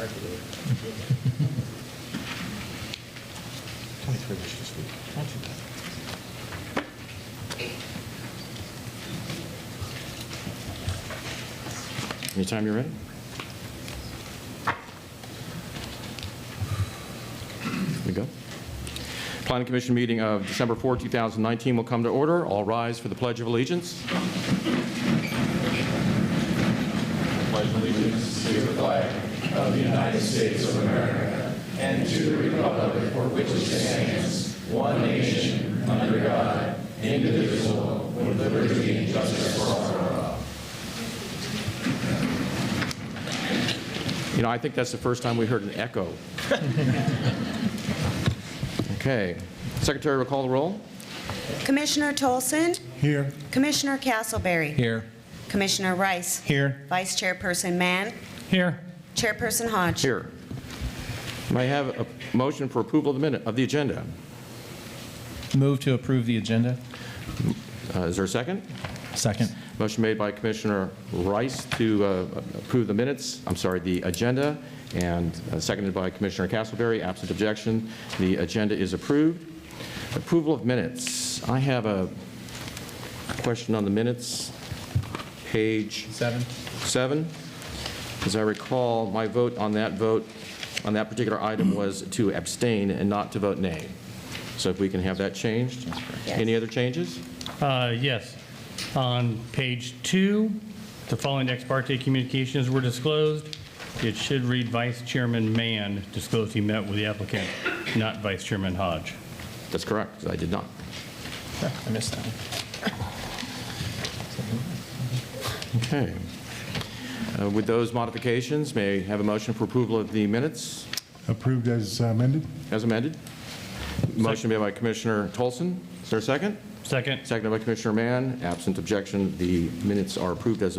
23 this week. Not too bad. Anytime you're ready. Here we go. Planning Commission meeting of December 4, 2019 will come to order. All rise for the Pledge of Allegiance. Pledge of allegiance to the flag of the United States of America and to the republic for which it stands, one nation, under God, indivisible, with liberty and justice for all. You know, I think that's the first time we heard an echo. Okay. Secretary will call the roll. Commissioner Tolson? Here. Commissioner Castleberry? Here. Commissioner Rice? Here. Vice Chairperson Mann? Here. Chairperson Hodge? Here. May I have a motion for approval of the agenda? Move to approve the agenda. Is there a second? Second. Motion made by Commissioner Rice to approve the minutes, the agenda, and seconded by Commissioner Castleberry. Absent objection, the agenda is approved. Approval of minutes. I have a question on the minutes. Page 7. As I recall, my vote on that particular item was to abstain and not to vote nay. So if we can have that changed. Yes. Any other changes? Yes. On page 2, the following ex parte communications were disclosed. It should read Vice Chairman Mann disclosed he met with the applicant, not Vice Chairman Hodge. That's correct, 'cause I did not. I missed that one. Okay. With those modifications, may I have a motion for approval of the minutes Approved as amended? as amended? Motion made by Commissioner Tolson. Is there a second? Second. Seconded by Commissioner Mann. Absent objection, the minutes are approved as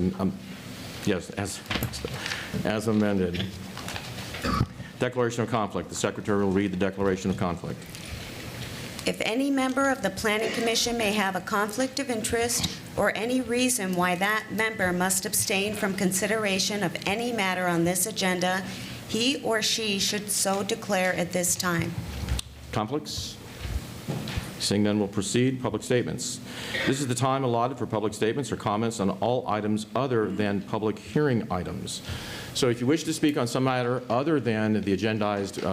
amended. Declaration of conflict. The Secretary will read the declaration of conflict. If any member of the Planning Commission may have a conflict of interest or any reason why that member must abstain from consideration of any matter on this agenda, he or she should so declare at this time. Conflicts? Seeing none, we'll proceed. Public statements. This is the time allotted for public statements or comments on all items other than public hearing items. So if you wish to speak on some matter other than the agendized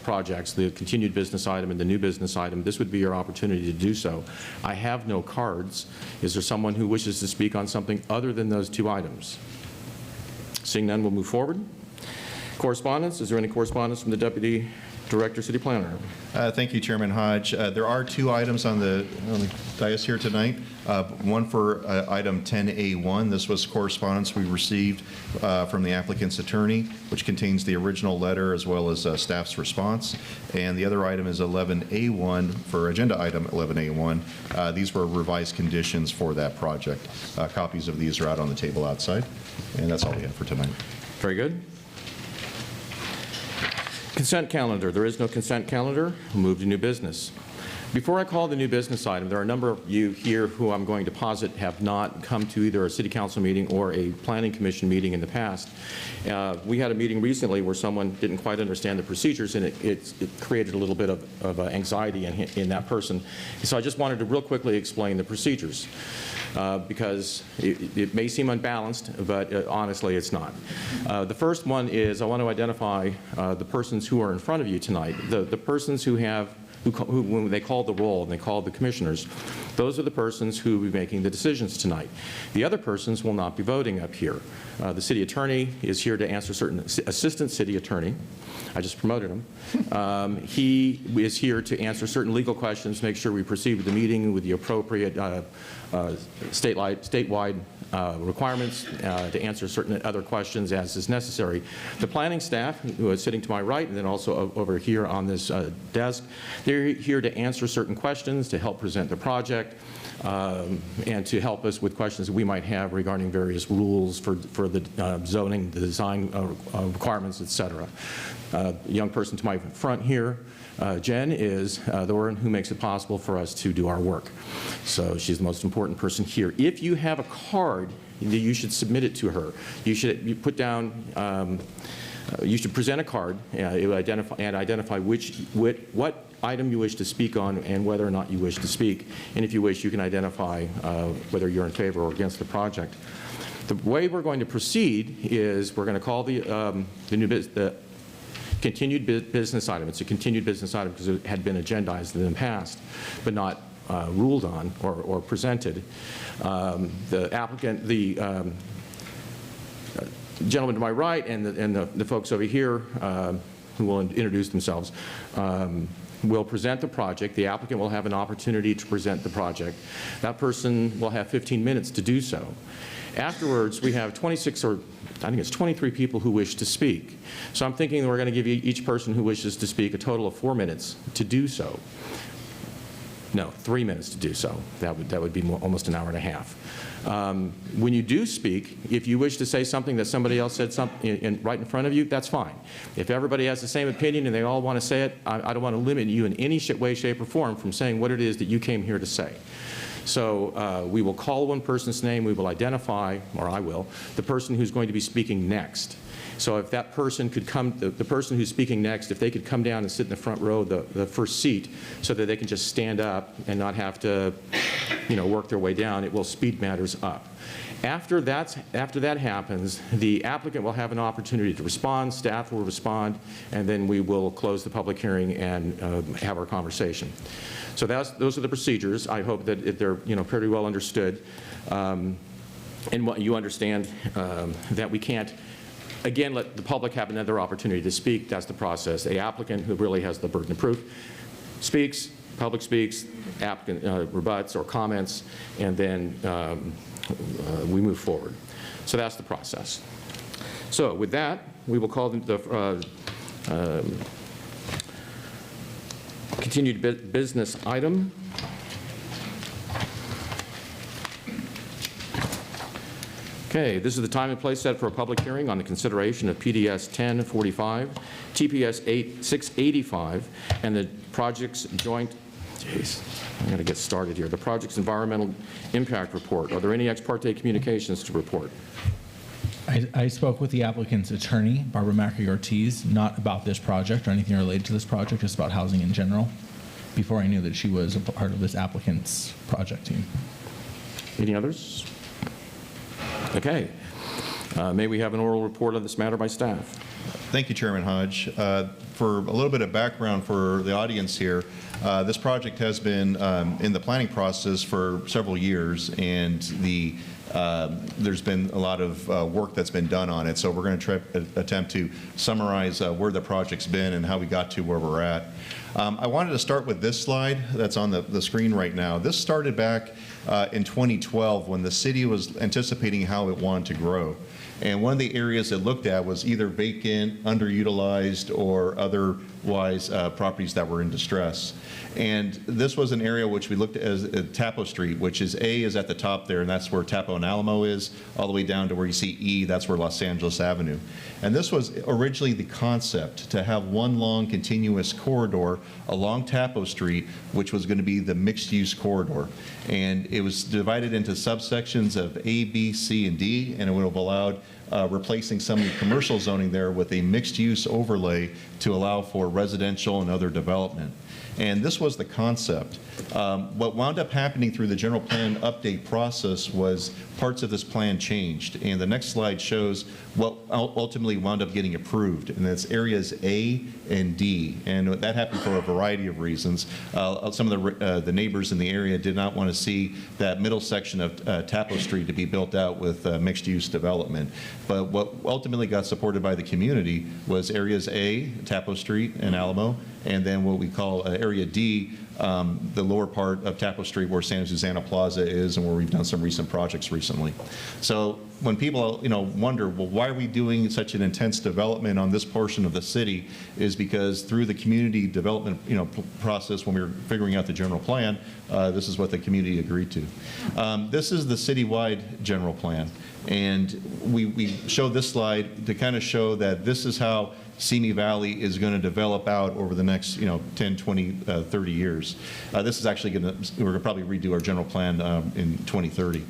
projects, the continued business item and the new business item, this would be your opportunity to do so. I have no cards. Is there someone who wishes to speak on something other than those two items? Seeing none, we'll move forward. Correspondence. Is there any correspondence from the Deputy Director, City Planner? Thank you, Chairman Hodge. There are two items on the dais here tonight. One for item 10A1. This was correspondence we received from the applicant's attorney, which contains the original letter as well as staff's response. And the other item is 11A1 for agenda item 11A1. These were revised conditions for that project. Copies of these are out on the table outside. And that's all we have for tonight. Very good. Consent calendar. There is no consent calendar. We'll move to new business. Before I call the new business item, there are a number of you here who I'm going to posit have not come to either a City Council meeting or a Planning Commission meeting in the past. We had a meeting recently where someone didn't quite understand the procedures, and it created a little bit of anxiety in that person. So I just wanted to real quickly explain the procedures. Because it may seem unbalanced, but honestly it's not. The first one is I want to identify the persons who are in front of you tonight. The persons who when they call the roll and they call the commissioners, those are the persons who will be making the decisions tonight. The other persons will not be voting up here. The city attorney is here to answer certain, assistant city attorney, I just promoted him. He is here to answer certain legal questions, make sure we proceed with the meeting with the appropriate statewide requirements, to answer certain other questions as is necessary. The planning staff, who is sitting to my right and then also over here on this desk, they're here to answer certain questions, to help present the project, and to help us with questions that we might have regarding various rules for the zoning, the design requirements, etc. The young person to my front here, Jen, is the one who makes it possible for us to do our work. So she's the most important person here. If you have a card, you should submit it to her. You should put down You should present a card, it would identify what item you wish to speak on and whether or not you wish to speak. And if you wish, you can identify whether you're in favor or against the project. The way we're going to proceed is we're going to call the continued business item. It's a continued business item because it had been agendized in the past, but not ruled on or presented. The applicant, the gentleman to my right and the folks over here who will introduce themselves will present the project. The applicant will have an opportunity to present the project. That person will have 15 minutes to do so. Afterwards, we have 26 or I think it's 23 people who wish to speak. So I'm thinking that we're going to give each person who wishes to speak a total of 4 minutes to do so. No, 3 minutes to do so. That would be almost an hour and a half. When you do speak, if you wish to say something that somebody else said right in front of you, that's fine. If everybody has the same opinion and they all want to say it, I don't want to limit you in any way, shape, or form from saying what it is that you came here to say. So we will call one person's name, we will identify, or I will, the person who's going to be speaking next. So if that person could come, the person who's speaking next, if they could come down and sit in the front row, the first seat, so that they can just stand up and not have to, work their way down, it will speed matters up. After that happens, the applicant will have an opportunity to respond, staff will respond, and then we will close the public hearing and have our conversation. So those are the procedures. I hope that they're pretty well understood, and what you understand that we can't, again, let the public have another opportunity to speak. That's the process. The applicant, who really has the burden of proof, speaks, public speaks, applicant rebuts or comments, and then we move forward. So that's the process. So with that, we will call the continued business item. Okay, this is the time and place set for a public hearing on the consideration of PDS 1045, TPS 685, and the project's joint, I'm going to get started here. The project's environmental impact report. Are there any ex parte communications to report? I spoke with the applicant's attorney, Barbara Macri Ortiz, not about this project or anything related to this project, just about housing in general, before I knew that she was a part of this applicant's project team. Any others? Okay. May we have an oral report on this matter by staff? Thank you, Chairman Hodge. For a little bit of background for the audience here, this project has been in the planning process for several years, and there's been a lot of work that's been done on it. So we're going to attempt to summarize where the project's been and how we got to where we're at. I wanted to start with this slide that's on the screen right now. This started back in 2012 when the city was anticipating how it wanted to grow. And one of the areas it looked at was either vacant, underutilized, or otherwise properties that were in distress. And this was an area which we looked at as Tapo Street, which is A is at the top there, and that's where Tapo and Alamo is, all the way down to where you see E, that's where Los Angeles Avenue. And this was originally the concept, to have one long continuous corridor along Tapo Street, which was going to be the mixed-use corridor. And it was divided into subsections of A, B, C, and D, and it would have allowed replacing some of the commercial zoning there with a mixed-use overlay to allow for residential and other development. And this was the concept. What wound up happening through the general plan update process was parts of this plan changed. And the next slide shows what ultimately wound up getting approved. And that's areas A and D. And that happened for a variety of reasons. Some of the neighbors in the area did not want to see that middle section of Tapo Street to be built out with mixed-use development. But what ultimately got supported by the community was areas A, Tapo Street and Alamo, and then what we call area D, the lower part of Tapo Street where Santa Susana Plaza is and where we've done some recent projects recently. So when people wonder, well, why are we doing such an intense development on this portion of the city, is because through the community development process when we were figuring out the general plan, this is what the community agreed to. This is the citywide general plan. And we showed this slide to kind of show that this is how Simi Valley is going to develop out over the next 10, 20, 30 years. This is actually we're going to probably redo our general plan in 2030.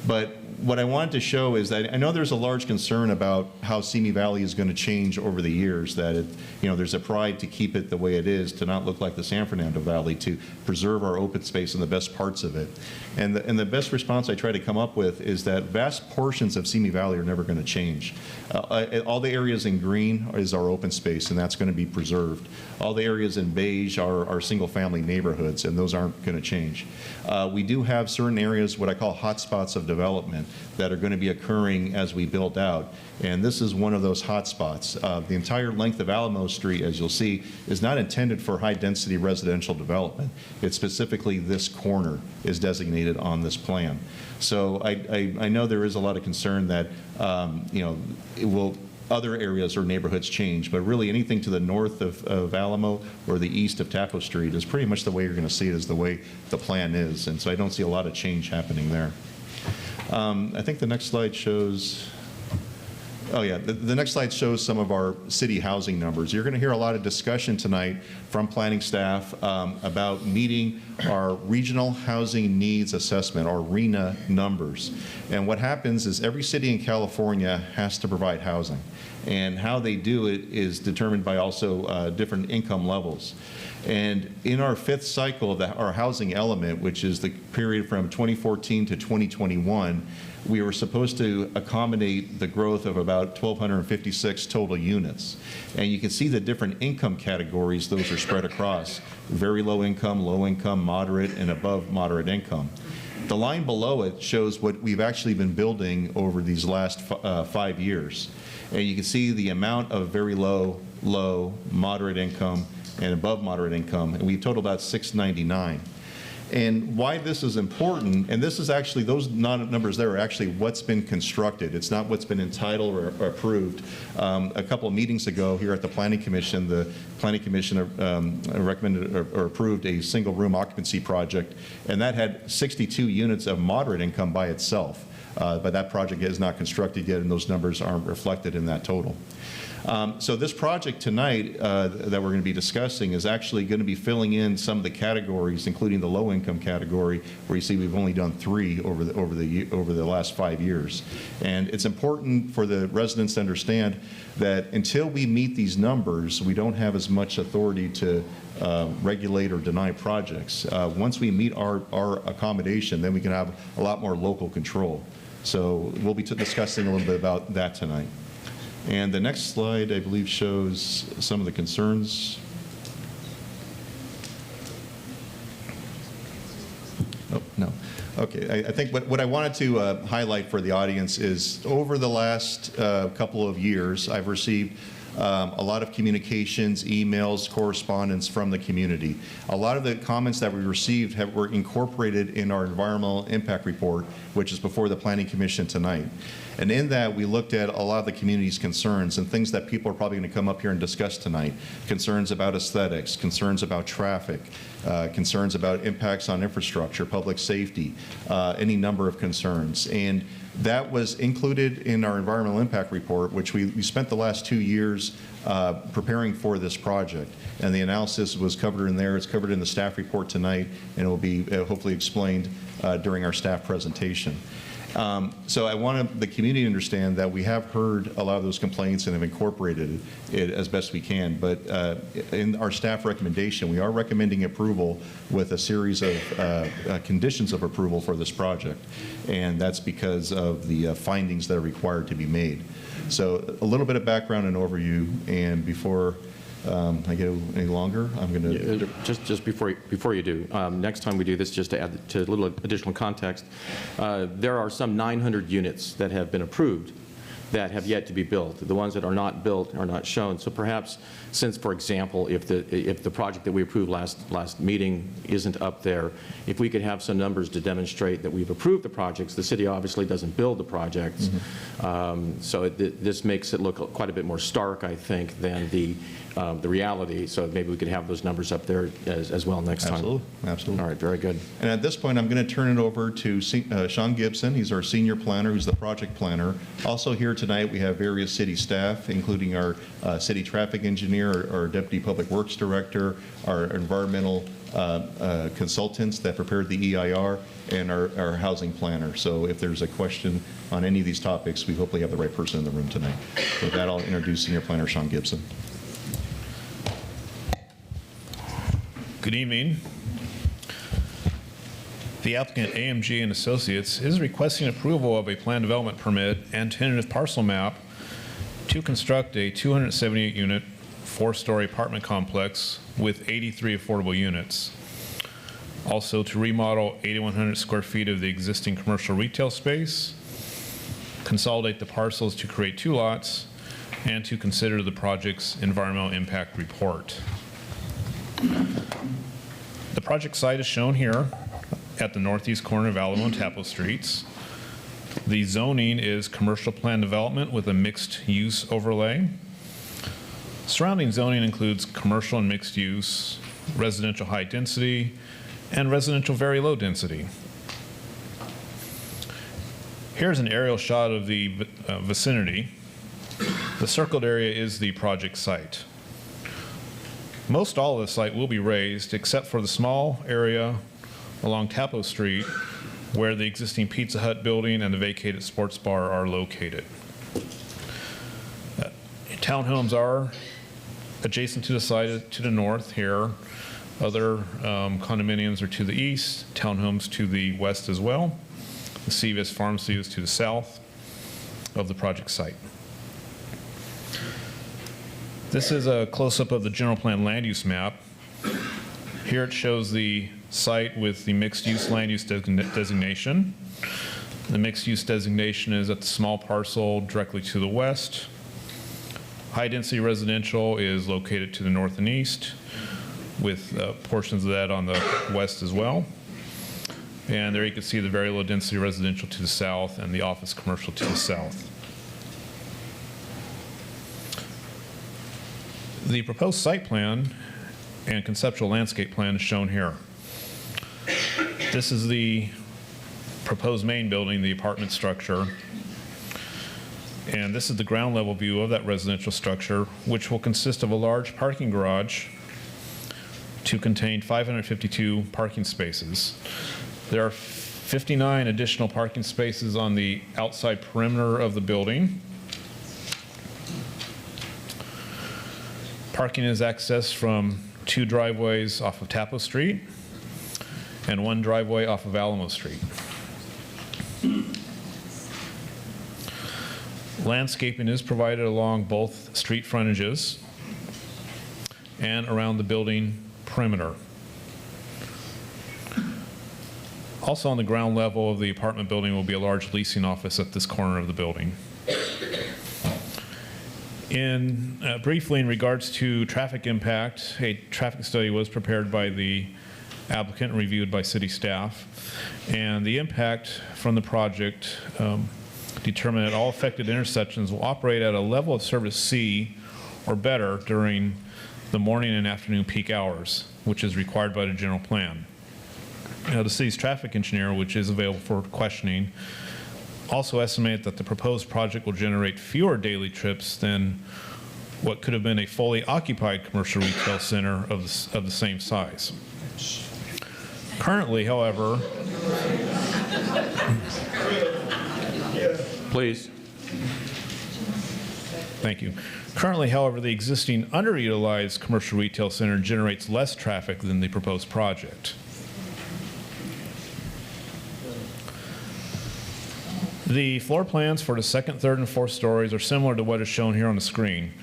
But what I wanted to show is that I know there's a large concern about how Simi Valley is going to change over the years, that there's a pride to keep it the way it is, to not look like the San Fernando Valley, to preserve our open space and the best parts of it. And the best response I try to come up with is that vast portions of Simi Valley are never going to change. All the areas in green is our open space, and that's going to be preserved. All the areas in beige are single-family neighborhoods, and those aren't going to change. We do have certain areas, what I call hotspots of development, that are going to be occurring as we build out. And this is one of those hotspots. The entire length of Alamo Street, as you'll see, is not intended for high-density residential development. It's specifically this corner is designated on this plan. So I know there is a lot of concern that, other areas or neighborhoods change, but really anything to the north of Alamo or the east of Taco Street is pretty much the way you're going to see it, is the way the plan is. And so I don't see a lot of change happening there. I think the next slide shows, the next slide shows some of our city housing numbers. You're going to hear a lot of discussion tonight from planning staff about meeting our regional housing needs assessment, or RHNA numbers. And what happens is every city in California has to provide housing. And how they do it is determined by also different income levels. And in our fifth cycle of our housing element, which is the period from 2014 to 2021, we were supposed to accommodate the growth of about 1,256 total units. And you can see the different income categories those are spread across: very low income, moderate, and above moderate income. The line below it shows what we've actually been building over these last 5 years. And you can see the amount of very low, moderate income, and above moderate income, and we've totaled about 699. And why this is important, and this is actually, those numbers there are actually what's been constructed. It's not what's been entitled or approved. A couple of meetings ago here at the Planning Commission, the Planning Commission recommended or approved a single room occupancy project, and that had 62 units of moderate income by itself. But that project is not constructed yet, and those numbers aren't reflected in that total. So this project tonight that we're going to be discussing is actually going to be filling in some of the categories, including the low-income category, where you see we've only done 3 over the last 5 years. And it's important for the residents to understand that until we meet these numbers, we don't have as much authority to regulate or deny projects. Once we meet our accommodation, then we can have a lot more local control. So we'll be discussing a little bit about that tonight. And the next slide, I believe, shows some of the concerns. Oh, no. Okay, I think what I wanted to highlight for the audience is over the last couple of years, I've received a lot of communications, emails, correspondence from the community. A lot of the comments that we received were incorporated in our environmental impact report, which is before the Planning Commission tonight. And in that, we looked at a lot of the community's concerns and things that people are probably going to come up here and discuss tonight. Concerns about aesthetics, concerns about traffic, concerns about impacts on infrastructure, public safety, any number of concerns. And that was included in our environmental impact report, which we spent the last 2 years preparing for this project. And the analysis was covered in there. It's covered in the staff report tonight, and it will be hopefully explained during our staff presentation. So I want the community to understand that we have heard a lot of those complaints and have incorporated it as best we can. But in our staff recommendation, we are recommending approval with a series of conditions of approval for this project. And that's because of the findings that are required to be made. So a little bit of background and overview. And before I get any longer, I'm going to... Just before you do, next time we do this, just to add to a little additional context, there are some 900 units that have been approved that have yet to be built. The ones that are not built are not shown. So perhaps, since, for example, if the project that we approved last meeting isn't up there, if we could have some numbers to demonstrate that we've approved the projects. The city obviously doesn't build the projects, so this makes it look quite a bit more stark, I think, than the reality. So maybe we could have those numbers up there as well next time. Absolutely, absolutely. All right, very good. And at this point, I'm going to turn it over to Sean Gibson. He's our senior planner, who's the project planner. Also here tonight, we have various city staff, including our city traffic engineer, our deputy public works director, our environmental consultants that prepared the EIR, and our housing planner. So if there's a question on any of these topics, we hopefully have the right person in the room tonight. With that, I'll introduce Senior Planner Sean Gibson. Good evening. The applicant AMG and Associates is requesting approval of a plan development permit and tentative parcel map to construct a 278-unit, 4-story apartment complex with 83 affordable units. Also to remodel 8,100 square feet of the existing commercial retail space, consolidate the parcels to create 2 lots, and to consider the project's environmental impact report. The project site is shown here at the northeast corner of Alamo and Taplow Streets. The zoning is commercial plan development with a mixed use overlay. Surrounding zoning includes commercial and mixed use, residential high density, and residential very low density. Here's an aerial shot of the vicinity. The circled area is the project site. Most all of the site will be raised except for the small area along Taplow Street where the existing Pizza Hut building and the vacated sports bar are located. Townhomes are adjacent to the site to the north here. Other condominiums are to the east, townhomes to the west as well. The CVS Pharmacy is to the south of the project site. This is a close-up of the general plan land use map. Here it shows the site with the mixed-use land use designation. The mixed-use designation is at the small parcel directly to the west. High-density residential is located to the north and east, with portions of that on the west as well. And there you can see the very low-density residential to the south and the office commercial to the south. The proposed site plan and conceptual landscape plan is shown here. This is the proposed main building, the apartment structure. And this is the ground level view of that residential structure, which will consist of a large parking garage to contain 552 parking spaces. There are 59 additional parking spaces on the outside perimeter of the building. Parking is accessed from 2 driveways off of Taplow Street and 1 driveway off of Alamo Street. Landscaping is provided along both street frontages and around the building perimeter. Also on the ground level of the apartment building will be a large leasing office at this corner of the building. Briefly, in regards to traffic impact, a traffic study was prepared by the applicant and reviewed by city staff. And the impact from the project determined that all affected intersections will operate at a level of service C or better during the morning and afternoon peak hours, which is required by the general plan. Now, the city's traffic engineer, which is available for questioning, also estimated that the proposed project will generate fewer daily trips than what could have been a fully occupied commercial retail center of the same size. Currently, however, Please. thank you. Currently, however, the existing underutilized commercial retail center generates less traffic than the proposed project. The floor plans for the second, third, and fourth stories are similar to what is shown here on the screen.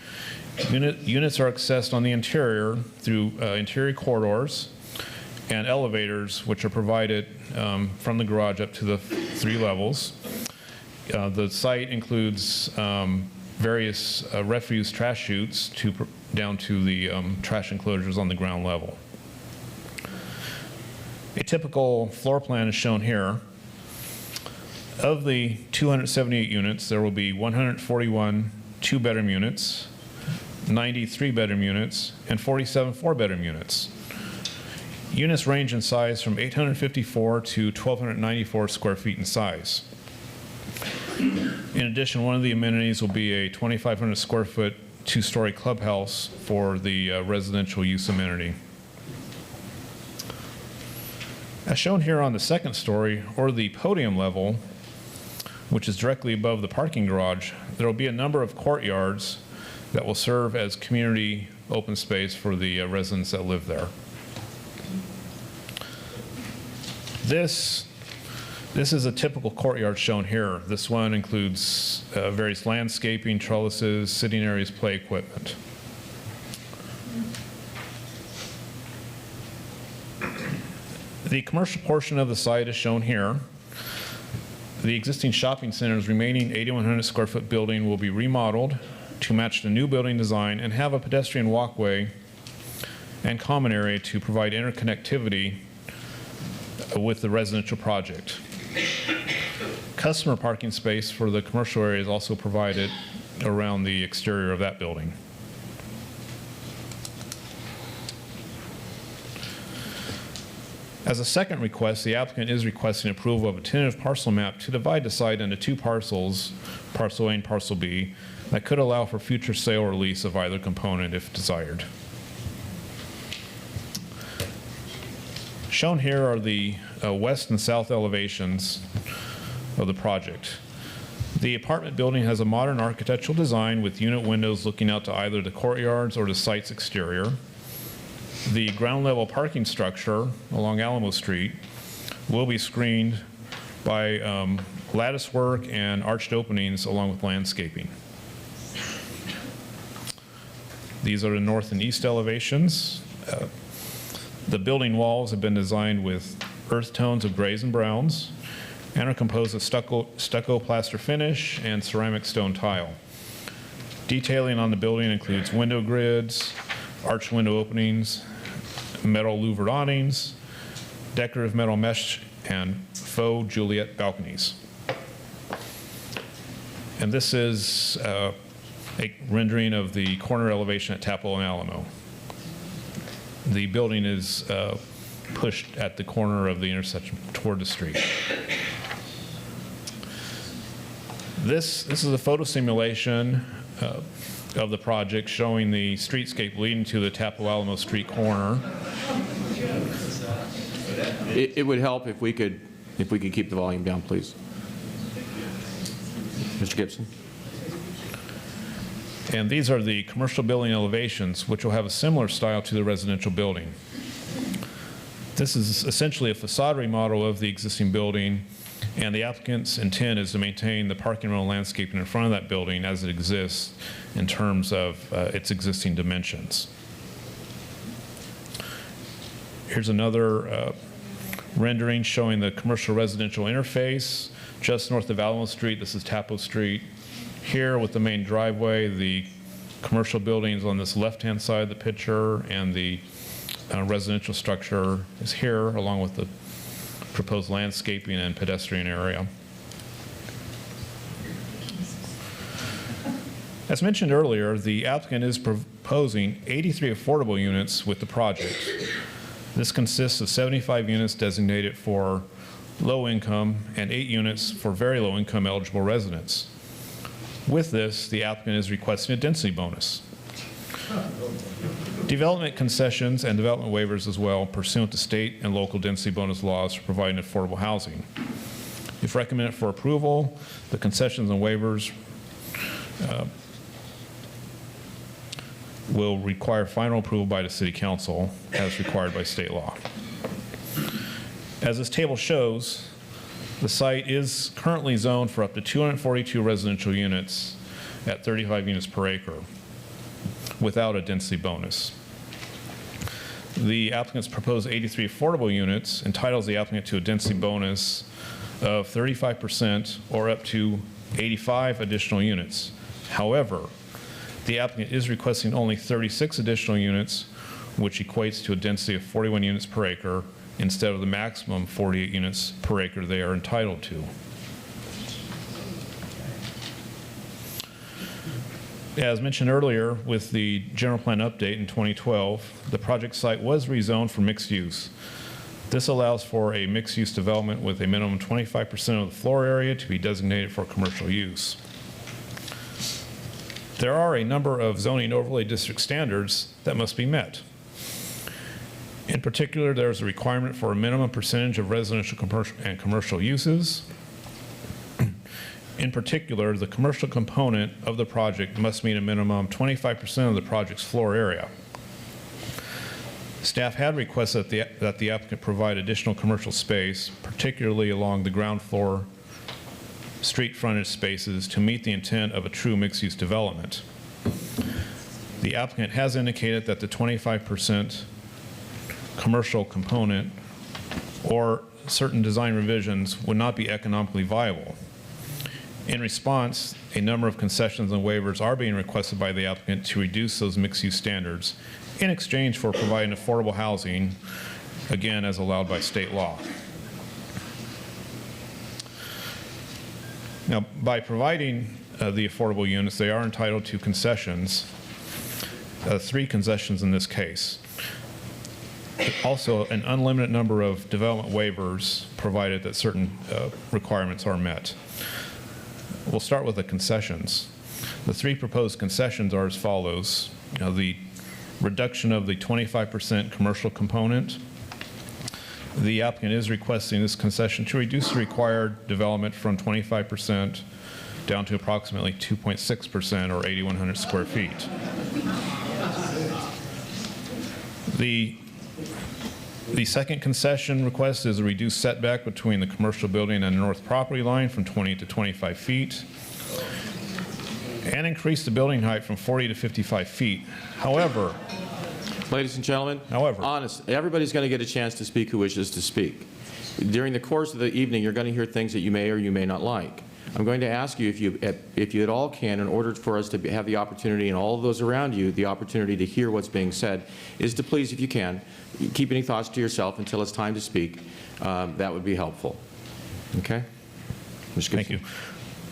Units are accessed on the interior through interior corridors and elevators, which are provided from the garage up to the 3 levels. The site includes various refuse trash chutes down to the trash enclosures on the ground level. A typical floor plan is shown here. Of the 278 units, there will be 141 2-bedroom units, 90 3-bedroom units, and 47 4-bedroom units. Units range in size from 854 to 1,294 square feet in size. In addition, one of the amenities will be a 2,500 square foot, two-story clubhouse for the residential use amenity. As shown here on the second story, or the podium level, which is directly above the parking garage, there will be a number of courtyards that will serve as community open space for the residents that live there. This is a typical courtyard shown here. This one includes various landscaping, trellises, sitting areas, play equipment. The commercial portion of the site is shown here. The existing shopping center's remaining 8,100 square foot building will be remodeled to match the new building design and have a pedestrian walkway and common area to provide interconnectivity with the residential project. Customer parking space for the commercial area is also provided around the exterior of that building. As a second request, the applicant is requesting approval of a tentative parcel map to divide the site into two parcels, parcel A and parcel B, that could allow for future sale or lease of either component if desired. Shown here are the west and south elevations of the project. The apartment building has a modern architectural design with unit windows looking out to either the courtyards or the site's exterior. The ground level parking structure along Alamo Street will be screened by lattice work and arched openings along with landscaping. These are the north and east elevations. The building walls have been designed with earth tones of grays and browns and are composed of stucco plaster finish and ceramic stone tile. Detailing on the building includes window grids, arched window openings, metal louvered awnings, decorative metal mesh, and faux Juliet balconies. And this is a rendering of the corner elevation at Tapple and Alamo. The building is pushed at the corner of the intersection toward the street. This is a photo simulation of the project showing the streetscape leading to the Tapple Alamo Street corner. It would help if we could keep the volume down, please. Mr. Gibson. And these are the commercial building elevations, which will have a similar style to the residential building. This is essentially a facade remodel of the existing building, and the applicant's intent is to maintain the parking row landscaping in front of that building as it exists in terms of its existing dimensions. Here's another rendering showing the commercial residential interface just north of Alamo Street. This is Tappo Street. Here with the main driveway, the commercial buildings on this left-hand side of the picture, and the residential structure is here along with the proposed landscaping and pedestrian area. As mentioned earlier, the applicant is proposing 83 affordable units with the project. This consists of 75 units designated for low income and 8 units for very low income eligible residents. With this, the applicant is requesting a density bonus. Development concessions and development waivers as well pursuant to state and local density bonus laws for providing affordable housing. If recommended for approval, the concessions and waivers will require final approval by the City Council as required by state law. As this table shows, the site is currently zoned for up to 242 residential units at 35 units per acre without a density bonus. The applicant's proposed 83 affordable units entitles the applicant to a density bonus of 35% or up to 85 additional units. However, the applicant is requesting only 36 additional units, which equates to a density of 41 units per acre instead of the maximum 48 units per acre they are entitled to. As mentioned earlier, with the general plan update in 2012, the project site was rezoned for mixed use. This allows for a mixed-use development with a minimum 25% of the floor area to be designated for commercial use. There are a number of zoning overlay district standards that must be met. In particular, there is a requirement for a minimum percentage of residential and commercial uses. In particular, the commercial component of the project must meet a minimum 25% of the project's floor area. Staff had requested that the applicant provide additional commercial space, particularly along the ground floor street frontage spaces, to meet the intent of a true mixed-use development. The applicant has indicated that the 25% commercial component or certain design revisions would not be economically viable. In response, a number of concessions and waivers are being requested by the applicant to reduce those mixed-use standards in exchange for providing affordable housing, again, as allowed by state law. Now, by providing the affordable units, they are entitled to concessions, 3 concessions in this case. Also, an unlimited number of development waivers, provided that certain requirements are met. We'll start with the concessions. The 3 proposed concessions are as follows. The reduction of the 25% commercial component. The applicant is requesting this concession to reduce the required development from 25% down to approximately 2.6%, or 8,100 square feet. The second concession request is a reduced setback between the commercial building and the north property line from 20 to 25 feet, and increase the building height from 40 to 55 feet. However, Ladies and gentlemen, everybody's going to get a chance to speak who wishes to speak. During the course of the evening, you're going to hear things that you may or you may not like. I'm going to ask you, if you at all can, in order for us to have the opportunity, and all of those around you, the opportunity to hear what's being said, is to please, if you can, keep any thoughts to yourself until it's time to speak. That would be helpful. Okay? Thank you.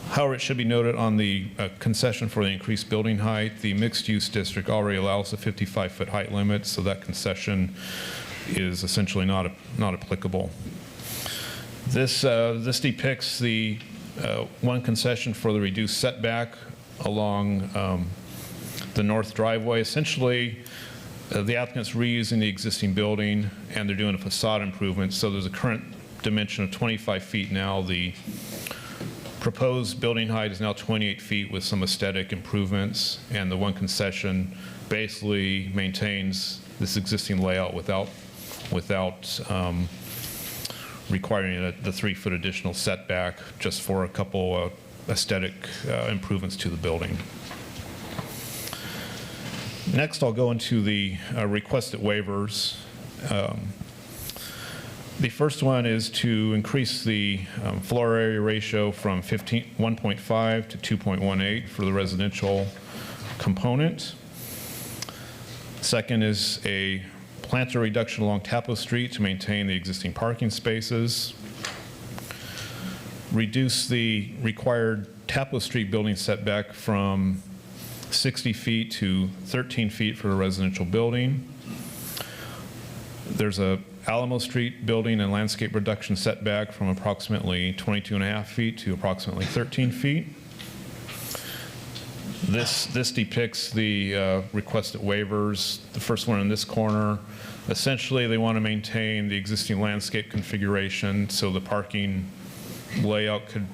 However, it should be noted on the concession for the increased building height, the mixed-use district already allows a 55-foot height limit, so that concession is essentially not applicable. This depicts the one concession for the reduced setback along the north driveway. Essentially, the applicant's reusing the existing building, and they're doing a facade improvement, so there's a current dimension of 25 feet now. The proposed building height is now 28 feet with some aesthetic improvements, and the one concession basically maintains this existing layout without requiring the 3-foot additional setback, just for a couple aesthetic improvements to the building. Next, I'll go into the requested waivers. The first one is to increase the floor area ratio from 1.5 to 2.18 for the residential component. Second is a planter reduction along Tapo Street to maintain the existing parking spaces. Reduce the required Tapo Street building setback from 60 feet to 13 feet for the residential building. There's a Alamo Street building and landscape reduction setback from approximately 22.5 feet to approximately 13 feet. This depicts the requested waivers. The first one in this corner, essentially they want to maintain the existing landscape configuration, so the parking layout could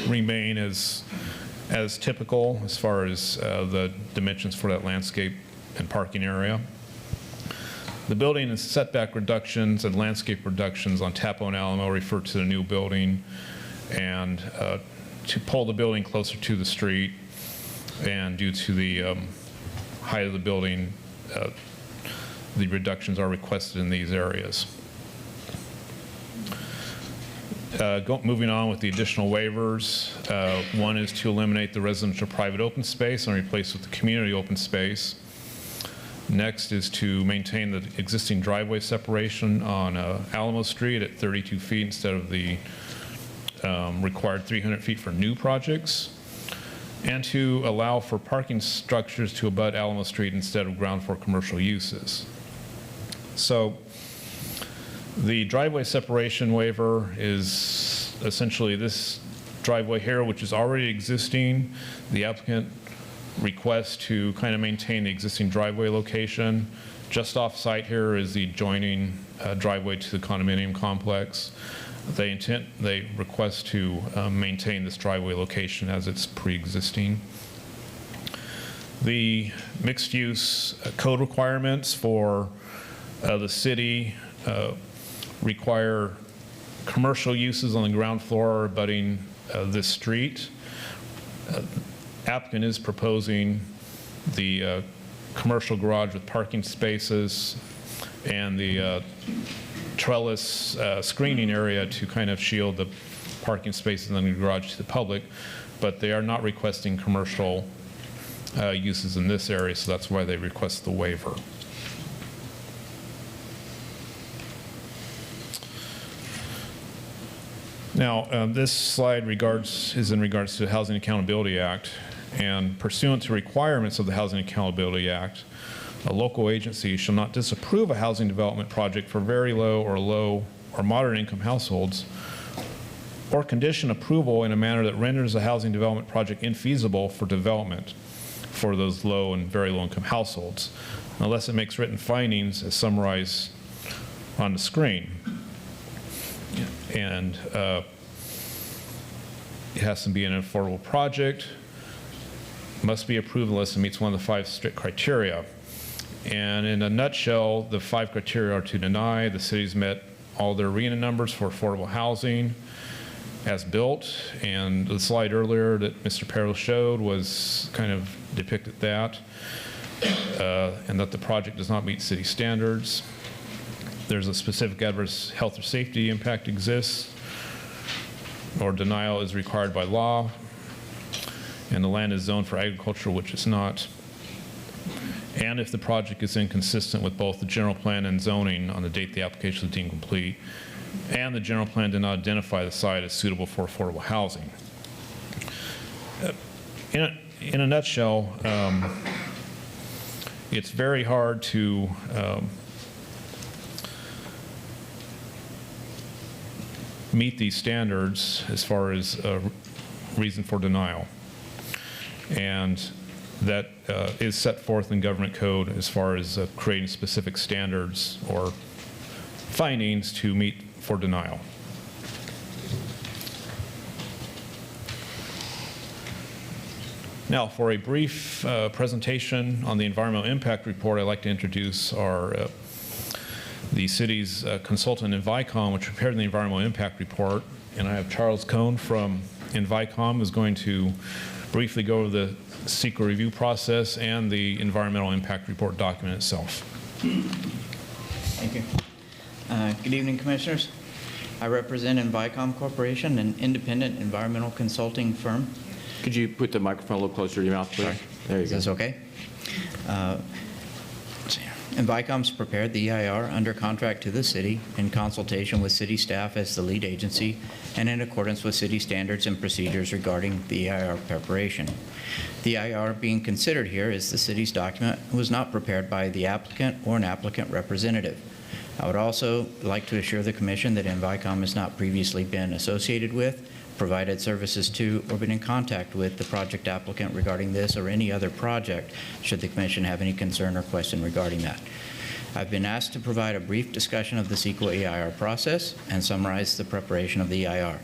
remain as typical as far as the dimensions for that landscape and parking area. The building and setback reductions and landscape reductions on Tapo and Alamo refer to the new building, and to pull the building closer to the street, and due to the height of the building, the reductions are requested in these areas. Moving on with the additional waivers, one is to eliminate the residential private open space and replace with the community open space. Next is to maintain the existing driveway separation on Alamo Street at 32 feet instead of the required 300 feet for new projects, and to allow for parking structures to abut Alamo Street instead of ground for commercial uses. So The driveway separation waiver is essentially this driveway here, which is already existing. The applicant requests to kind of maintain the existing driveway location. Just off-site here is the adjoining driveway to the condominium complex. They request to maintain this driveway location as it's pre-existing. The mixed-use code requirements for the city require commercial uses on the ground floor abutting this street. Applicant is proposing the commercial garage with parking spaces and the trellis screening area to kind of shield the parking spaces in the garage to the public, but they are not requesting commercial uses in this area, so that's why they request the waiver. Now, this slide is in regards to the Housing Accountability Act, and pursuant to requirements of the Housing Accountability Act, a local agency shall not disapprove a housing development project for very low or moderate income households, or condition approval in a manner that renders a housing development project infeasible for development for those low and very low income households, unless it makes written findings as summarized on the screen. And it has to be an affordable project, must be approved unless it meets one of the 5 strict criteria. And in a nutshell, the 5 criteria are to deny the city's met all their RENA numbers for affordable housing as built, and the slide earlier that Mr. Perro showed was kind of depicted that, and that the project does not meet city standards. There's a specific adverse health or safety impact exists, or denial is required by law, and the land is zoned for agriculture, which it's not. And if the project is inconsistent with both the general plan and zoning on the date the application is deemed complete, and the general plan did not identify the site as suitable for affordable housing. In a nutshell, it's very hard to meet these standards as far as reason for denial. And that is set forth in government code as far as creating specific standards or findings to meet for denial. Now, for a brief presentation on the environmental impact report, I'd like to introduce the city's consultant Envicom, which prepared the environmental impact report. And I have Charles Cohn from Envicom, who's going to briefly go over the CEQA review process and the environmental impact report document itself. Thank you. Good evening, Commissioners. I represent Envicom Corporation, an independent environmental consulting firm. Could you put the microphone a little closer to your mouth, please? Sorry. There you Is go. this okay? Envicom's prepared the EIR under contract to the city in consultation with city staff as the lead agency and in accordance with city standards and procedures regarding the EIR preparation. The EIR being considered here is the city's document was not prepared by the applicant or an applicant representative. I would also like to assure the Commission that Envicom has not previously been associated with, provided services to, or been in contact with the project applicant regarding this or any other project, should the Commission have any concern or question regarding that. I've been asked to provide a brief discussion of the CEQA EIR process and summarize the preparation of the EIR.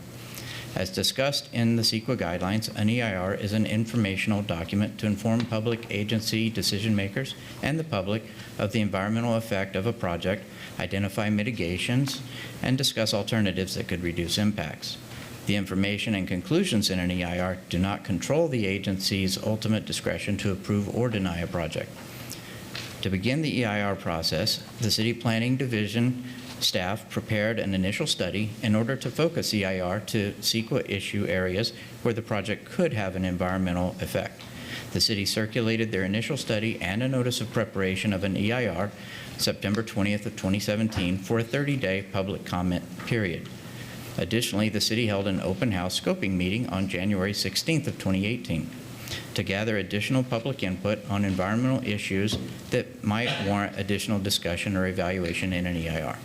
As discussed in the CEQA guidelines, an EIR is an informational document to inform public agency decision makers and the public of the environmental effect of a project, identify mitigations, and discuss alternatives that could reduce impacts. The information and conclusions in an EIR do not control the agency's ultimate discretion to approve or deny a project. To begin the EIR process, the City Planning Division staff prepared an initial study in order to focus EIR to CEQA issue areas where the project could have an environmental effect. The city circulated their initial study and a notice of preparation of an EIR September 20th of 2017 for a 30-day public comment period. Additionally, the city held an open house scoping meeting on January 16th of 2018 to gather additional public input on environmental issues that might warrant additional discussion or evaluation in an EIR.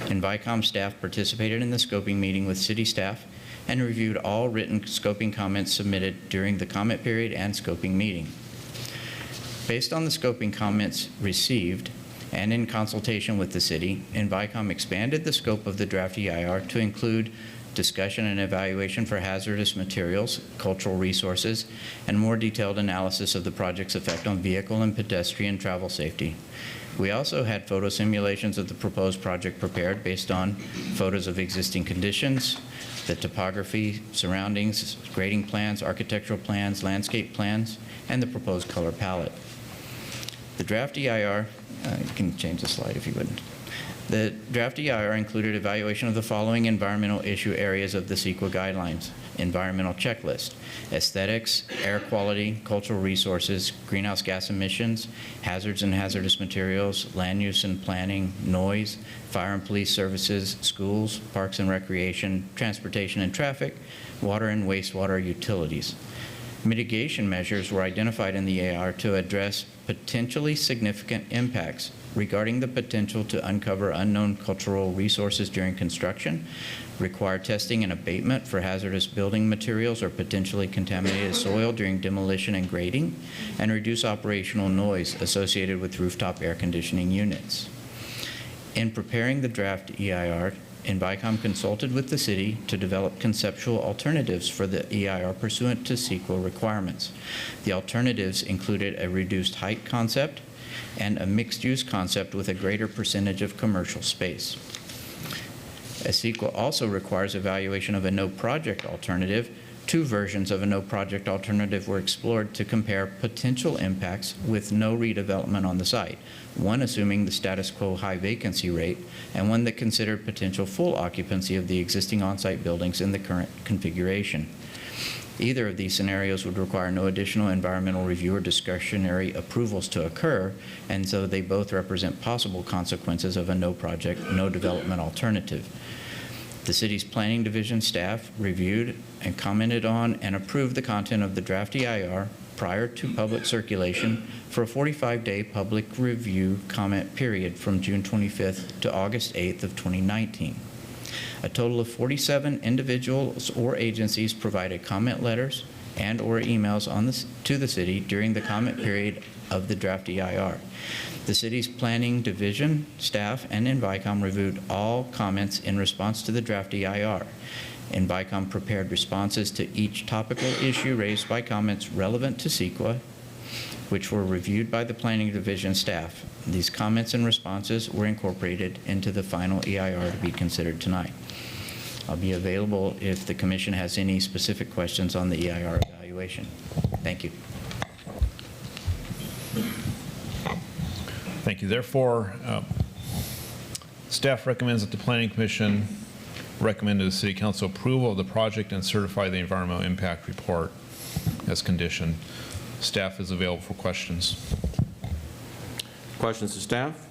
Envicom staff participated in the scoping meeting with city staff and reviewed all written scoping comments submitted during the comment period and scoping meeting. Based on the scoping comments received and in consultation with the city, Envicom expanded the scope of the draft EIR to include discussion and evaluation for hazardous materials, cultural resources, and more detailed analysis of the project's effect on vehicle and pedestrian travel safety. We also had photo simulations of the proposed project prepared based on photos of existing conditions, the topography, surroundings, grading plans, architectural plans, landscape plans, and the proposed color palette. The draft EIR, you can change the slide if you wouldn't. The draft EIR included evaluation of the following environmental issue areas of the CEQA guidelines: environmental checklist, aesthetics, air quality, cultural resources, greenhouse gas emissions, hazards and hazardous materials, land use and planning, noise, fire and police services, schools, parks and recreation, transportation and traffic, water and wastewater utilities. Mitigation measures were identified in the EIR to address potentially significant impacts regarding the potential to uncover unknown cultural resources during construction, require testing and abatement for hazardous building materials or potentially contaminated soil during demolition and grading, and reduce operational noise associated with rooftop air conditioning units. In preparing the draft EIR, Envicom consulted with the city to develop conceptual alternatives for the EIR pursuant to CEQA requirements. The alternatives included a reduced height concept and a mixed-use concept with a greater percentage of commercial space. A CEQA also requires evaluation of a no-project alternative. Two versions of a no-project alternative were explored to compare potential impacts with no redevelopment on the site, one assuming the status quo high vacancy rate, and one that considered potential full occupancy of the existing on-site buildings in the current configuration. Either of these scenarios would require no additional environmental review or discretionary approvals to occur, and so they both represent possible consequences of a no-project, no-development alternative. The city's planning division staff reviewed and commented on and approved the content of the draft EIR prior to public circulation for a 45-day public review comment period from June 25th to August 8th of 2019. A total of 47 individuals or agencies provided comment letters and or emails to the city during the comment period of the draft EIR. The city's planning division, staff, and Envicom reviewed all comments in response to the draft EIR. Envicom prepared responses to each topical issue raised by comments relevant to CEQA, which were reviewed by the planning division staff. These comments and responses were incorporated into the final EIR to be considered tonight. I'll be available if the commission has any specific questions on the EIR evaluation. Thank you. Thank you. Therefore, staff recommends that the Planning Commission recommend to the City Council approval of the project and certify the environmental impact report as conditioned. Staff is available for questions. Questions to staff?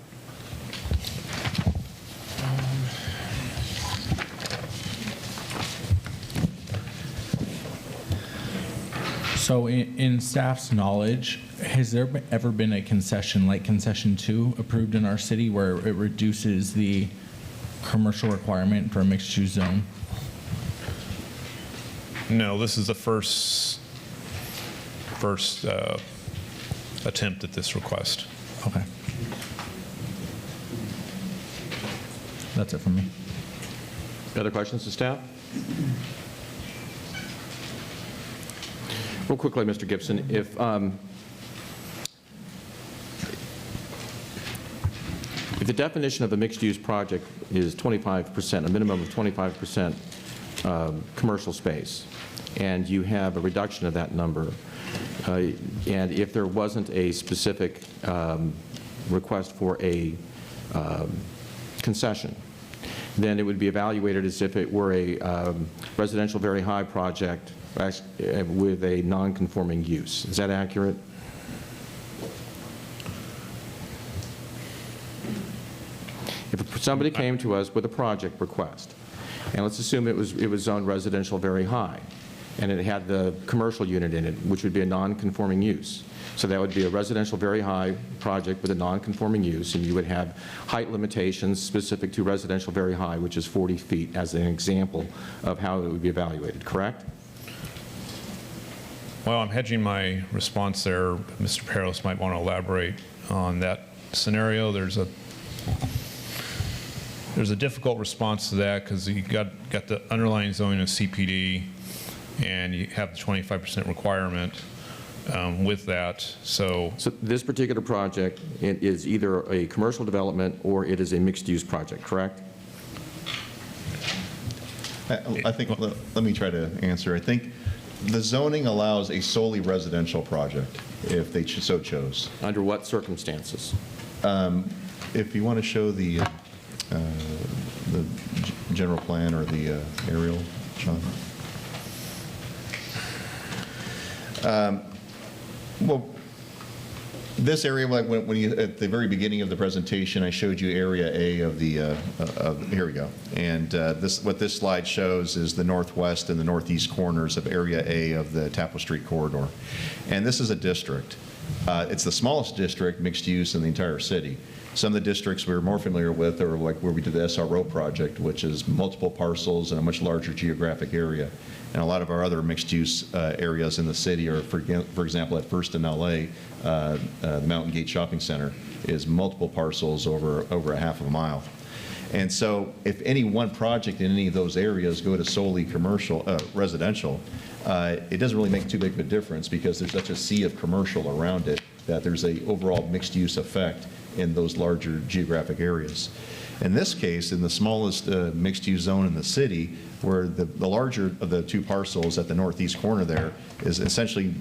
So in staff's knowledge, has there ever been a concession like concession 2 approved in our city where it reduces the commercial requirement for a mixed-use zone? No, this is the first attempt at this request. Okay. That's it from me. Other questions to staff? Real quickly, Mr. Gibson, if the definition of a mixed-use project is 25%, a minimum of 25% commercial space, and you have a reduction of that number, and if there wasn't a specific request for a concession, then it would be evaluated as if it were a residential very high project with a non-conforming use. Is that accurate? If somebody came to us with a project request, and let's assume it was zoned residential very high, and it had the commercial unit in it, which would be a non-conforming use. So that would be a residential very high project with a non-conforming use, and you would have height limitations specific to residential very high, which is 40 feet, as an example of how it would be evaluated, correct? Well, I'm hedging my response there. Mr. Peros might want to elaborate on that scenario. There's a difficult response to that because you got the underlying zoning of CPD, and you have the 25% requirement with that. So this particular project, it is either a commercial development or it is a mixed-use project, correct? I think, let me try to answer. I think the zoning allows a solely residential project if they so chose. Under what circumstances? If you want to show the general plan or the aerial, Sean. Well, this area, like when you, at the very beginning of the presentation, I showed you area A of the, here we go. And what this slide shows is the northwest and the northeast corners of area A of the Tapple Street corridor. And this is a district. It's the smallest district, mixed use, in the entire city. Some of the districts we're more familiar with are like where we did the SRO project, which is multiple parcels in a much larger geographic area. And a lot of our other mixed-use areas in the city are, for example, at First in LA, the Mountain Gate Shopping Center is multiple parcels over a half of a mile. And so if any one project in any of those areas go to solely commercial, residential, it doesn't really make too big of a difference because there's such a sea of commercial around it that there's a overall mixed-use effect in those larger geographic areas. In this case, in the smallest mixed-use zone in the city, where the larger of the two parcels at the northeast corner there is essentially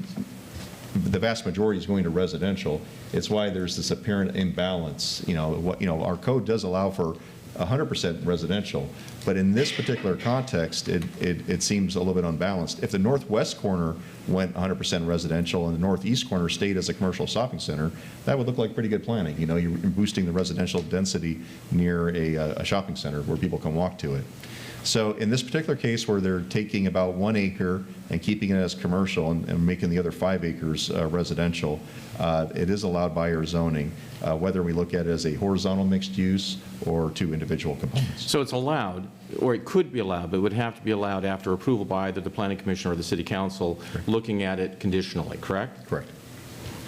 the vast majority is going to residential. It's why there's this apparent imbalance. Our code does allow for 100% residential, but in this particular context, it seems a little bit unbalanced. If the northwest corner went 100% residential and the northeast corner stayed as a commercial shopping center, that would look like pretty good planning. You're boosting the residential density near a shopping center where people can walk to it. So in this particular case where they're taking about 1 acre and keeping it as commercial and making the other 5 acres residential, it is allowed by our zoning, whether we look at it as a horizontal mixed use or two individual components. So it's allowed, or it could be allowed, but it would have to be allowed after approval by either the planning commission or the city council, looking at it conditionally, correct? Correct.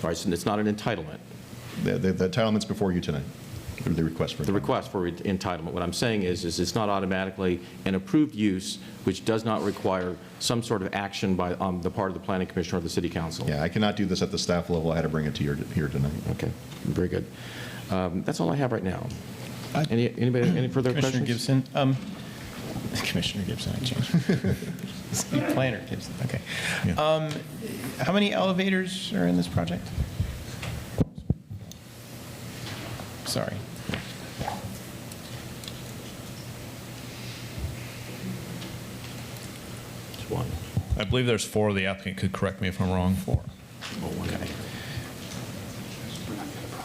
All right, so it's not an entitlement. The entitlement's before you tonight. The request for The request for entitlement, what I'm saying is it's not automatically an approved use which does not require some sort of action by the part of the planning commission or the city council. Yeah, I cannot do this at the staff level. I had to bring it to here tonight. Okay, very good. That's all I have right now. Anybody, any further Commissioner questions? Gibson, Commissioner Gibson, I changed. Planner Gibson, okay. Yeah. How many elevators are in this project? Sorry. Just one. I believe there's 4. The applicant could correct me if I'm wrong. 4. Okay.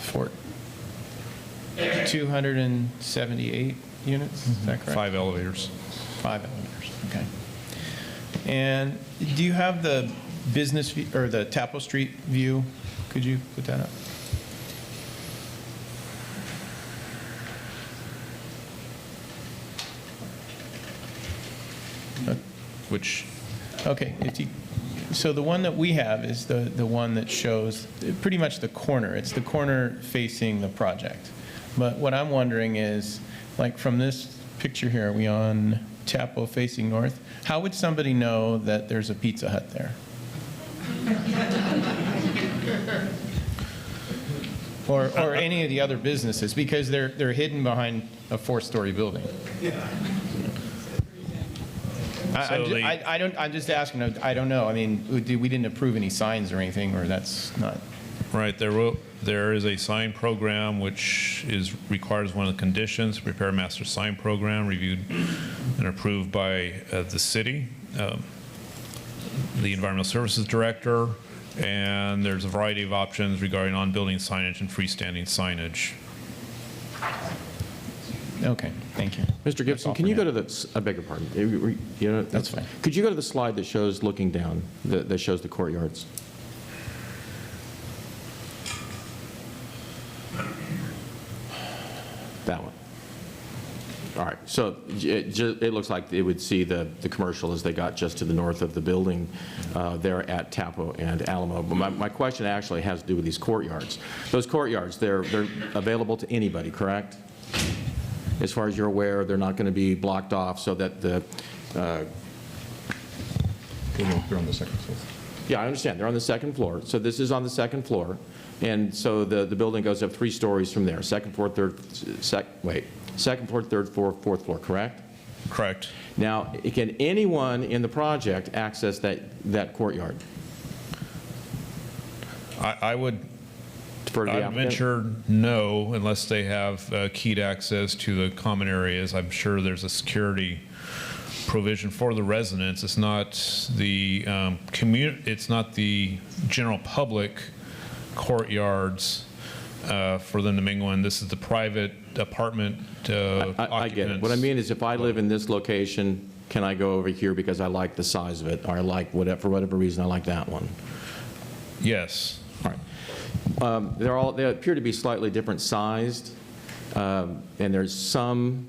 4. 278 units, is that correct? 5 elevators. 5 elevators, okay. And do you have the business view, or the Tapple Street view? Could you put that up? Which, Okay, so the one that we have is the one that shows pretty much the corner. It's the corner facing the project. But what I'm wondering is, like from this picture here, are we on Tapple facing north? How would somebody know that there's a Pizza Hut there? Or any of the other businesses, because they're hidden behind a 4-story building. I'm just asking, I don't know. I mean, we didn't approve any signs or anything, or that's not. right, there is a sign program which requires one of the conditions, prepare a master sign program reviewed and approved by the city, the Environmental Services Director, and there's a variety of options regarding on-building signage and freestanding signage. Okay, thank you. Mr. Gibson, all can for you now. go to the, I beg your pardon. That's fine. Could you go to the slide that shows looking down, that shows the courtyards? That one. All right, so it looks like they would see the commercial as they got just to the north of the building there at Tapo and Alamo. But my question actually has to do with these courtyards. Those courtyards, they're available to anybody, correct? As far as you're aware, they're not going to be blocked off so that the, They're on the second floor. yeah, I understand, they're on the second floor. So this is on the second floor, and so the building goes up 3 stories from there. Second floor, second floor, third floor, fourth floor, correct? Correct. Now, can anyone in the project access that courtyard? I would For the I'd applicant? venture no, unless they have keyed access to the common areas. I'm sure there's a security provision for the residents. It's not the it's not the general public courtyards for them to mingle in. This is the private apartment I get it. What I mean is if I live in this location, can I go over here because I like the size of it, or I like whatever, for whatever reason, I like that one? Yes. All right. They appear to be slightly different sized, and there's some,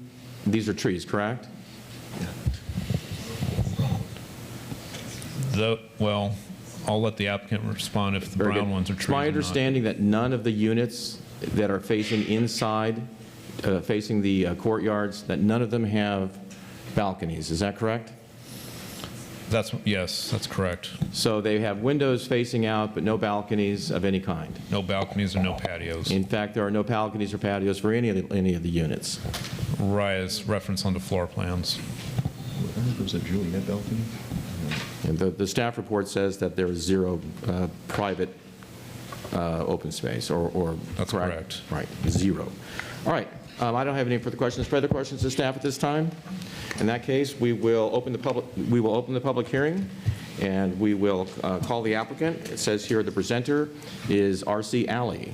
these are trees, correct? Well, I'll let the applicant respond if the Very brown good. ones are It's trees or my not. understanding that none of the units that are facing inside, facing the courtyards, that none of them have balconies. Is that correct? Yes, that's correct. So they have windows facing out, but no balconies of any kind. No balconies or no patios. In fact, there are no balconies or patios for any of the units. Right, as referenced on the floor plans. I don't know if it was a Juliet balcony. And the staff report says that there is 0 private open space, or... That's correct. Right, 0. All right, I don't have any further questions. Further questions to staff at this time? In that case, we will open the public hearing, and we will call the applicant. It says here the presenter is R.C. Alley.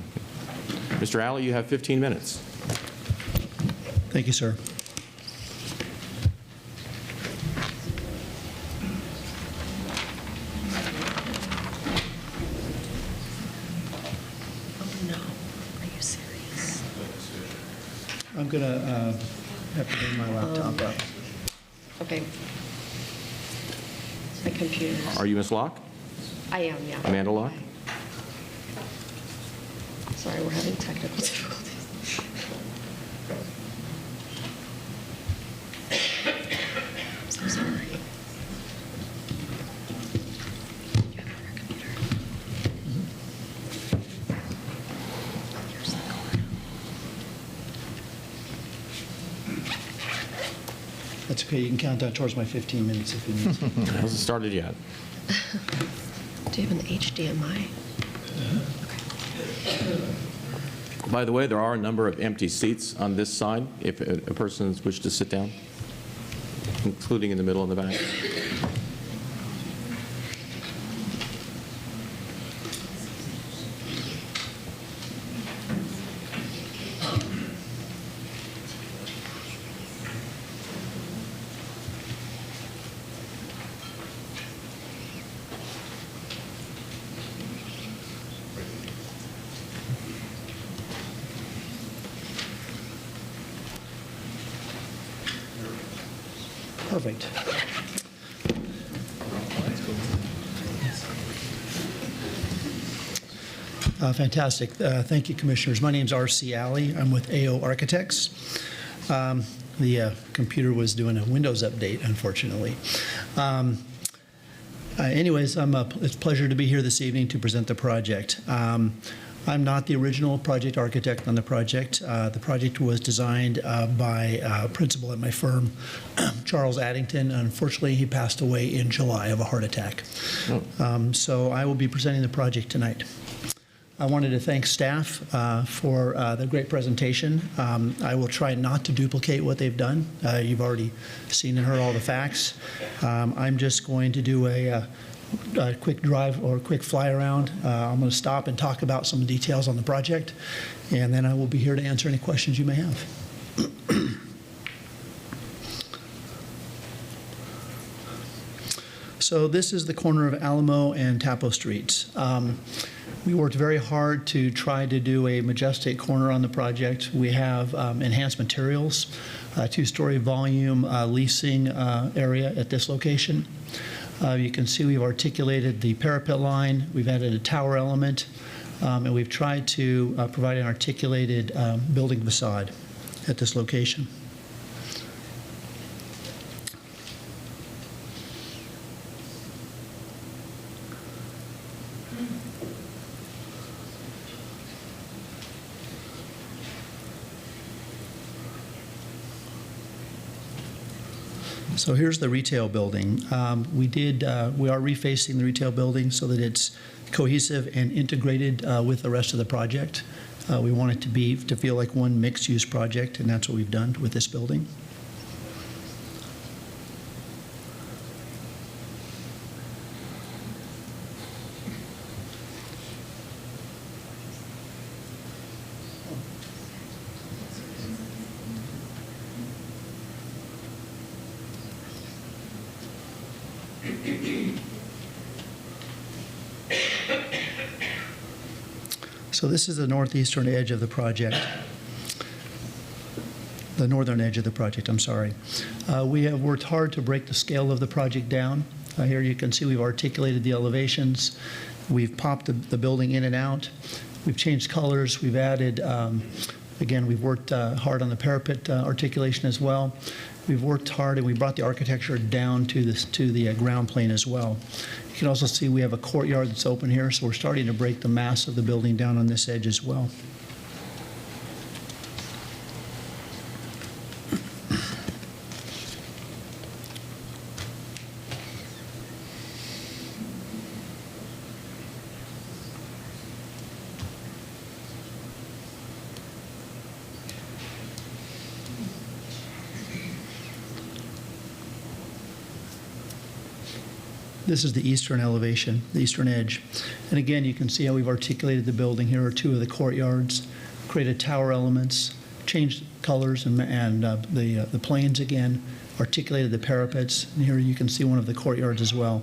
Mr. Alley, you have 15 minutes. Thank you, sir. No, are you serious? I'm going to have to bring my laptop up. Okay. My computer's... Are you Ms. Locke? I am, yeah. Amanda Locke? Sorry, we're having technical difficulties. So sorry. You have another computer? Here's the cord. That's okay. You can count down towards my 15 minutes if you need to. It hasn't started yet. Do you have an HDMI? By the way, there are a number of empty seats on this side if a person wishes to sit down, including in the middle and the back. Perfect. Fantastic. Thank you, Commissioners. My name's R.C. Alley. I'm with AO Architects. The computer was doing a Windows update, unfortunately. Anyways, it's a pleasure to be here this evening to present the project. I'm not the original project architect on the project. The project was designed by a principal at my firm, Charles Addington. Unfortunately, he passed away in July of a heart attack. So I will be presenting the project tonight. I wanted to thank staff for the great presentation. I will try not to duplicate what they've done. You've already seen and heard all the facts. I'm just going to do a quick drive or quick fly around. I'm going to stop and talk about some details on the project, and then I will be here to answer any questions you may have. So this is the corner of Alamo and Tapo Streets. We worked very hard to try to do a majestic corner on the project. We have enhanced materials, a two-story volume leasing area at this location. You can see we've articulated the parapet line, we've added a tower element, and we've tried to provide an articulated building facade at this location. So here's the retail building. We are refacing the retail building so that it's cohesive and integrated with the rest of the project. We want it to feel like one mixed-use project, and that's what we've done with this building. So this is the northeastern edge of the project. The northern edge of the project, I'm sorry. We have worked hard to break the scale of the project down. Here you can see we've articulated the elevations. We've popped the building in and out. We've changed colors. We've added, again, we've worked hard on the parapet articulation as well. We've worked hard and we brought the architecture down to the ground plane as well. You can also see we have a courtyard that's open here, so we're starting to break the mass of the building down on this edge as well. This is the eastern elevation, the eastern edge. And again, you can see how we've articulated the building. Here are two of the courtyards, created tower elements, changed colors and the planes again, articulated the parapets. And here you can see one of the courtyards as well.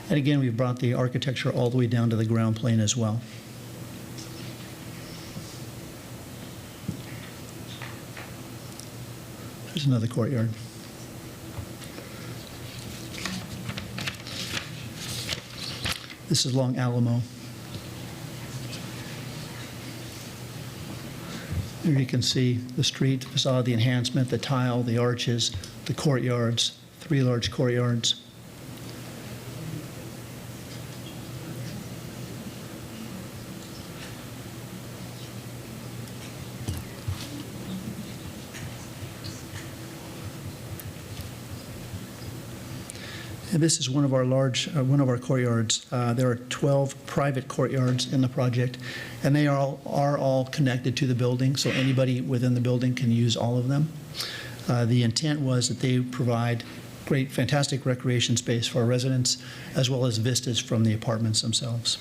And again, we've brought the architecture all the way down to the ground plane as well. There's another courtyard. This is along Alamo. Here you can see the street, the facade, the enhancement, the tile, the arches, the courtyards, 3 large courtyards. And this is one of our courtyards. There are 12 private courtyards in the project, and they are all connected to the building, so anybody within the building can use all of them. The intent was that they provide great, fantastic recreation space for our residents, as well as vistas from the apartments themselves.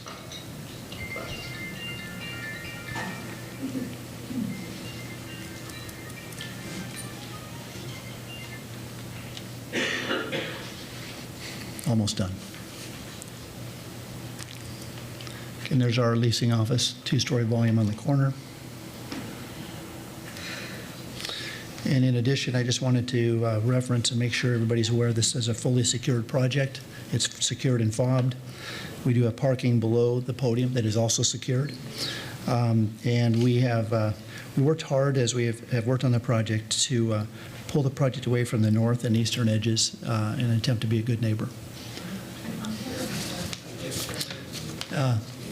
Almost done. And there's our leasing office, 2-story volume on the corner. And in addition, I just wanted to reference and make sure everybody's aware this is a fully secured project. It's secured and fobbed. We do have parking below the podium that is also secured. And we worked hard as we have worked on the project to pull the project away from the north and eastern edges in an attempt to be a good neighbor.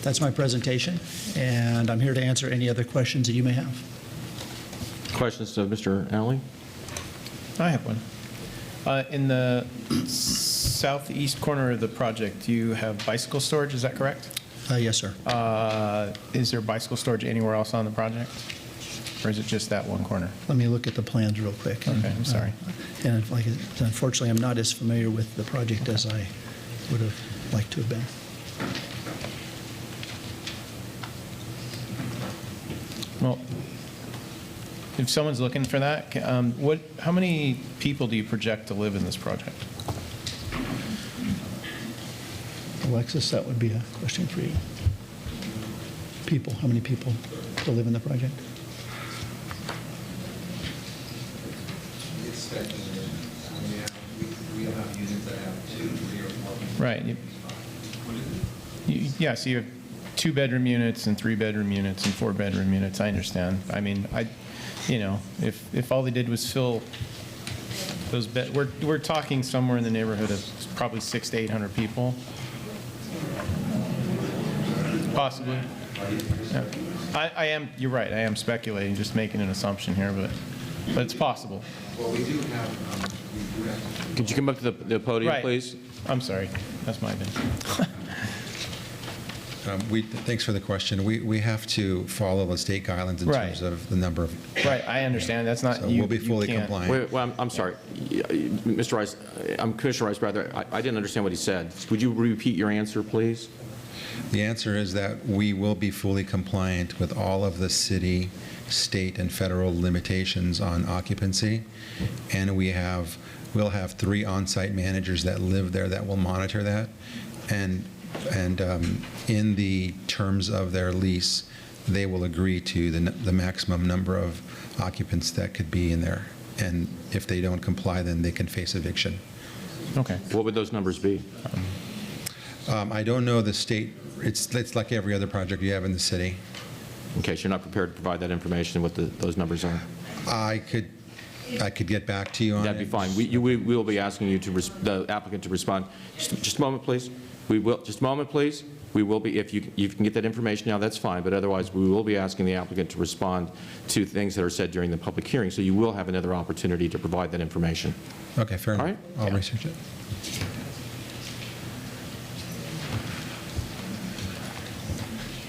That's my presentation, and I'm here to answer any other questions that you may have. Questions to Mr. Alley? I have one. In the southeast corner of the project, you have bicycle storage, is that correct? Yes, sir. Is there bicycle storage anywhere else on the project? Or is it just that one corner? Let me look at the plans real quick. Okay, I'm sorry. And unfortunately, I'm not as familiar with the project as I would have liked to have been. Well, if someone's looking for that, how many people do you project to live in this project? Alexis, that would be a question for you. People, how many people still live in the project? We have units that have 2, 3, or 4. Right. Yeah, so you have 2-bedroom units and 3-bedroom units and 4-bedroom units. I understand. I mean, if all they did was fill those we're talking somewhere in the neighborhood of probably 600 to 800 people. Possibly. Yeah. I am, you're right, I am speculating, just making an assumption here, but it's possible. Well, we do have. Could you come up to the podium, Right. please? I'm sorry, that's my bad. Thanks for the question. We have to follow the state guidelines in Right. terms of the number of. Right, I understand, that's not, So you we'll be you fully can't- compliant. Wait, well, I'm sorry. Mr. Rice, Commissioner Rice, rather, I didn't understand what he said. Would you repeat your answer, please? The answer is that we will be fully compliant with all of the city, state, and federal limitations on occupancy, and we'll have 3 on-site managers that live there that will monitor that, and in the terms of their lease, they will agree to the maximum number of occupants that could be in there, and if they don't comply, then they can face eviction. Okay. What would those numbers be? I don't know the state. It's like every other project you have in the city. In case you're not prepared to provide that information, what those numbers are. I could get back to you on That'd be it. fine. We will be asking you the applicant to respond. Just a moment, please. Just a moment, please. We will be, if you can get that information now, that's fine, but otherwise, we will be asking the applicant to respond to things that are said during the public hearing, so you will have another opportunity to provide that information. Okay, fair enough. All right? I'll Yeah. research it.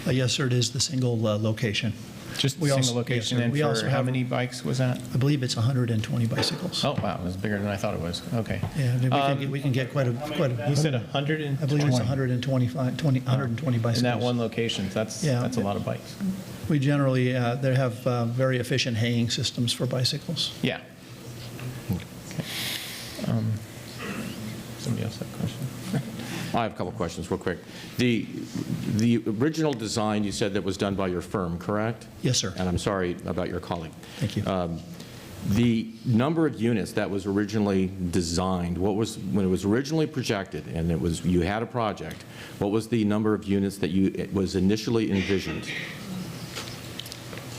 Yes, sir, it is the single location. Just We a also- single yes, location, sir. and We also for how have- many bikes was that? I believe it's 120 bicycles. Oh, wow, it was bigger than I thought it was. Okay. Yeah, we can get quite a. You said 120? I believe it's 120 bicycles. In that one location, that's Yeah. a lot of bikes. We generally, they have very efficient haying systems for bicycles. Yeah. Okay. Somebody else have a question? I have a couple questions, real quick. The original design, you said that was done by your firm, correct? Yes, sir. And I'm sorry about your colleague. Thank you. The number of units that was originally designed, when it was originally projected and you had a project, what was the number of units that it was initially envisioned?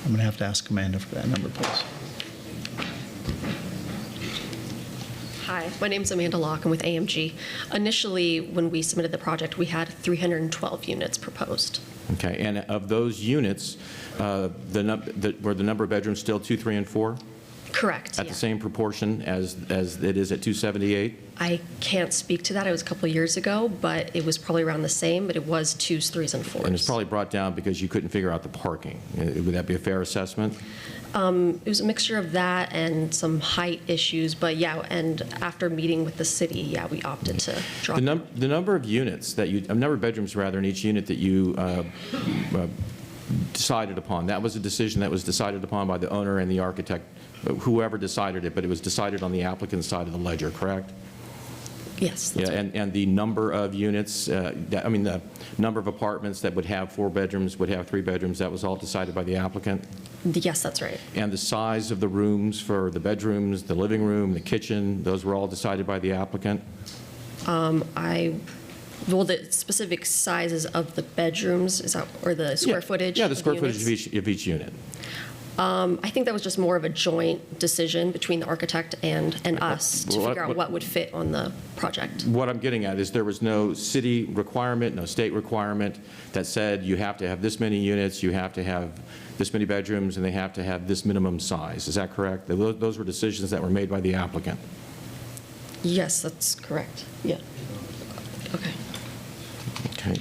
I'm going to have to ask Amanda for that number, please. Hi, my name's Amanda Locke. I'm with AMG. Initially, when we submitted the project, we had 312 units proposed. Okay, and of those units, were the number of bedrooms still 2, 3, and 4? Correct, At yeah. the same proportion as it is at 278? I can't speak to that. It was a couple of years ago, but it was probably around the same, but it was 2s, 3s, and 4s. And it's probably brought down because you couldn't figure out the parking. Would that be a fair assessment? It was a mixture of that and some height issues, but yeah, and after meeting with the city, yeah, we opted to drop. The number of units number of bedrooms rather in each unit that you decided upon, that was a decision that was decided upon by the owner and the architect, whoever decided it, but it was decided on the applicant's side of the ledger, correct? Yes. Yeah, and the number of units, the number of apartments that would have 4 bedrooms, would have 3 bedrooms, that was all decided by the applicant? Yes, that's right. And the size of the rooms for the bedrooms, the living room, the kitchen, those were all decided by the applicant? Well, the specific sizes of the bedrooms, or the square footage? Yeah, the of square footage units? of each unit. I think that was just more of a joint decision between the architect and us to Well, figure out what would fit on the project. What I'm getting at is there was no city requirement, no state requirement that said you have to have this many units, you have to have this many bedrooms, and they have to have this minimum size. Is that correct? Those were decisions that were made by the applicant. Yes, that's correct. Yeah. Okay. Okay.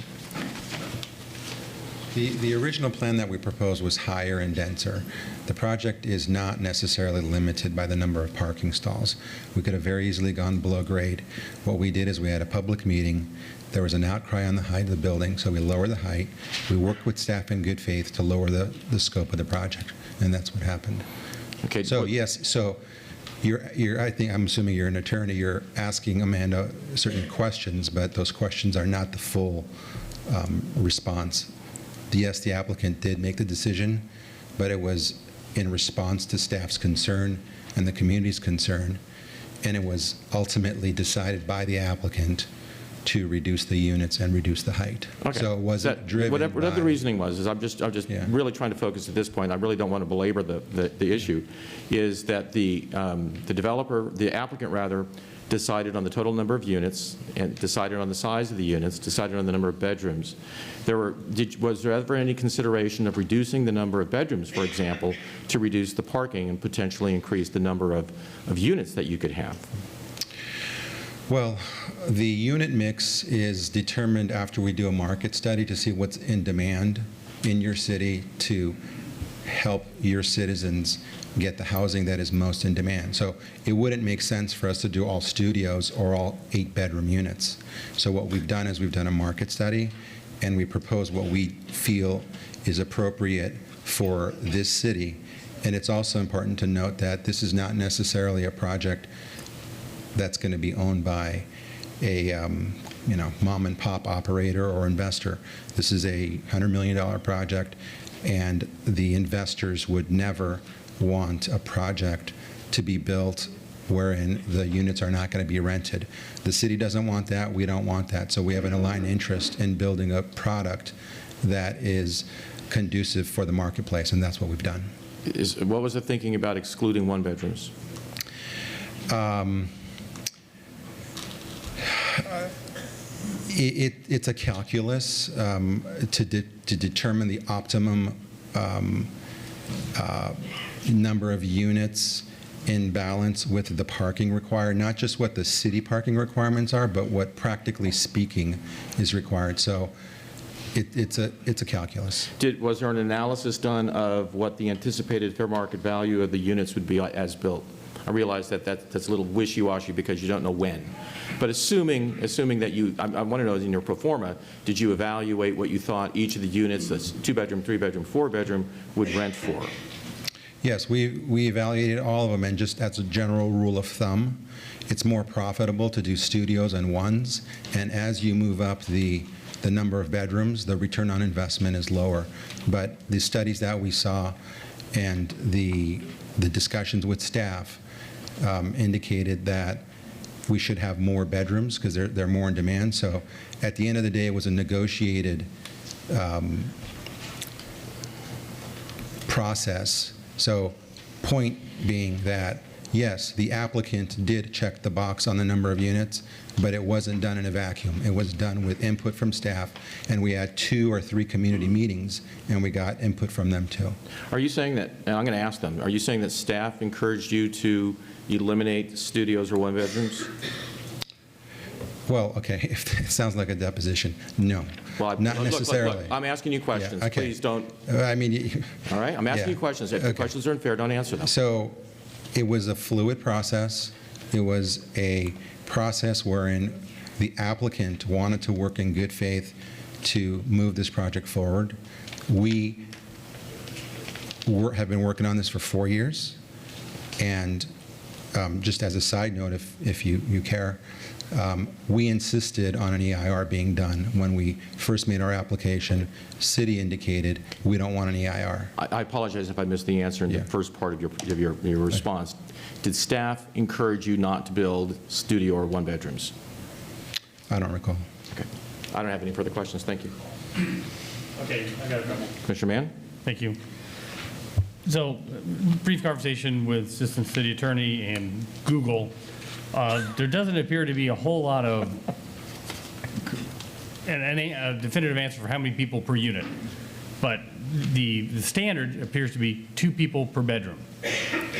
The original plan that we proposed was higher and denser. The project is not necessarily limited by the number of parking stalls. We could have very easily gone below grade. What we did is we had a public meeting. There was an outcry on the height of the building, so we lowered the height. We worked with staff in good faith to lower the scope of the project, and that's what happened. Okay. So yes, so I'm assuming you're an attorney, you're asking Amanda certain questions, but those questions are not the full response. Yes, the applicant did make the decision, but it was in response to staff's concern and the community's concern, and it was ultimately decided by the applicant to reduce the units and reduce the height. Okay. So it wasn't driven Whatever by... the reasoning was, is I'm just Yeah. really trying to focus at this point. I really don't want to belabor the issue, is that the developer, the applicant rather, decided on the total number of units and decided on the size of the units, decided on the number of bedrooms. Was there ever any consideration of reducing the number of bedrooms, for example, to reduce the parking and potentially increase the number of units that you could have? Well, the unit mix is determined after we do a market study to see what's in demand in your city to help your citizens get the housing that is most in demand. So it wouldn't make sense for us to do all studios or all 8-bedroom units. So what we've done is we've done a market study, and we propose what we feel is appropriate for this city. And it's also important to note that this is not necessarily a project that's going to be owned by a mom and pop operator or investor. This is a $100 million project, and the investors would never want a project to be built wherein the units are not going to be rented. The city doesn't want that. We don't want that. So we have an aligned interest in building a product that is conducive for the marketplace, and that's what we've done. What was the thinking about excluding one-bedrooms? It's a calculus to determine the optimum number of units in balance with the parking required, not just what the city parking requirements are, but what practically speaking is required. So it's a calculus. Was there an analysis done of what the anticipated fair market value of the units would be as built? I realize that that's a little wishy-washy because you don't know when. But assuming that I want to know, in your pro forma, did you evaluate what you thought each of the units, that's 2-bedroom, 3-bedroom, 4-bedroom, would rent for? Yes, we evaluated all of them, and just as a general rule of thumb, it's more profitable to do studios and ones, and as you move up the number of bedrooms, the return on investment is lower. But the studies that we saw and the discussions with staff indicated that we should have more bedrooms because they're more in demand. So at the end of the day, it was a negotiated process. So point being that, yes, the applicant did check the box on the number of units, but it wasn't done in a vacuum. It was done with input from staff, and we had 2 or 3 community meetings, and we got input from them too. Are you saying that, and I'm going to ask them, are you saying that staff encouraged you to eliminate studios or one-bedrooms? Well, okay, if it sounds like a deposition, no, Well, not look, necessarily. Look, I'm asking you questions. Yeah, okay. Please don't. I mean, All right? I'm asking yeah. you questions. If the Okay. questions are unfair, don't answer them. So it was a fluid process. It was a process wherein the applicant wanted to work in good faith to move this project forward. We have been working on this for 4 years, and just as a side note, if you care, we insisted on an EIR being done. When we first made our application, city indicated we don't want an EIR. I apologize if I missed the answer in the first part of your response. Did staff encourage you not to build studio or one-bedrooms? I don't recall. Okay. I don't have any further questions. Thank you. Okay, I got a couple. Commissioner Mann? Thank you. So, brief conversation with Assistant City Attorney and Google. There doesn't appear to be a whole lot of a definitive answer for how many people per unit, but the standard appears to be 2 people per bedroom.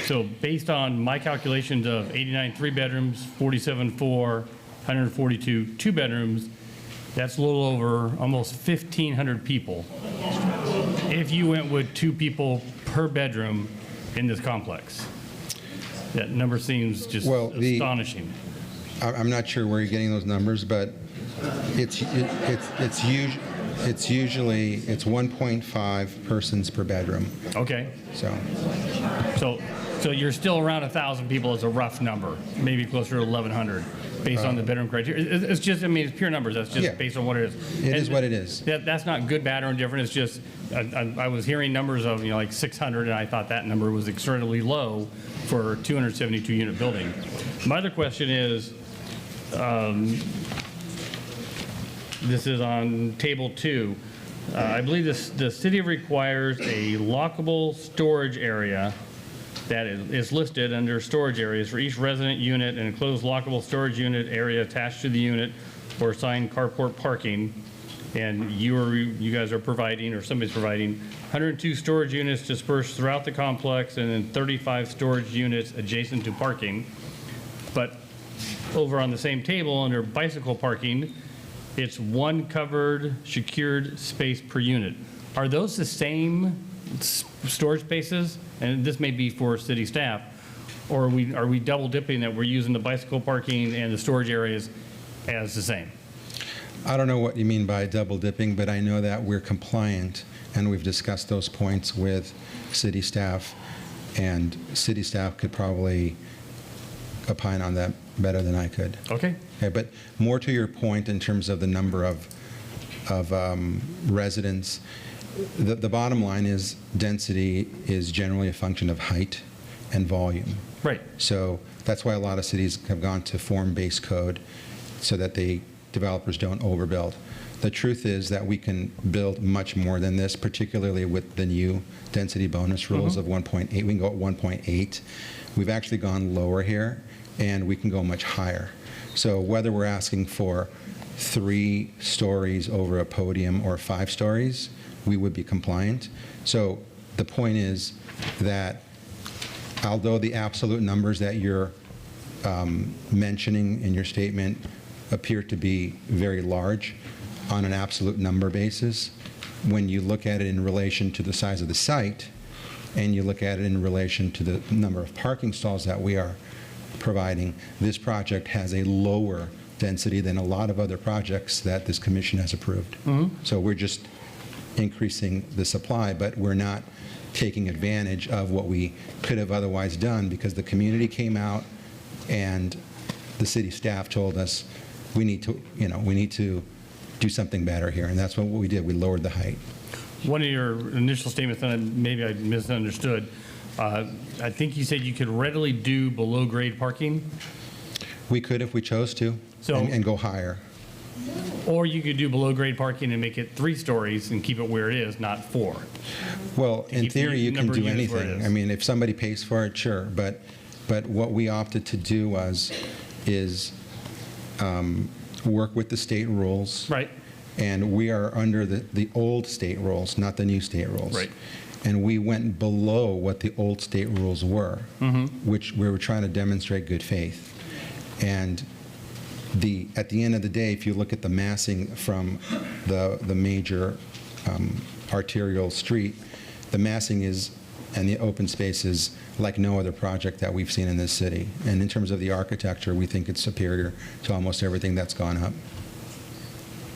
So based on my calculations of 89 3-bedrooms, 47 4, 142 2-bedrooms, that's a little over almost 1,500 people if you went with 2 people per bedroom in this complex. That number seems just astonishing. I'm not sure where you're getting those numbers, but it's usually 1.5 persons per bedroom. Okay. So So you're still around 1,000 people as a rough number, maybe closer to 1,100, based on the bedroom criteria. It's just, I mean, it's pure numbers. That's just Yeah. based on what it is. It And is what it is. That's not good, bad, or indifferent. It's just, I was hearing numbers of, like 600, and I thought that number was extremely low for a 272-unit building. My other question is, this is on table 2. I believe the city requires a lockable storage area that is listed under storage areas for each resident unit, and enclosed lockable storage unit area attached to the unit or assigned carport parking. And you guys are providing, or somebody's providing, 102 storage units dispersed throughout the complex, and then 35 storage units adjacent to parking. But over on the same table, under bicycle parking, it's one covered, secured space per unit. Are those the same storage spaces? And this may be for city staff. Or are we double dipping that we're using the bicycle parking and the storage areas as the same? I don't know what you mean by double dipping, but I know that we're compliant, and we've discussed those points with city staff, and city staff could probably opine on that better than I could. Okay. Okay, but more to your point in terms of the number of residents, the bottom line is density is generally a function of height and volume. Right. So that's why a lot of cities have gone to form-based code so that developers don't overbuild. The truth is that we can build much more than this, particularly with the new density bonus rules of 1.8. We can go at 1.8. We've actually gone lower here, and we can go much higher. So whether we're asking for 3 stories over a podium or 5 stories, we would be compliant. So the point is that although the absolute numbers that you're mentioning in your statement appear to be very large on an absolute number basis, when you look at it in relation to the size of the site and you look at it in relation to the number of parking stalls that we are providing, this project has a lower density than a lot of other projects that this commission has approved. So we're just increasing the supply, but we're not taking advantage of what we could have otherwise done, because the community came out and the city staff told us we need to do something better here, and that's what we did. We lowered the height. One of your initial statements, and maybe I misunderstood, I think you said you could readily do below-grade parking? We could if we chose to, and go higher. Or you could do below-grade parking and make it 3 stories and keep it where it is, not 4. Well, in keep the theory, you can number of do units where it anything. is. I mean, if somebody pays for it, sure. But what we opted to do is work with the state rules. Right. And we are under the old state rules, not the new state rules. Right. And we went below what the old state rules were, which we were trying to demonstrate good faith. And at the end of the day, if you look at the massing from the major arterial street, the massing and the open space is like no other project that we've seen in this city. And in terms of the architecture, we think it's superior to almost everything that's gone up.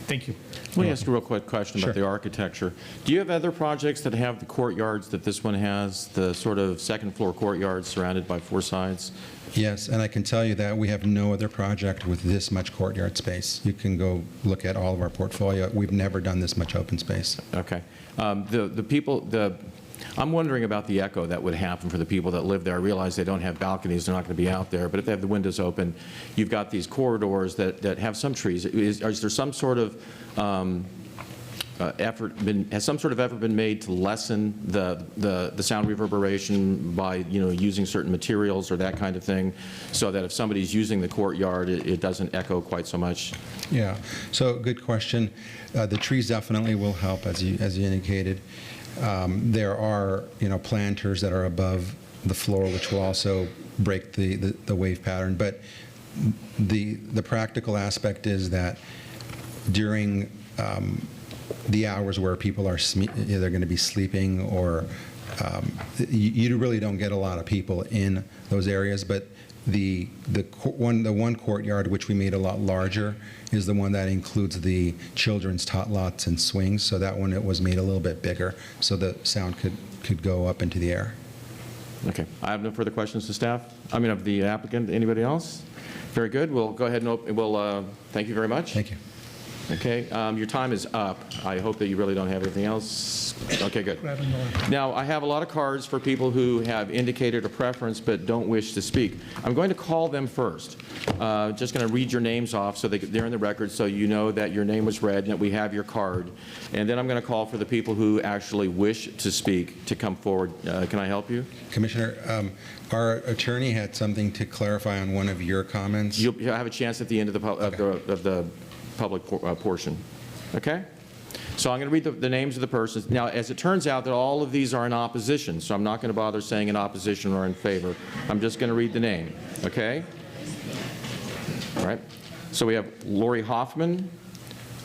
Thank you. Let me ask you a real quick question about the architecture. Do you have other projects that have the courtyards that this one has, the sort of second-floor courtyards surrounded by 4 sides? Yes, and I can tell you that we have no other project with this much courtyard space. You can go look at all of our portfolio. We've never done this much open space. Okay. I'm wondering about the echo that would happen for the people that live there. I realize they don't have balconies, they're not going to be out there, but if they have the windows open, you've got these corridors that have some trees. Is there some sort of has some sort of effort been made to lessen the sound reverberation by, using certain materials or that kind of thing, so that if somebody's using the courtyard, it doesn't echo quite so much? Yeah, so good question. The trees definitely will help, as you indicated. There are, planters that are above the floor, which will also break the wave pattern. But the practical aspect is that during the hours where people are either going to be sleeping or you really don't get a lot of people in those areas. But the one courtyard, which we made a lot larger, is the one that includes the children's tot lots and swings. So that one, it was made a little bit bigger, so the sound could go up into the air. Okay, I have no further questions to staff. I mean, of the applicant. Anybody else? Very good. We'll go ahead and open. We'll thank you very much. Thank you. Okay, your time is up. I hope that you really don't have anything else. Okay, good. Now, I have a lot of cards for people who have indicated a preference but don't wish to speak. I'm going to call them first. Just going to read your names off so they're in the record so you know that your name was read and that we have your card. And then I'm going to call for the people who actually wish to speak to come forward. Can I help you? Commissioner, our attorney had something to clarify on one of your comments. You'll have a chance at the end of the public portion. Okay? So I'm going to read the names of the persons. Now, as it turns out that all of these are in opposition, so I'm not going to bother saying in opposition or in favor. I'm just going to read the name. Okay? All right. So we have Lori Hoffman,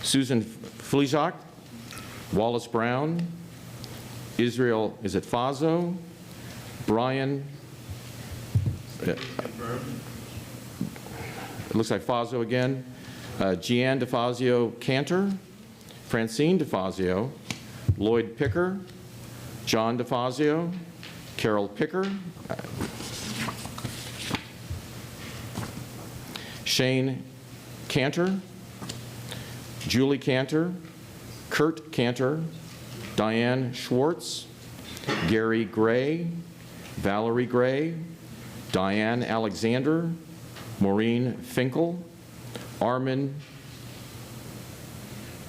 Susan Flejac, Wallace Brown, Israel, is it Fazo, Brian, it looks like Fazo again, Gian DeFazio Cantor, Francine DeFazio, Lloyd Picker, John DeFazio, Carol Picker, Shane Cantor, Julie Cantor, Kurt Cantor, Diane Schwartz, Gary Gray, Valerie Gray, Diane Alexander, Maureen Finkel, Armin,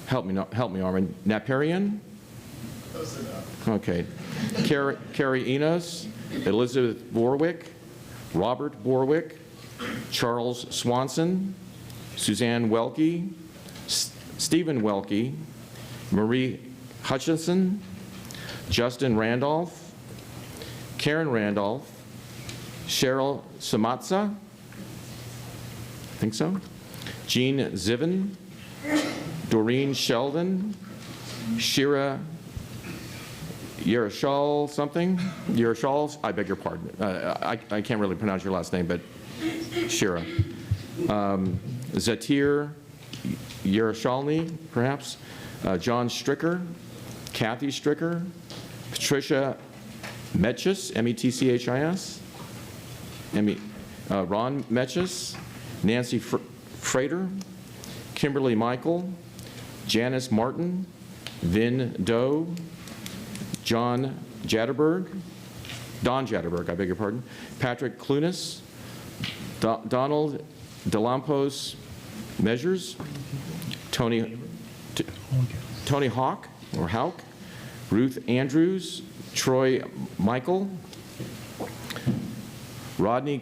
help me, Armin, Naparian? Close enough. Okay. Carrie Enos, Elizabeth Borwick, Robert Borwick, Charles Swanson, Suzanne Welke, Stephen Welke, Marie Hutchinson, Justin Randolph, Karen Randolph, Cheryl Samatza, I think so, Jean Ziven, Doreen Sheldon, Shira Yerushal something, Yerushal, I beg your pardon. I can't really pronounce your last name, but Shira. Zatir Yerushalny, perhaps. John Stricker, Kathy Stricker, Patricia Metchis, M-E-T-C-H-I-S, Ron Metchis, Nancy Frater, Kimberly Michael, Janice Martin, Vin Doe, Don Jatterberg, I beg your pardon, Patrick Clunas, Donald Delampos Measures, Tony Hawk, or Hauk, Ruth Andrews, Troy Michael, Rodney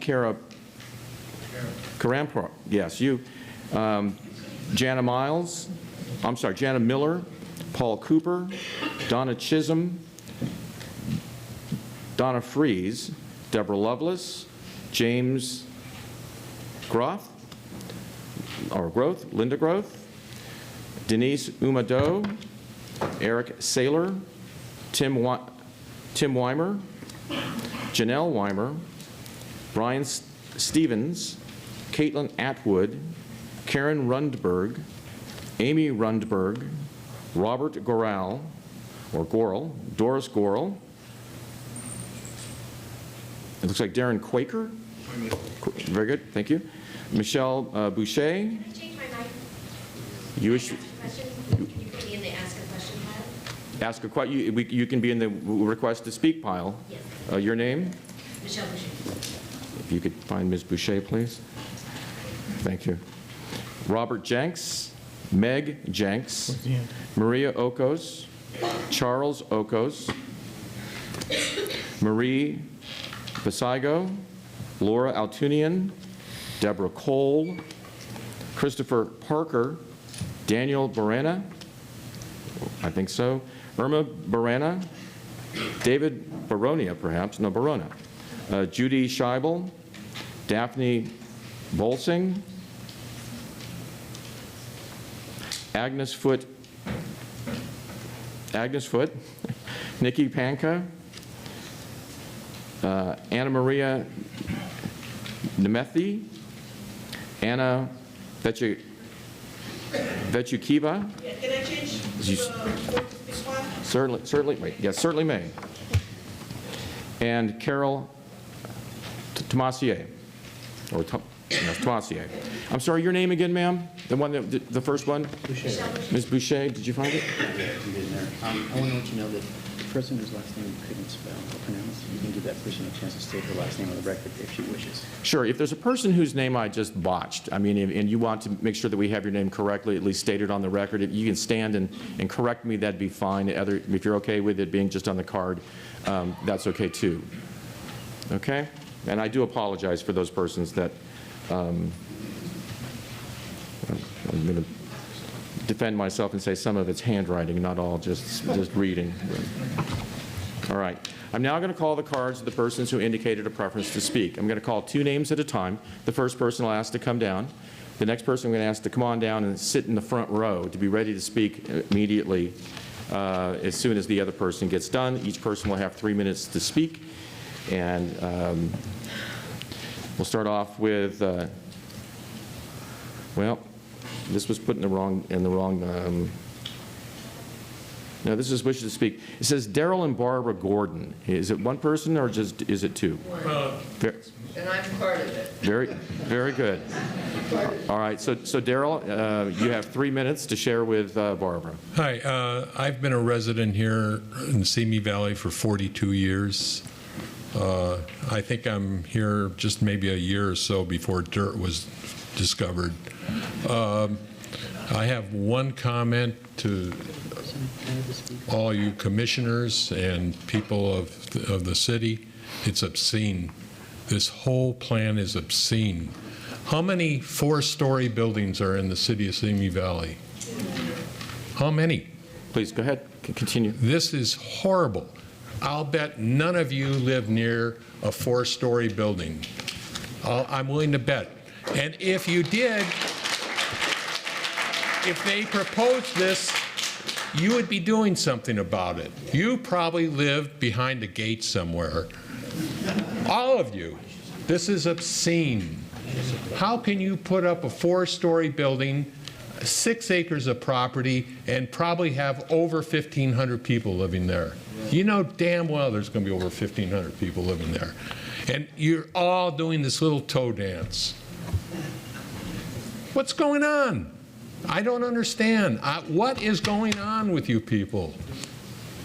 Karampur, yes, you, Jana Miles, I'm sorry, Jana Miller, Paul Cooper, Donna Chisholm, Donna Fries, Deborah Lovelace, James Groth, Linda Groth, Denise Umado, Eric Saylor, Tim Weimer, Janelle Weimer, Brian Stevens, Caitlin Atwood, Karen Rundberg, Amy Rundberg, Robert Goral, Doris Gorel. It looks like Darren Quaker. Very good, thank you. Michelle Boucher. You wish. You can be in the ask a question pile. Ask a question. You can be in the request to speak pile. Yes. Your name? Michelle Boucher. If you could find Ms. Boucher, please. Thank you. Robert Jenks, Meg Jenks, Maria Okos, Charles Okos, Marie Basigo, Laura Altunian, Deborah Cole, Christopher Parker, Daniel Barana, I think so, Irma Barana, David Baronia, perhaps, no, Barona, Judy Scheibel, Daphne Bolsing, Agnes Foot, Nikki Panka, Anna Maria Nemethi, Anna Vechukiva. Can I change Certainly, wait, yes, certainly may. And Carol Tomasier. Or Tomasier. I'm sorry, your name again, ma'am? The one that, the first one? Ms. Boucher, did you find it? I want to let you know that the person whose last name you couldn't spell or pronounce, you can give that person a chance to state her last name on the record if she wishes. Sure. If there's a person whose name I just botched, I mean, and you want to make sure that we have your name correctly, at least stated on the record, if you can stand and correct me, that'd be fine. If you're okay with it being just on the card, that's okay too. Okay? And I do apologize for those persons that, I'm going to defend myself and say some of it's handwriting, not all just reading. All right. I'm now going to call the cards of the persons who indicated a preference to speak. I'm going to call 2 names at a time. The first person I'll ask to come down. The next person I'm going to ask to come on down and sit in the front row to be ready to speak immediately as soon as the other person gets done. Each person will have 3 minutes to speak. And we'll start off with, well, this was put in the wrong, no, this is wishes to speak. It says Daryl and Barbara Gordon. Is it one person or just, is it 2? And I'm part of it. Very good. All right, so Daryl, you have 3 minutes to share with Barbara. Hi, I've been a resident here in the Simi Valley for 42 years. I think I'm here just maybe a year or so before dirt was discovered. I have one comment to all you commissioners and people of the city. It's obscene. This whole plan is obscene. How many 4-story buildings are in the city of Simi Valley? How many? Please, go ahead. Continue. This is horrible. I'll bet none of you live near a 4-story building. I'm willing to bet. And if you did, if they proposed this, you would be doing something about it. You probably live behind a gate somewhere. All of you. This is obscene. How can you put up a 4-story building, 6 acres of property, and probably have over 1,500 people living there? You know damn well there's going to be over 1,500 people living there. And you're all doing this little toe dance. What's going on? I don't understand. What is going on with you people?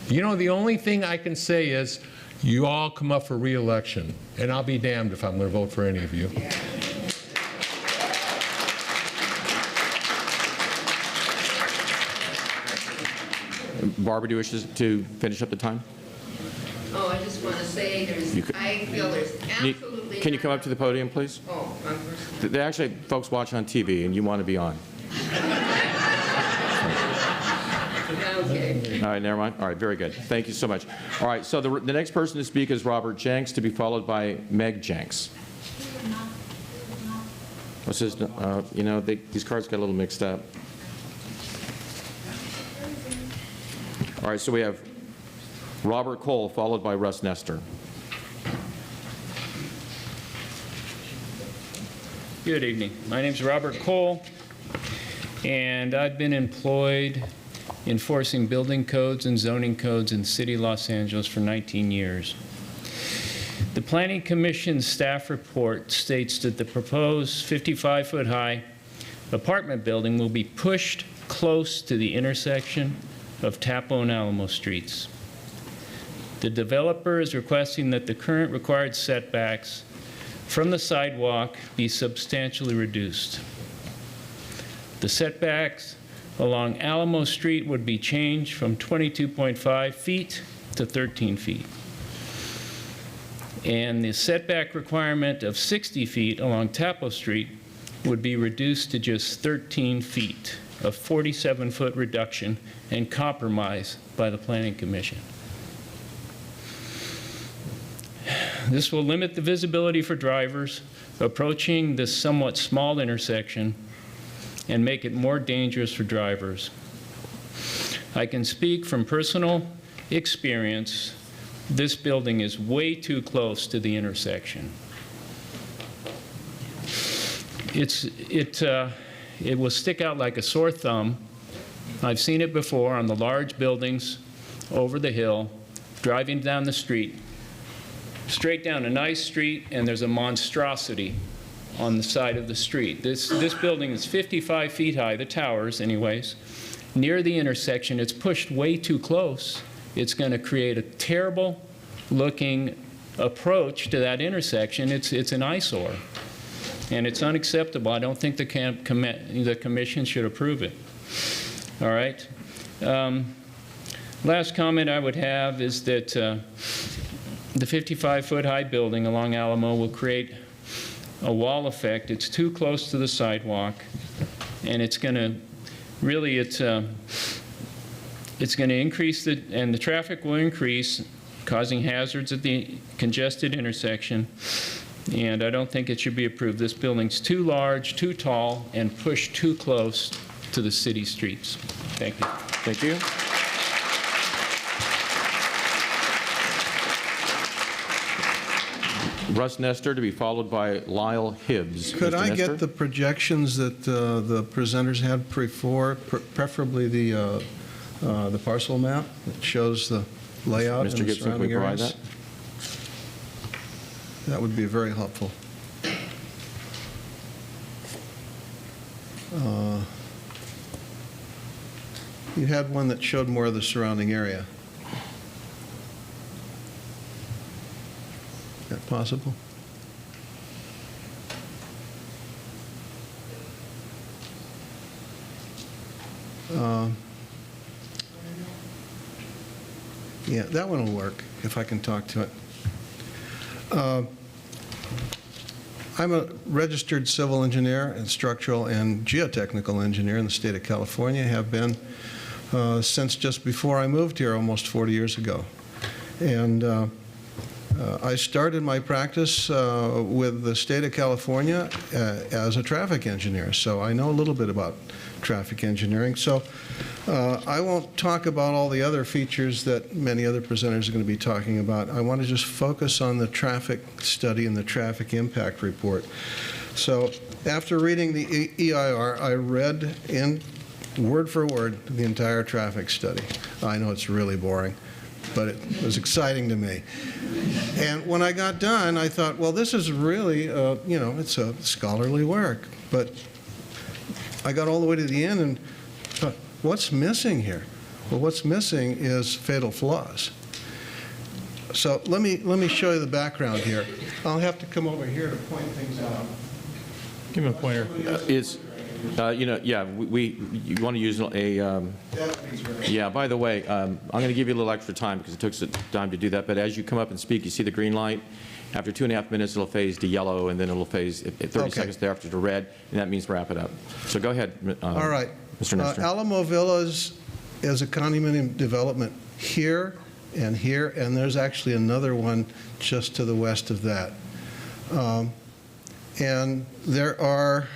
You know, the only thing I can say is you all come up for re-election, and I'll be damned if I'm going to vote for any of you. Barbara, do you wish to finish up the time? Oh, I just want to say I feel there's absolutely... Can you come up to the podium, please? Oh, There are actually folks watching on TV, and you want to be on. okay. All right, never mind. All right, very good. Thank you so much. All right, so the next person to speak is Robert Jenks, to be followed by Meg Jenks. What's his, you know, these cards got a little mixed up. All right, so we have Robert Cole, followed by Russ Nestor. Good evening. My name is Robert Cole, and I've been employed enforcing building codes and zoning codes in the city of Los Angeles for 19 years. The Planning Commission's staff report states that the proposed 55-foot-high apartment building will be pushed close to the intersection of Tapo and Alamo Streets. The developer is requesting that the current required setbacks from the sidewalk be substantially reduced. The setbacks along Alamo Street would be changed from 22.5 feet to 13 feet. And the setback requirement of 60 feet along Tapo Street would be reduced to just 13 feet, a 47-foot reduction and compromise by the Planning Commission. This will limit the visibility for drivers approaching this somewhat small intersection and make it more dangerous for drivers. I can speak from personal experience. This building is way too close to the intersection. It will stick out like a sore thumb. I've seen it before on the large buildings over the hill, driving down the street. straight down a nice street, and there's a monstrosity on the side of the street. This building is 55 feet high, the towers anyways. Near the intersection, it's pushed way too close. It's going to create a terrible looking approach to that intersection. It's an eyesore, and it's unacceptable. I don't think the commission should approve it. All right. Last comment I would have is that the 55-foot high building along Alamo will create a wall effect. It's too close to the sidewalk, and it's going to really, it's going to increase and the traffic will increase, causing hazards at the congested intersection, and I don't think it should be approved. This building's too large, too tall, and pushed too close to the city streets. Thank you. Thank you. Russ Nestor, to be followed by Lyle Hibbs. Could Mr. I Nestor? get the projections that the presenters had before, preferably the parcel map that shows the layout Mr. and the Gibson, can we surrounding provide areas? That would be very helpful. You had one that showed more of the surrounding area. Is that possible? Yeah, that one will work if I can talk to it. I'm a registered civil engineer and structural and geotechnical engineer in the state of California. Have been since just before I moved here almost 40 years ago. And I started my practice with the state of California as a traffic engineer, so I know a little bit about traffic engineering. So I won't talk about all the other features that many other presenters are going to be talking about. I want to just focus on the traffic study and the traffic impact report. So after reading the EIR, I read in word for word the entire traffic study. I know it's really boring, but it was exciting to me. And when I got done, I thought, well, this is really, it's a scholarly work. But I got all the way to the end and thought, what's missing here? Well, what's missing is fatal flaws. So let me show you the background here. I'll have to come over here to point things out. Give him a pointer. You want to use a, yeah, by the way, I'm going to give you a little extra time because it took some time to do that, but as you come up and speak, you see the green light. After 2.5 minutes, it'll phase to yellow, and then it'll phase 30 seconds thereafter to red, and that means wrap it up. So go ahead, all right. Mr. Nestor. Alamo Villas is a condominium development here, and there's actually another one just to the west of that. And there are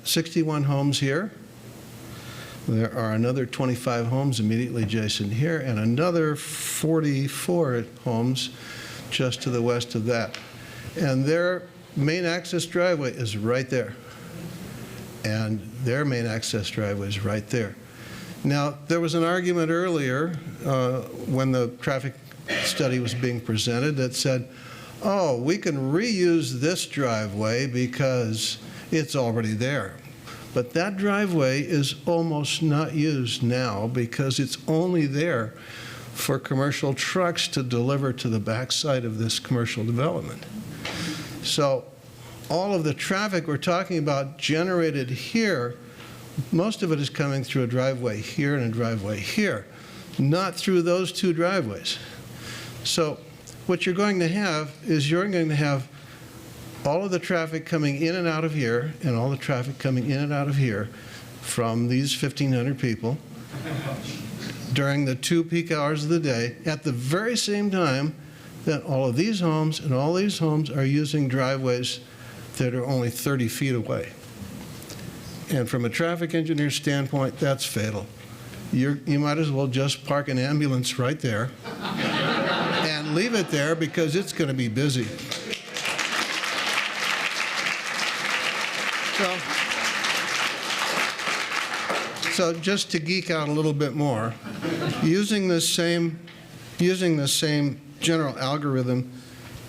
61 homes here. There are another 25 homes immediately adjacent here, and another 44 homes just to the west of that. And their main access driveway is right there. And their main access driveway is right there. Now, there was an argument earlier when the traffic study was being presented that said, oh, we can reuse this driveway because it's already there. But that driveway is almost not used now because it's only there for commercial trucks to deliver to the backside of this commercial development. So all of the traffic we're talking about generated here, most of it is coming through a driveway here and a driveway here, not through those two driveways. So what you're going to have is you're going to have all of the traffic coming in and out of here and all the traffic coming in and out of here from these 1,500 people during the 2 peak hours of the day at the very same time that all of these homes and all these homes are using driveways that are only 30 feet away. And from a traffic engineer standpoint, that's fatal. You might as well just park an ambulance right there and leave it there because it's going to be busy. So just to geek out a little bit more, using the same general algorithm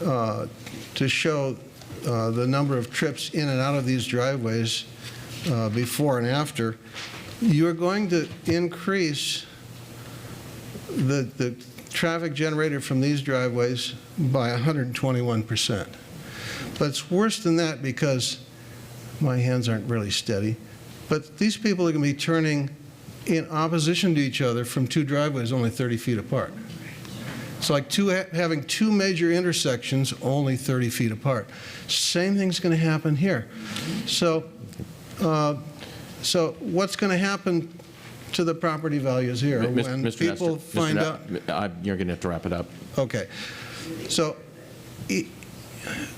to show the number of trips in and out of these driveways before and after, you're going to increase the traffic generated from these driveways by 121%. But it's worse than that because my hands aren't really steady. But these people are going to be turning in opposition to each other from two driveways only 30 feet apart. It's like having two major intersections only 30 feet apart. Same thing's going to happen here. So what's going to happen to the property values here when Mr. people Nestor, find out? You're going to have to wrap it up. Okay. So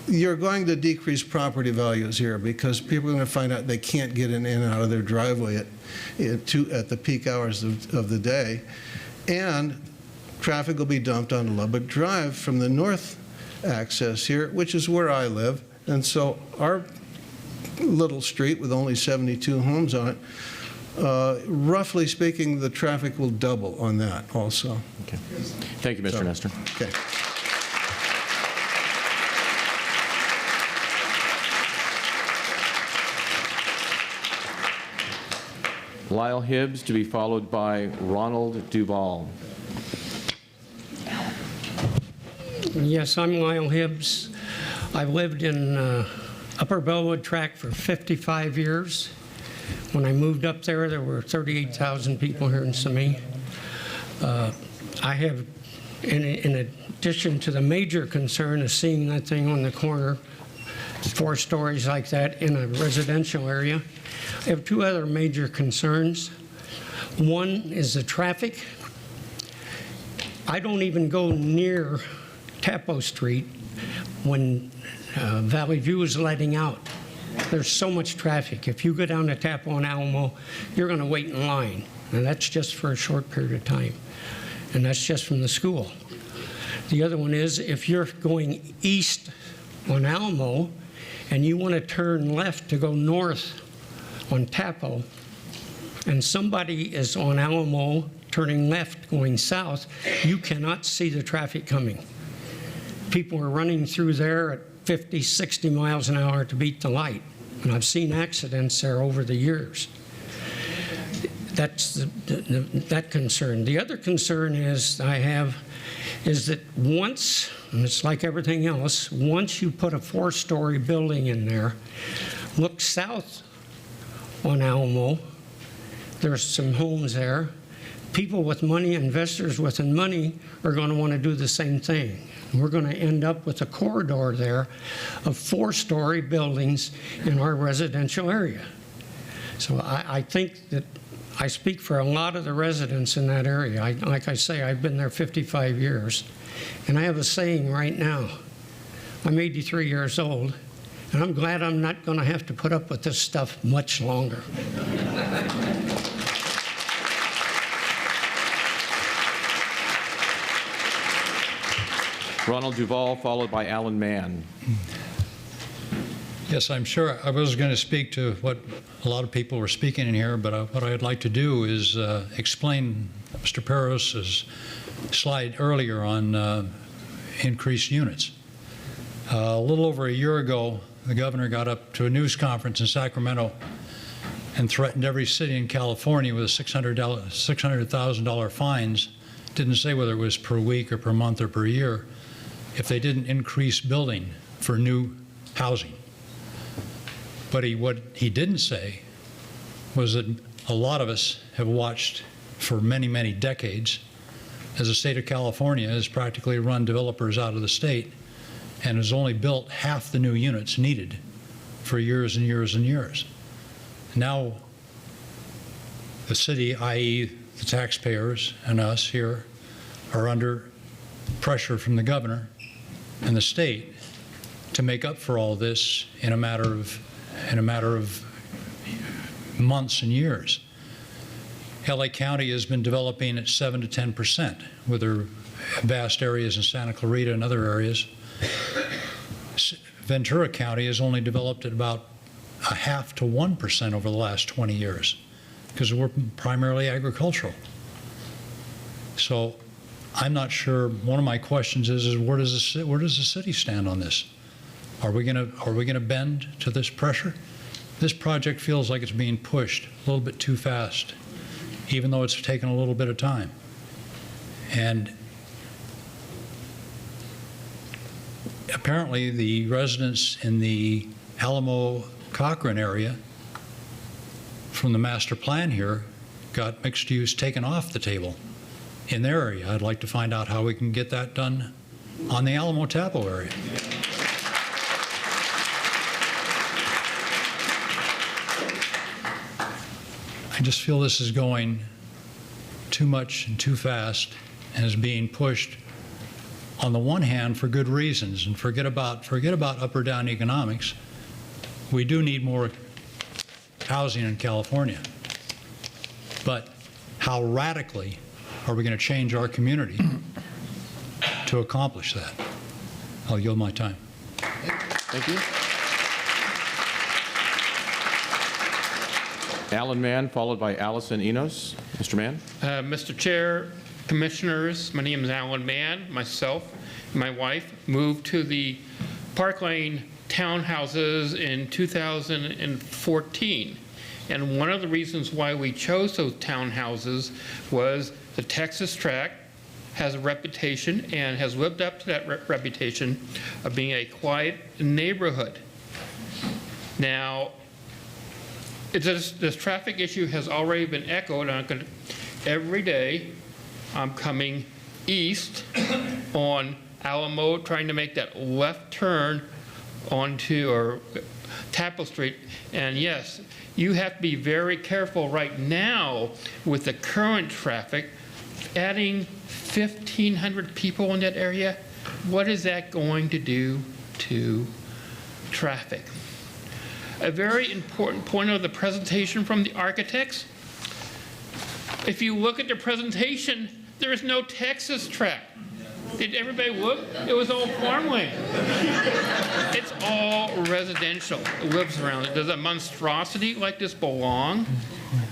you're going to decrease property values here because people are going to find out they can't get in and out of their driveway at the peak hours of the day. And traffic will be dumped on Lubbock Drive from the north access here, which is where I live. And so our little street with only 72 homes on it, roughly speaking, the traffic will double on that also. Okay. Thank you, Mr. Nestor. Okay. Lyle Hibbs, to be followed by Ronald Duval. Yes, I'm Lyle Hibbs. I've lived in Upper Bellwood Tract for 55 years. When I moved up there were 38,000 people here in Simi. I have, in addition to the major concern of seeing that thing on the corner, 4 stories like that in a residential area, I have 2 other major concerns. One is the traffic. I don't even go near Tapo Street when Valley View is letting out. There's so much traffic. If you go down to Tapo and Alamo, you're going to wait in line. And that's just for a short period of time. And that's just from the school. The other one is if you're going east on Alamo and you want to turn left to go north on Tapo, and somebody is on Alamo turning left going south, you cannot see the traffic coming. People are running through there at 50, 60 miles an hour to beat the light. And I've seen accidents there over the years. That's that concern. The other concern is that once, and it's like everything else, once you put a 4-story building in there, look south on Alamo, there's some homes there. People with money, investors with money, are going to want to do the same thing. We're going to end up with a corridor there of 4-story buildings in our residential area. So I think that I speak for a lot of the residents in that area. Like I say, I've been there 55 years. And I have a saying right now. I'm 83 years old, and I'm glad I'm not going to have to put up with this stuff much longer. Ronald Duval, followed by Alan Mann. Yes, I'm sure I was going to speak to what a lot of people were speaking in here, but what I'd like to do is explain Mr. Peros's slide earlier on increased units. A little over a year ago, the governor got up to a news conference in Sacramento and threatened every city in California with $600,000 fines. Didn't say whether it was per week or per month or per year, if they didn't increase building for new housing. But what he didn't say was that a lot of us have watched for many, many decades as the state of California has practically run developers out of the state and has only built half the new units needed for years and years and years. Now the city, i.e. the taxpayers and us here, are under pressure from the governor and the state to make up for all this in a matter of months and years. LA County has been developing at 7 to 10% with their vast areas in Santa Clarita and other areas. Ventura County has only developed at about 0.5 to 1% over the last 20 years because we're primarily agricultural. So I'm not sure, one of my questions is where does the city stand on this? Are we going to bend to this pressure? This project feels like it's being pushed a little bit too fast, even though it's taken a little bit of time. And apparently the residents in the Alamo-Cochrane area from the master plan here got mixed use taken off the table in their area. I'd like to find out how we can get that done on the Alamo-Tapo area. I just feel this is going too much and too fast and is being pushed on the one hand for good reasons, and forget about up or down economics. We do need more housing in California. But how radically are we going to change our community to accomplish that? I'll yield my time. Thank you. Alan Mann, followed by Allison Enos. Mr. Mann. Mr. Chair, Commissioners, my name is Alan Mann. Myself and my wife moved to the Park Lane townhouses in 2014. And one of the reasons why we chose those townhouses was the Texas tract has a reputation and has lived up to that reputation of being a quiet neighborhood. Now, this traffic issue has already been echoed. Every day I'm coming east on Alamo, trying to make that left turn onto Tapo Street. And yes, you have to be very careful right now with the current traffic. Adding 1,500 people in that area, what is that going to do to traffic? A very important point of the presentation from the architects, if you look at the presentation, there is no Texas tract. Did everybody look? It was all farmland. It's all residential. It lives around it. Does a monstrosity like this belong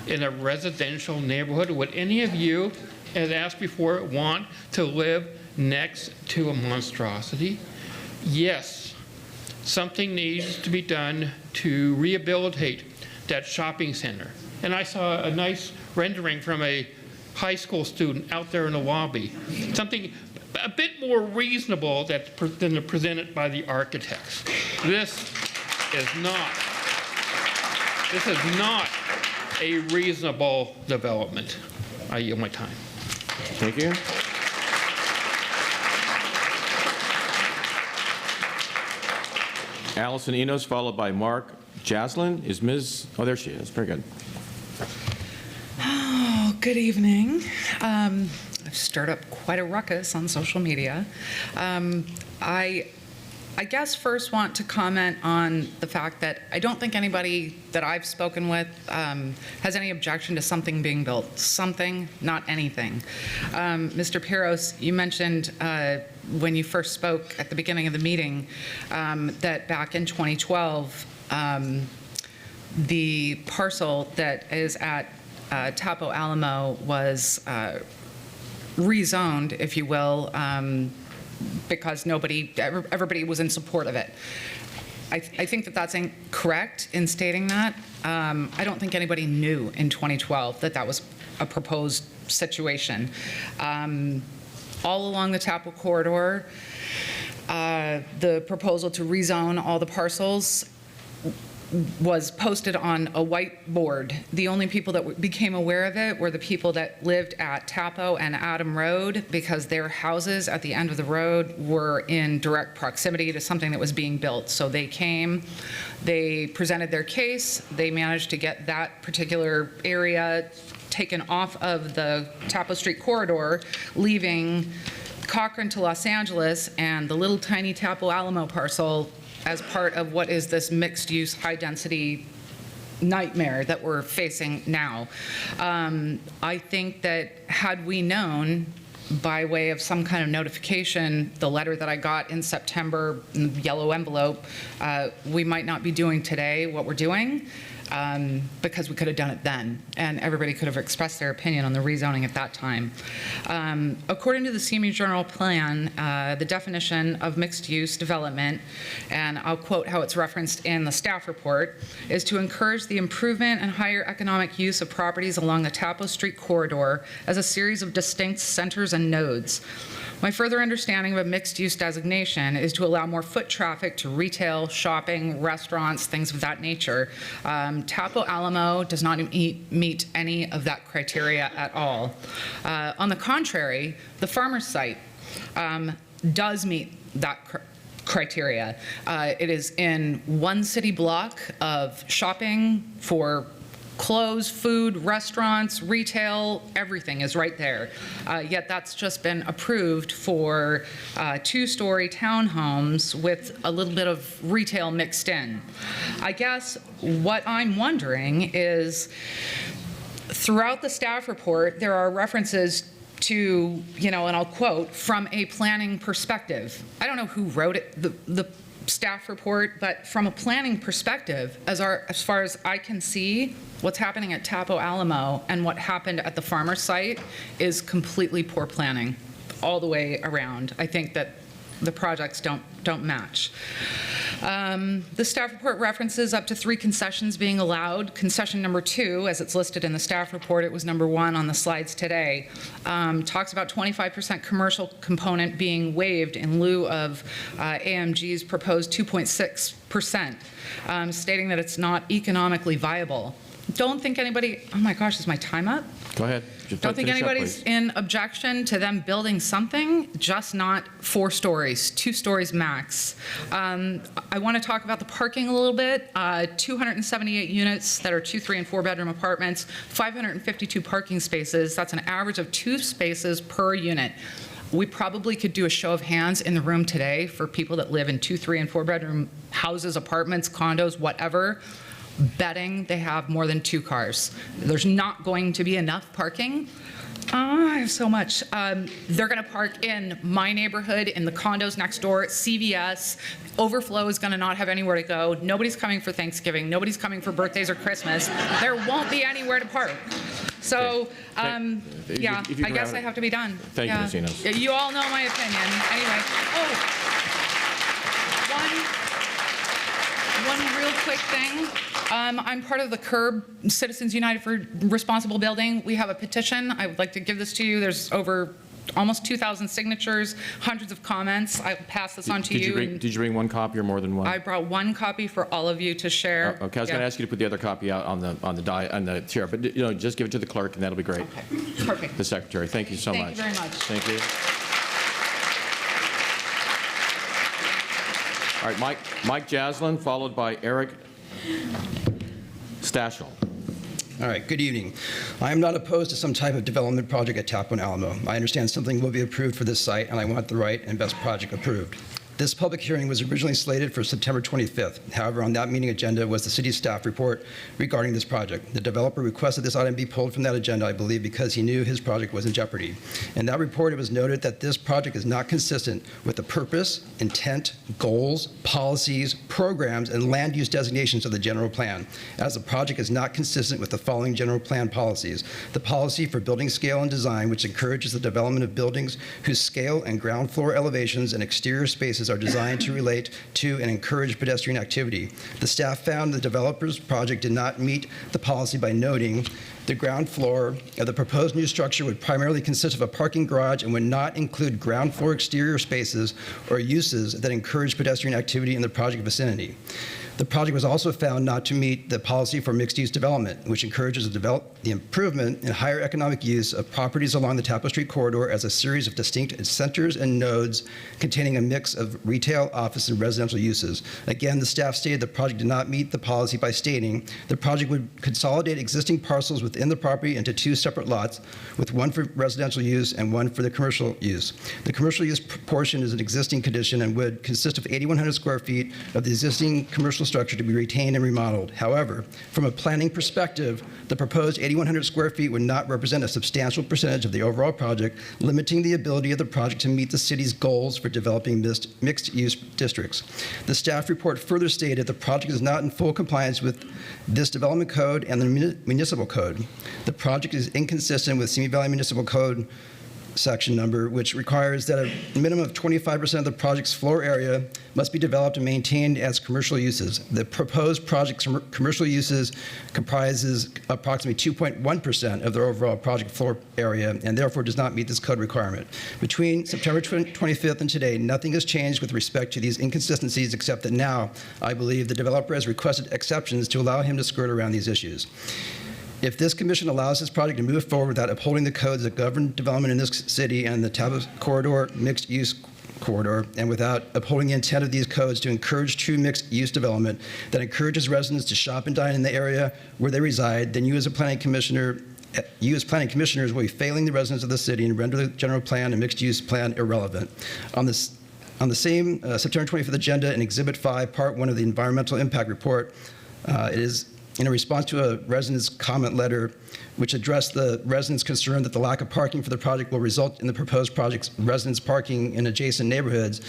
in a residential neighborhood? Would any of you, as asked before, want to live next to a monstrosity? Yes. Something needs to be done to rehabilitate that shopping center. And I saw a nice rendering from a high school student out there in the lobby. Something a bit more reasonable than presented by the architects. This is not a reasonable development. I yield my time. Thank you. Allison Enos, followed by Mark Jaslin. Is Ms. Oh, there she is. Very good. Oh, good evening. I've stirred up quite a ruckus on social media. I guess first want to comment on the fact that I don't think anybody that I've spoken with has any objection to something being built. Something, not anything. Mr. Piros, you mentioned when you first spoke at the beginning of the meeting that back in 2012, the parcel that is at Tapo Alamo was rezoned, if you will, because everybody was in support of it. I think that that's incorrect in stating that. I don't think anybody knew in 2012 that that was a proposed situation. All along the Tapo corridor, the proposal to rezone all the parcels was posted on a whiteboard. The only people that became aware of it were the people that lived at Tapo and Adam Road, because their houses at the end of the road were in direct proximity to something that was being built. So they came, they presented their case, they managed to get that particular area taken off of the Tapo Street corridor, leaving Cochrane to Los Angeles and the little tiny Tapo Alamo parcel as part of what is this mixed-use, high-density nightmare that we're facing now. I think that had we known, by way of some kind of notification, the letter that I got in September in the yellow envelope, we might not be doing today what we're doing. because we could have done it then, and everybody could have expressed their opinion on the rezoning at that time. According to the Simi General Plan, the definition of mixed-use development, and I'll quote how it's referenced in the staff report, is to encourage the improvement and higher economic use of properties along the Taplow Street corridor as a series of distinct centers and nodes. My further understanding of a mixed-use designation is to allow more foot traffic to retail, shopping, restaurants, things of that nature. Taplow Alamo does not meet any of that criteria at all. On the contrary, the farmer's site does meet that criteria. It is in one city block of shopping for clothes, food, restaurants, retail, everything is right there. Yet that's just been approved for 2-story townhomes with a little bit of retail mixed in. I guess what I'm wondering is, throughout the staff report, there are references to, and I'll quote, from a planning perspective. I don't know who wrote it, the staff report, but from a planning perspective, as far as I can see, what's happening at Taplow Alamo and what happened at the farmer's site is completely poor planning all the way around. I think that the projects don't match. The staff report references up to 3 concessions being allowed. Concession number 2, as it's listed in the staff report, it was number 1 on the slides today, talks about 25% commercial component being waived in lieu of AMG's proposed 2.6%, stating that it's not economically viable. Don't think anybody, oh my gosh, is my time up? Go ahead. Don't think anybody's in objection to them building something, just not 4 stories, 2 stories max. I want to talk about the parking a little bit. 278 units that are 2, 3, and 4 bedroom apartments, 552 parking spaces. That's an average of 2 spaces per unit. We probably could do a show of hands in the room today for people that live in 2, 3, and 4 bedroom houses, apartments, condos, whatever, betting they have more than 2 cars. There's not going to be enough parking. I have so much. They're going to park in my neighborhood, in the condos next door, at CVS. Overflow is going to not have anywhere to go. Nobody's coming for Thanksgiving. Nobody's coming for birthdays or Christmas. There won't be anywhere to park. So, yeah, I guess I have to be done. Thank you, Ms. Enos. You all know my opinion. Anyway, one real quick thing. I'm part of the CURB, Citizens United for Responsible Building. We have a petition. I would like to give this to you. There's over almost 2,000 signatures, hundreds of comments. I'll pass this on to you. Did you bring 1 copy or more than 1? I brought 1 copy for all of you to share. Okay, I was going to ask you to put the other copy out on the chair, but just give it to the clerk, and that'll be great. Okay, perfect. The secretary. Thank you so much. Thank you very much. Thank you. All right, Mike Jaslin, followed by Eric Stachel. All right, good evening. I am not opposed to some type of development project at Taplow and Alamo. I understand something will be approved for this site, and I want the right and best project approved. This public hearing was originally slated for September 25th. However, on that meeting agenda was the city staff report regarding this project. The developer requested this item be pulled from that agenda, I believe, because he knew his project was in jeopardy. In that report, it was noted that this project is not consistent with the purpose, intent, goals, policies, programs, and land use designations of the general plan, as the project is not consistent with the following general plan policies. The policy for building scale and design, which encourages the development of buildings whose scale and ground floor elevations and exterior spaces are designed to relate to and encourage pedestrian activity. The staff found the developer's project did not meet the policy by noting the ground floor of the proposed new structure would primarily consist of a parking garage and would not include ground floor exterior spaces or uses that encourage pedestrian activity in the project vicinity. The project was also found not to meet the policy for mixed-use development, which encourages the improvement and higher economic use of properties along the Taplow Street corridor as a series of distinct centers and nodes containing a mix of retail, office, and residential uses. Again, the staff stated the project did not meet the policy by stating the project would consolidate existing parcels within the property into 2 separate lots, with 1 for residential use and 1 for the commercial use. The commercial use portion is an existing condition and would consist of 8,100 square feet of the existing commercial infrastructure to be retained and remodeled. However, from a planning perspective, the proposed 8,100 square feet would not represent a substantial percentage of the overall project, limiting the ability of the project to meet the city's goals for developing mixed-use districts. The staff report further stated the project is not in full compliance with this development code and the municipal code. The project is inconsistent with Simi Valley Municipal Code section number, which requires that a minimum of 25% of the project's floor area must be developed and maintained as commercial uses. The proposed project's commercial uses comprises approximately 2.1% of the overall project floor area and therefore does not meet this code requirement. Between September 25th and today, nothing has changed with respect to these inconsistencies except that now I believe the developer has requested exceptions to allow him to skirt around these issues. If this commission allows this project to move forward without upholding the codes that govern development in this city and the Tabas Corridor mixed-use corridor, and without upholding the intent of these codes to encourage true mixed-use development that encourages residents to shop and dine in the area where they reside, then you as planning commissioners will be failing the residents of the city and render the general plan and mixed-use plan irrelevant. On the same September 25th agenda in Exhibit 5, Part 1 of the Environmental Impact Report, it is in a response to a resident's comment letter which addressed the residents' concern that the lack of parking for the project will result in the proposed project's residents parking in adjacent neighborhoods.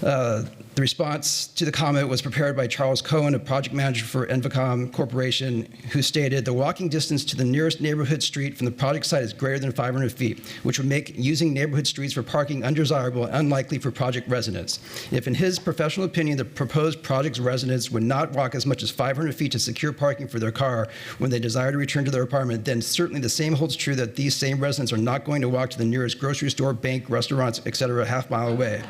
The response to the comment was prepared by Charles Cohen, a project manager for Envicom Corporation, who stated the walking distance to the nearest neighborhood street from the project site is greater than 500 feet, which would make using neighborhood streets for parking undesirable and unlikely for project residents. If in his professional opinion, the proposed project's residents would not walk as much as 500 feet to secure parking for their car when they desire to return to their apartment, then certainly the same holds true that these same residents are not going to walk to the nearest grocery store, bank, restaurants, etc., a half mile away.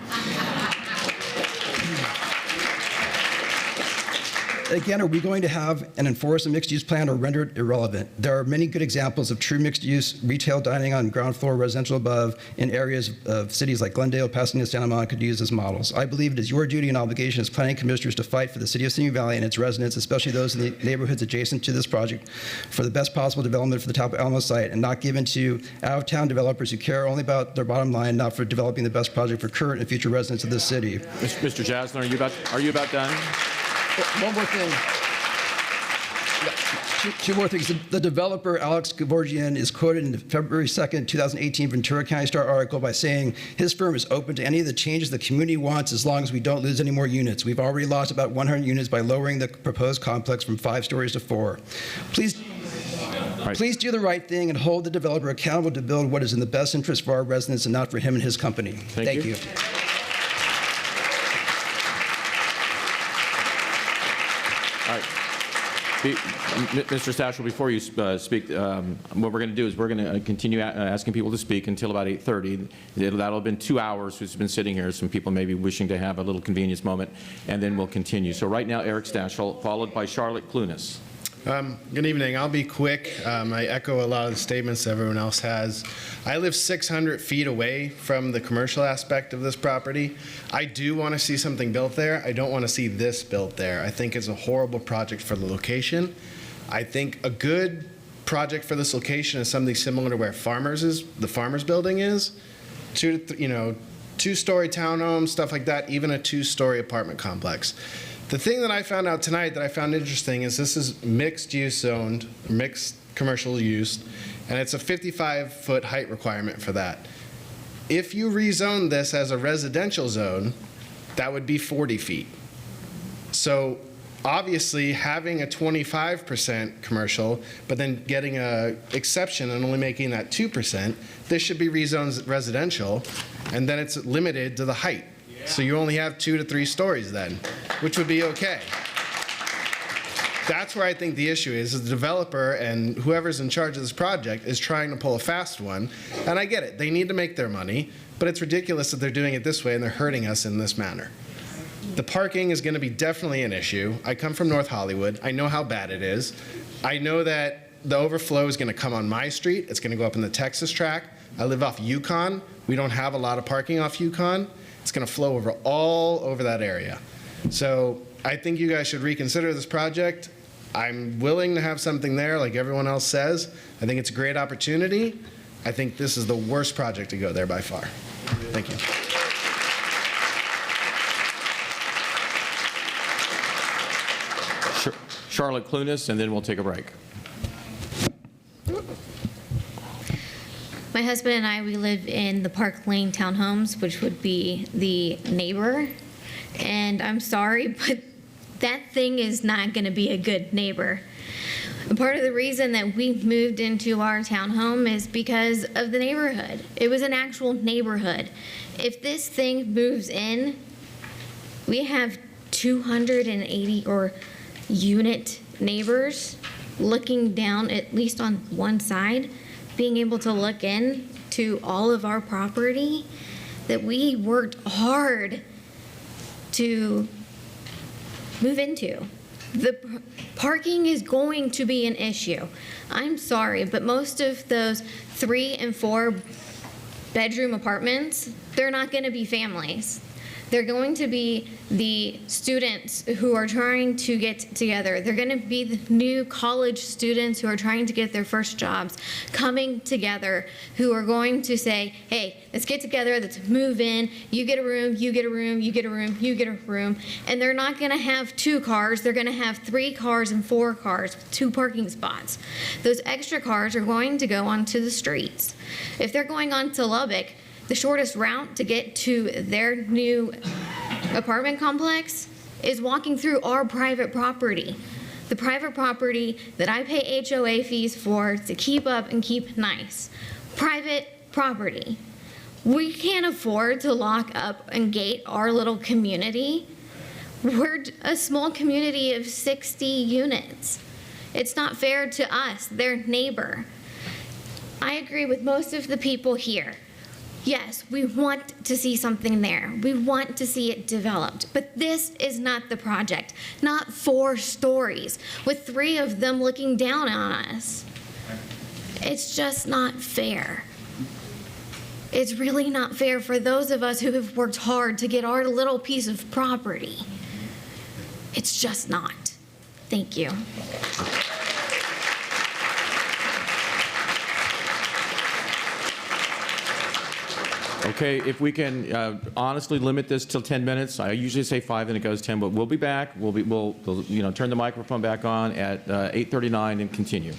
Again, are we going to have and enforce a mixed-use plan or render it irrelevant? There are many good examples of true mixed-use retail dining on ground floor, residential above, in areas of cities like Glendale, Pasadena, Santa Monica to use as models. I believe it is your duty and obligation as planning commissioners to fight for the city of Simi Valley and its residents, especially those in the neighborhoods adjacent to this project, for the best possible development for the Top Alamo site, and not given to out-of-town developers who care only about their bottom line, not for developing the best project for current and future residents of this city. Mr. Jasner, are you about done? One more thing. Two more things. The developer, Alex Gavorgian, is quoted in the February 2nd, 2018 Ventura County Star article by saying his firm is open to any of the changes the community wants as long as we don't lose any more units. We've already lost about 100 units by lowering the proposed complex from 5 stories to 4. Please do the right thing and hold the developer accountable to build what is in the best interest for our residents and not for him and his company. Thank you. All right. Mr. Stachel, before you speak, what we're going to do is we're going to continue asking people to speak until about 8:30. That'll have been 2 hours who's been sitting here. Some people may be wishing to have a little convenience moment, and then we'll continue. So right now, Eric Stachel, followed by Charlotte Clunas. Good evening. I'll be quick. I echo a lot of the statements everyone else has. I live 600 feet away from the commercial aspect of this property. I do want to see something built there. I don't want to see this built there. I think it's a horrible project for the location. I think a good project for this location is something similar to where the Farmers Building is. Two-story townhomes, stuff like that, even a 2-story apartment complex. The thing that I found out tonight that I found interesting is this is mixed use zoned, mixed commercial use, and it's a 55-foot height requirement for that. If you rezone this as a residential zone, that would be 40 feet. So obviously having a 25% commercial, but then getting an exception and only making that 2%, this should be rezoned residential, and then it's limited to the height. So you only have 2 to 3 stories then, which would be okay. That's where I think the issue is the developer and whoever's in charge of this project is trying to pull a fast one. And I get it. They need to make their money, but it's ridiculous that they're doing it this way and they're hurting us in this manner. The parking is going to be definitely an issue. I come from North Hollywood. I know how bad it is. I know that the overflow is going to come on my street. It's going to go up in the Texas track. I live off Yukon. We don't have a lot of parking off Yukon. It's going to flow all over that area. So I think you guys should reconsider this project. I'm willing to have something there like everyone else says. I think it's a great opportunity. I think this is the worst project to go there by far. Thank you. Charlotte Clunas, and then we'll take a break. My husband and I, we live in the Park Lane townhomes, which would be the neighbor. And I'm sorry, but that thing is not going to be a good neighbor. Part of the reason that we moved into our townhome is because of the neighborhood. It was an actual neighborhood. If this thing moves in, we have 280 or unit neighbors looking down, at least on one side, being able to look in to all of our property that we worked hard to move into. The parking is going to be an issue. I'm sorry, but most of those 3 and 4 bedroom apartments, they're not going to be families. They're going to be the students who are trying to get together. They're going to be the new college students who are trying to get their first jobs, coming together, who are going to say, hey, let's get together, let's move in, you get a room, you get a room, you get a room, you get a room. And they're not going to have 2 cars, they're going to have 3 cars and 4 cars with 2 parking spots. Those extra cars are going to go onto the streets. If they're going onto Lubbock, the shortest route to get to their new apartment complex is walking through our private property. The private property that I pay HOA fees for to keep up and keep nice. Private property. We can't afford to lock up and gate our little community. We're a small community of 60 units. It's not fair to us, their neighbor. I agree with most of the people here. Yes, we want to see something there. We want to see it developed. But this is not the project. Not 4 stories with 3 of them looking down on us. It's just not fair. It's really not fair for those of us who have worked hard to get our little piece of property. It's just not. Thank you. Okay, if we can honestly limit this till 10 minutes. I usually say 5 and it goes 10, but we'll be back. We'll turn the microphone back on at 8:39 and continue.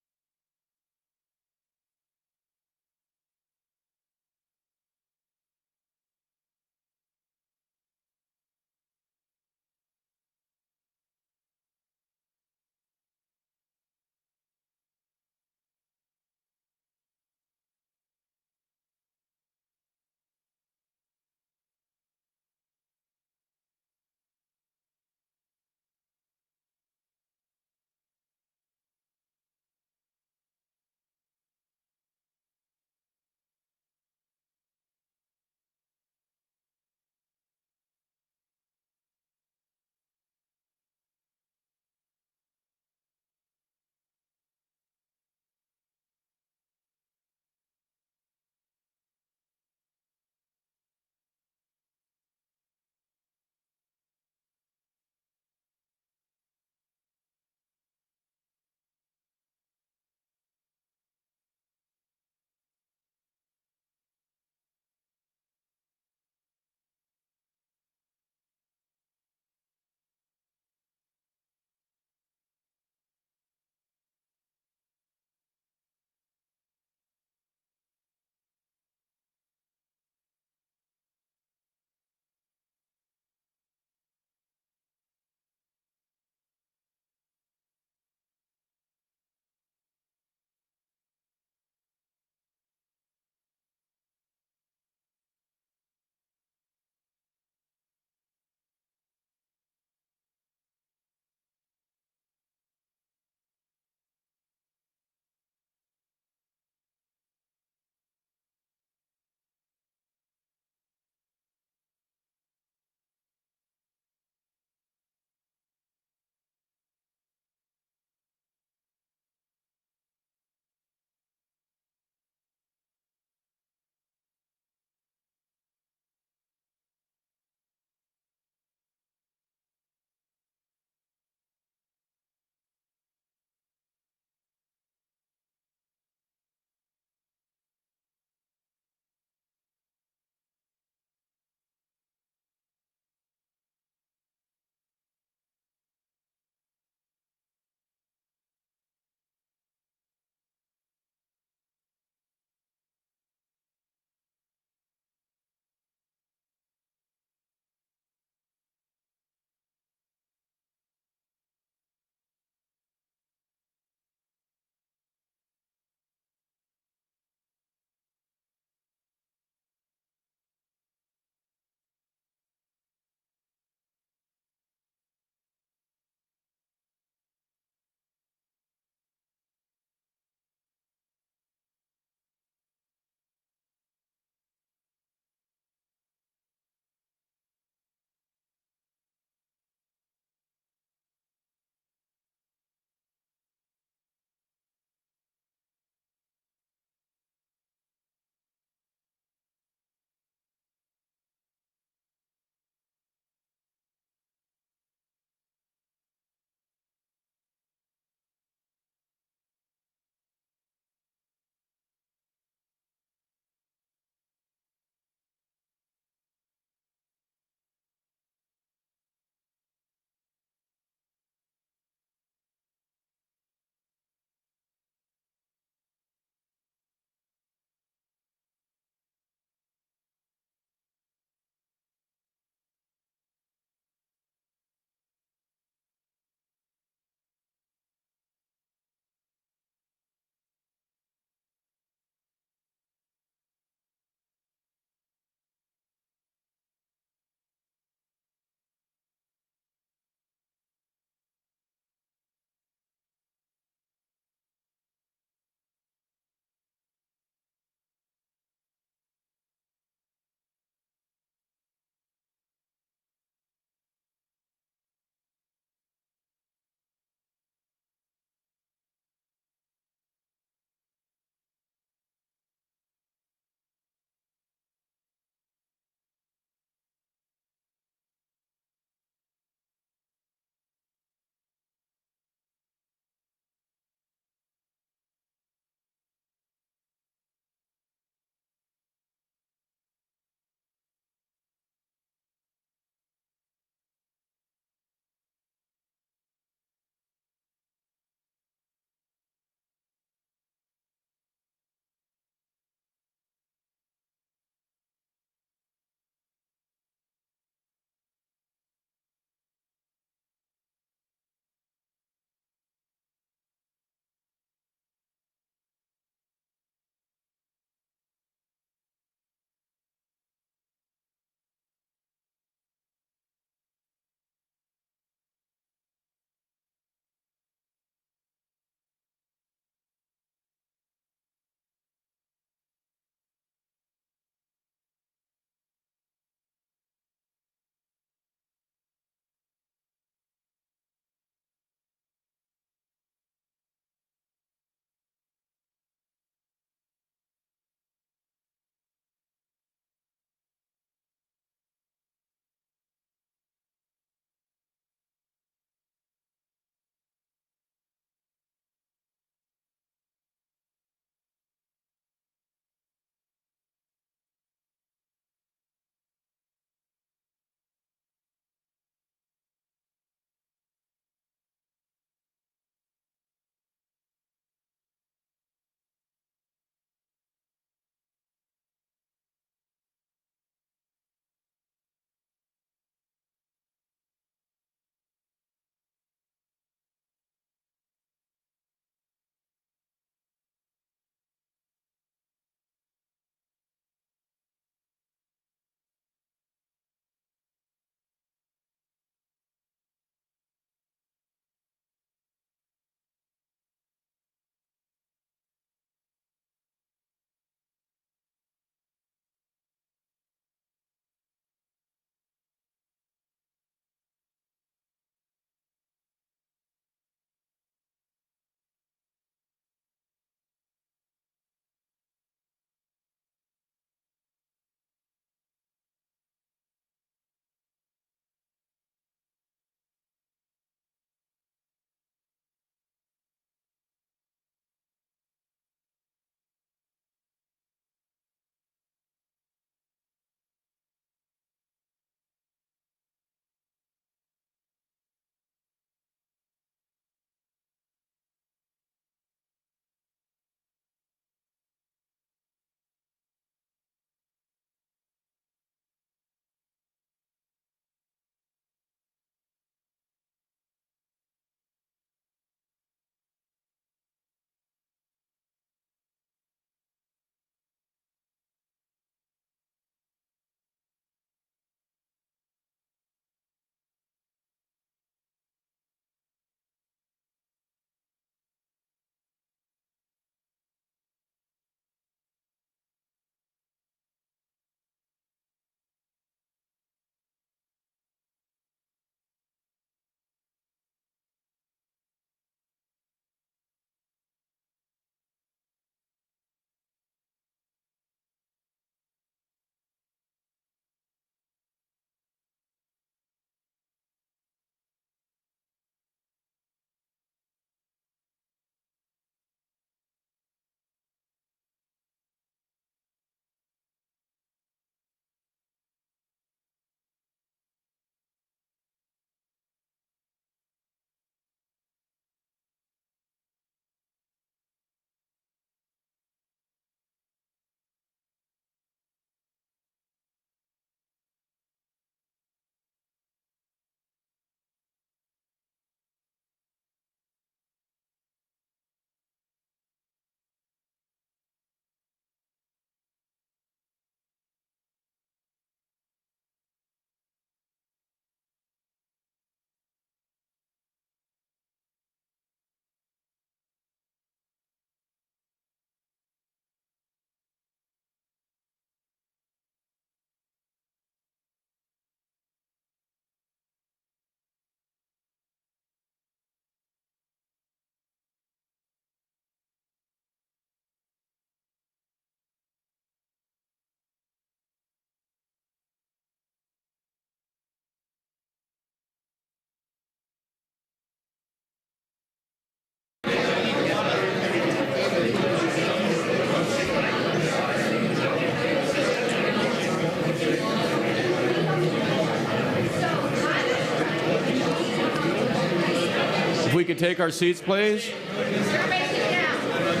could take our seats, please. Everybody sit down. Let's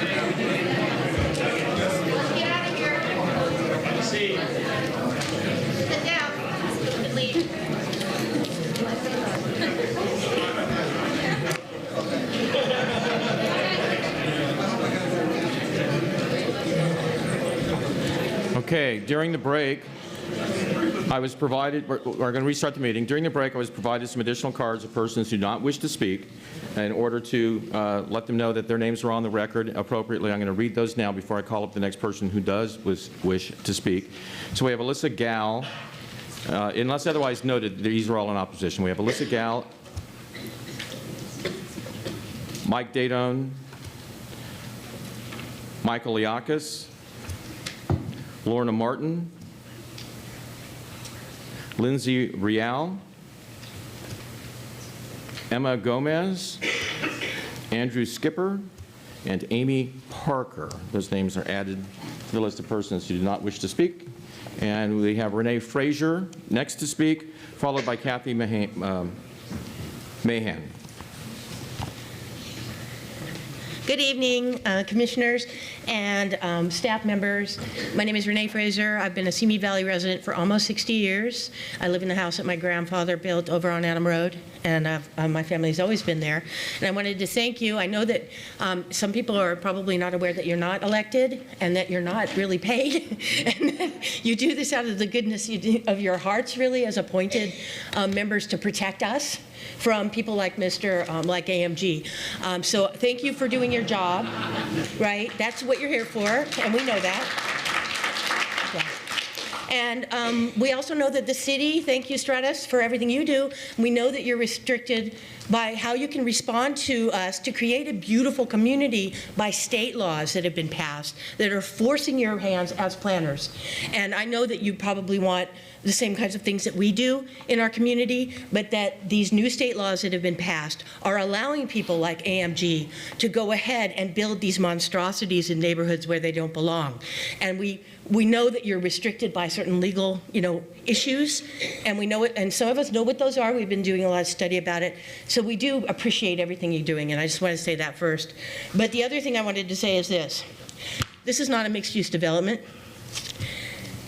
get out of here. Sit down. You can leave. Okay, during the break, I was provided, we're going to restart the meeting. During the break, I was provided some additional cards of persons who do not wish to speak. In order to let them know that their names are on the record appropriately, I'm going to read those now before I call up the next person who does wish to speak. So we have Alyssa Gal. Unless otherwise noted, these are all in opposition. We have Alyssa Gal, Mike Dadone, Michael Liakis, Lorna Martin, Lindsay Rial, Emma Gomez, Andrew Skipper, and Amy Parker. Those names are added to the list of persons who do not wish to speak. And we have Renee Frazier next to speak, followed by Kathy Mahan. Good evening, Commissioners and staff members. My name is Renee Fraser. I've been a Simi Valley resident for almost 60 years. I live in the house that my grandfather built over on Adam Road, and my family's always been there. And I wanted to thank you. I know that some people are probably not aware that you're not elected and that you're not really paid. And that you do this out of the goodness of your hearts, really, as appointed members to protect us from people like like AMG. So thank you for doing your job, right? That's what you're here for, and we know that. Yeah. And we also know that the city, thank you, Stratus, for everything you do. We know that you're restricted by how you can respond to us to create a beautiful community by state laws that have been passed that are forcing your hands as planners. And I know that you probably want the same kinds of things that we do in our community, but that these new state laws that have been passed are allowing people like AMG to go ahead and build these monstrosities in neighborhoods where they don't belong. And we know that you're restricted by certain legal, issues, and we know it, and some of us know what those are. We've been doing a lot of study about it. So we do appreciate everything you're doing, and I just want to say that first. But the other thing I wanted to say is this. This is not a mixed-use development.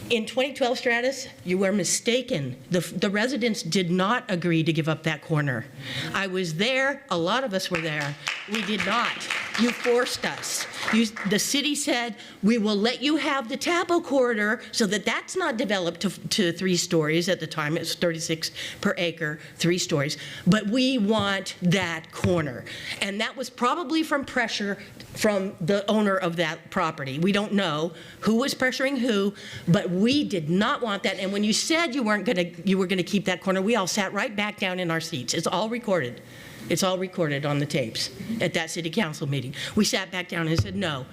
In 2012, Stratus, you were mistaken. The residents did not agree to give up that corner. I was there. A lot of us were there. We did not. You forced us. The city said, we will let you have the Tapo corridor so that that's not developed to 3 stories. At the time, it was 36 per acre, 3 stories. But we want that corner. And that was probably from pressure from the owner of that property. We don't know who was pressuring who, but we did not want that. And when you said you were going to keep that corner, we all sat right back down in our seats. It's all recorded. It's all recorded on the tapes at that city council meeting. We sat back down and said no.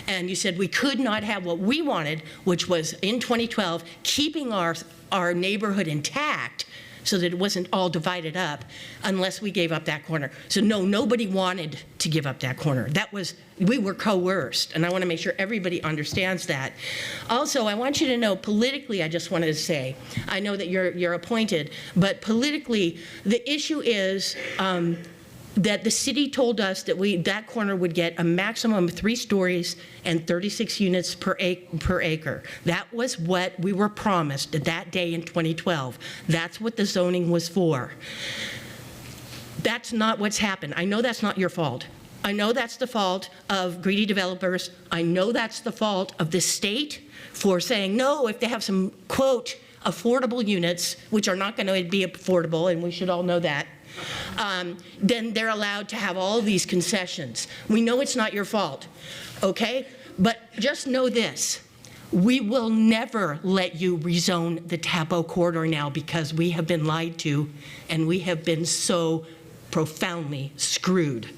And you said we could not have what we wanted, which was in 2012, keeping our neighborhood intact so that it wasn't all divided up unless we gave up that corner. So no, nobody wanted to give up that corner. We were coerced, and I want to make sure everybody understands that. Also, I want you to know politically, I just wanted to say, I know that you're appointed, but politically, the issue is that the city told us that that corner would get a maximum of 3 stories and 36 units per acre. That was what we were promised at that day in 2012. That's what the zoning was for. That's not what's happened. I know that's not your fault. I know that's the fault of greedy developers. I know that's the fault of the state for saying no if they have some, quote, affordable units, which are not going to be affordable, and we should all know that. Then they're allowed to have all of these concessions. We know it's not your fault, okay? But just know this. We will never let you rezone the Tapo corridor now because we have been lied to and we have been so profoundly screwed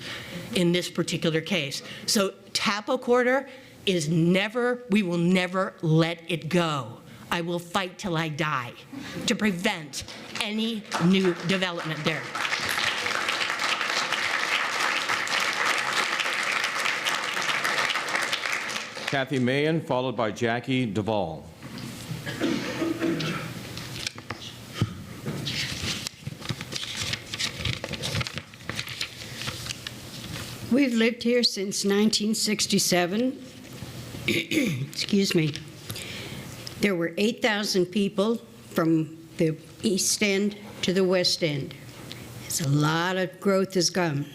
in this particular case. So Tapo corridor is we will never let it go. I will fight till I die to prevent any new development there. Kathy Mahan, followed by Jackie Duvall. We've lived here since 1967. Excuse me. There were 8,000 people from the east end to the west end. It's a lot of growth has come,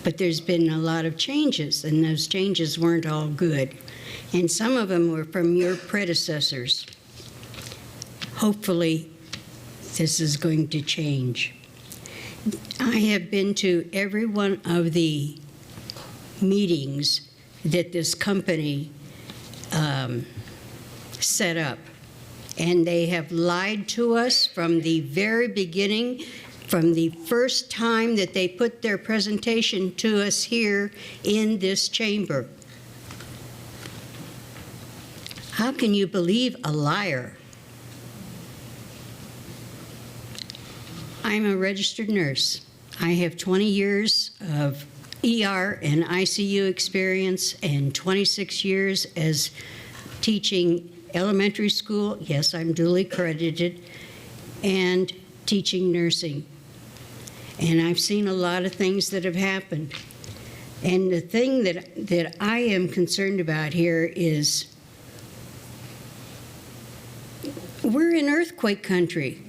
but there's been a lot of changes, and those changes weren't all good. And some of them were from your predecessors. Hopefully, this is going to change. I have been to every one of the meetings that this company set up, and they have lied to us from the very beginning, from the first time that they put their presentation to us here in this chamber. How can you believe a liar? I'm a registered nurse. I have 20 years of ER and ICU experience and 26 years as teaching elementary school. Yes, I'm duly credited, and teaching nursing. And I've seen a lot of things that have happened. And the thing that I am concerned about here is we're in earthquake country.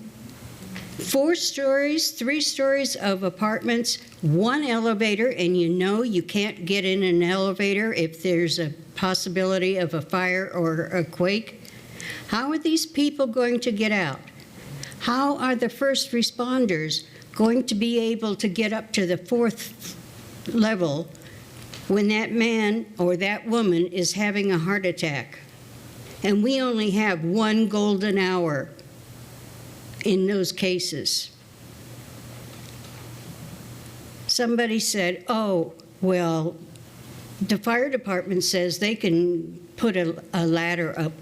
4 stories, 3 stories of apartments, 1 elevator, and you know you can't get in an elevator if there's a possibility of a fire or a quake. How are these people going to get out? How are the first responders going to be able to get up to the 4th level when that man or that woman is having a heart attack? And we only have 1 golden hour in those cases. Somebody said, oh, well, the fire department says they can put a ladder up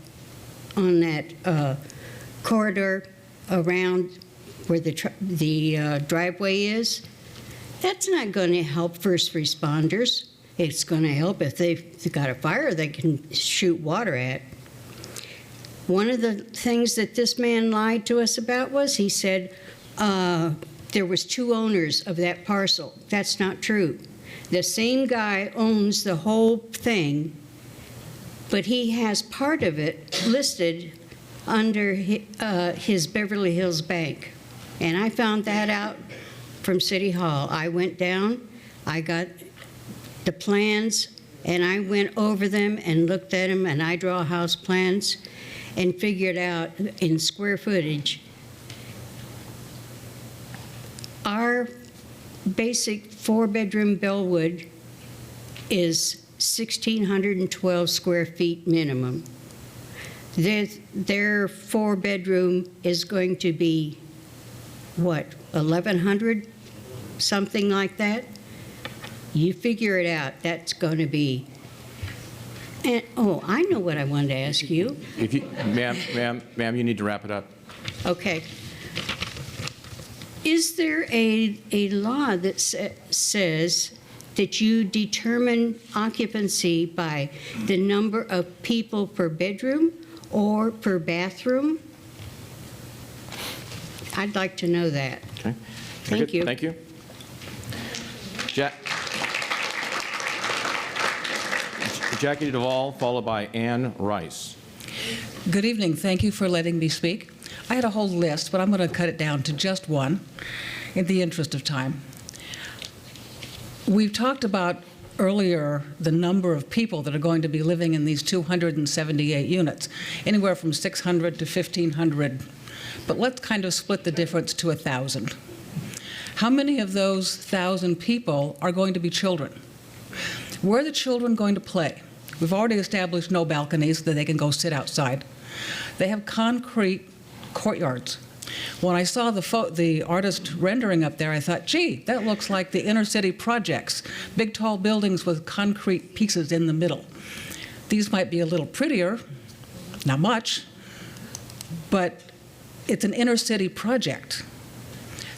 on that corridor around where the driveway is. That's not going to help first responders. It's going to help if they've got a fire they can shoot water at. One of the things that this man lied to us about was he said there was 2 owners of that parcel. That's not true. The same guy owns the whole thing, but he has part of it listed under his Beverly Hills Bank. And I found that out from City Hall. I went down, I got the plans, and I went over them and looked at them, and I draw house plans and figured out in square footage, our basic 4-bedroom Bellwood is 1,612 square feet minimum. Their 4-bedroom is going to be, what, 1,100? Something like that? You figure it out. That's going to be. And, oh, I know what I wanted to ask you. If you, ma'am, you need to wrap it up. Okay. Is there a law that says that you determine occupancy by the number of people per bedroom or per bathroom? I'd like to know that. Okay. Thank you. Thank you. Jackie Duvall, followed by Ann Rice. Good evening. Thank you for letting me speak. I had a whole list, but I'm going to cut it down to just one in the interest of time. We've talked about earlier the number of people that are going to be living in these 278 units, anywhere from 600 to 1,500. But let's kind of split the difference to 1,000. How many of those 1,000 people are going to be children? Where are the children going to play? We've already established no balconies so that they can go sit outside. They have concrete courtyards. When I saw the artist rendering up there, I thought, gee, that looks like the inner city projects, big tall buildings with concrete pieces in the middle. These might be a little prettier, not much, but it's an inner city project.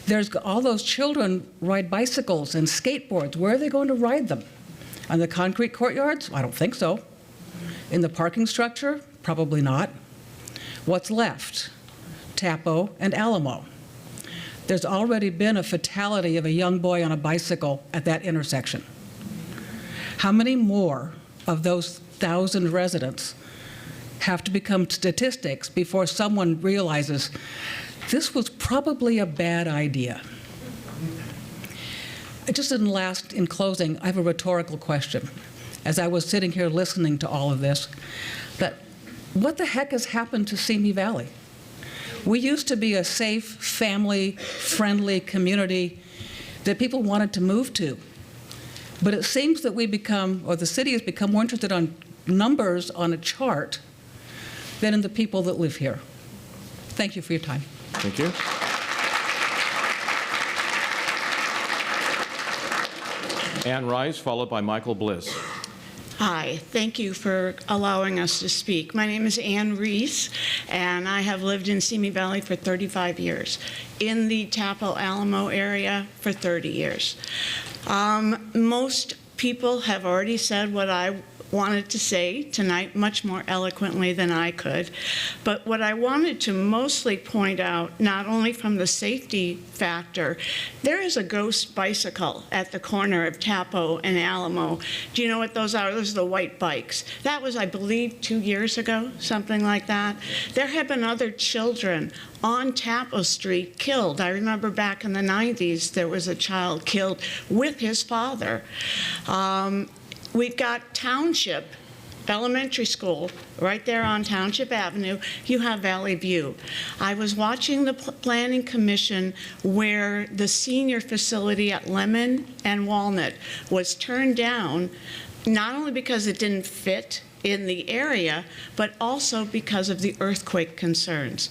There's all those children ride bicycles and skateboards. Where are they going to ride them? On the concrete courtyards? I don't think so. In the parking structure? Probably not. What's left? Tapo and Alamo. There's already been a fatality of a young boy on a bicycle at that intersection. How many more of those 1,000 residents have to become statistics before someone realizes this was probably a bad idea? Just in closing, I have a rhetorical question. As I was sitting here listening to all of this, that what the heck has happened to Simi Valley? We used to be a safe, family-friendly community that people wanted to move to. But it seems that the city has become more interested on numbers on a chart than in the people that live here. Thank you for your time. Thank you. Ann Rice, followed by Michael Bliss. Hi, thank you for allowing us to speak. My name is Ann Reese, and I have lived in Simi Valley for 35 years, in the Tapo Alamo area for 30 years. Most people have already said what I wanted to say tonight much more eloquently than I could. But what I wanted to mostly point out, not only from the safety factor, there is a ghost bicycle at the corner of Tapo and Alamo. Do you know what those are? Those are the white bikes. That was, I believe, 2 years ago, something like that. There have been other children on Tapo Street killed. I remember back in the 90s, there was a child killed with his father. We've got Township Elementary School right there on Township Avenue. You have Valley View. I was watching the Planning Commission where the senior facility at Lemon and Walnut was turned down, not only because it didn't fit in the area, but also because of the earthquake concerns.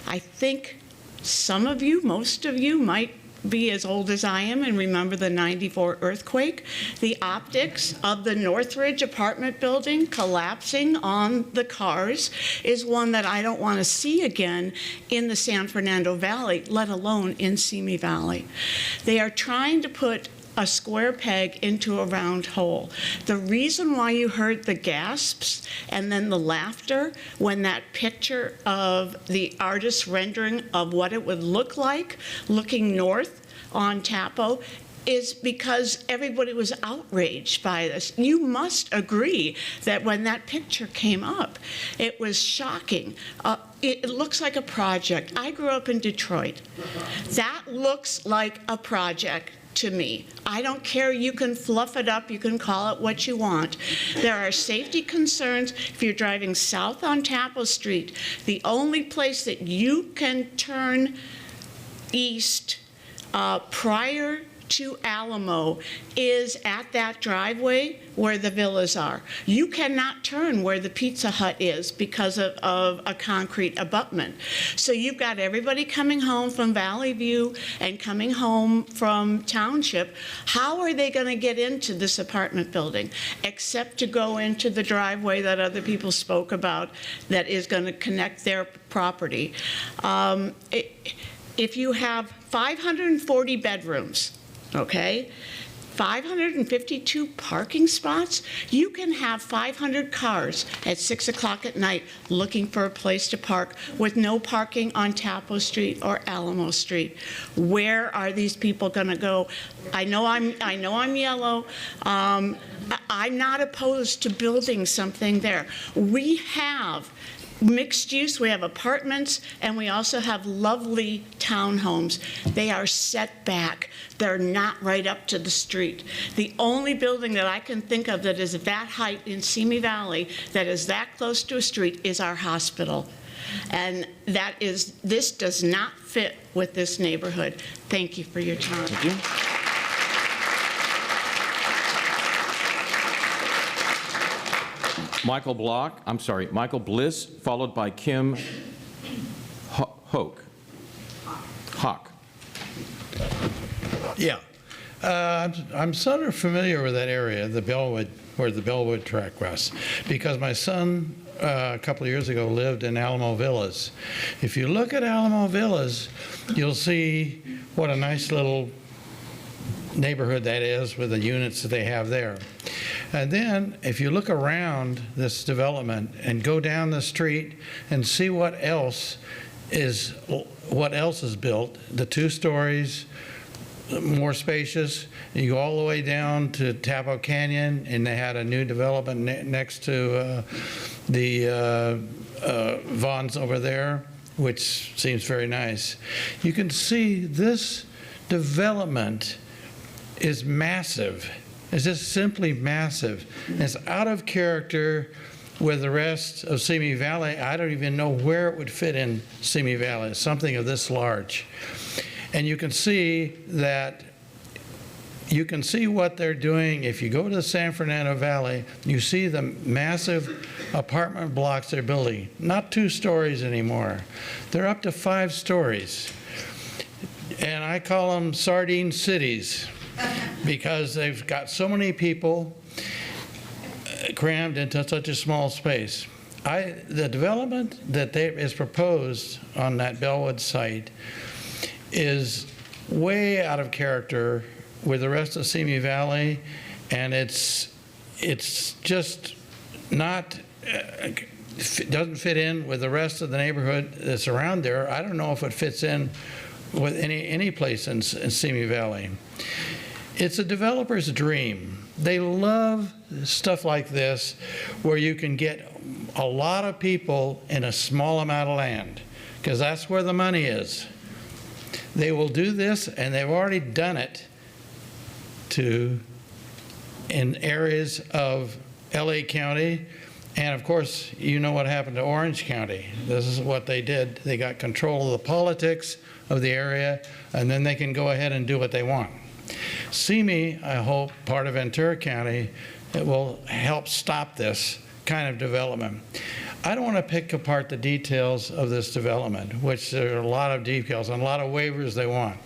I think some of you, most of you, might be as old as I am and remember the '94 earthquake. The optics of the Northridge apartment building collapsing on the cars is one that I don't want to see again in the San Fernando Valley, let alone in Simi Valley. They are trying to put a square peg into a round hole. The reason why you heard the gasps and then the laughter when that picture of the artist's rendering of what it would look like looking north on Tapo is because everybody was outraged by this. You must agree that when that picture came up, it was shocking. It looks like a project. I grew up in Detroit. That looks like a project to me. I don't care, you can fluff it up, you can call it what you want. There are safety concerns if you're driving south on Tapo Street. The only place that you can turn east prior to Alamo is at that driveway where the villas are. You cannot turn where the Pizza Hut is because of a concrete abutment. So you've got everybody coming home from Valley View and coming home from Township. How are they going to get into this apartment building except to go into the driveway that other people spoke about that is going to connect their property? If you have 540 bedrooms, okay, 552 parking spots, you can have 500 cars at 6 o'clock at night looking for a place to park with no parking on Tapo Street or Alamo Street. Where are these people going to go? I know I'm yellow. I'm not opposed to building something there. We have mixed use, we have apartments, and we also have lovely townhomes. They are set back. They're not right up to the street. The only building that I can think of that is that height in Simi Valley, that is that close to a street, is our hospital. And this does not fit with this neighborhood. Thank you for your time. Thank you. Michael Bliss, followed by Kim Hawk. Yeah. I'm sort of familiar with that area, the Bellwood, where the Bellwood track was, because my son a couple of years ago lived in Alamo Villas. If you look at Alamo Villas, you'll see what a nice little neighborhood that is with the units that they have there. And then if you look around this development and go down the street and see what else is built, the 2 stories, more spacious. You go all the way down to Tapo Canyon, and they had a new development next to the Vaughn's over there, which seems very nice. You can see this development is massive. It's just simply massive. It's out of character with the rest of Simi Valley. I don't even know where it would fit in Simi Valley. It's something of this large. And you can see that, you can see what they're doing. If you go to the San Fernando Valley, you see the massive apartment blocks they're building. Not 2 stories anymore. They're up to 5 stories. And I call them sardine cities because they've got so many people crammed into such a small space. The development that is proposed on that Bellwood site is way out of character with the rest of Simi Valley, and it's just not, doesn't fit in with the rest of the neighborhood that's around there. I don't know if it fits in with any place in Simi Valley. It's a developer's dream. They love stuff like this where you can get a lot of people in a small amount of land, because that's where the money is. They will do this, and they've already done it in areas of LA County, and of course, you know what happened to Orange County. This is what they did. They got control of the politics of the area, and then they can go ahead and do what they want. Simi, I hope, part of Ventura County, it will help stop this kind of development. I don't want to pick apart the details of this development, which there are a lot of details and a lot of waivers they want.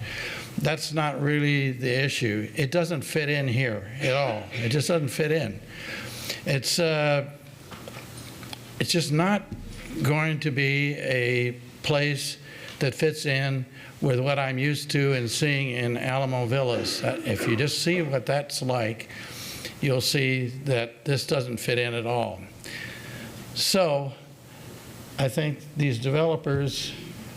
That's not really the issue. It doesn't fit in here at all. It just doesn't fit in. It's just not going to be a place that fits in with what I'm used to and seeing in Alamo Villas. If you just see what that's like, you'll see that this doesn't fit in at all. So I think these developers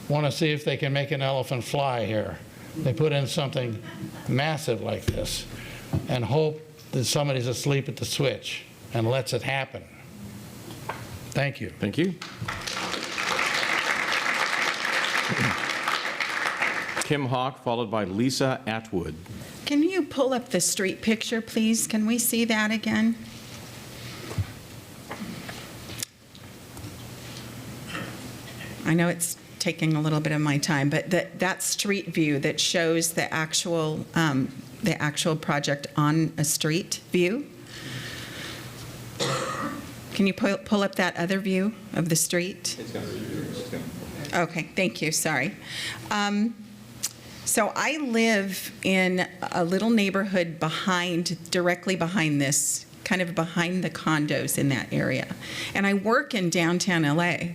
want to see if they can make an elephant fly here. They put in something massive like this and hope that somebody's asleep at the switch and lets it happen. Thank you. Thank you. Kim Hawk, followed by Lisa Atwood. Can you pull up the street picture, please? Can we see that again? I know it's taking a little bit of my time, but that street view that shows the actual project on a street view. Can you pull up that other view of the street? Okay, thank you, sorry. So I live in a little neighborhood directly behind this, kind of behind the condos in that area. And I work in downtown LA.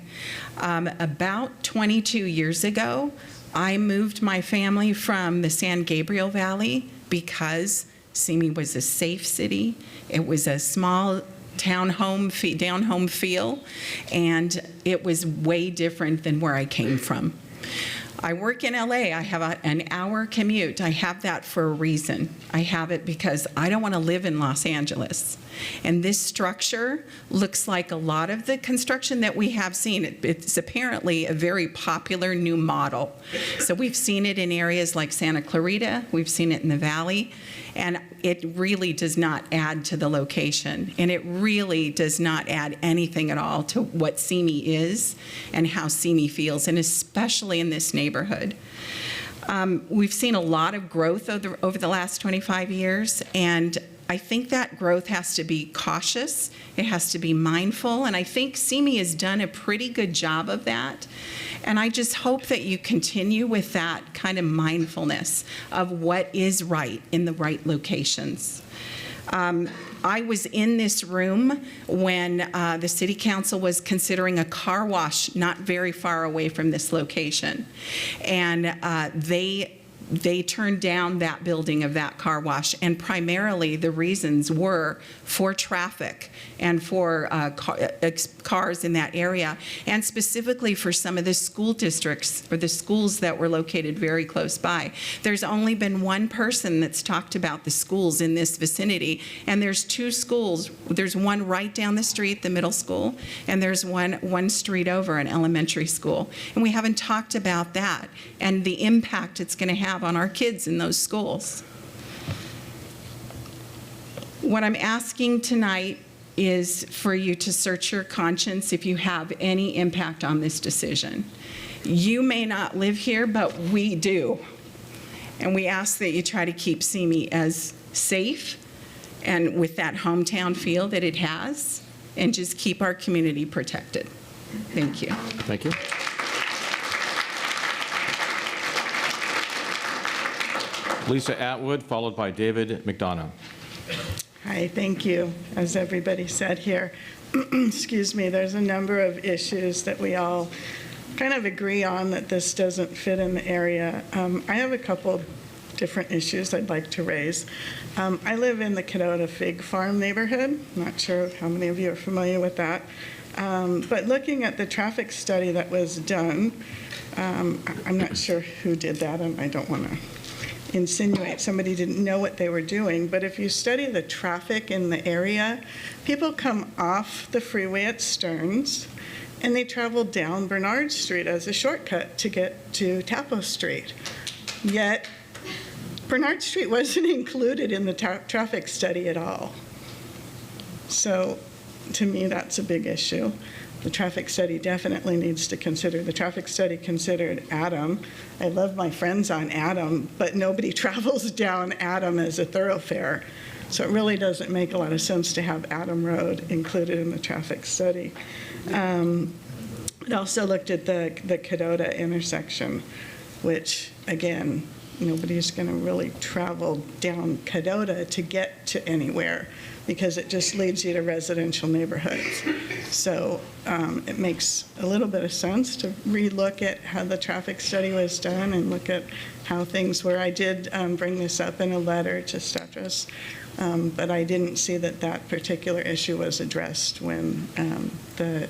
About 22 years ago, I moved my family from the San Gabriel Valley because Simi was a safe city. It was a small down-home feel, and it was way different than where I came from. I work in LA. I have an hour commute. I have that for a reason. I have it because I don't want to live in Los Angeles. And this structure looks like a lot of the construction that we have seen. It's apparently a very popular new model. So we've seen it in areas like Santa Clarita. We've seen it in the Valley. And it really does not add to the location. And it really does not add anything at all to what Simi is and how Simi feels, and especially in this neighborhood. We've seen a lot of growth over the last 25 years, and I think that growth has to be cautious. It has to be mindful, and I think Simi has done a pretty good job of that. And I just hope that you continue with that kind of mindfulness of what is right in the right locations. I was in this room when the City Council was considering a car wash not very far away from this location. And they They turned down that building of that car wash, and primarily the reasons were for traffic and for cars in that area, and specifically for some of the school districts or the schools that were located very close by. There's only been one person that's talked about the schools in this vicinity, and there's 2 schools. There's one right down the street, the middle school, and there's one street over, an elementary school. And we haven't talked about that and the impact it's going to have on our kids in those schools. What I'm asking tonight is for you to search your conscience if you have any impact on this decision. You may not live here, but we do. And we ask that you try to keep Simi as safe and with that hometown feel that it has, and just keep our community protected. Thank you. Thank you. Lisa Atwood, followed by David McDonough. Hi, thank you. As everybody said here, excuse me, there's a number of issues that we all kind of agree on that this doesn't fit in the area. I have a couple different issues I'd like to raise. I live in the Cadota Fig Farm neighborhood. Not sure how many of you are familiar with that. But looking at the traffic study that was done, I'm not sure who did that, and I don't want to insinuate somebody didn't know what they were doing, but if you study the traffic in the area, people come off the freeway at Stearns and they travel down Bernard Street as a shortcut to get to Tapo Street. Yet Bernard Street wasn't included in the traffic study at all. So to me, that's a big issue. The traffic study definitely needs to consider. The traffic study considered Adam. I love my friends on Adam, but nobody travels down Adam as a thoroughfare. So it really doesn't make a lot of sense to have Adam Road included in the traffic study. It also looked at the Cadota intersection, which, again, nobody's going to really travel down Cadota to get to anywhere, because it just leads you to residential neighborhoods. So it makes a little bit of sense to relook at how the traffic study was done and look at how things were. I did bring this up in a letter to Stratras, but I didn't see that that particular issue was addressed when the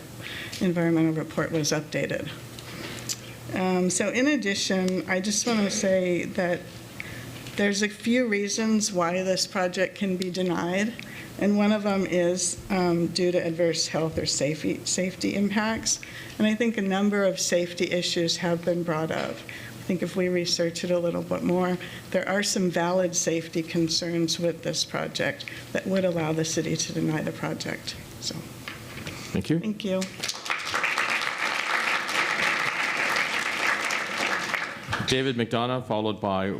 environmental report was updated. So in addition, I just want to say that there's a few reasons why this project can be denied. And one of them is due to adverse health or safety impacts. And I think a number of safety issues have been brought up. I think if we research it a little bit more, there are some valid safety concerns with this project that would allow the city to deny the project. So, thank you. Thank you. David McDonough, followed by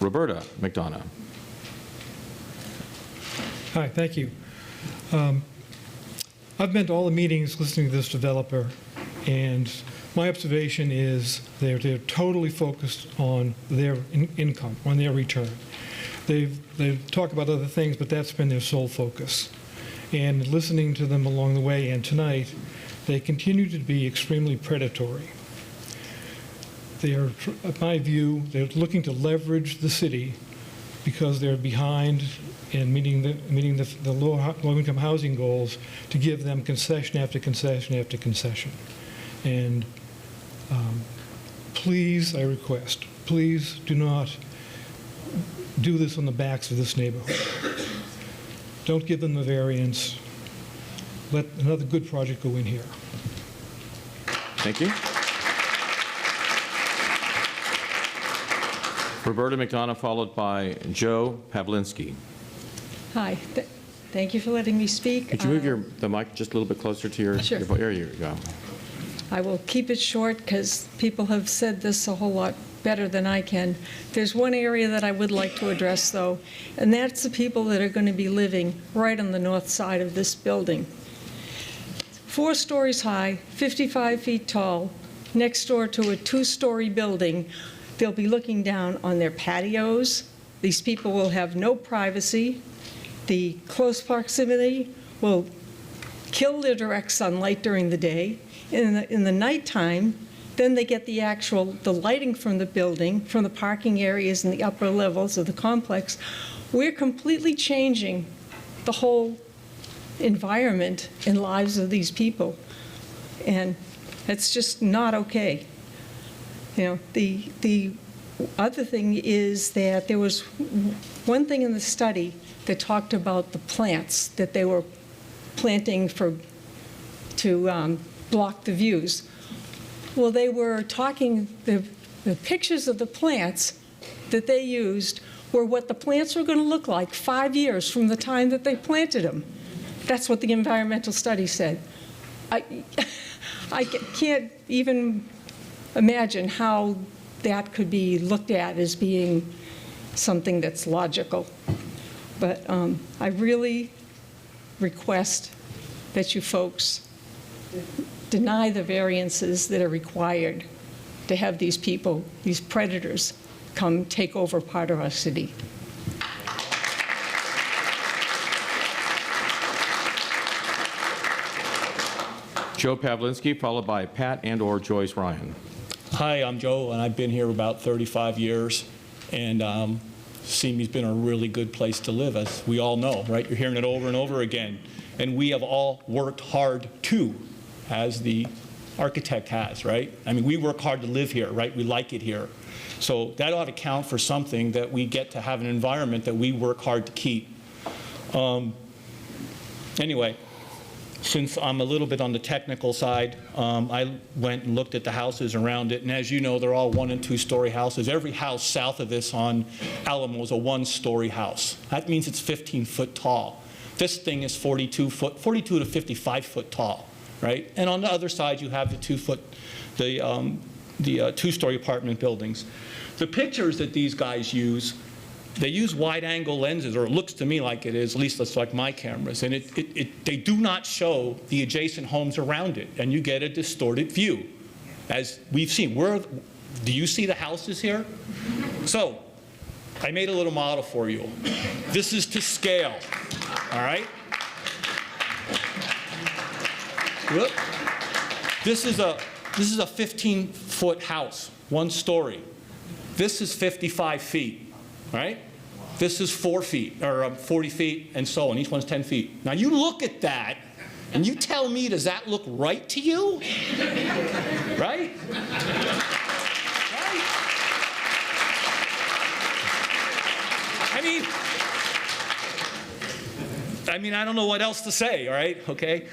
Roberta McDonough. Hi, thank you. I've been to all the meetings listening to this developer, and my observation is they're totally focused on their income, on their return. They talk about other things, but that's been their sole focus. And listening to them along the way and tonight, they continue to be extremely predatory. They are, in my view, they're looking to leverage the city because they're behind in meeting the low-income housing goals, to give them concession after concession after concession. And please, I request, please do not do this on the backs of this neighborhood. Don't give them the variance. Let another good project go in here. Thank you. Roberta McDonough, followed by Joe Pavlinsky. Hi. Thank you for letting me speak. Could you move the mic just a little bit closer to your, Sure. there you go. I will keep it short because people have said this a whole lot better than I can. There's one area that I would like to address, though, and that's the people that are going to be living right on the north side of this building. 4 stories high, 55 feet tall, next door to a 2-story building. They'll be looking down on their patios. These people will have no privacy. The close proximity will kill their direct sunlight during the day. In the nighttime, Then they get the lighting from the building, from the parking areas and the upper levels of the complex. We're completely changing the whole environment and lives of these people. And it's just not okay. You know, the other thing is that there was one thing in the study that talked about the plants that they were planting to block the views. Well, they were talking, the pictures of the plants that they used were what the plants were going to look like 5 years from the time that they planted them. That's what the environmental study said. I can't even imagine how that could be looked at as being something that's logical. But I really request that you folks deny the variances that are required to have these people, these predators, come take over part of our city. Joe Pavlinsky, followed by Pat and/or Joyce Ryan. Hi, I'm Joe, and I've been here about 35 years. And Simi's been a really good place to live, as we all know, right? You're hearing it over and over again. And we have all worked hard, too, as the architect has, right? I mean, we work hard to live here, right? We like it here. So that ought to count for something, that we get to have an environment that we work hard to keep. Anyway, since I'm a little bit on the technical side, I went and looked at the houses around it, and as you know, they're all 1- and 2-story houses. Every house south of this on Alamo is a 1-story house. That means it's 15 foot tall. This thing is 42 to 55 foot tall, right? And on the other side, you have the 2-story apartment buildings. The pictures that these guys use, they use wide-angle lenses, or it looks to me like it is, at least that's like my cameras, and they do not show the adjacent homes around it, and you get a distorted view, as we've seen. Do you see the houses here? So, I made a little model for you. This is to scale, all right? Look, this is a 15-foot house, 1 story. This is 55 feet, right? This is 4 feet, or 40 feet, and so on. Each one's 10 feet. Now you look at that, and you tell me, does that look right to you? Right? Right? I mean, I don't know what else to say, all right, okay?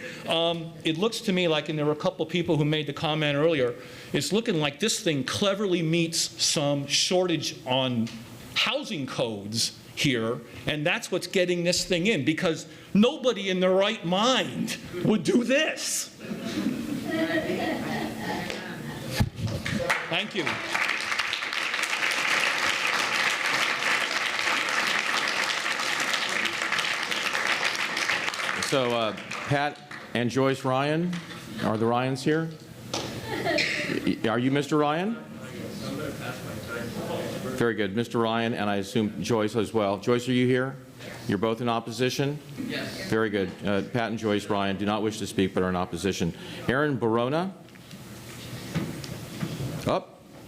It looks to me like, and there were a couple people who made the comment earlier, it's looking like this thing cleverly meets some shortage on housing codes here, and that's what's getting this thing in, because nobody in their right mind would do this. Thank you. So Pat and Joyce Ryan, are the Ryans here? Are you Mr. Ryan? Very good. Mr. Ryan, and I assume Joyce as well. Joyce, are you here? You're both in opposition? Yes. Very good. Pat and Joyce Ryan do not wish to speak but are in opposition. Aaron Barona? Oh,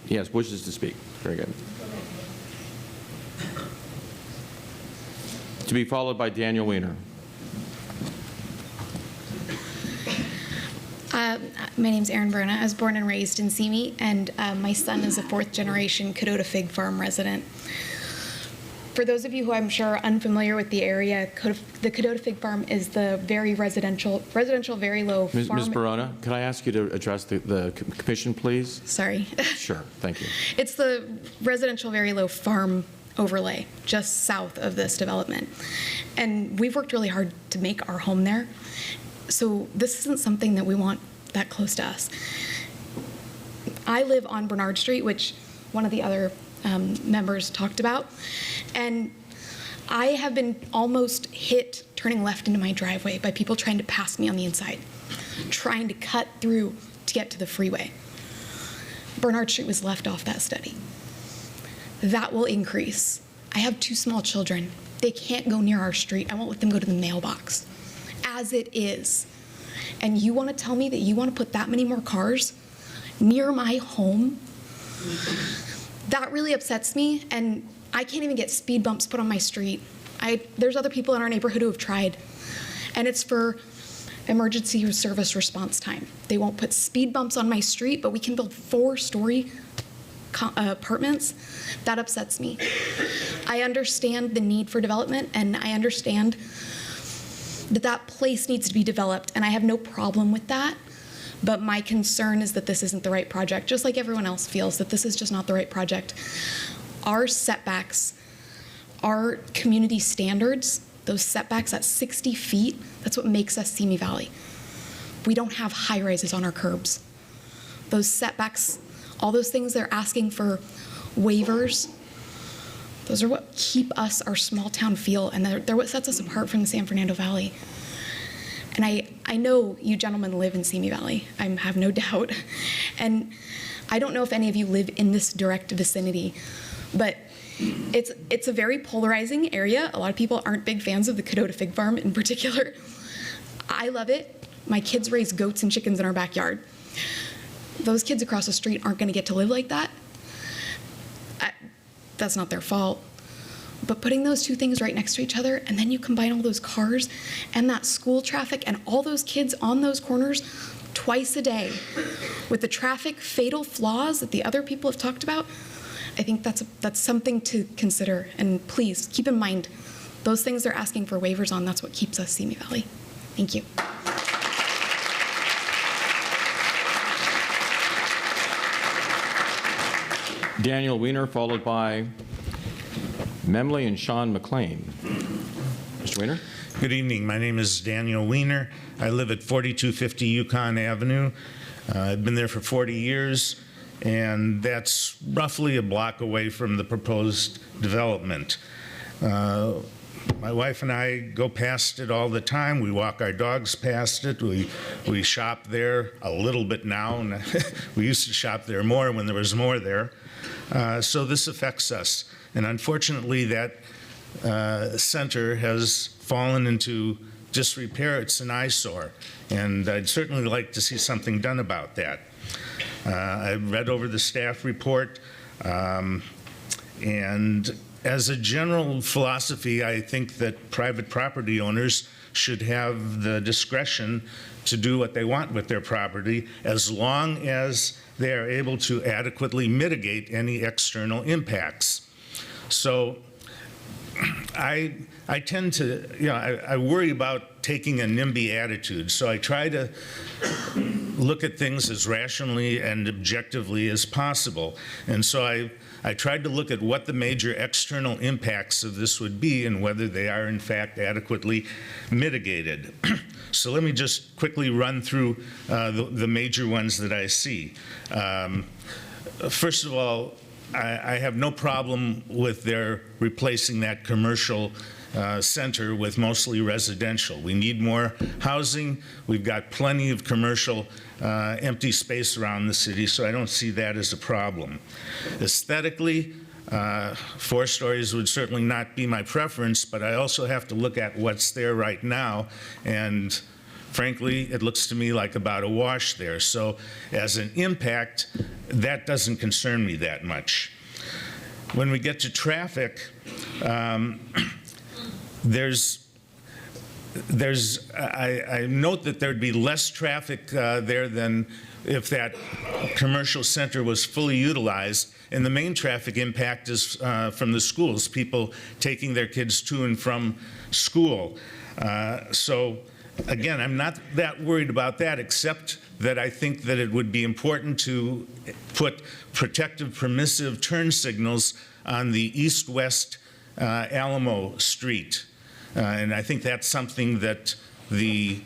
yes, wishes to speak. Very good. To be followed by Daniel Weiner. My name's Erin Berna. I was born and raised in Simi, and my son is a 4th-generation Cadota Fig Farm resident. For those of you who I'm sure are unfamiliar with the area, the Cadota Fig Farm is the very residential, very low farm. Ms. Barona, could I ask you to address the commission, please? Sorry. Sure, thank you. It's the residential, very low farm overlay just south of this development. And we've worked really hard to make our home there. So this isn't something that we want that close to us. I live on Bernard Street, which one of the other members talked about, and I have been almost hit turning left into my driveway by people trying to pass me on the inside, trying to cut through to get to the freeway. Bernard Street was left off that study. That will increase. I have 2 small children. They can't go near our street. I won't let them go to the mailbox. As it is. And you want to tell me that you want to put that many more cars near my home, that really upsets me, and I can't even get speed bumps put on my street. There's other people in our neighborhood who have tried, and it's for emergency service response time. They won't put speed bumps on my street, but we can build 4-story apartments. That upsets me. I understand the need for development, and I understand that that place needs to be developed, and I have no problem with that. But my concern is that this isn't the right project, just like everyone else feels that this is just not the right project. Our setbacks, our community standards, those setbacks at 60 feet, that's what makes us Simi Valley. We don't have high rises on our curbs. Those setbacks, all those things they're asking for waivers, those are what keep us our small town feel, and they're what sets us apart from the San Fernando Valley. And I know you gentlemen live in Simi Valley, I have no doubt. And I don't know if any of you live in this direct vicinity, but it's a very polarizing area. A lot of people aren't big fans of the Cadota Fig Farm in particular. I love it. My kids raise goats and chickens in our backyard. Those kids across the street aren't going to get to live like that. That's not their fault. But putting those two things right next to each other, and then you combine all those cars and that school traffic and all those kids on those corners twice a day with the traffic fatal flaws that the other people have talked about, I think that's something to consider. And please keep in mind, those things they're asking for waivers on, that's what keeps us Simi Valley. Thank you. Daniel Weiner, followed by Memley and Sean McLean. Mr. Weiner? Good evening. My name is Daniel Weiner. I live at 4250 Yukon Avenue. I've been there for 40 years, and that's roughly a block away from the proposed development. My wife and I go past it all the time. We walk our dogs past it. We shop there a little bit now, and we used to shop there more when there was more there. So this affects us. And unfortunately, that center has fallen into disrepair. It's an eyesore. And I'd certainly like to see something done about that. I read over the staff report, and as a general philosophy, I think that private property owners should have the discretion to do what they want with their property as long as they are able to adequately mitigate any external impacts. So I tend to, I worry about taking a NIMBY attitude. So I try to look at things as rationally and objectively as possible. And so I tried to look at what the major external impacts of this would be and whether they are in fact adequately mitigated. So let me just quickly run through the major ones that I see. First of all, I have no problem with their replacing that commercial center with mostly residential. We need more housing. We've got plenty of commercial empty space around the city, so I don't see that as a problem. Aesthetically, 4 stories would certainly not be my preference, but I also have to look at what's there right now, and frankly, it looks to me like about a wash there. So as an impact, that doesn't concern me that much. When we get to traffic, I note that there'd be less traffic there than if that commercial center was fully utilized. And the main traffic impact is from the schools, people taking their kids to and from school. So again, I'm not that worried about that, except that I think that it would be important to put protective permissive turn signals on the east-west Alamo Street. And I think that's something that the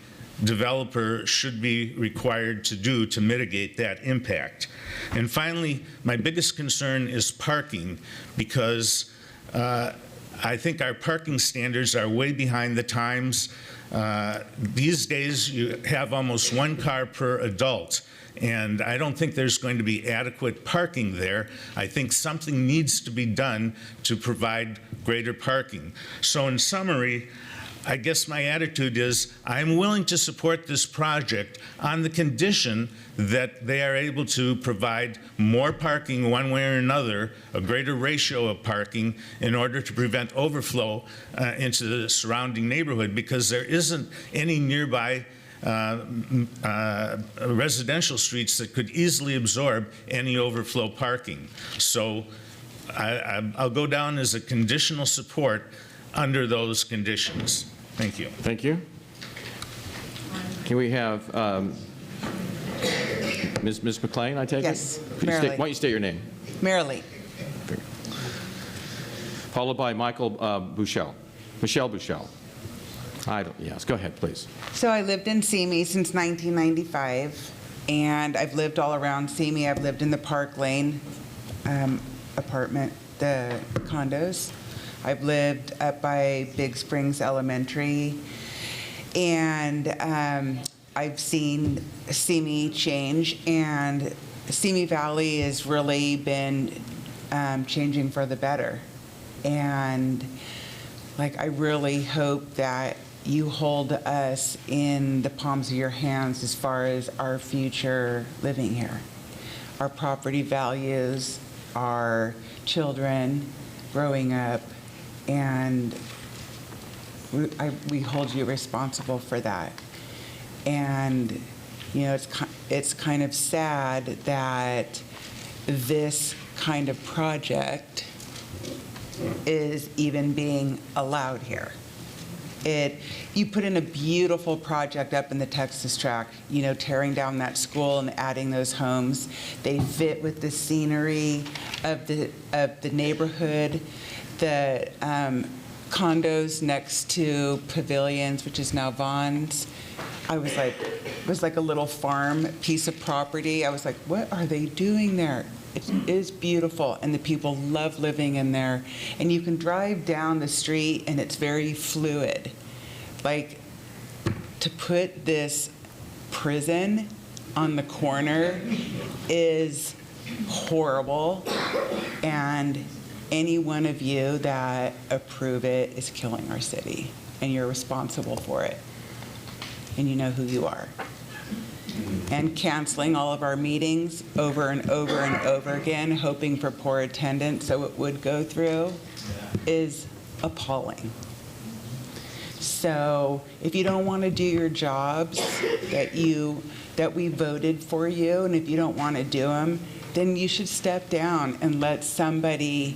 developer should be required to do to mitigate that impact. And finally, my biggest concern is parking, because I think our parking standards are way behind the times. These days, you have almost 1 car per adult, and I don't think there's going to be adequate parking there. I think something needs to be done to provide greater parking. So in summary, I guess my attitude is I'm willing to support this project on the condition that they are able to provide more parking one way or another, a greater ratio of parking in order to prevent overflow into the surrounding neighborhood, because there isn't any nearby residential streets that could easily absorb any overflow parking. So I'll go down as a conditional support under those conditions. Thank you. Thank you. Can we have Ms. McLean, I take Yes, it? Why Marilee. don't you state your name? Marilee. Followed by Michael Buchel. Michelle Buchel. Yes, go ahead, please. So I lived in Simi since 1995, and I've lived all around Simi. I've lived in the Park Lane apartment, the condos. I've lived up by Big Springs Elementary, and I've seen Simi change, and Simi Valley has really been changing for the better. And I really hope that you hold us in the palms of your hands as far as our future living here. Our property values, our children growing up, and we hold you responsible for that. And, it's kind of sad that this kind of project is even being allowed here. You put in a beautiful project up in the Texas tract, tearing down that school and adding those homes. They fit with the scenery of the neighborhood. The condos next to Pavilions, which is now Vaughn's. It was like a little farm piece of property. I was like, what are they doing there? It is beautiful, and the people love living in there. And you can drive down the street, and it's very fluid. To put this prison on the corner is horrible, and any one of you that approve it is killing our city, and you're responsible for it, and you know who you are. And canceling all of our meetings over and over and over again, hoping for poor attendance so it would go through, is appalling. So if you don't want to do your jobs that we voted for you, and if you don't want to do them, then you should step down and let somebody,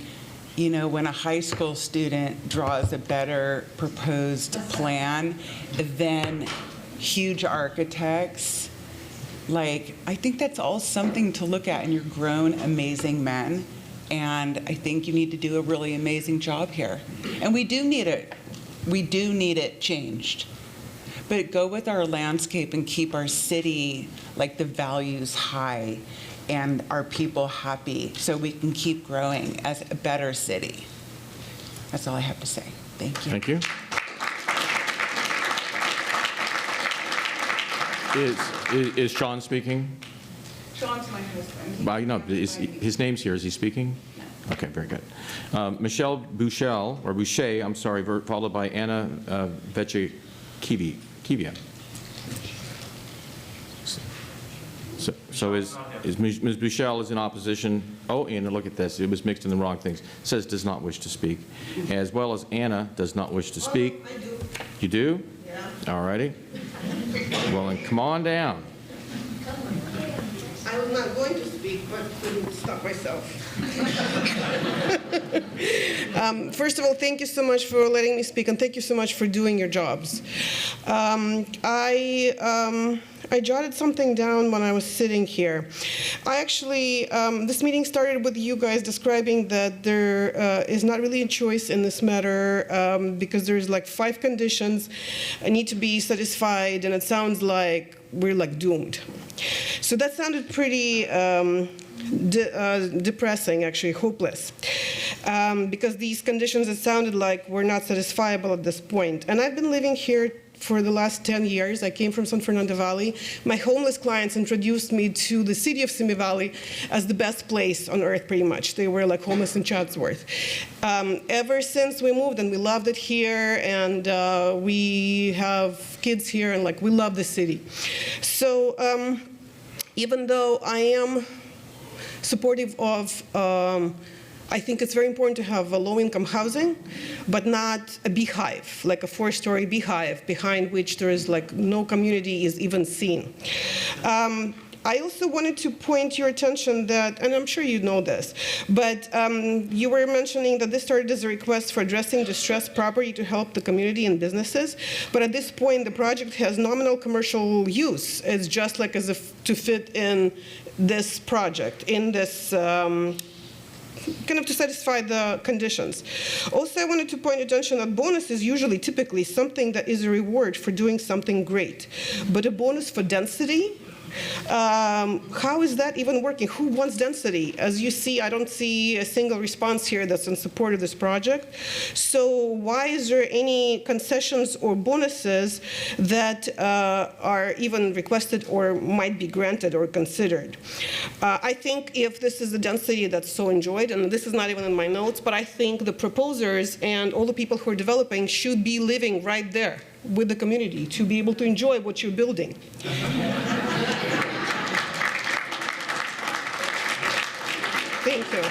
when a high school student draws a better proposed plan than huge architects, I think that's all something to look at, and you're grown, amazing men, and I think you need to do a really amazing job here. And we do need it. We do need it changed. But go with our landscape and keep our city, the values high and our people happy, so we can keep growing as a better city. That's all I have to say. Thank you. Thank you. Is Sean speaking? Sean's my husband. Well, no, his name's here. Is he speaking? Okay, very good. Michelle Buchel, or Boucher, I'm sorry, followed by Anna Vechekivia. So is Ms. Buchel is in opposition. Oh, Anna, look at this. It was mixed in the wrong things. Says does not wish to speak. As well as Anna does not wish to speak. I do. You do? Yeah. All righty. Well, then come on down. I was not going to speak, but couldn't stop myself. First of all, thank you so much for letting me speak, and thank you so much for doing your jobs. I jotted something down when I was sitting here. I actually, this meeting started with you guys describing that there is not really a choice in this matter because there's 5 conditions that need to be satisfied, and it sounds like we're doomed. So that sounded pretty depressing, actually hopeless, because these conditions, it sounded like were not satisfiable at this point. And I've been living here for the last 10 years. I came from San Fernando Valley. My homeless clients introduced me to the city of Simi Valley as the best place on earth, pretty much. They were like homeless in Chatsworth. Ever since we moved, and we loved it here, and we have kids here, and like we love the city. So even though I am supportive of I think it's very important to have a low-income housing, but not a beehive, like a 4-story beehive behind which there is like no community is even seen. I also wanted to point your attention that, and I'm sure you know this, but you were mentioning that this started as a request for addressing distressed property to help the community and businesses. But at this point, the project has nominal commercial use. It's just like as if to fit in this project, in this kind of to satisfy the conditions. Also, I wanted to point attention that bonus is usually typically something that is a reward for doing something great. But a bonus for density, how is that even working? Who wants density? As you see, I don't see a single response here that's in support of this project. So why is there any concessions or bonuses that are even requested or might be granted or considered? I think if this is the density that's so enjoyed, and this is not even in my notes, but I think the proposers and all the people who are developing should be living right there with the community to be able to enjoy what you're building. Thank you.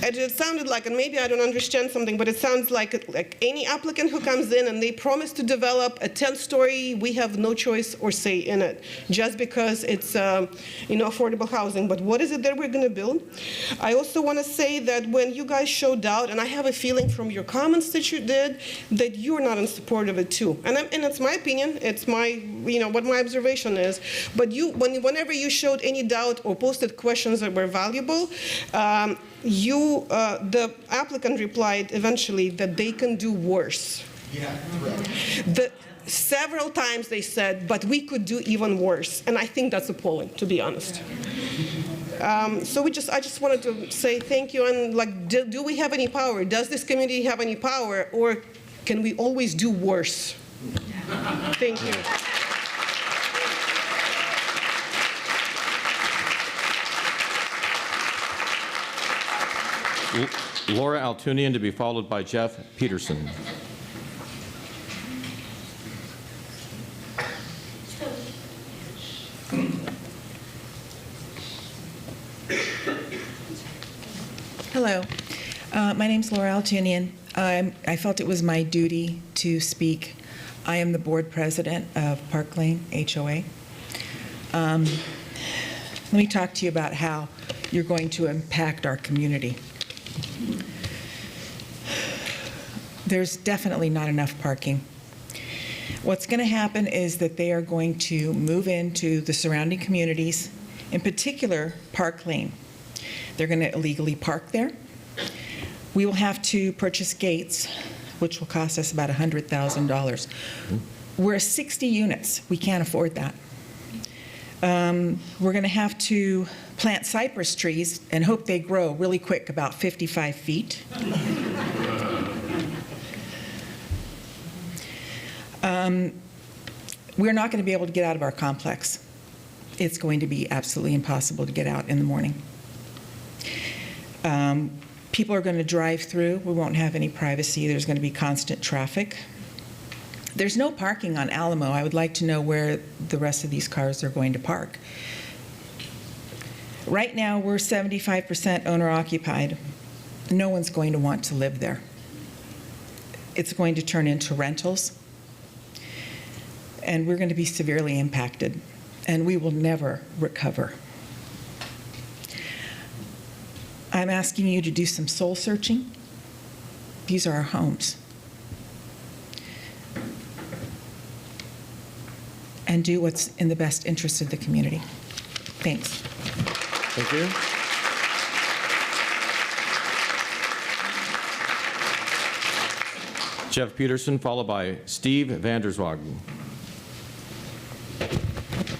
It sounded like, and maybe I don't understand something, but it sounds like any applicant who comes in and they promise to develop a 10-story, we have no choice or say in it, just because it's affordable housing. But what is it that we're going to build? I also want to say that when you guys showed doubt, and I have a feeling from your comments that you did, that you're not in support of it too. And it's my opinion. It's my, what my observation is. But whenever you showed any doubt or posted questions that were valuable, the applicant replied eventually that they can do worse. Yeah, right. Several times they said, but we could do even worse. And I think that's appalling, to be honest. So I just wanted to say thank you. And do we have any power? Does this community have any power? Or can we always do worse? Thank you. Laura Altunian to be followed by Jeff Peterson. Hello. My name's Laura Altunian. I felt it was my duty to speak. I am the board president of Park Lane HOA. Let me talk to you about how you're going to impact our community. There's definitely not enough parking. What's going to happen is that they are going to move into the surrounding communities, in particular Park Lane. They're going to illegally park there. We will have to purchase gates, which will cost us about $100,000. We're 60 units. We can't afford that. We're going to have to plant cypress trees and hope they grow really quick, about 55 feet. We're not going to be able to get out of our complex. It's going to be absolutely impossible to get out in the morning. People are going to drive through. We won't have any privacy. There's going to be constant traffic. There's no parking on Alamo. I would like to know where the rest of these cars are going to park. Right now, we're 75% owner-occupied. No one's going to want to live there. It's going to turn into rentals, and we're going to be severely impacted, and we will never recover. I'm asking you to do some soul searching. These are our homes. And do what's in the best interest of the community. Thanks. Thank you. Jeff Peterson, followed by Steve Vanderswagen.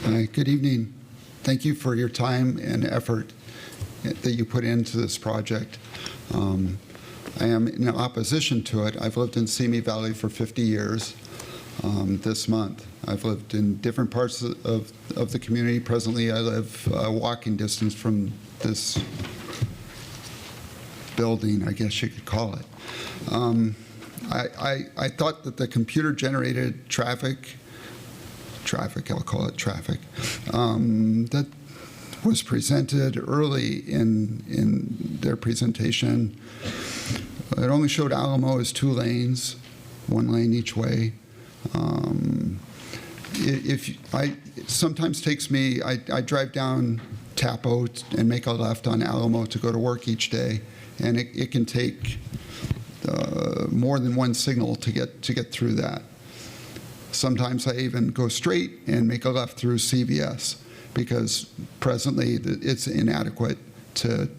Hi, good evening. Thank you for your time and effort that you put into this project. I am in opposition to it. I've lived in Simi Valley for 50 years. this month. I've lived in different parts of the community. Presently, I live walking distance from this building, I guess you could call it. I thought that the computer-generated traffic, I'll call it traffic, that was presented early in their presentation. It only showed Alamo as 2 lanes, 1 lane each way. It sometimes takes me, I drive down Tapo and make a left on Alamo to go to work each day, and it can take more than 1 signal to get through that. Sometimes I even go straight and make a left through CVS because presently it's inadequate to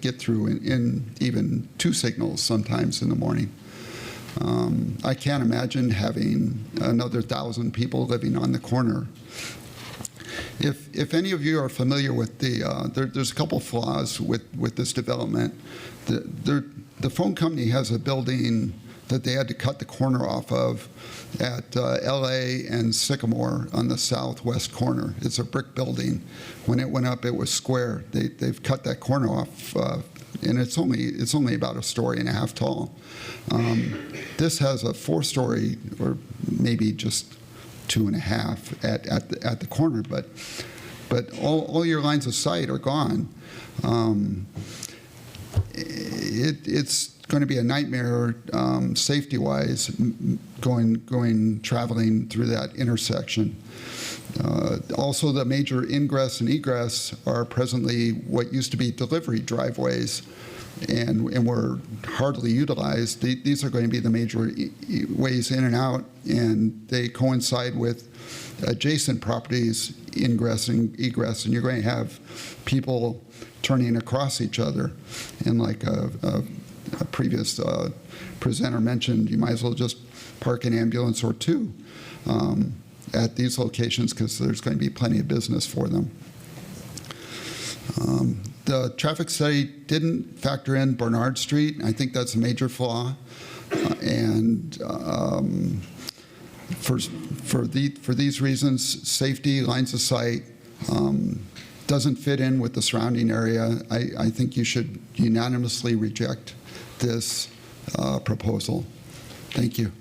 get through in even 2 signals sometimes in the morning. I can't imagine having another 1,000 people living on the corner. If any of you are familiar with there's a couple flaws with this development. The phone company has a building that they had to cut the corner off of at LA and Sycamore on the southwest corner. It's a brick building. When it went up, it was square. They've cut that corner off, and it's only about 1.5 stories tall. This has a 4-story, or maybe just 2.5 at the corner, but all your lines of sight are gone. It's going to be a nightmare safety-wise traveling through that intersection. Also, the major ingress and egress are presently what used to be delivery driveways, and were hardly utilized. These are going to be the major ways in and out, and they coincide with adjacent properties ingress and egress, and you're going to have people turning across each other. And like a previous presenter mentioned, you might as well just park an ambulance or 2 at these locations because there's going to be plenty of business for them. The traffic study didn't factor in Bernard Street. I think that's a major flaw. And for these reasons, safety, lines of sight, doesn't fit in with the surrounding area. I think you should unanimously reject this proposal. Thank you.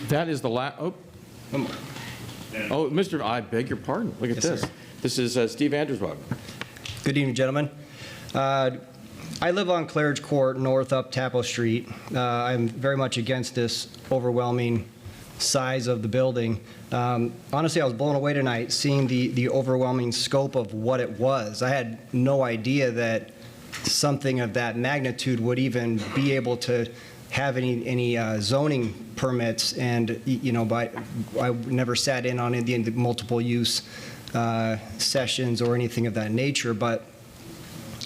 That is the last. Oh, Mr. I beg your pardon. Look at this. Sir. This is Steve Andersbog. Good evening, gentlemen. I live on Claridge Court, north up Tapo Street. I'm very much against this overwhelming size of the building. Honestly, I was blown away tonight seeing the overwhelming scope of what it was. I had no idea that something of that magnitude would even be able to have any zoning permits, and I never sat in on any of the multiple use sessions or anything of that nature, but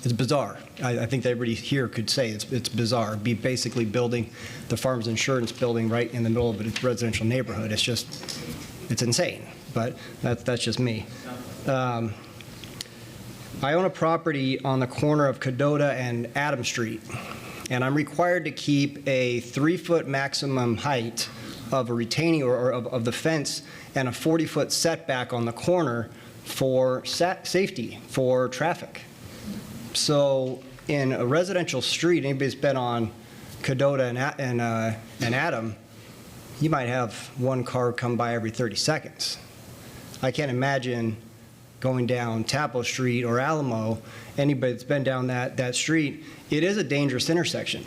it's bizarre. I think that everybody here could say it's bizarre. Be basically building the Farmers Insurance building right in the middle of a residential neighborhood. It's insane, but that's just me. I own a property on the corner of Cadota and Adam Street, and I'm required to keep a 3-foot maximum height of a retaining or of the fence and a 40-foot setback on the corner for safety, for traffic. So in a residential street, anybody's been on Cadota and Adam, you might have 1 car come by every 30 seconds. I can't imagine going down Tapo Street or Alamo. Anybody that's been down that street, it is a dangerous intersection.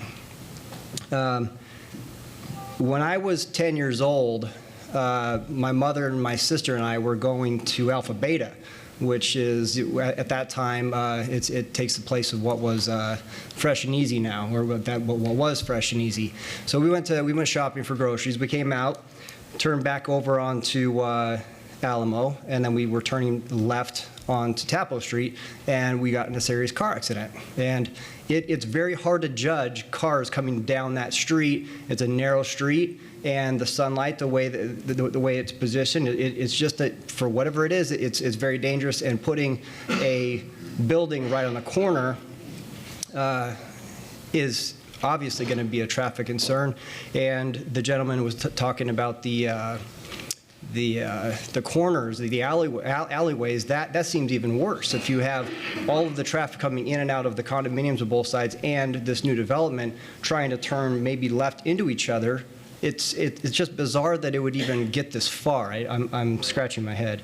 When I was 10 years old, my mother and my sister and I were going to Alpha Beta, which is, at that time, it takes the place of what was Fresh and Easy now, or what was Fresh and Easy. So we went shopping for groceries. We came out, turned back over onto Alamo, and then we were turning left onto Tapo Street, and we got in a serious car accident. And it's very hard to judge cars coming down that street. It's a narrow street, and the sunlight, the way it's positioned, it's just that for whatever it is, it's very dangerous. And putting a building right on the corner is obviously going to be a traffic concern. And the gentleman was talking about the corners, the alleyways. That seems even worse. If you have all of the traffic coming in and out of the condominiums on both sides, and this new development trying to turn maybe left into each other, it's just bizarre that it would even get this far. I'm scratching my head.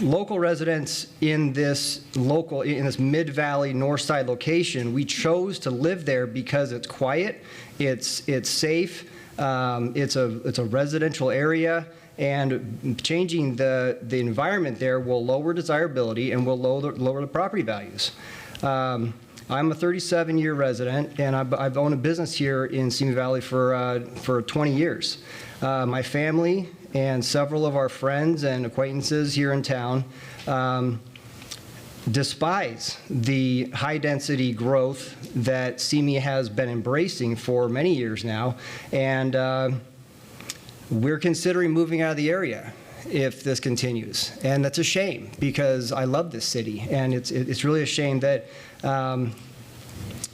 Local residents in this Mid-Valley North Side location, we chose to live there because it's quiet, it's safe, it's a residential area, and changing the environment there will lower desirability and will lower the property values. I'm a 37-year resident, and I've owned a business here in Simi Valley for 20 years. My family and several of our friends and acquaintances here in town despise the high-density growth that Simi has been embracing for many years now, and we're considering moving out of the area if this continues. And that's a shame, because I love this city, and it's really a shame that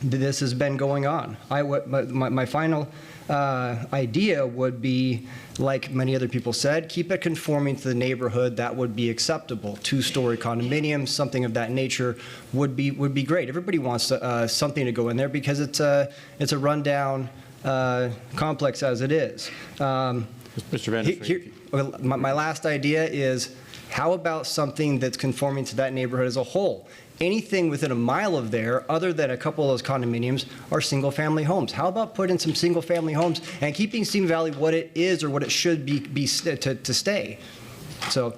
this has been going on. My final idea would be, like many other people said, keep it conforming to the neighborhood. That would be acceptable. 2-story condominiums, something of that nature would be great. Everybody wants something to go in there because it's a rundown complex as it is. Mr. Vanderstreet. My last idea is, how about something that's conforming to that neighborhood as a whole? Anything within a mile of there, other than a couple of those condominiums, are single-family homes. How about putting some single-family homes and keeping Simi Valley what it is or what it should be to stay? So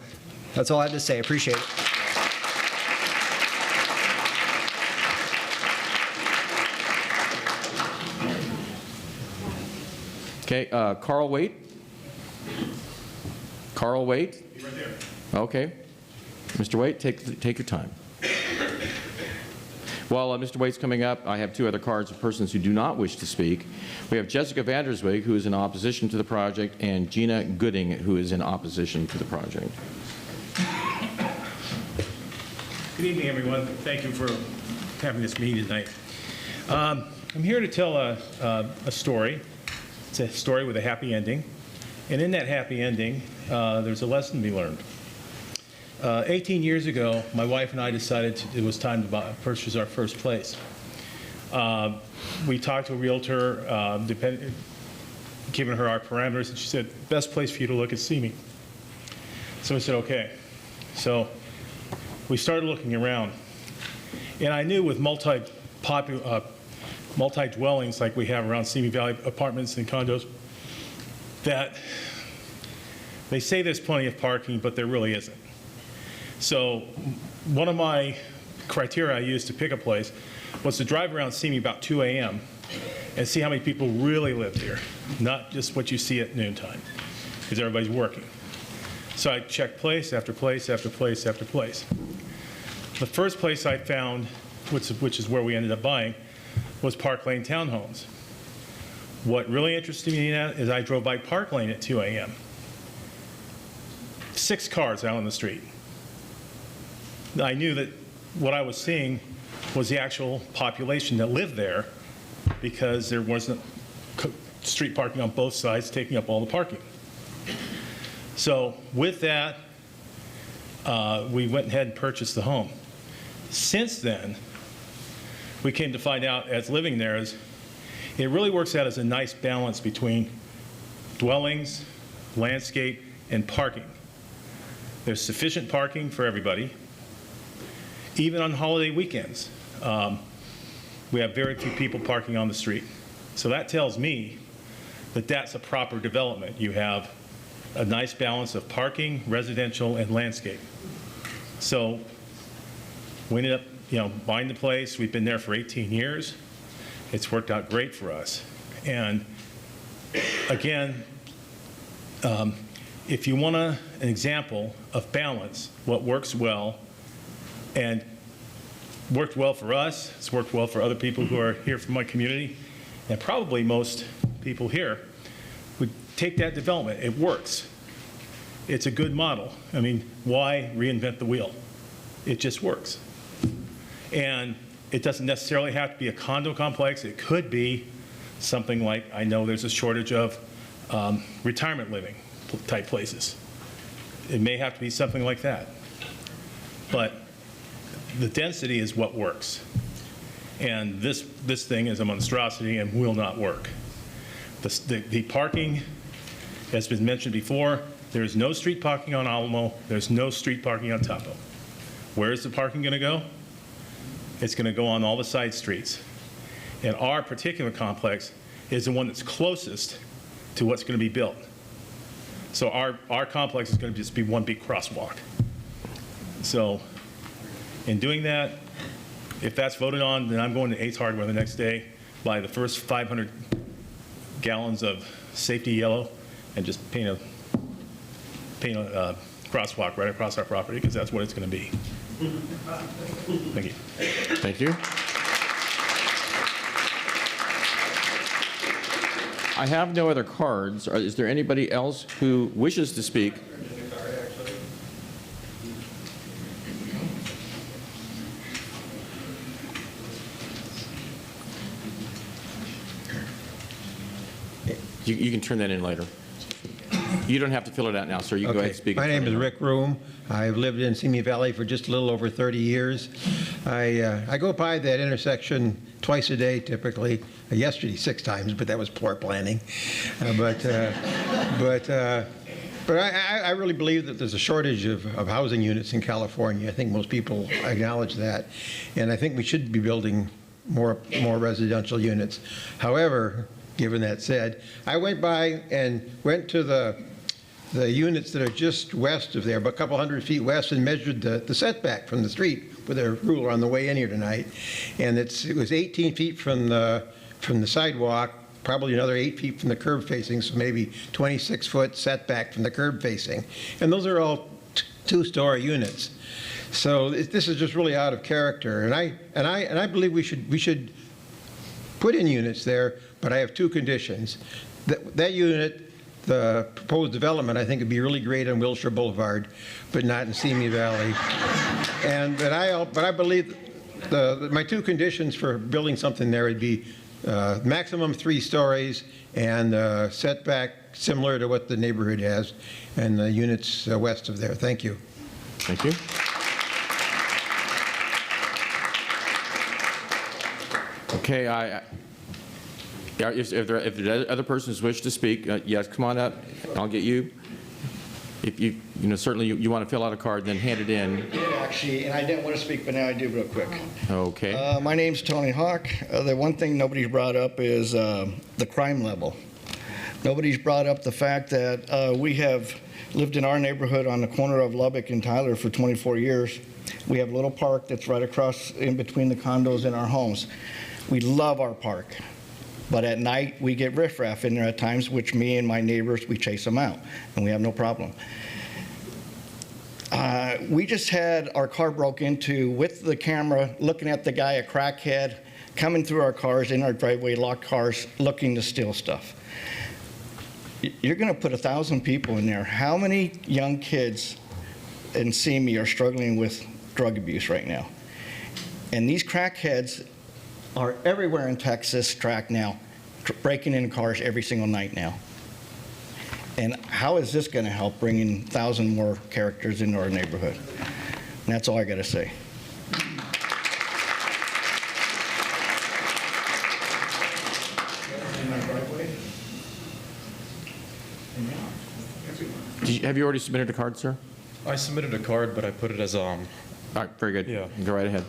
that's all I have to say. Appreciate it. Okay, Carl Waite. Carl Waite? Right there. Okay. Mr. Waite, take your time. While Mr. Waite's coming up, I have 2 other cards of persons who do not wish to speak. We have Jessica Vanderswig, who is in opposition to the project, and Gina Gooding, who is in opposition to the project. Good evening, everyone. Thank you for having this meeting tonight. I'm here to tell a story. It's a story with a happy ending. And in that happy ending, there's a lesson to be learned. 18 years ago, my wife and I decided it was time to purchase our first place. We talked to a realtor, giving her our parameters, and she said, best place for you to look is Simi. So we said, okay. So we started looking around. And I knew with multi-dwellings like we have around Simi Valley, apartments and condos, that they say there's plenty of parking, but there really isn't. So one of my criteria I used to pick a place was to drive around Simi about 2 a.m. and see how many people really lived here, not just what you see at noontime, because everybody's working. So I checked place after place after place after place. The first place I found, which is where we ended up buying, was Park Lane Townhomes. What really interested me in that is I drove by Park Lane at 2 a.m. 6 cars out on the street. I knew that what I was seeing was the actual population that lived there, because there wasn't street parking on both sides taking up all the parking. So with that, we went ahead and purchased the home. Since then, we came to find out, as living there, is it really works out as a nice balance between dwellings, landscape, and parking. There's sufficient parking for everybody. Even on holiday weekends, we have very few people parking on the street. So that tells me that that's a proper development. You have a nice balance of parking, residential, and landscape. So we ended up, buying the place. We've been there for 18 years. It's worked out great for us. And again, if you want an example of balance, what works well and worked well for us, it's worked well for other people who are here from my community, and probably most people here, would take that development. It works. It's a good model. I mean, why reinvent the wheel? It just works. And it doesn't necessarily have to be a condo complex. It could be something like, I know there's a shortage of retirement living type places. It may have to be something like that. But the density is what works. And this thing is a monstrosity and will not work. The parking, as been mentioned before, there is no street parking on Alamo. There's no street parking on Topo. Where is the parking going to go? It's going to go on all the side streets. And our particular complex is the one that's closest to what's going to be built. So our complex is going to just be one big crosswalk. So in doing that, if that's voted on, then I'm going to Ace Hardware the next day, buy the first 500 gallons of safety yellow, and just paint a crosswalk right across our property, because that's what it's going to be. Thank you. Thank you. I have no other cards. Is there anybody else who wishes to speak? You can turn that in later. You don't have to fill it out now, sir. You can go ahead and speak. My name is Rick Room. I've lived in Simi Valley for just a little over 30 years. I go by that intersection twice a day, typically. Yesterday, 6 times, but that was poor planning. But I really believe that there's a shortage of housing units in California. I think most people acknowledge that. And I think we should be building more residential units. However, given that said, I went by and went to the units that are just west of there, but a couple hundred feet west, and measured the setback from the street with a ruler on the way in here tonight. And it was 18 feet from the sidewalk, probably another 8 feet from the curb facing, so maybe 26-foot setback from the curb facing. And those are all 2-story units. So this is just really out of character. And I believe we should put in units there, but I have 2 conditions. That unit, the proposed development, I think would be really great on Wilshire Boulevard, but not in Simi Valley. But I believe my 2 conditions for building something there would be maximum 3 stories and setback similar to what the neighborhood has, and the units west of there. Thank you. Thank you. Okay, if there are other persons wish to speak, yes, come on up. I'll get you. If certainly you want to fill out a card, then hand it in. I did actually, and I didn't want to speak, but now I do real quick. Okay. My name's Tony Hawk. The one thing nobody's brought up is the crime level. Nobody's brought up the fact that we have lived in our neighborhood on the corner of Lubbock and Tyler for 24 years. We have a little park that's right across in between the condos and our homes. We love our park. But at night, we get riffraff in there at times, which me and my neighbors, we chase them out, and we have no problem. We just had our car broke into with the camera, looking at the guy, a crackhead, coming through our cars, in our driveway, locked cars, looking to steal stuff. You're going to put 1,000 people in there. How many young kids in Simi are struggling with drug abuse right now? And these crackheads are everywhere in Texas track now, breaking in cars every single night now. And how is this going to help bringing 1,000 more characters into our neighborhood? And that's all I got to say. Have you already submitted a card, sir? I submitted a card, but I put it as All right, very good. Yeah. Go right ahead.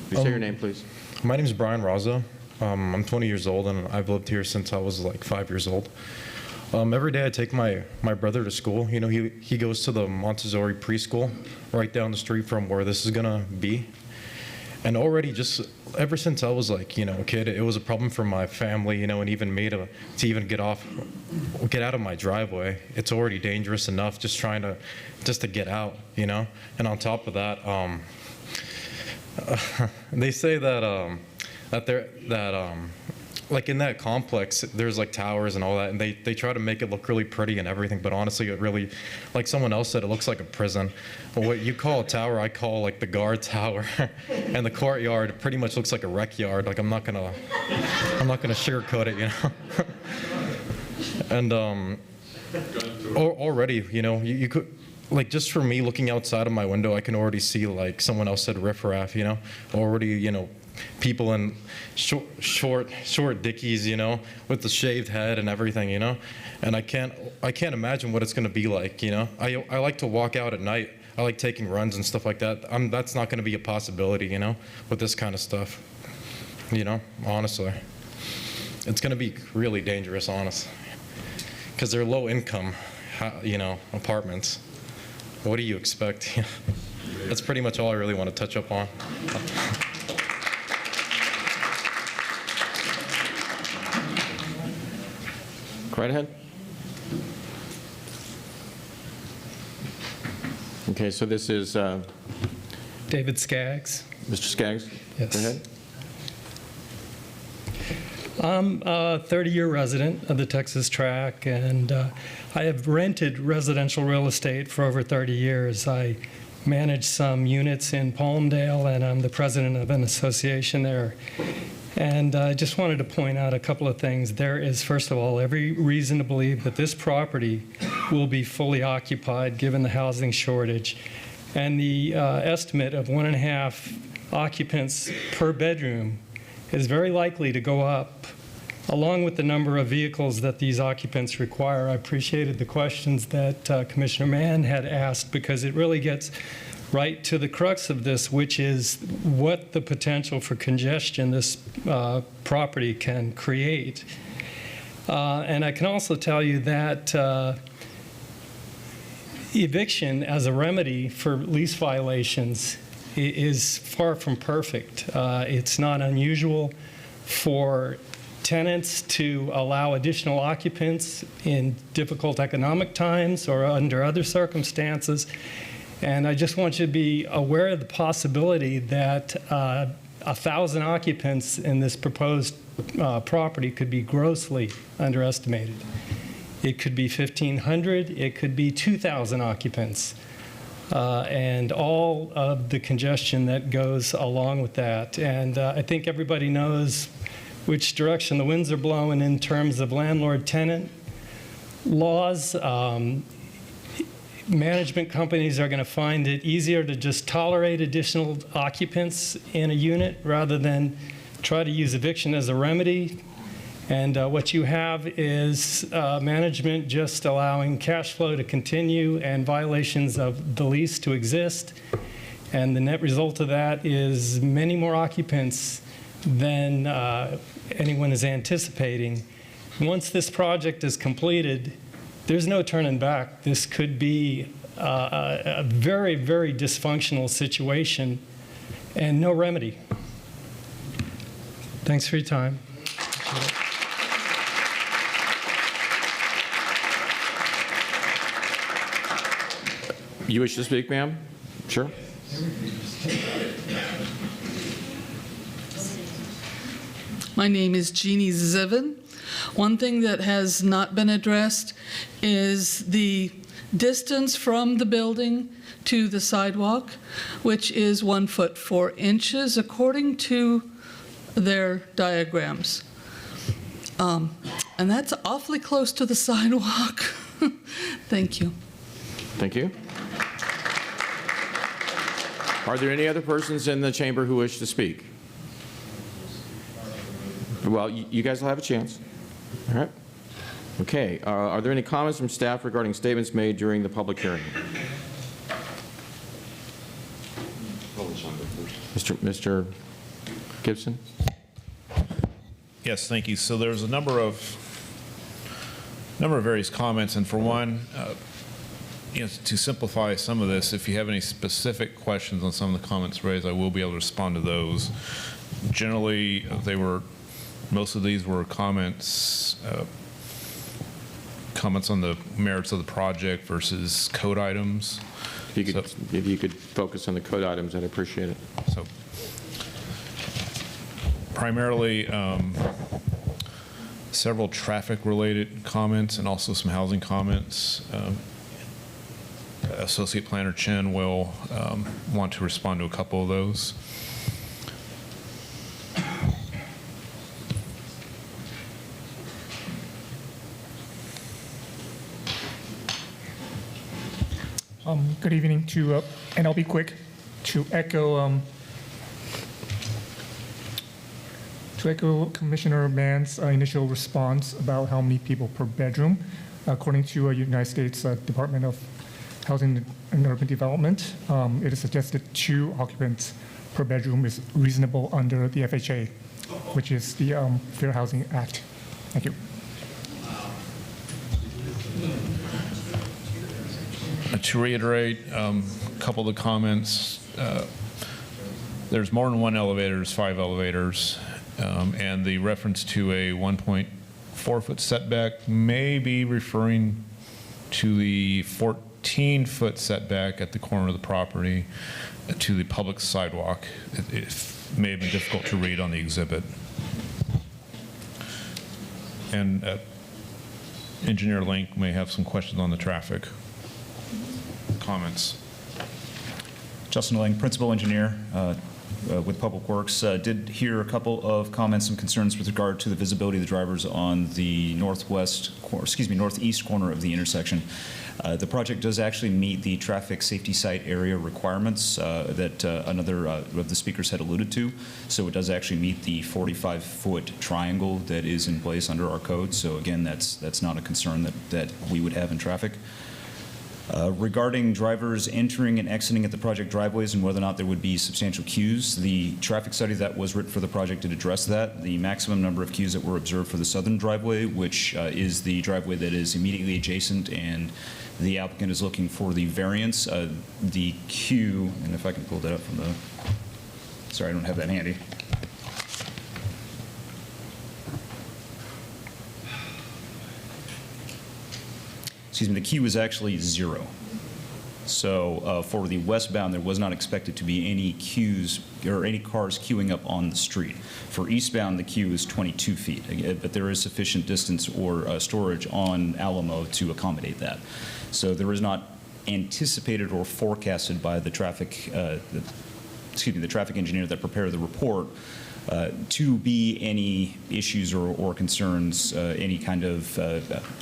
Please say your name, please. My name is Brian Raza. I'm 20 years old, and I've lived here since I was like 5 years old. Every day I take my brother to school. You know, he goes to the Montessori preschool right down the street from where this is gonna be. And already, just ever since I was like, a kid, it was a problem for my family, and even me to even get out of my driveway. It's already dangerous enough just to get out, And on top of that, they say that like in that complex, there's like towers and all that, and they try to make it look really pretty and everything, but honestly, it really, like someone else said, it looks like a prison. What you call a tower, I call like the guard tower, and the courtyard pretty much looks like a rec yard. Like I'm not gonna sugarcoat it, you know. And already, you know, you could. Like, just for me, looking outside of my window, I can already see, like someone else said, riffraff, you know, already, you know, people in short dickies, you know, with the shaved head and everything, you know, and I can't imagine what it's going to be like, you know. I like to walk out at night. I like taking runs and stuff like that. That's not going to be a possibility, you know, with this kind of stuff, you know, honestly. It's going to be really dangerous, honestly, because they're low income, you know, apartments. What do you expect? That's pretty much all I really want to touch up on. Go right ahead. Okay, so this is David Skaggs. Mr. Skaggs. Yes. Go ahead. I'm a 30-year resident of the Texas Track, and I have rented residential real estate for over 30 years. I manage some units in Palmdale, and I'm the president of an association there. And I just wanted to point out a couple of things. There is, first of all, every reason to believe that this property will be fully occupied given the housing shortage. And the estimate of 1.5 occupants per bedroom is very likely to go up, along with the number of vehicles that these occupants require. I appreciated the questions that Commissioner Mann had asked, because it really gets right to the crux of this, which is what the potential for congestion this property can create. And I can also tell you that eviction as a remedy for lease violations is far from perfect. It's not unusual for tenants to allow additional occupants in difficult economic times or under other circumstances. And I just want you to be aware of the possibility that 1,000 occupants in this proposed property could be grossly underestimated. It could be 1,500, it could be 2,000 occupants. And all of the congestion that goes along with that. And I think everybody knows which direction the winds are blowing in terms of landlord-tenant laws. Management companies are going to find it easier to just tolerate additional occupants in a unit rather than try to use eviction as a remedy. And what you have is management just allowing cash flow to continue and violations of the lease to exist. And the net result of that is many more occupants than anyone is anticipating. Once this project is completed, there's no turning back. This could be a very, very dysfunctional situation and no remedy. Thanks for your time. You wish to speak, ma'am? Sure. My name is Jeannie Zivin. One thing that has not been addressed is the distance from the building to the sidewalk, which is 1 foot 4 inches according to their diagrams. And that's awfully close to the sidewalk. Thank you. Thank you. Are there any other persons in the chamber who wish to speak? Well, you guys will have a chance. All right. Okay. Are there any comments from staff regarding statements made during the public hearing? Mr. Gibson? Yes, thank you. So there's a number of various comments, and for one, to simplify some of this, if you have any specific questions on some of the comments raised, I will be able to respond to those. Generally, most of these were comments on the merits of the project versus code items. If you could focus on the code items, I'd appreciate it. So primarily, several traffic-related comments and also some housing comments. Associate Planner Chen will want to respond to a couple of those. Good evening to, and I'll be quick, to echo Commissioner Mann's initial response about how many people per bedroom. According to United States Department of Housing and Urban Development, it is suggested 2 occupants per bedroom is reasonable under the FHA, which is the Fair Housing Act. Thank you. To reiterate a couple of the comments, there's more than one elevator, there's 5 elevators, and the reference to a 1.4-foot setback may be referring to the 14-foot setback at the corner of the property to the public sidewalk. It may have been difficult to read on the exhibit. And Engineer Link may have some questions on the traffic. Comments. Justin Lang, Principal Engineer with Public Works. Did hear a couple of comments and concerns with regard to the visibility of the drivers on the northeast corner of the intersection. The project does actually meet the traffic safety site area requirements that another of the speakers had alluded to. So it does actually meet the 45-foot triangle that is in place under our code. So again, that's not a concern that we would have in traffic. Regarding drivers entering and exiting at the project driveways and whether or not there would be substantial queues, the traffic study that was written for the project did address that. The maximum number of queues that were observed for the southern driveway, which is the driveway that is immediately adjacent, and the applicant is looking for the variance. The queue, and if I can pull that up from the, sorry, I don't have that handy. Excuse me, the queue is actually 0. So for the westbound, there was not expected to be any queues or any cars queuing up on the street. For eastbound, the queue is 22 feet, but there is sufficient distance or storage on Alamo to accommodate that. So there is not anticipated or forecasted by the traffic, the traffic engineer that prepared the report to be any issues or concerns, any kind of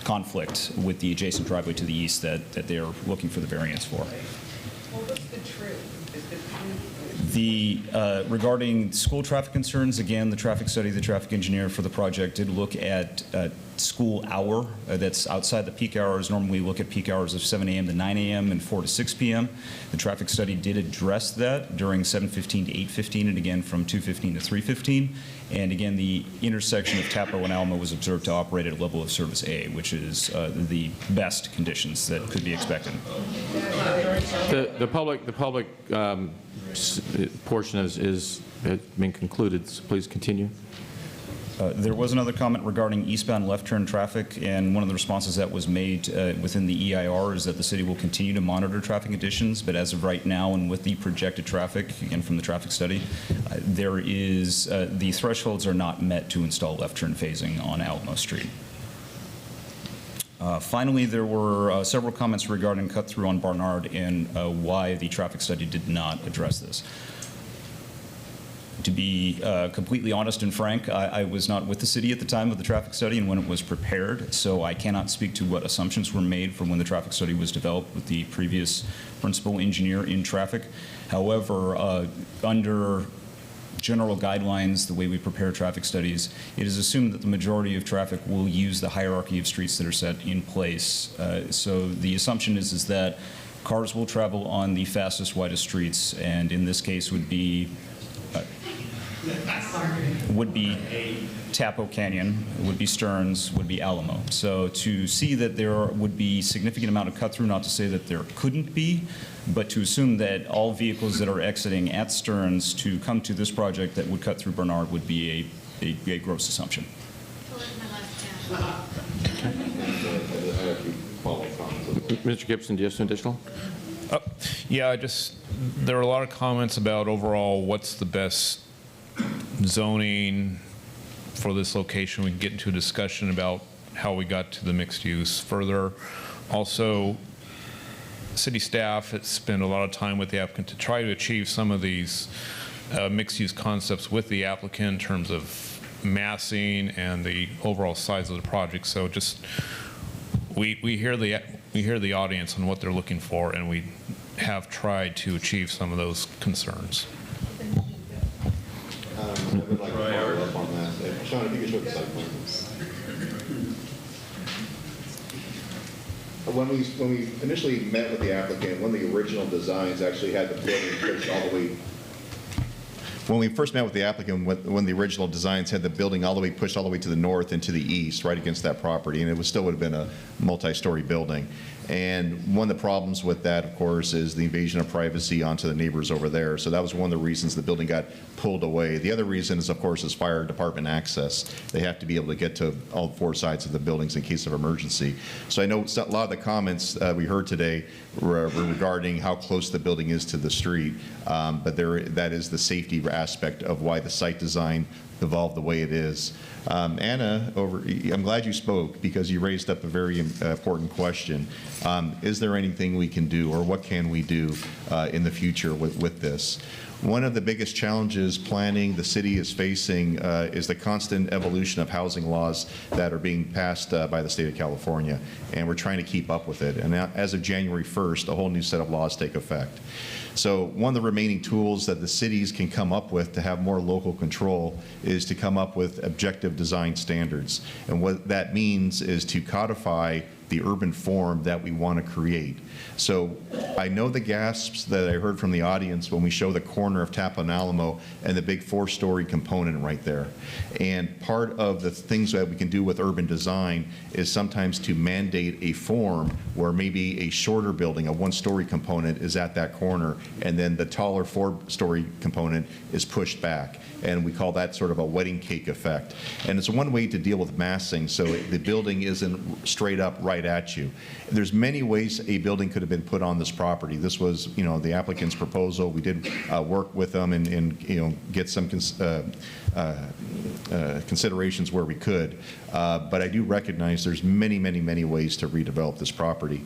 conflict with the adjacent driveway to the east that they are looking for the variance for. What was the truth? Is the truth? Regarding school traffic concerns, again, the traffic study, the traffic engineer for the project did look at school hour that's outside the peak hours. Normally we look at peak hours of 7 a.m. to 9 a.m. and 4 to 6 p.m. The traffic study did address that during 7:15 to 8:15 and again from 2:15 to 3:15. And again, the intersection of Tapo and Alamo was observed to operate at a level of service A, which is the best conditions that could be expected. The public portion has been concluded, so please continue. There was another comment regarding eastbound left turn traffic, and one of the responses that was made within the EIR is that the city will continue to monitor traffic conditions, but as of right now and with the projected traffic, again from the traffic study, there is, the thresholds are not met to install left turn phasing on Alamo Street. Finally, there were several comments regarding cut through on Barnard and why the traffic study did not address this. To be completely honest and frank, I was not with the city at the time of the traffic study and when it was prepared, so I cannot speak to what assumptions were made from when the traffic study was developed with the previous principal engineer in traffic. However, under general guidelines, the way we prepare traffic studies, it is assumed that the majority of traffic will use the hierarchy of streets that are set in place. So the assumption is that cars will travel on the fastest, widest streets, and in this case would be Tapo Canyon, would be Stearns, would be Alamo. So to see that there would be significant amount of cut through, not to say that there couldn't be, but to assume that all vehicles that are exiting at Stearns to come to this project that would cut through Bernard would be a gross assumption. Mr. Gibson, do you have some additional? Yeah, there were a lot of comments about overall what's the best zoning for this location. We can get into a discussion about how we got to the mixed use further. Also, city staff has spent a lot of time with the applicant to try to achieve some of these mixed-use concepts with the applicant in terms of massing and the overall size of the project. So just we hear the audience and what they're looking for, and we have tried to achieve some of those concerns. I would like to follow up on that. Sean, if you could show the site plan. When we initially met with the applicant, one of the original designs actually had the building pushed all the way. When we first met with the applicant, when the original designs had the building all the way pushed all the way to the north and to the east, right against that property, and it still would have been a multi-story building. And one of the problems with that, of course, is the invasion of privacy onto the neighbors over there. So that was one of the reasons the building got pulled away. The other reason is, of course, is fire department access. They have to be able to get to all four sides of the buildings in case of emergency. So I know a lot of the comments we heard today were regarding how close the building is to the street, but that is the safety aspect of why the site design evolved the way it is. Anna, I'm glad you spoke because you raised up a very important question. Is there anything we can do, or what can we do in the future with this? One of the biggest challenges planning the city is facing is the constant evolution of housing laws that are being passed by the state of California, and we're trying to keep up with it. And as of January 1st, a whole new set of laws take effect. So one of the remaining tools that the cities can come up with to have more local control is to come up with objective design standards. And what that means is to codify the urban form that we want to create. So I know the gasps that I heard from the audience when we show the corner of Tapa and Alamo and the big 4-story component right there. And part of the things that we can do with urban design is sometimes to mandate a form where maybe a shorter building, a 1-story component, is at that corner, and then the taller 4-story component is pushed back. And we call that sort of a wedding cake effect. And it's one way to deal with massing, so the building isn't straight up right at you. There's many ways a building could have been put on this property. This was, the applicant's proposal. We did work with them and get some considerations where we could. But I do recognize there's many, many, many ways to redevelop this property.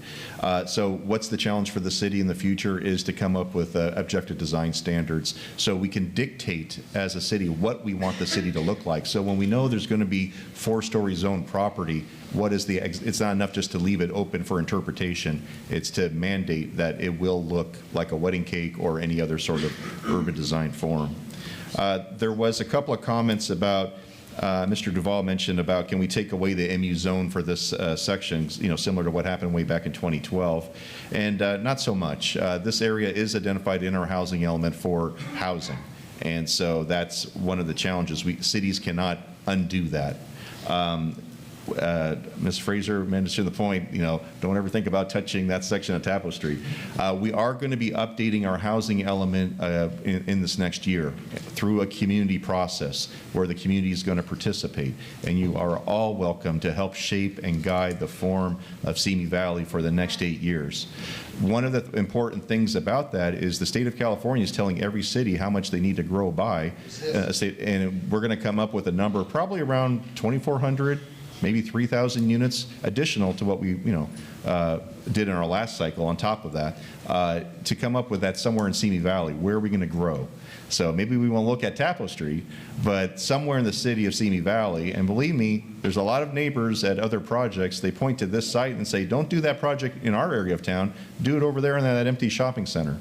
So what's the challenge for the city in the future is to come up with objective design standards so we can dictate as a city what we want the city to look like. So when we know there's going to be 4-story zone property, it's not enough just to leave it open for interpretation. It's to mandate that it will look like a wedding cake or any other sort of urban design form. There was a couple of comments about, Mr. Duval mentioned about, can we take away the MU zone for this section, similar to what happened way back in 2012. And not so much. This area is identified in our housing element for housing. And so that's one of the challenges. Cities cannot undo that. Ms. Fraser mentioned the point, don't ever think about touching that section of Taplow Street. We are going to be updating our housing element in this next year through a community process where the community is going to participate. And you are all welcome to help shape and guide the form of Simi Valley for the next 8 years. One of the important things about that is the state of California is telling every city how much they need to grow by, and we're going to come up with a number probably around 2,400, maybe 3,000 units additional to what we did in our last cycle on top of that, to come up with that somewhere in Simi Valley. Where are we going to grow? So maybe we won't look at Taplow Street, but somewhere in the city of Simi Valley, and believe me, there's a lot of neighbors at other projects, they point to this site and say, don't do that project in our area of town, do it over there in that empty shopping center.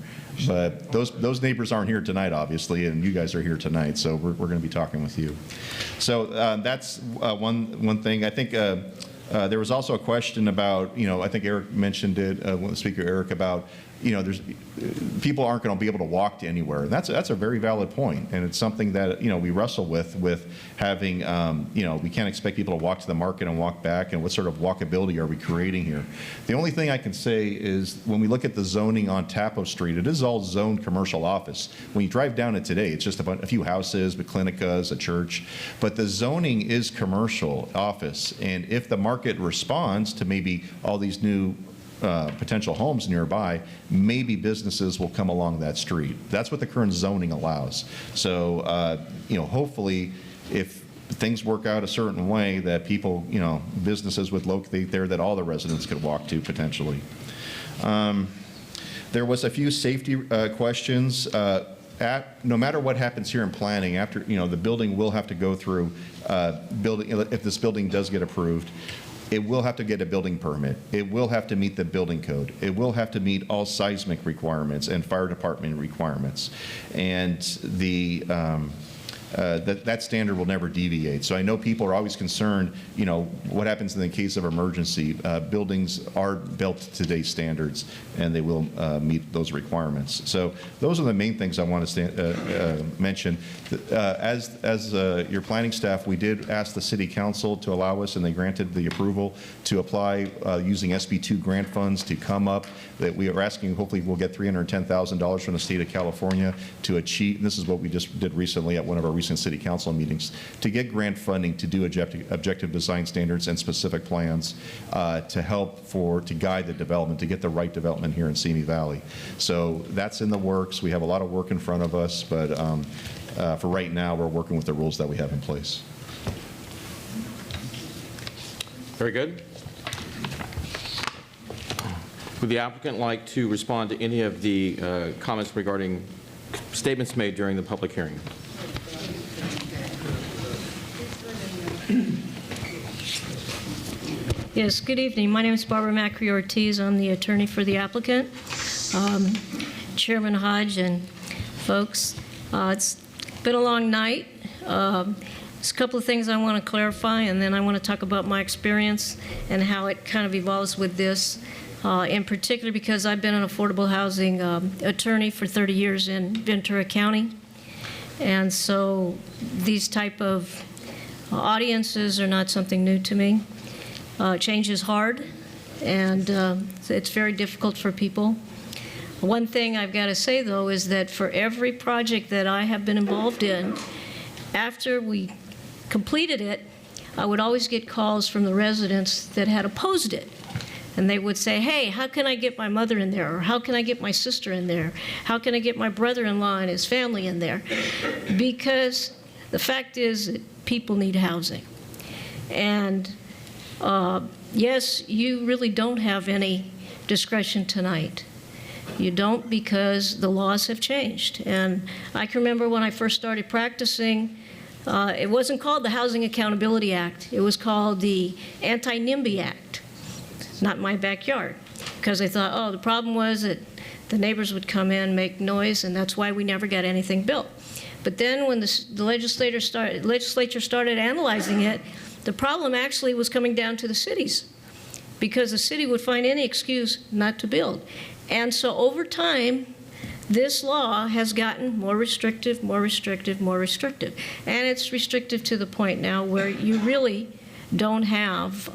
But those neighbors aren't here tonight, obviously, and you guys are here tonight, so we're going to be talking with you. So that's one thing. I think there was also a question about, I think Eric mentioned it, Speaker Eric, about, there's people aren't going to be able to walk to anywhere. And that's a very valid point, and it's something that we wrestle with having we can't expect people to walk to the market and walk back, and what sort of walkability are we creating here? The only thing I can say is when we look at the zoning on Taplow Street, it is all zoned commercial office. When you drive down it today, it's just a few houses, with clinicas, a church, but the zoning is commercial office, and if the market responds to maybe all these new potential homes nearby, maybe businesses will come along that street. That's what the current zoning allows. So, hopefully, if things work out a certain way that people, businesses would locate there that all the residents could walk to potentially. There was a few safety questions. No matter what happens here in planning, after, the building will have to go through if this building does get approved, it will have to get a building permit. It will have to meet the building code. It will have to meet all seismic requirements and fire department requirements. And that standard will never deviate. So I know people are always concerned, what happens in the case of emergency. Buildings are built to today's standards, and they will meet those requirements. So those are the main things I want to mention. As your planning staff, we did ask the City Council to allow us, and they granted the approval to apply using SB2 grant funds to come up. That we are asking, hopefully we'll get $310,000 from the state of California to achieve, and this is what we just did recently at one of our recent City Council meetings, to get grant funding to do objective design standards and specific plans to help to guide the development, to get the right development here in Simi Valley. So that's in the works. We have a lot of work in front of us, but for right now, we're working with the rules that we have in place. Very good. Would the applicant like to respond to any of the comments regarding statements made during the public hearing? Yes, good evening. My name is Barbara Macri Ortiz. I'm the attorney for the applicant. Chairman Hodge and folks, it's been a long night. There's a couple of things I want to clarify, and then I want to talk about my experience and how it kind of evolves with this. In particular, because I've been an affordable housing attorney for 30 years in Ventura County. And so these type of audiences are not something new to me. Change is hard, and it's very difficult for people. One thing I've got to say, though, is that for every project that I have been involved in, after we completed it, I would always get calls from the residents that had opposed it. And they would say, hey, how can I get my mother in there? Or how can I get my sister in there? How can I get my brother-in-law and his family in there? Because the fact is that people need housing. And yes, you really don't have any discretion tonight. You don't, because the laws have changed. And I can remember when I first started practicing, it wasn't called the Housing Accountability Act. It was called the Anti-NIMBY Act. Not my backyard, because I thought, oh, the problem was that the neighbors would come in, make noise, and that's why we never got anything built. But then when the legislature started analyzing it, the problem actually was coming down to the cities, because the city would find any excuse not to build. And so over time, this law has gotten more restrictive, more restrictive, more restrictive. And it's restrictive to the point now where you really don't have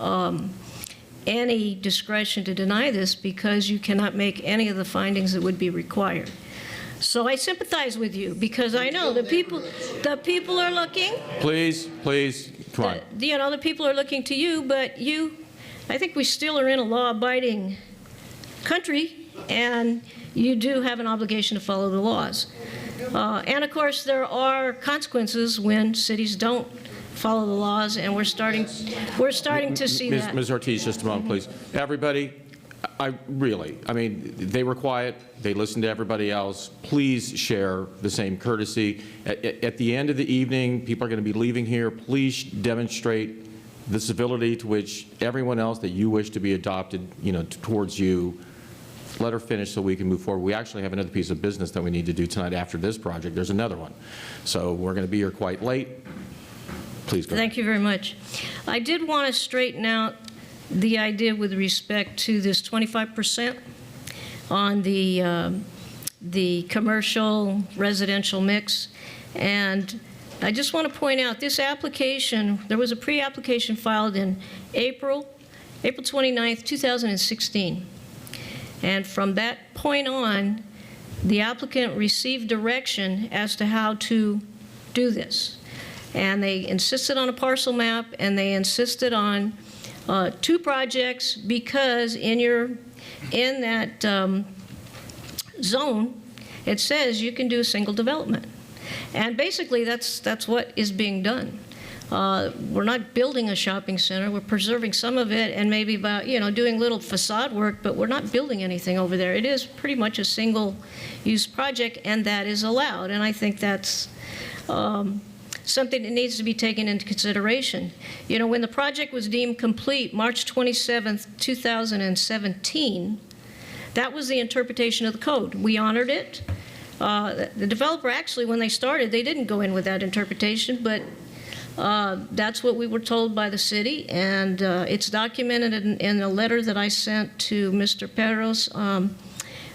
any discretion to deny this, because you cannot make any of the findings that would be required. So I sympathize with you, because I know the people are looking. Please, come on. The people are looking to you, but I think we still are in a law-abiding country, and you do have an obligation to follow the laws. And of course, there are consequences when cities don't follow the laws, and we're starting to see that. Ms. Ortiz, just a moment, please. Everybody, they were quiet. They listened to everybody else. Please share the same courtesy. At the end of the evening, people are going to be leaving here. Please demonstrate the civility to which everyone else that you wish to be adopted, towards you. Let her finish so we can move forward. We actually have another piece of business that we need to do tonight after this project. There's another one. So we're going to be here quite late. Please go ahead. Thank you very much. I did want to straighten out the idea with respect to this 25% on the commercial residential mix. And I just want to point out this application, there was a pre-application filed in April 29th, 2016. And from that point on, the applicant received direction as to how to do this. And they insisted on a parcel map, and they insisted on 2 projects, because in that zone, it says you can do a single development. And basically, that's what is being done. We're not building a shopping center. We're preserving some of it and maybe about, doing little facade work, but we're not building anything over there. It is pretty much a single-use project, and that is allowed. And I think that's something that needs to be taken into consideration. When the project was deemed complete, March 27th, 2017, that was the interpretation of the code. We honored it. The developer actually, when they started, they didn't go in with that interpretation, but that's what we were told by the city, and it's documented in a letter that I sent to Mr. Perros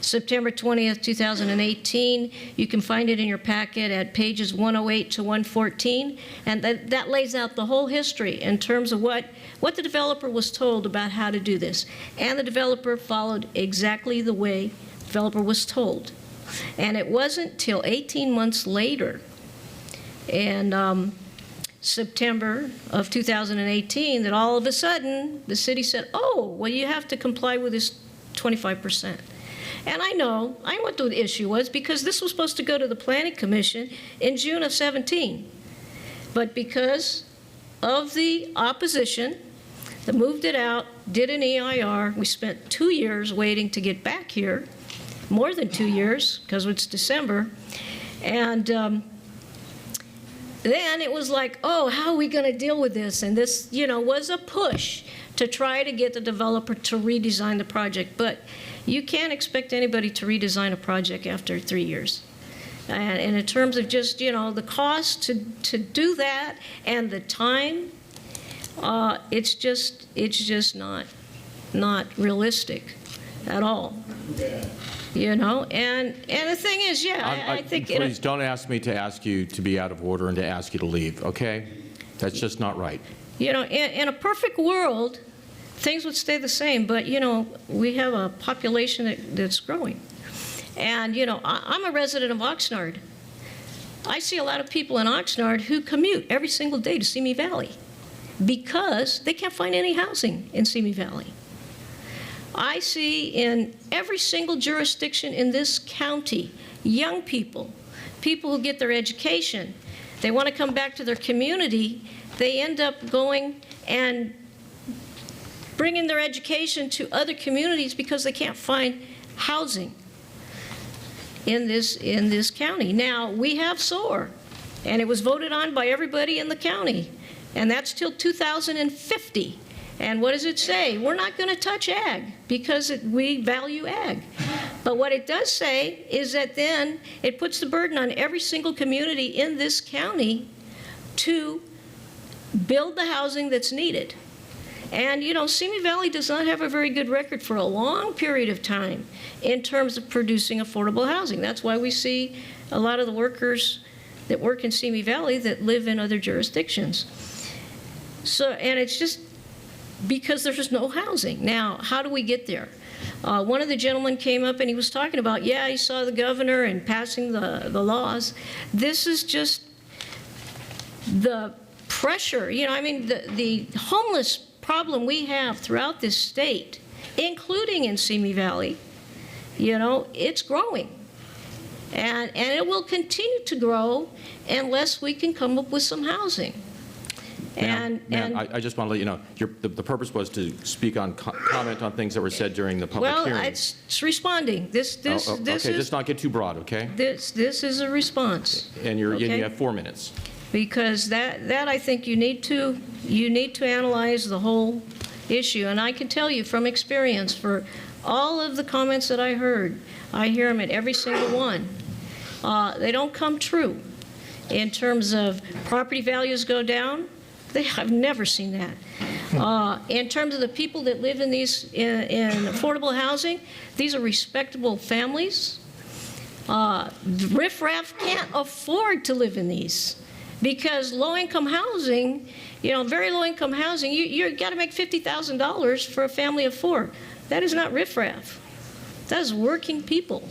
September 20th, 2018. You can find it in your packet at pages 108 to 114, and that lays out the whole history in terms of what the developer was told about how to do this. And the developer followed exactly the way the developer was told. And it wasn't till 18 months later, in September of 2018, that all of a sudden the city said, oh, well, you have to comply with this 25%. And I know what the issue was, because this was supposed to go to the Planning Commission in June of 17. But because of the opposition, they moved it out, did an EIR. We spent 2 years waiting to get back here, more than 2 years, because it's December. And then it was like, oh, how are we going to deal with this? And this, was a push to try to get the developer to redesign the project. But you can't expect anybody to redesign a project after 3 years. And in terms of just, the cost to do that and the time, it's just not realistic at all. And the thing is, I think... Please don't ask me to ask you to be out of order and to ask you to leave, okay? That's just not right. In a perfect world, things would stay the same, but, we have a population that's growing. And, I'm a resident of Oxnard. I see a lot of people in Oxnard who commute every single day to Simi Valley because they can't find any housing in Simi Valley. I see in every single jurisdiction in this county, young people who get their education, they want to come back to their community, they end up going and bringing their education to other communities because they can't find housing in this county. Now, we have SOAR, and it was voted on by everybody in the county, and that's till 2050. And what does it say? We're not going to touch ag because we value ag. But what it does say is that then it puts the burden on every single community in this county to build the housing that's needed. And, Simi Valley does not have a very good record for a long period of time in terms of producing affordable housing. That's why we see a lot of the workers that work in Simi Valley that live in other jurisdictions. So, and it's just because there's no housing. Now, how do we get there? One of the gentlemen came up and he was talking about, he saw the governor and passing the laws. This is just the pressure. The homeless problem we have throughout this state, including in Simi Valley, it's growing. And it will continue to grow unless we can come up with some housing. Ma'am, I just want to let you know, the purpose was to speak on, comment on things that were said during the public hearing. Well, it's responding. This okay, is, just not get too broad, okay? This is a response. And you have 4 minutes. Because that I think you need to analyze the whole issue. And I can tell you from experience, for all of the comments that I heard, I hear them at every single one. They don't come true. In terms of property values go down, I've never seen that. In terms of the people that live in in affordable housing, these are respectable families. Riffraff can't afford to live in these. Because low-income housing, very low-income housing, you got to make $50,000 for a family of 4. That is not riffraff. That is working people.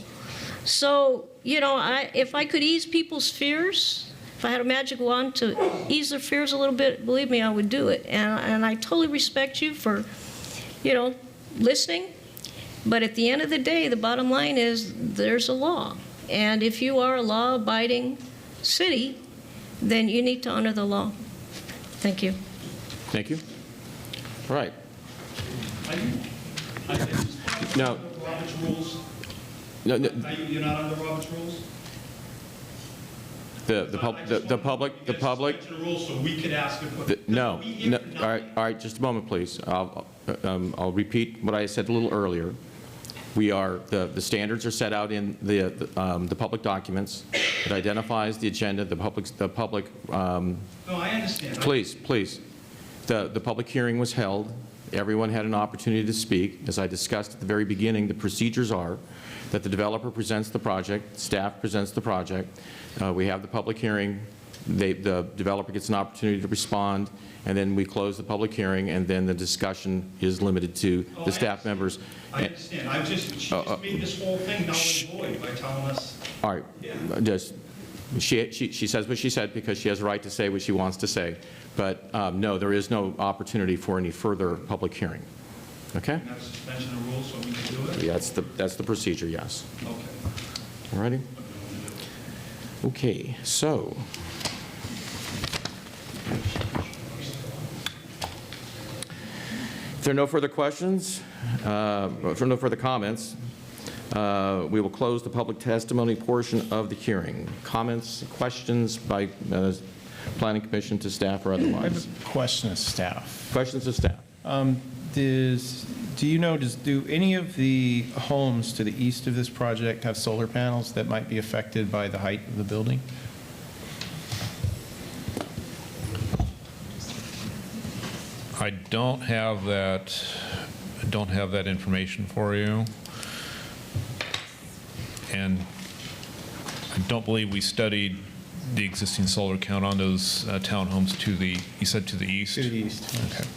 So, if I could ease people's fears, if I had a magic wand to ease their fears a little bit, believe me, I would do it. And I totally respect you for, listening. But at the end of the day, the bottom line is there's a law. And if you are a law-abiding city, then you need to honor the law. Thank you. Thank you. All right. No. Robert's rules? No, You're not under Robert's rules? the public. Suspension of rules so we could ask if. No. All right, just a moment, please. I'll repeat what I said a little earlier. We are, the standards are set out in the public documents. It identifies the agenda, the public. No, I understand. Please. The public hearing was held. Everyone had an opportunity to speak. As I discussed at the very beginning, the procedures are that the developer presents the project, staff presents the project. We have the public hearing. The developer gets an opportunity to respond, and then we close the public hearing, and then the discussion is limited to the staff members. I understand. She just made this whole thing null and void by telling us. All right. Just, she says what she said because she has a right to say what she wants to say. But no, there is no opportunity for any further public hearing. Okay? Have a suspension of rules so we can do it? Yeah, that's the procedure, yes. Okay. All righty. Okay, so. If there are no further questions, if there are no further comments, we will close the public testimony portion of the hearing. Comments, questions by Planning Commission to staff or otherwise? I have a question of staff. Questions of staff. Do you know, do any of the homes to the east of this project have solar panels that might be affected by the height of the building? I don't have that. I don't have that information for you, and I don't believe we studied the existing solar count on those townhomes to the. You said to the east. To the east. Okay.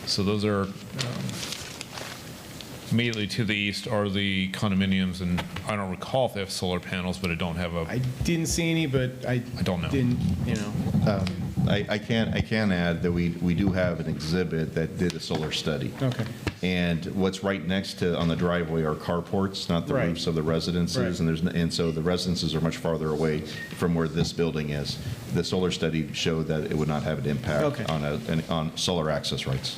So those are immediately to the east are the condominiums, and I don't recall if they have solar panels, but I don't have a. I didn't see any, but I don't know. Didn't, you know. I can add that we do have an exhibit that did a solar study. Okay. And what's right next to on the driveway are carports, not the Right. roofs of the residences, Right. and so the residences are much farther away from where this building is. The solar study showed that it would not have an impact Okay. on solar access rights.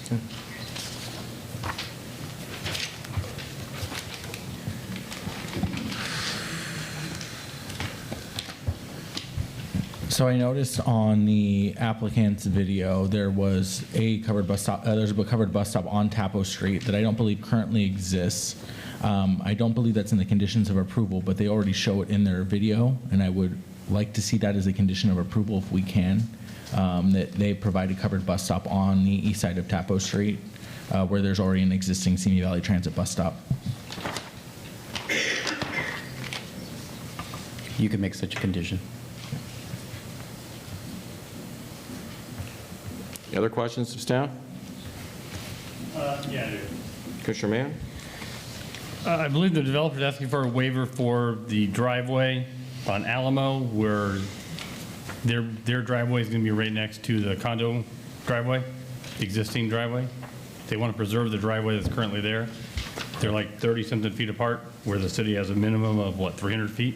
So I noticed on the applicant's video, there was a covered bus stop, there's a covered bus stop on Tapo Street that I don't believe currently exists. I don't believe that's in the conditions of approval, but they already show it in their video, and I would like to see that as a condition of approval if we can, that they provide a covered bus stop on the east side of Tapo Street, where there's already an existing Simi Valley Transit bus stop. You can make such a condition. Any other questions of staff? Yeah, I do. Commissioner Mann? I believe the developer's asking for a waiver for the driveway on Alamo, where their driveway is going to be right next to the condo driveway, existing driveway. They want to preserve the driveway that's currently there. They're like 30-something feet apart, where the city has a minimum of, what, 300 feet?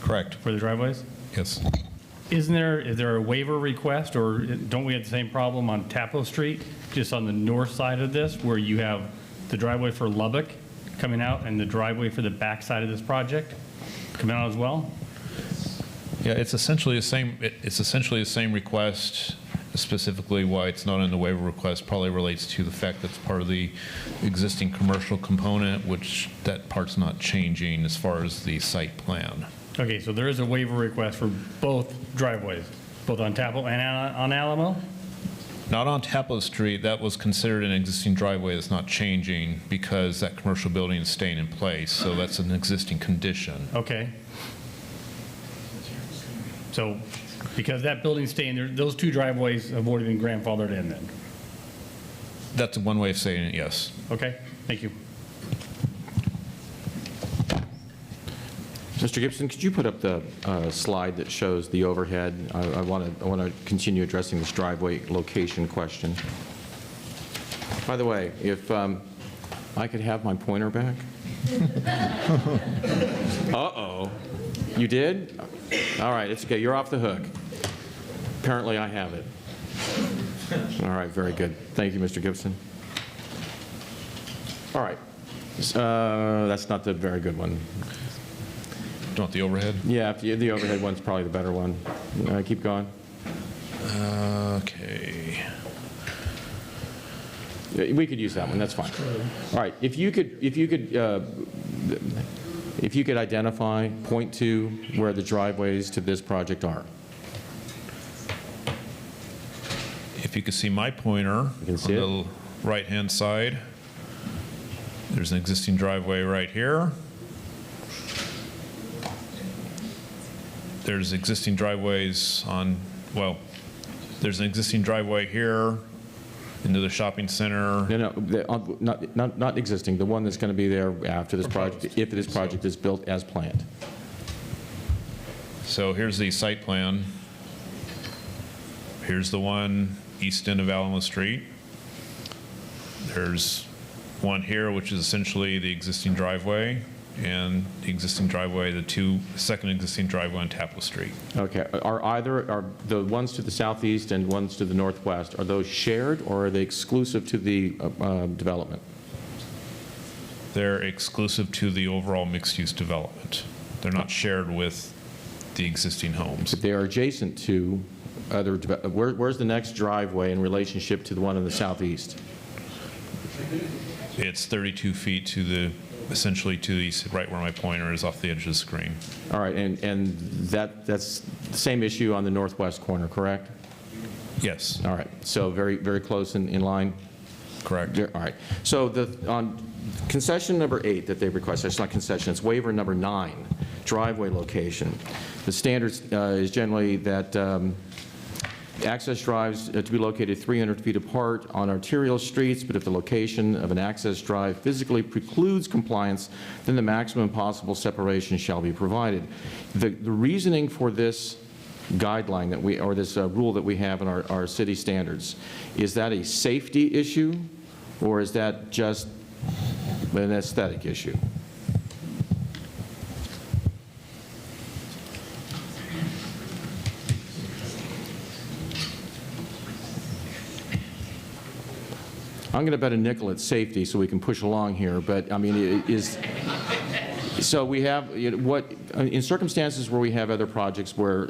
Correct. For the driveways? Yes. Is there a waiver request, or don't we have the same problem on Tapo Street, just on the north side of this, where you have the driveway for Lubbock coming out and the driveway for the back side of this project coming out as well? Yeah, it's essentially the same. It's essentially the same request. Specifically, why it's not in the waiver request probably relates to the fact that it's part of the existing commercial component, which that part's not changing as far as the site plan. Okay, so there is a waiver request for both driveways, both on Tapo and on Alamo? Not on Tapo Street. That was considered an existing driveway that's not changing because that commercial building is staying in place. So that's an existing condition. Okay. So because that building's staying there, those two driveways have already been grandfathered in then? That's one way of saying it, yes. Okay, thank you. Mr. Gibson, could you put up the slide that shows the overhead? I want to continue addressing this driveway location question. By the way, if I could have my pointer back. Uh-oh. You did? All right, it's okay. You're off the hook. Apparently, I have it. All right, very good. Thank you, Mr. Gibson. All right. That's not the very good one. Do you want the overhead? Yeah, the overhead one's probably the better one. Keep going. Okay. We could use that one. That's fine. All right. If you could identify, point to where the driveways to this project are. If you could see my pointer on the right-hand side, there's an existing driveway right here. There's existing driveways on, well, there's an existing driveway here into the shopping center. No, not existing. The one that's going to be there after this project, if this project is built as planned. So here's the site plan. Here's the one east end of Alamo Street. There's one here, which is essentially the existing driveway, and the existing driveway, the second existing driveway on Taplow Street. Okay. Are the ones to the southeast and ones to the northwest, are those shared or are they exclusive to the development? They're exclusive to the overall mixed-use development. They're not shared with the existing homes. They are adjacent to other, where's the next driveway in relationship to the one in the southeast? It's 32 feet to the, essentially to the east, right where my pointer is off the edge of the screen. All right, and that's the same issue on the northwest corner, correct? Yes. All right, so very, very close in line? Correct. All right, so on concession number 8 that they requested, it's not concession, it's waiver number 9, driveway location. The standards is generally that access drives to be located 300 feet apart on arterial streets, but if the location of an access drive physically precludes compliance, then the maximum possible separation shall be provided. The reasoning for this guideline that we, or this rule that we have in our city standards, is that a safety issue, or is that just an aesthetic issue? I'm going to bet a nickel at safety so we can push along here, but I mean, so we have, in circumstances where we have other projects where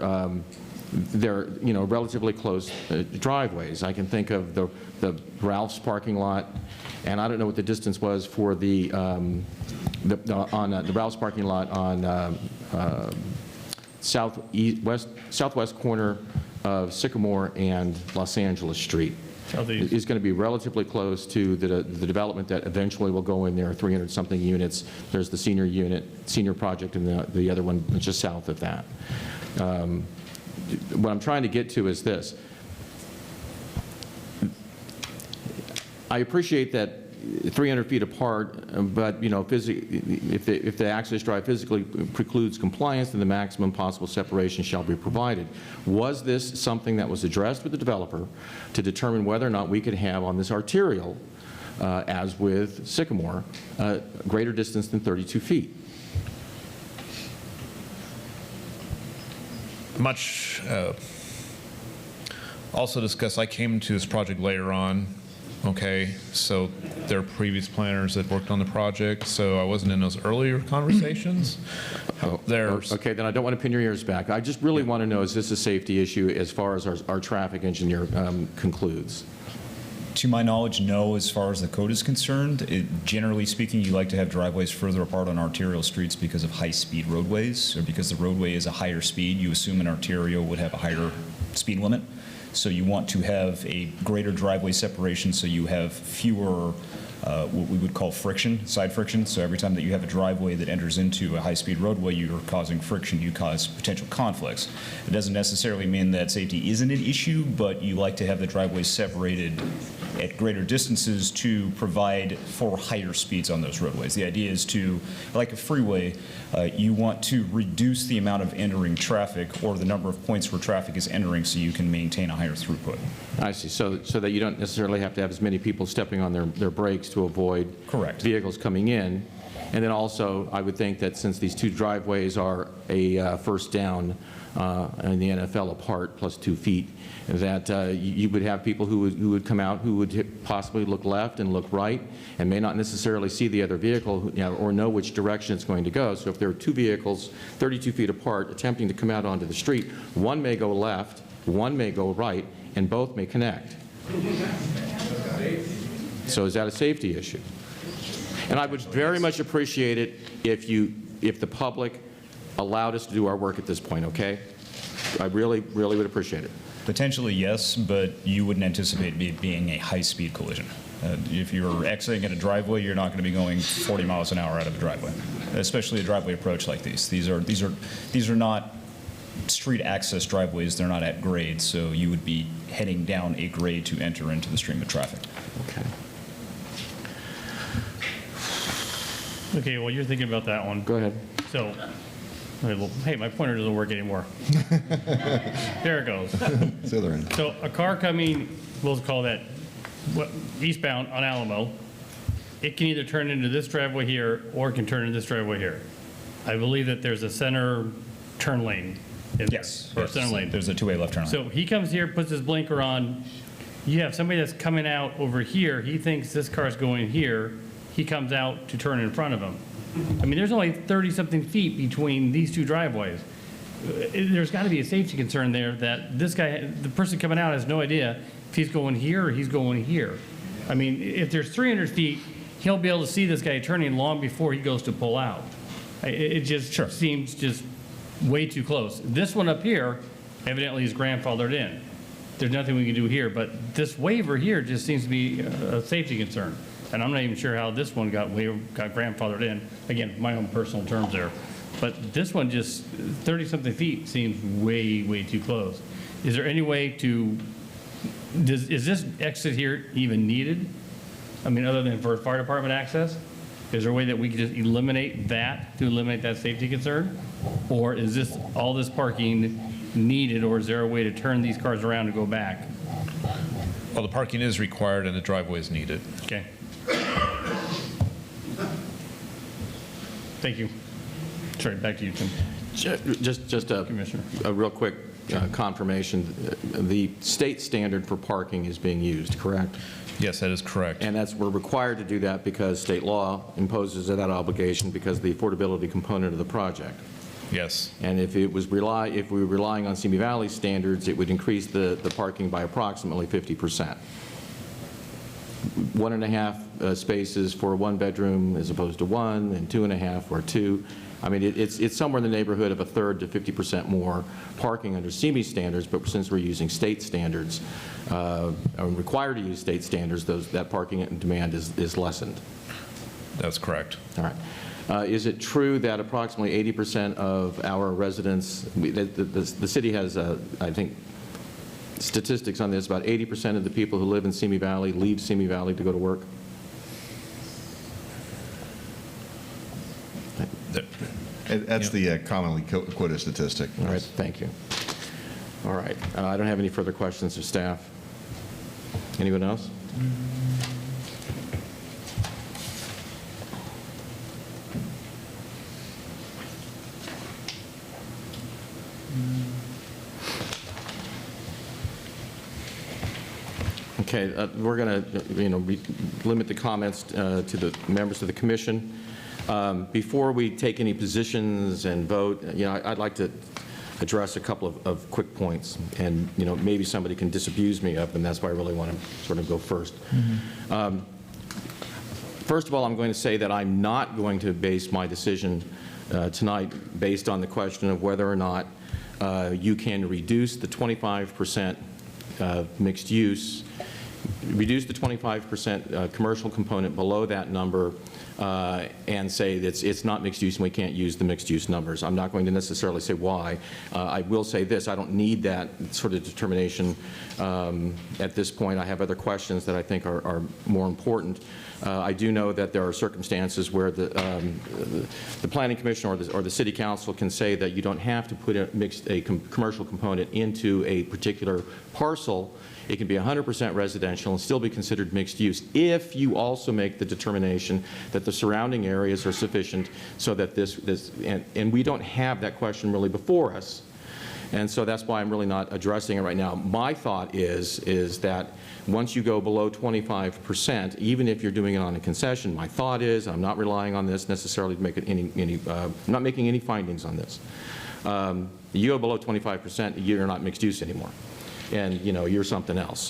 they're, relatively close driveways. I can think of the Ralph's parking lot, and I don't know what the distance was for the Ralph's parking lot on southwest corner of Sycamore and Los Angeles Street. Is going to be relatively close to the development that eventually will go in there, 300-something units. There's the senior project, and the other one just south of that. What I'm trying to get to is this. I appreciate that 300 feet apart, but if the access drive physically precludes compliance, then the maximum possible separation shall be provided. Was this something that was addressed with the developer to determine whether or not we could have on this arterial, as with Sycamore, greater distance than 32 feet? Much also discussed, I came to this project later on. Okay, so there are previous planners that worked on the project, so I wasn't in those earlier conversations. Okay, then I don't want to pin your ears back. I just really want to know, is this a safety issue as far as our traffic engineer concludes? To my knowledge, no, as far as the code is concerned. Generally speaking, you like to have driveways further apart on arterial streets because of high-speed roadways, or because the roadway is a higher speed. You assume an arterial would have a higher speed limit. So you want to have a greater driveway separation so you have fewer what we would call friction, side friction. So every time that you have a driveway that enters into a high-speed roadway, you're causing friction, you cause potential conflicts. It doesn't necessarily mean that safety isn't an issue, but you like to have the driveways separated at greater distances to provide for higher speeds on those roadways. The idea is to, like a freeway, you want to reduce the amount of entering traffic or the number of points where traffic is entering so you can maintain a higher throughput. I see. So that you don't necessarily have to have as many people stepping on their brakes to avoid vehicles coming in. And then also, I would think that since these two driveways are a first down in the NFL apart, plus 2 feet, that you would have people who would come out who would possibly look left and look right and may not necessarily see the other vehicle, or know which direction it's going to go. So if there are two vehicles 32 feet apart attempting to come out onto the street, one may go left, one may go right, and both may connect. So is that a safety issue? And I would very much appreciate it if the public allowed us to do our work at this point, okay? I really, really would appreciate it. Potentially, yes, but you wouldn't anticipate it being a high-speed collision. If you're exiting at a driveway, you're not going to be going 40 miles an hour out of a driveway, especially a driveway approach like these. These are not street access driveways. They're not at grade, so you would be heading down a grade to enter into the stream of traffic. Okay. Okay, well, you're thinking about that one. Go ahead. So, hey, my pointer doesn't work anymore. There it goes. It's the other end. So a car coming, we'll call that eastbound on Alamo, it can either turn into this driveway here or it can turn into this driveway here. I believe that there's a center turn lane. Yes. Or center lane. There's a two-way left turn lane. So he comes here, puts his blinker on. You have somebody that's coming out over here. He thinks this car's going here. He comes out to turn in front of him. I mean, there's only 30-something feet between these two driveways. There's got to be a safety concern there that this guy, the person coming out, has no idea if he's going here or he's going here. I mean, if there's 300 feet, he'll be able to see this guy turning long before he goes to pull out. It just seems just way too close. This one up here evidently is grandfathered in. There's nothing we can do here, but this waiver here just seems to be a safety concern. And I'm not even sure how this one got grandfathered in. Again, my own personal terms there. But this one just, 30-something feet seems way, way too close. Is there any way to, is this exit here even needed? I mean, other than for fire department access? Is there a way that we could just eliminate that, to eliminate that safety concern? Or is this, all this parking needed, or is there a way to turn these cars around and go back? Well, the parking is required and the driveway is needed. Okay. Thank you. Sorry, back to you, Tim. Just a real quick confirmation. The state standard for parking is being used, correct? Yes, that is correct. And we're required to do that because state law imposes that obligation because of the affordability component of the project. Yes. And if we were relying on Simi Valley standards, it would increase the parking by approximately 50%. 1.5 spaces for one bedroom as opposed to 1, and 2.5 or 2. I mean, it's somewhere in the neighborhood of 1/3 to 50% more parking under Simi standards, but since we're using state standards, are required to use state standards, that parking demand is lessened. That's correct. All right. Is it true that approximately 80% of our residents, the city has, I think, statistics on this, about 80% of the people who live in Simi Valley leave Simi Valley to go to work? That's the commonly quoted statistic. All right, thank you. All right, I don't have any further questions of staff. Anyone else? Okay, we're going to, limit the comments to the members of the commission. Before we take any positions and vote, I'd like to address a couple of quick points, and maybe somebody can disabuse me of them. That's why I really want to sort of go first. Mm-hmm. First of all, I'm going to say that I'm not going to base my decision tonight based on the question of whether or not you can reduce the 25% mixed use, reduce the 25% commercial component below that number, and say that it's not mixed use and we can't use the mixed use numbers. I'm not going to necessarily say why. I will say this: I don't need that sort of determination at this point. I have other questions that I think are more important. I do know that there are circumstances where the planning commission or the city council can say that you don't have to put a commercial component into a particular parcel. It can be 100% residential and still be considered mixed use if you also make the determination that the surrounding areas are sufficient so that and we don't have that question really before us. And so that's why I'm really not addressing it right now. My thought is that once you go below 25%, even if you're doing it on a concession, my thought is, I'm not relying on this necessarily to make it I'm not making any findings on this. You go below 25%, you're not mixed use anymore. And you're something else.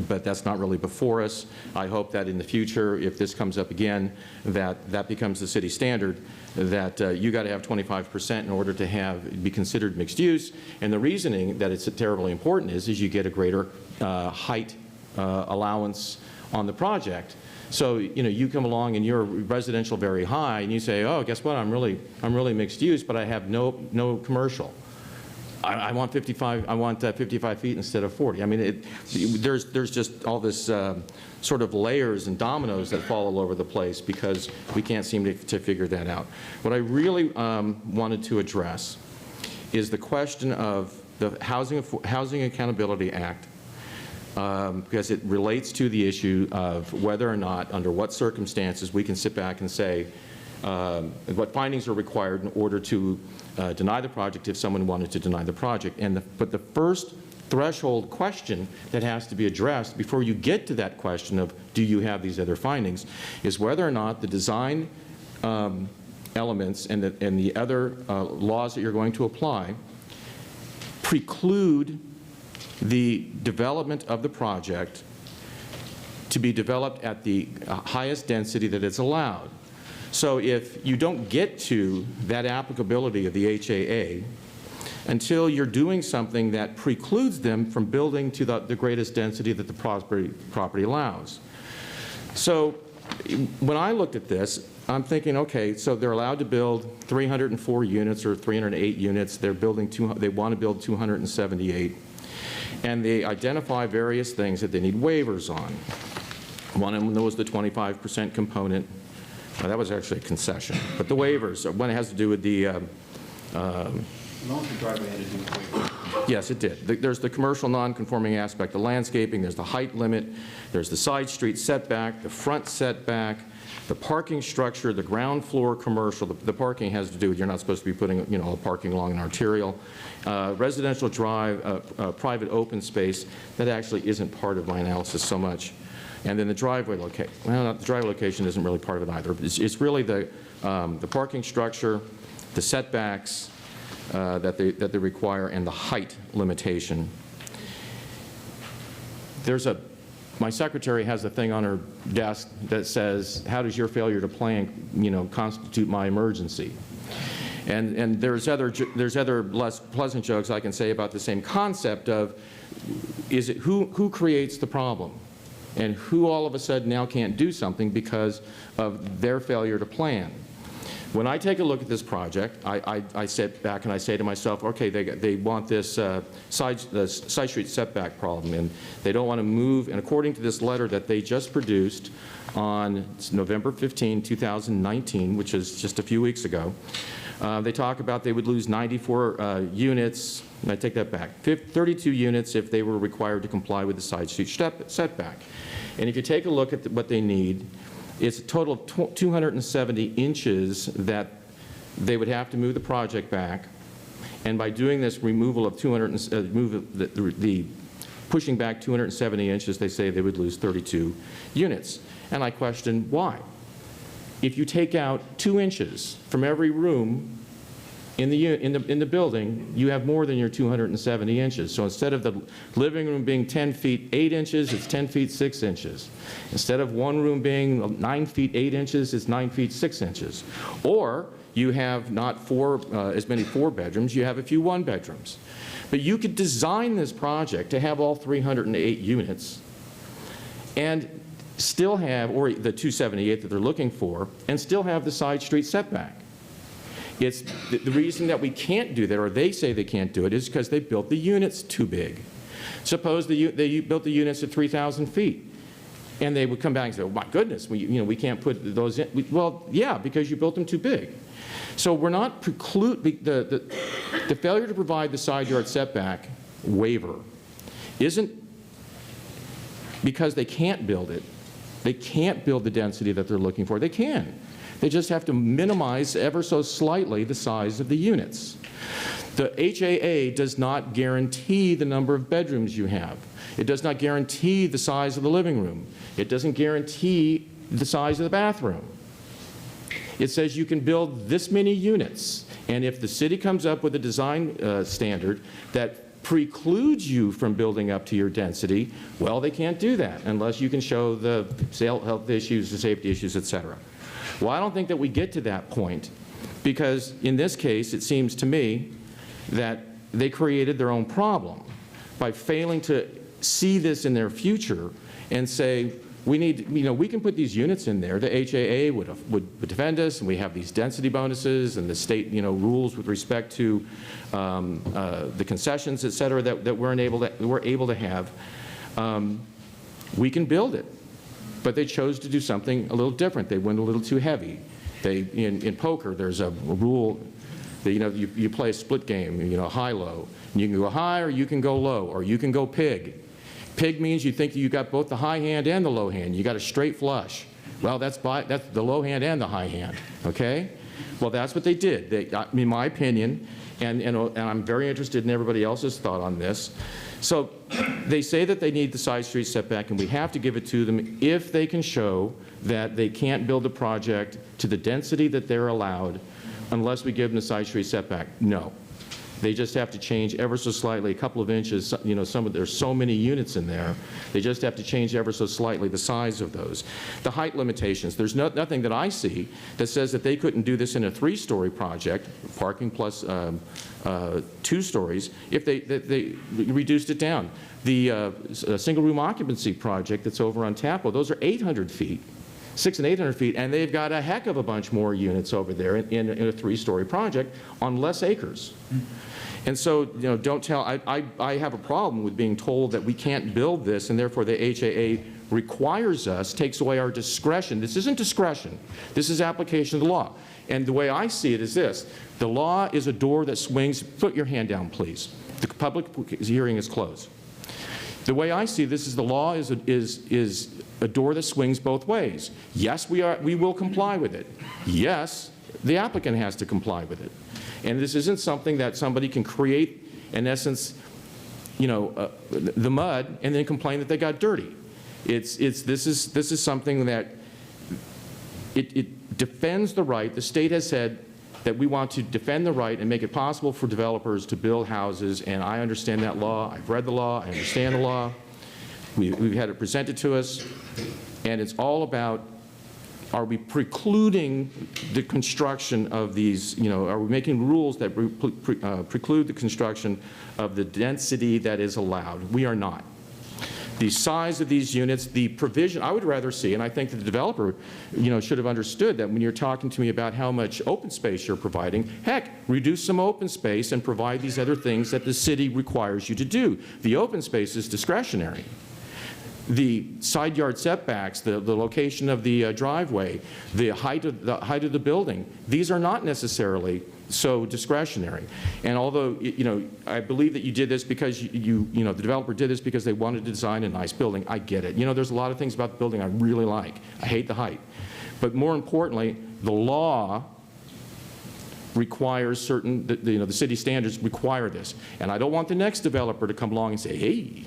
But that's not really before us. I hope that in the future, if this comes up again, that becomes the city standard, that you got to have 25% in order to be considered mixed use. And the reasoning that it's terribly important is you get a greater height allowance on the project. So you come along and you're residential very high, and you say, oh, guess what? I'm really mixed use, but I have no commercial. I want 55. I want 55 feet instead of 40. I mean, there's just all this sort of layers and dominoes that fall all over the place because we can't seem to figure that out. What I really wanted to address is the question of the Housing Accountability Act, because it relates to the issue of whether or not, under what circumstances, we can sit back and say what findings are required in order to deny the project if someone wanted to deny the project. But the first threshold question that has to be addressed before you get to that question of do you have these other findings is whether or not the design elements and the other laws that you're going to apply preclude the development of the project to be developed at the highest density that is allowed. So if you don't get to that applicability of the HAA until you're doing something that precludes them from building to the greatest density that the property allows. So when I looked at this, I'm thinking, okay, so they're allowed to build 304 units or 308 units. They want to build 278. And they identify various things that they need waivers on. One of them was the 25% component. Well, that was actually a concession. But the waivers, one has to do with the... Yes, it did. There's the commercial non-conforming aspect, the landscaping, there's the height limit, there's the side street setback, the front setback, the parking structure, the ground floor commercial. The parking has to do with you're not supposed to be putting a parking along an arterial. Residential drive, private open space, that actually isn't part of my analysis so much. And then the driveway location. Well, the driveway location isn't really part of it either. It's really the parking structure, the setbacks that they require, and the height limitation. My secretary has a thing on her desk that says, "How does your failure to plan, constitute my emergency?" And there's other less pleasant jokes I can say about the same concept of, who creates the problem? And who all of a sudden now can't do something because of their failure to plan. When I take a look at this project, I sit back and I say to myself, okay, they want this side street setback problem, and they don't want to move. And according to this letter that they just produced on November 15, 2019, which is just a few weeks ago, they talk about they would lose 94 units. And I take that back. 32 units if they were required to comply with the side street setback. And if you take a look at what they need, it's a total of 270 inches that they would have to move the project back. And by doing this removal of pushing back 270 inches, they say they would lose 32 units. And I question why. If you take out 2 inches from every room in the building, you have more than your 270 inches. So instead of the living room being 10 feet 8 inches, it's 10 feet 6 inches. Instead of one room being 9 feet 8 inches, it's 9 feet 6 inches. Or you have not as many 4 bedrooms, you have a few 1 bedrooms. But you could design this project to have all 308 units and still have, or the 278 that they're looking for, and still have the side street setback. It's the reason that we can't do that, or they say they can't do it, is because they built the units too big. Suppose they built the units at 3,000 feet. And they would come back and say, oh, my goodness, we can't put those in. Well, yeah, because you built them too big. So we're not the failure to provide the side yard setback waiver isn't because they can't build it. They can't build the density that they're looking for. They can. They just have to minimize ever so slightly the size of the units. The HAA does not guarantee the number of bedrooms you have. It does not guarantee the size of the living room. It doesn't guarantee the size of the bathroom. It says you can build this many units, and if the city comes up with a design standard that precludes you from building up to your density, well, they can't do that unless you can show the health issues, the safety issues, et cetera. Well, I don't think that we get to that point, because in this case, it seems to me that they created their own problem by failing to see this in their future and say, we need, we can put these units in there. The HAA would defend us, and we have these density bonuses and the state, rules with respect to the concessions, et cetera, that we're able to have. We can build it. But they chose to do something a little different. They went a little too heavy. In poker, there's a rule that, you play a split game, high-low. You can go high, or you can go low, or you can go pig. Pig means you think you got both the high hand and the low hand. You got a straight flush. Well, that's the low hand and the high hand, okay? Well, that's what they did. In my opinion, and I'm very interested in everybody else's thought on this. So they say that they need the side street setback, and we have to give it to them if they can show that they can't build a project to the density that they're allowed unless we give them the side street setback. No. They just have to change ever so slightly, a couple of inches, there's so many units in there. They just have to change ever so slightly the size of those. The height limitations, there's nothing that I see that says that they couldn't do this in a 3-story project, parking plus 2 stories, if they reduced it down. The single-room occupancy project that's over on Taplow, those are 800 feet. 600 and 800 feet, and they've got a heck of a bunch more units over there in a 3-story project on less acres. And so, don't tell, I have a problem with being told that we can't build this, and therefore the HAA requires us, takes away our discretion. This isn't discretion. This is application of the law. And the way I see it is this. The law is a door that swings. Put your hand down, please. The public hearing is closed. The way I see this is the law is a door that swings both ways. Yes, we will comply with it. Yes, the applicant has to comply with it. And this isn't something that somebody can create, in essence, the mud and then complain that they got dirty. This is something that it defends the right. The state has said that we want to defend the right and make it possible for developers to build houses, and I understand that law. I've read the law. I understand the law. We've had it presented to us, and it's all about, are we precluding the construction of these, are we making rules that preclude the construction of the density that is allowed? We are not. The size of these units, the provision, I would rather see, and I think that the developer, should have understood that when you're talking to me about how much open space you're providing, heck, reduce some open space and provide these other things that the city requires you to do. The open space is discretionary. The side yard setbacks, the location of the driveway, the height of the building, these are not necessarily so discretionary. And although, I believe that you did this because the developer did this because they wanted to design a nice building. I get it. There's a lot of things about the building I really like. I hate the height. But more importantly, the law requires certain, the city standards require this. And I don't want the next developer to come along and say, hey,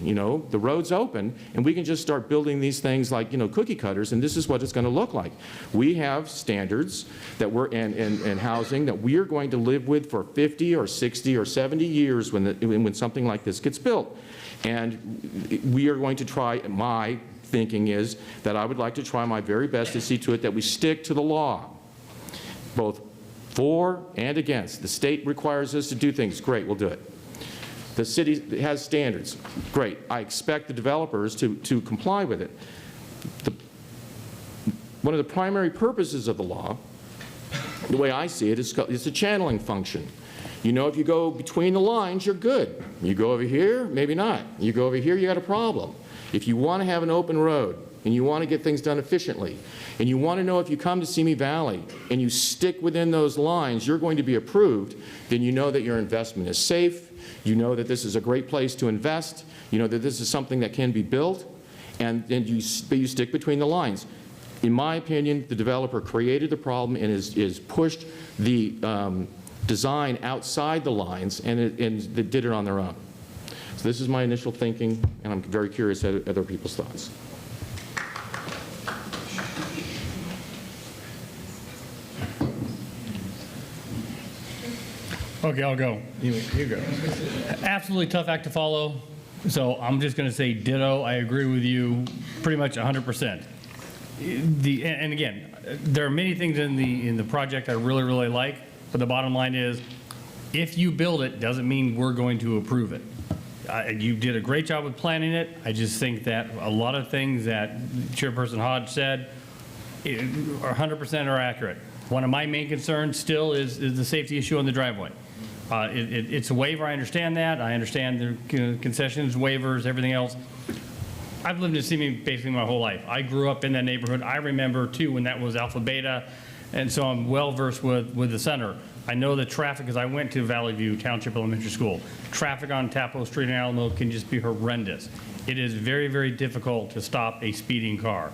the road's open and we can just start building these things like, cookie cutters, and this is what it's going to look like. We have standards that we're, and housing that we are going to live with for 50 or 60 or 70 years when something like this gets built. And we are going to try, my thinking is that I would like to try my very best to see to it that we stick to the law, both for and against. The state requires us to do things. Great, we'll do it. The city has standards. Great. I expect the developers to comply with it. One of the primary purposes of the law, the way I see it, is a channeling function. If you go between the lines, you're good. You go over here, maybe not. You go over here, you got a problem. If you want to have an open road, and you want to get things done efficiently, and you want to know if you come to Simi Valley and you stick within those lines, you're going to be approved, then you know that your investment is safe, you know that this is a great place to invest, you know that this is something that can be built, and you stick between the lines. In my opinion, the developer created the problem and is pushed the design outside the lines, and they did it on their own. So this is my initial thinking, and I'm very curious at other people's thoughts. Okay, I'll go. You go. Absolutely tough act to follow. So I'm just going to say ditto. I agree with you pretty much 100%. And again, there are many things in the project I really, really like, but the bottom line is, if you build it, doesn't mean we're going to approve it. You did a great job with planning it. I just think that a lot of things that Chairperson Hodge said are 100% are accurate. One of my main concerns still is the safety issue on the driveway. It's a waiver, I understand that. I understand the concessions, waivers, everything else. I've lived in Simi basically my whole life. I grew up in that neighborhood. I remember too when that was Alpha Beta, and so I'm well versed with the center. I know the traffic, because I went to Valley View Township Elementary School. Traffic on Tapo Street and Alamo can just be horrendous. It is very, very difficult to stop a speeding car.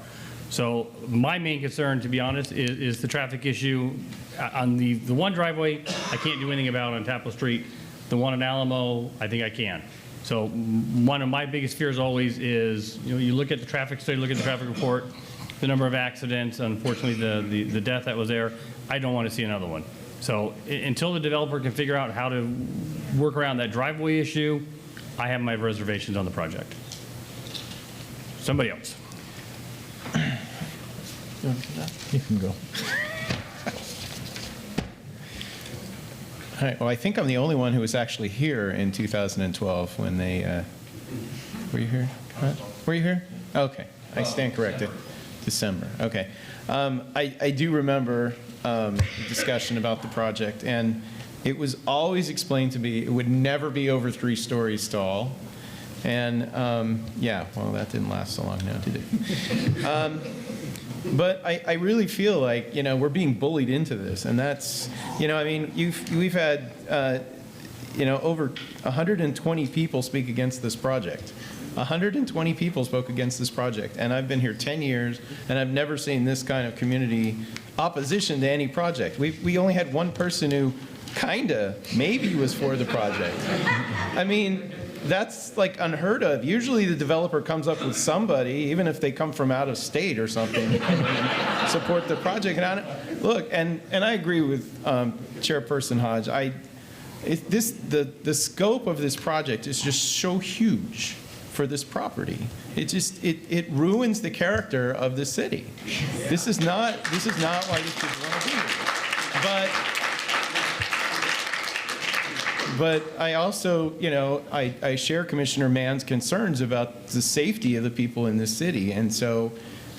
So my main concern, to be honest, is the traffic issue. On the one driveway, I can't do anything about on Tapo Street. The one in Alamo, I think I can. So one of my biggest fears always is, you look at the traffic study, look at the traffic report, the number of accidents, unfortunately the death that was there, I don't want to see another one. So until the developer can figure out how to work around that driveway issue, I have my reservations on the project. Somebody else. You can go. All right, well, I think I'm the only one who was actually here in 2012 when they, were you here? Huh? Were you here? Okay, I stand corrected. December, okay. I do remember the discussion about the project, and it was always explained to me it would never be over 3 stories tall. And yeah, well, that didn't last so long now, did it? But I really feel like, we're being bullied into this, and that's, I mean, we've had, over 120 people speak against this project. 120 people spoke against this project, and I've been here 10 years, and I've never seen this kind of community opposition to any project. We only had one person who maybe was for the project. I mean, that's like unheard of. Usually the developer comes up with somebody, even if they come from out of state or something, and support the project. And I agree with Chairperson Hodge. The scope of this project is just so huge for this property. It ruins the character of the city. This is not why these people want to be here. But I also, I share Commissioner Mann's concerns about the safety of the people in this city. And so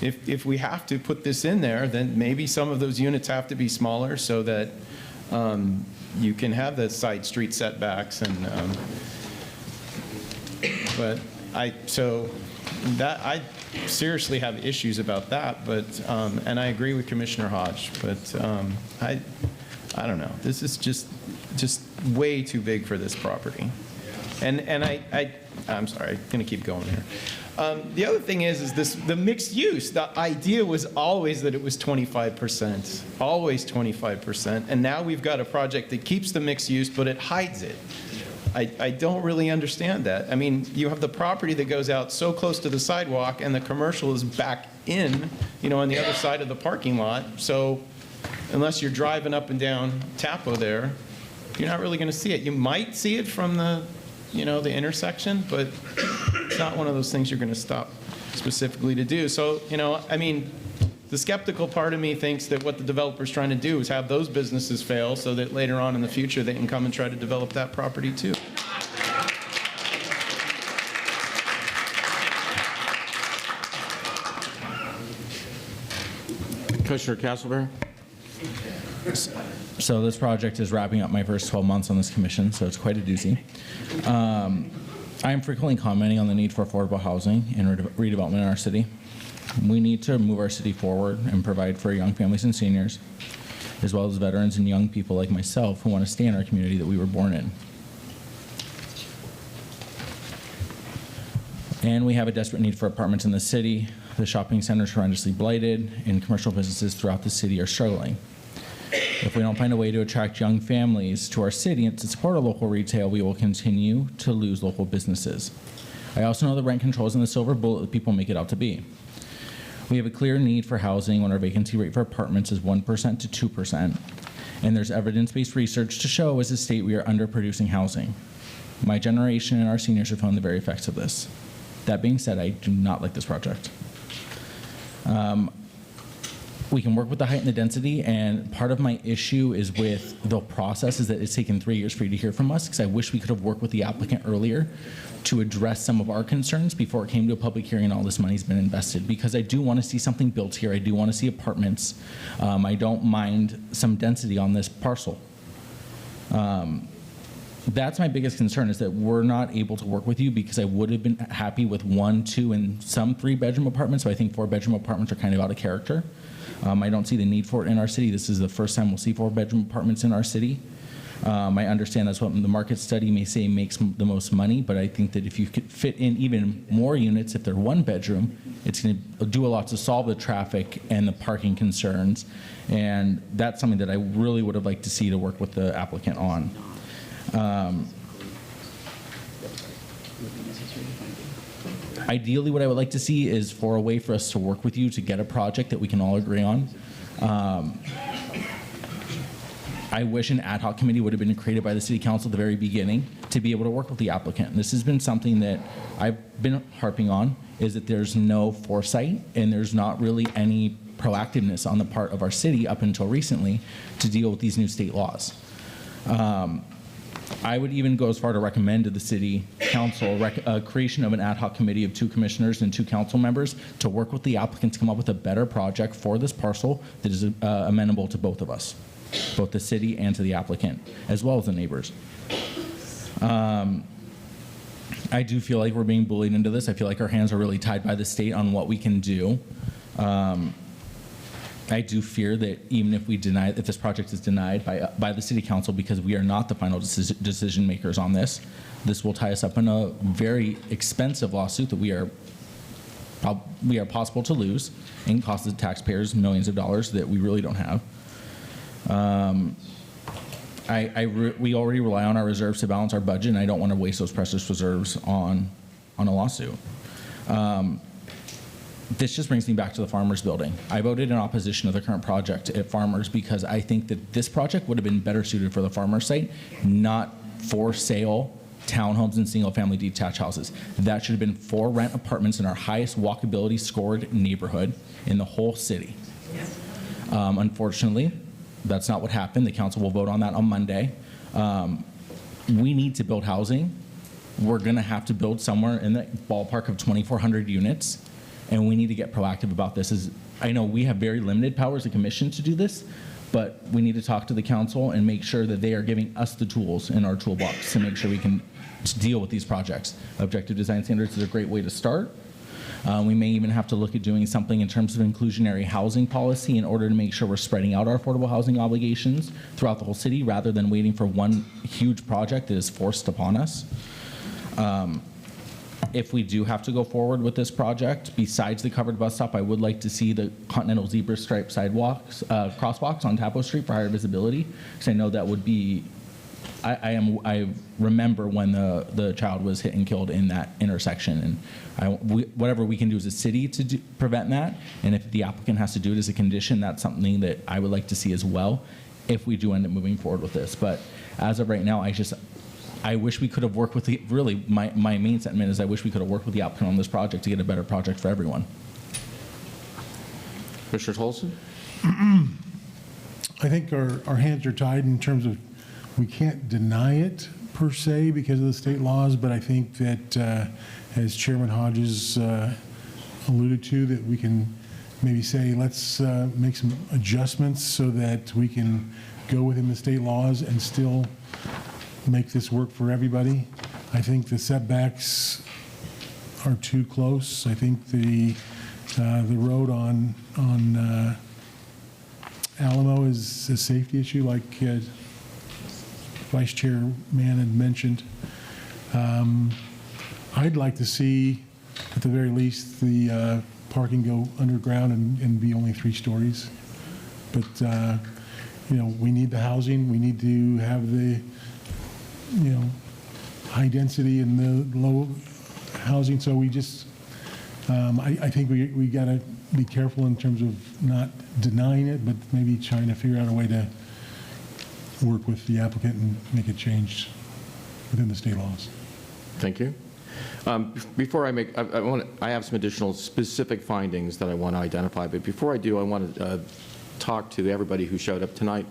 if we have to put this in there, then maybe some of those units have to be smaller so that you can have the side street setbacks. And but I seriously have issues about that. But and I agree with Commissioner Hodge. But I don't know. This is just way too big for this property. And I'm sorry, I'm going to keep going here. The other thing is the mixed use. The idea was always that it was 25%, always 25%. And now we've got a project that keeps the mixed use, but it hides it. I don't really understand that. I mean, you have the property that goes out so close to the sidewalk, and the commercial is back in, on the other side of the parking lot. So unless you're driving up and down Tapo there, you're not really going to see it. You might see it from the intersection, but it's not one of those things you're going to stop specifically to do. So, I mean, the skeptical part of me thinks that what the developer's trying to do is have those businesses fail so that later on in the future they can come and try to develop that property too. Commissioner Castleberry? So this project is wrapping up my first 12 months on this commission, so it's quite a doozy. I am frequently commenting on the need for affordable housing and redevelopment in our city. We need to move our city forward and provide for young families and seniors, as well as veterans and young people like myself who want to stay in our community that we were born in. And we have a desperate need for apartments in the city. The shopping center is horrendously blighted, and commercial businesses throughout the city are struggling. If we don't find a way to attract young families to our city and to support our local retail, we will continue to lose local businesses. I also know the rent control isn't the silver bullet that people make it out to be. We have a clear need for housing when our vacancy rate for apartments is 1% to 2%, and there's evidence-based research to show as a state we are underproducing housing. My generation and our seniors have found the very effects of this. That being said, I do not like this project. We can work with the height and the density, and part of my issue is with the process is that it's taken 3 years for you to hear from us, because I wish we could have worked with the applicant earlier to address some of our concerns before it came to a public hearing and all this money's been invested, because I do want to see something built here. I do want to see apartments. I don't mind some density on this parcel. That's my biggest concern, is that we're not able to work with you, because I would have been happy with 1, 2, and some 3-bedroom apartments, but I think 4-bedroom apartments are kind of out of character. I don't see the need for it in our city. This is the first time we'll see 4-bedroom apartments in our city. I understand that's what the market study may say makes the most money, but I think that if you could fit in even more units, if they're 1-bedroom, it's going to do a lot to solve the traffic and the parking concerns, and that's something that I really would have liked to see to work with the applicant on. Ideally, what I would like to see is for a way for us to work with you to get a project that we can all agree on. I wish an ad hoc committee would have been created by the city council at the very beginning to be able to work with the applicant. This has been something that I've been harping on, is that there's no foresight and there's not really any proactiveness on the part of our city up until recently to deal with these new state laws. I would even go as far to recommend to the city council creation of an ad hoc committee of 2 commissioners and 2 council members to work with the applicant to come up with a better project for this parcel that is amenable to both of us, both the city and to the applicant, as well as the neighbors. I do feel like we're being bullied into this. I feel like our hands are really tied by the state on what we can do. I do fear that even if this project is denied by the city council, because we are not the final decision makers on this, this will tie us up in a very expensive lawsuit that we are possible to lose and cost the taxpayers millions of dollars that we really don't have. We already rely on our reserves to balance our budget, and I don't want to waste those precious reserves on a lawsuit. This just brings me back to the Farmers Building. I voted in opposition of the current project at Farmers because I think that this project would have been better suited for the Farmers site, not for sale townhomes and single-family detached houses. That should have been for rent apartments in our highest walkability scored neighborhood in the whole city. Unfortunately, that's not what happened. The council will vote on that on Monday. We need to build housing. We're going to have to build somewhere in the ballpark of 2,400 units. And we need to get proactive about this. I know we have very limited powers of commission to do this, but we need to talk to the council and make sure that they are giving us the tools in our toolbox to make sure we can deal with these projects. Objective design standards is a great way to start. We may even have to look at doing something in terms of inclusionary housing policy in order to make sure we're spreading out our affordable housing obligations throughout the whole city rather than waiting for one huge project that is forced upon us. If we do have to go forward with this project, besides the covered bus stop, I would like to see the Continental Zebra Stripe sidewalks, crosswalks on Tapo Street for higher visibility, because I know that would be, I remember when the child was hit and killed in that intersection, and whatever we can do as a city to prevent that, and if the applicant has to do it as a condition, that's something that I would like to see as well, if we do end up moving forward with this. But as of right now, I wish we could have worked with really my main sentiment is I wish we could have worked with the applicant on this project to get a better project for everyone. Commissioner Tolson? I think our hands are tied in terms of we can't deny it per se because of the state laws, but I think that as Chairman Hodges alluded to, that we can maybe say let's make some adjustments so that we can go within the state laws and still make this work for everybody. I think the setbacks are too close. I think the The road on Alamo is a safety issue, like Vice Chairman had mentioned. I'd like to see, at the very least, the parking go underground and be only 3 stories. But, we need the housing. We need to have the, high density and the low housing. So we just, I think we got to be careful in terms of not denying it, but maybe trying to figure out a way to work with the applicant and make it change within the state laws. Thank you. Before I make, I have some additional specific findings that I want to identify, but before I do, I want to talk to everybody who showed up tonight.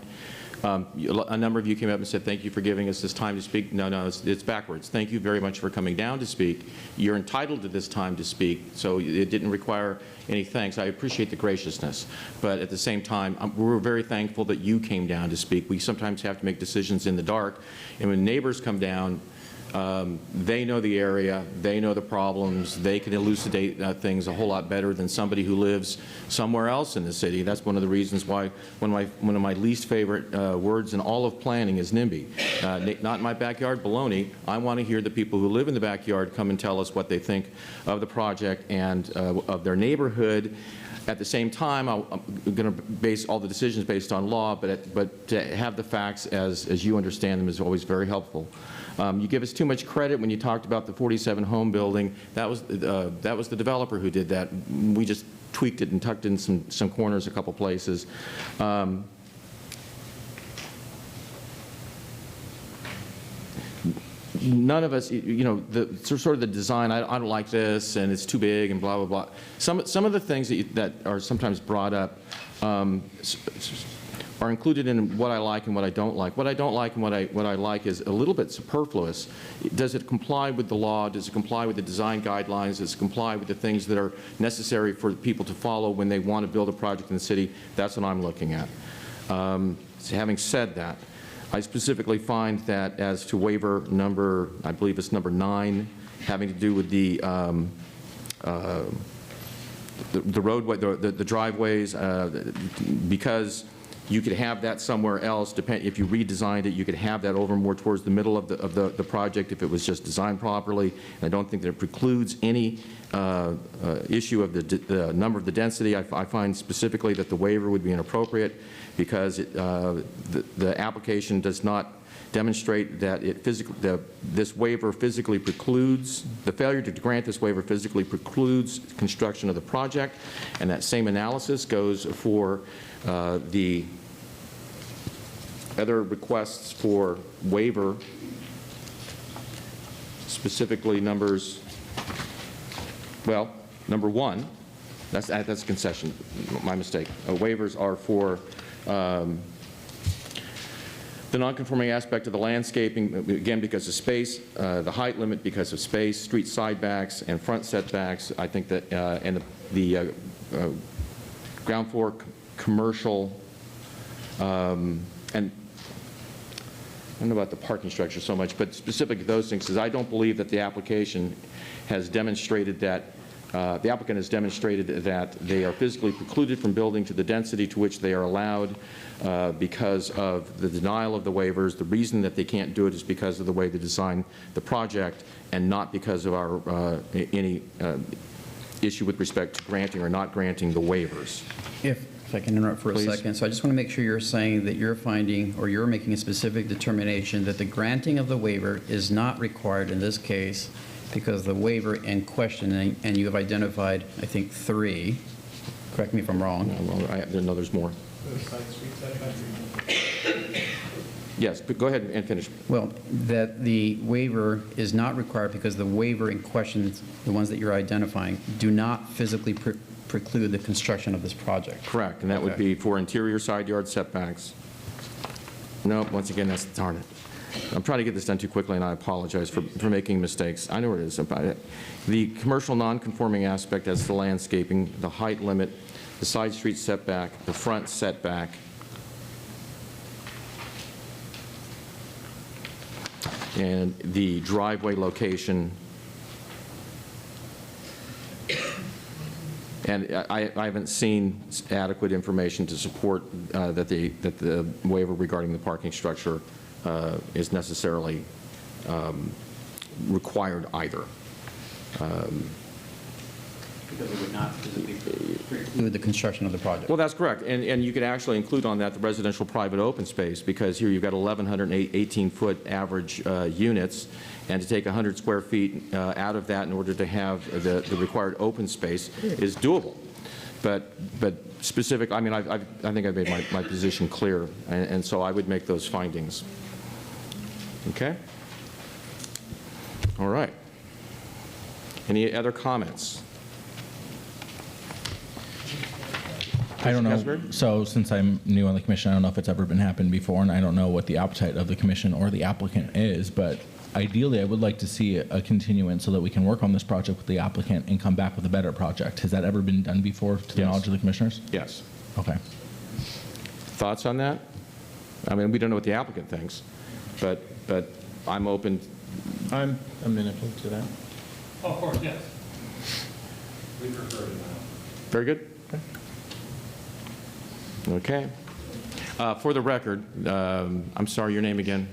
A number of you came up and said, thank you for giving us this time to speak. No, it's backwards. Thank you very much for coming down to speak. You're entitled to this time to speak, so it didn't require any thanks. I appreciate the graciousness, but at the same time, we're very thankful that you came down to speak. We sometimes have to make decisions in the dark, and when neighbors come down, they know the area, they know the problems, they can elucidate things a whole lot better than somebody who lives somewhere else in the city. That's one of the reasons why one of my least favorite words in all of planning is NIMBY. Not in my backyard, baloney. I want to hear the people who live in the backyard come and tell us what they think of the project and of their neighborhood. At the same time, I'm going to base all the decisions based on law, but to have the facts as you understand them is always very helpful. You give us too much credit when you talked about the 47 home building. That was the developer who did that. We just tweaked it and tucked in some corners a couple places. None of us, sort of the design, I don't like this, and it's too big, and blah, blah, blah. Some of the things that are sometimes brought up are included in what I like and what I don't like. What I don't like and what I like is a little bit superfluous. Does it comply with the law? Does it comply with the design guidelines? Does it comply with the things that are necessary for people to follow when they want to build a project in the city? That's what I'm looking at. So having said that, I specifically find that as to waiver number, I believe it's number 9, having to do with the roadway, the driveways, because you could have that somewhere else. If you redesigned it, you could have that over more towards the middle of the project if it was just designed properly. And I don't think that it precludes any issue of the number of the density. I find specifically that the waiver would be inappropriate because the application does not demonstrate that this waiver physically precludes, the failure to grant this waiver physically precludes construction of the project. And that same analysis goes for the other requests for waiver, specifically numbers, well, number 1, that's a concession, my mistake. Waivers are for the non-conforming aspect of the landscaping, again, because of space, the height limit because of space, street side backs and front setbacks. I think that, and the ground floor commercial, and I don't know about the parking structure so much, but specific to those things, is I don't believe that the application has demonstrated that, the applicant has demonstrated that they are physically precluded from building to the density to which they are allowed because of the denial of the waivers. The reason that they can't do it is because of the way they design the project and not because of our any issue with respect to granting or not granting the waivers. If I can interrupt for a Please. second. So I just want to make sure you're saying that you're finding, or you're making a specific determination that the granting of the waiver is not required in this case because the waiver in question, and you have identified, I think, 3. Correct me if I'm wrong. No, there's more. Yes, but go ahead and finish. Well, that the waiver is not required because the waiver in question, the ones that you're identifying, do not physically preclude the construction of this project. Correct, and that would be for interior side yard setbacks. No, once again, that's, darn it. I'm trying to get this done too quickly, and I apologize for making mistakes. I know where it is. The commercial non-conforming aspect as the landscaping, the height limit, the side street setback, the front setback, and the driveway location, And I haven't seen adequate information to support that the waiver regarding the parking structure is necessarily required either. Because it would not specifically preclude the construction of the project. Well, that's correct. And you could actually include on that the residential private open space, because here you've got 1,118-foot average units, and to take 100 square feet out of that in order to have the required open space is doable. But specific, I mean, I think I've made my position clear, and so I would make those findings. Okay? All right. Any other comments? I don't know. So since I'm new on the commission, I don't know if it's ever been happened before, and I don't know what the appetite of the commission or the applicant is, but ideally, I would like to see a continuance so that we can work on this project with the applicant and come back with a better project. Has that ever been done before, to the knowledge of the commissioners? Yes. Okay. Thoughts on that? I mean, we don't know what the applicant thinks, but I'm open. I'm amenable to that. Oh, of course, yes. We prefer it now. Very good. Okay. For the record, I'm sorry, your name again?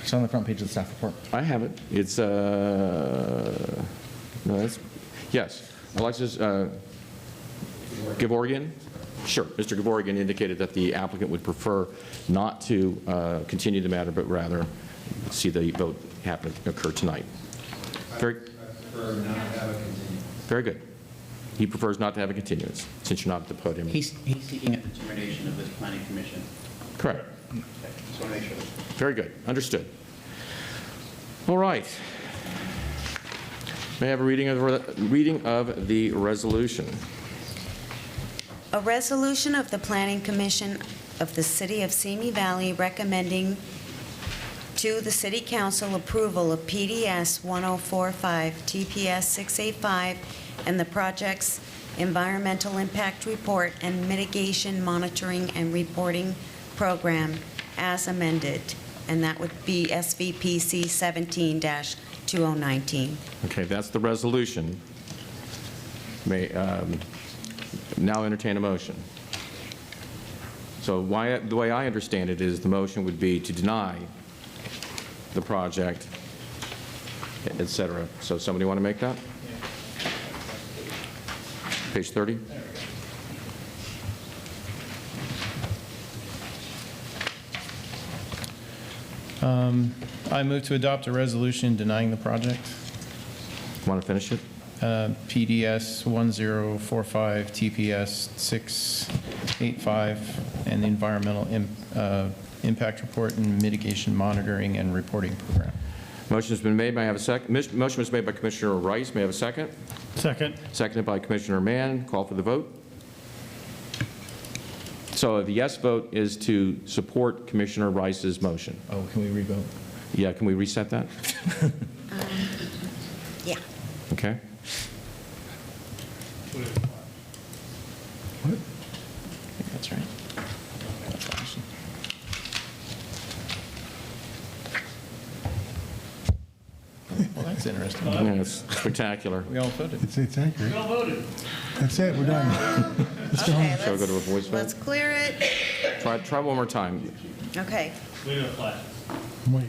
It's on the front page of the staff report. I have it. It's, no, that's, yes. Alexis Gavorian? Sure. Mr. Gavorian indicated that the applicant would prefer not to continue the matter, but rather see the vote occur tonight. Very good. He prefers not to have a continuance, since you're not at the podium. He's seeking a determination of this planning commission. Correct. Okay. Just want to make sure. Very good. Understood. All right. May I have a reading of the resolution? A resolution of the Planning Commission of the City of Simi Valley recommending to the City Council approval of PDS 1045, TPS 685, and the project's Environmental Impact Report and Mitigation Monitoring and Reporting Program as amended, and that would be SVPC 17-2019. Okay, that's the resolution. May now entertain a motion. So the way I understand it is the motion would be to deny the project, et cetera. So somebody want to make that? Page 30. I move to adopt a resolution denying the project. Want to finish it? PDS 1045, TPS 685, and the Environmental Impact Report and Mitigation Monitoring and Reporting Program. Motion has been made. May I have a second? Motion was made by Commissioner Rice. May I have a second? Second. Seconded by Commissioner Mann. Call for the vote. So the yes vote is to support Commissioner Rice's motion. Oh, can we revote? Yeah, can we reset that? Yeah. Okay. What? I think that's right. Well, that's interesting. Yeah, it's spectacular. We all voted. It's accurate. We all voted. That's it, we're done. Let's go home. Shall we go to a voice vote? Let's clear it. Try one more time. Okay, We don't flash. Wait.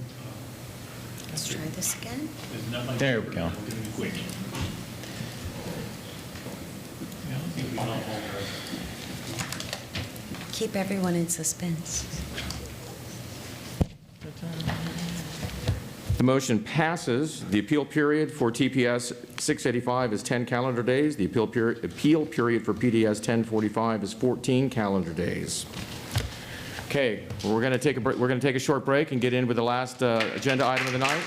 let's try this again. There's nothing. There we go. Quick. Keep everyone in suspense. The motion passes. The appeal period for TPS 685 is 10 calendar days. The appeal period for PDS 1045 is 14 calendar days. Okay, we're going to take a break. We're going to take a short break and get in with the last agenda item of the night.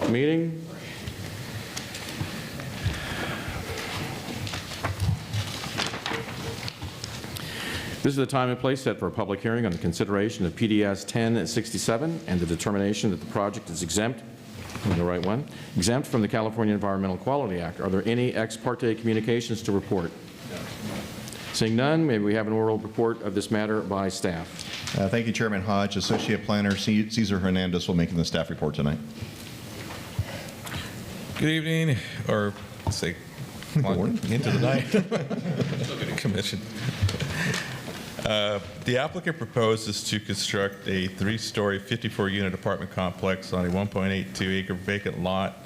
Meeting. This is the time and place set for a public hearing on the consideration of PDS 1067 and the determination that the project is exempt, the right one, exempt from the California Environmental Quality Act. Are there any ex parte communications to report? Seeing none, may we have an oral report of this matter by staff? Thank you, Chairman Hodge. Associate Planner Cesar Hernandez will make the staff report tonight. Good evening, or say, into the night. Commission. The applicant proposes to construct a 3-story, 54-unit apartment complex on a 1.82-acre vacant lot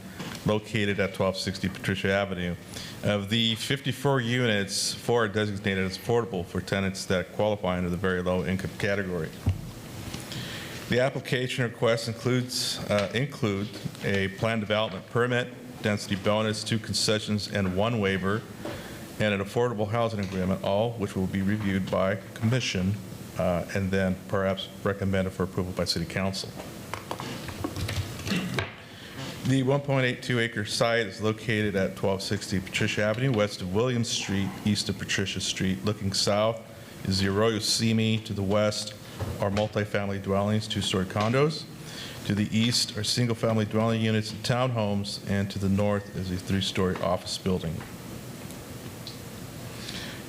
located at 1260 Patricia Avenue. Of the 54 units, 4 are designated as affordable for tenants that qualify under the very low income category. The application request include a plan development permit, density bonus, 2 concessions, and 1 waiver, and an affordable housing agreement, all which will be reviewed by commission and then perhaps recommended for approval by City Council. The 1.82-acre site is located at 1260 Patricia Avenue, west of Williams Street, east of Patricia Street. Looking south is the Arroyo Simi. To the west are multifamily dwellings, 2-story condos. To the east are single-family dwelling units and townhomes, and to the north is a 3-story office building.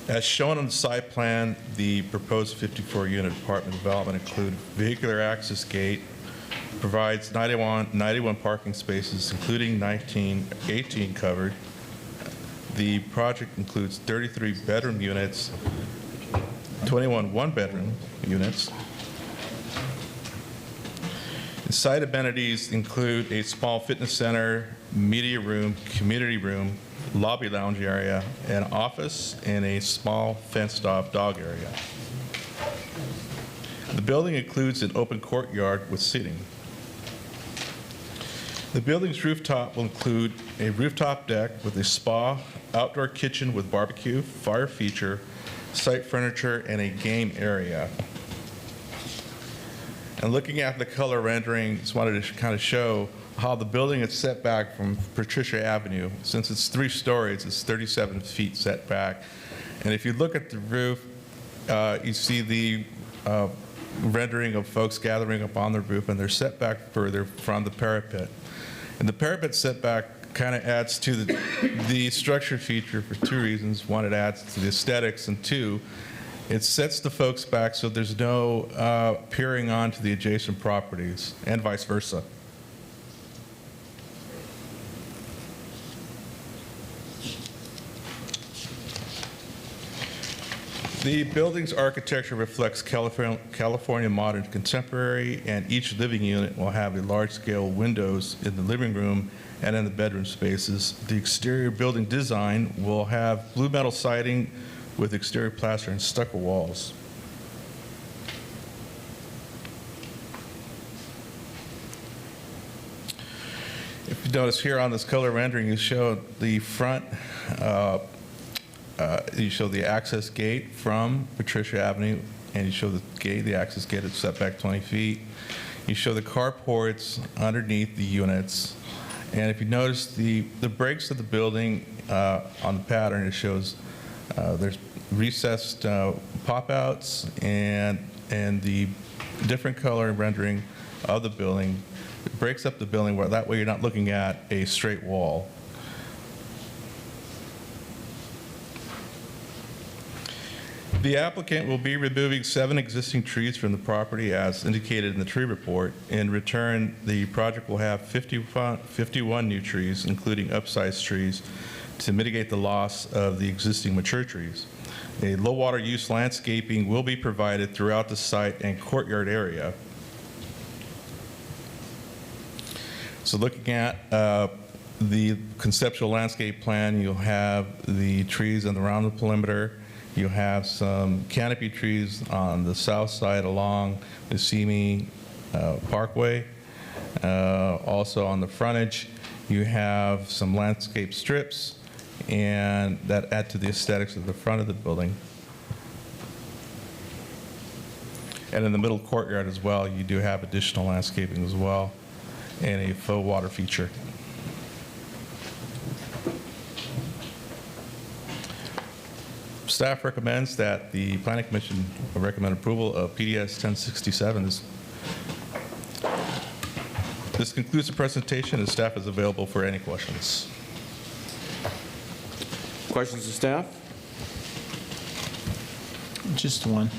As shown on the site plan, the proposed 54-unit apartment development includes vehicular access gate, provides 91 parking spaces, including 18 covered. The project includes 33 bedroom units, 21 one-bedroom units. The site amenities include a small fitness center, media room, community room, lobby lounge area, an office, and a small fenced-off dog area. The building includes an open courtyard with seating. The building's rooftop will include a rooftop deck with a spa, outdoor kitchen with barbecue, fire feature, site furniture, and a game area. And looking at the color rendering, just wanted to kind of show how the building is set back from Patricia Avenue. Since it's 3 stories, it's 37 feet set back. And if you look at the roof, you see the rendering of folks gathering up on the roof, and they're set back further from the parapet. And the parapet setback kind of adds to the structure feature for 2 reasons. 1, it adds to the aesthetics, and 2, it sets the folks back so there's no peering onto the adjacent properties, and vice versa. The building's architecture reflects California modern contemporary, and each living unit will have a large-scale windows in the living room and in the bedroom spaces. The exterior building design will have blue metal siding with exterior plaster and stucco walls. If you notice here on this color rendering, you show the front you show the access gate from Patricia Avenue, and you show the gate, the access gate is set back 20 feet. You show the carports underneath the units. And if you notice the breaks of the building on the pattern, it shows there's recessed pop-outs and the different color rendering of the building. It breaks up the building where that way you're not looking at a straight wall. The applicant will be removing 7 existing trees from the property as indicated in the tree report. In return, the project will have 51 new trees, including upsized trees, to mitigate the loss of the existing mature trees. A low water use landscaping will be provided throughout the site and courtyard area. So looking at the conceptual landscape plan, you'll have the trees around the perimeter. You have some canopy trees on the south side along the Simi Parkway. Also on the frontage, you have some landscape strips, and that add to the aesthetics of the front of the building. And in the middle courtyard as well, you do have additional landscaping as well. and a faux water feature. Staff recommends that the Planning Commission recommend approval of PDS 1067. This concludes the presentation, and staff is available for any questions. Questions of staff? Just one.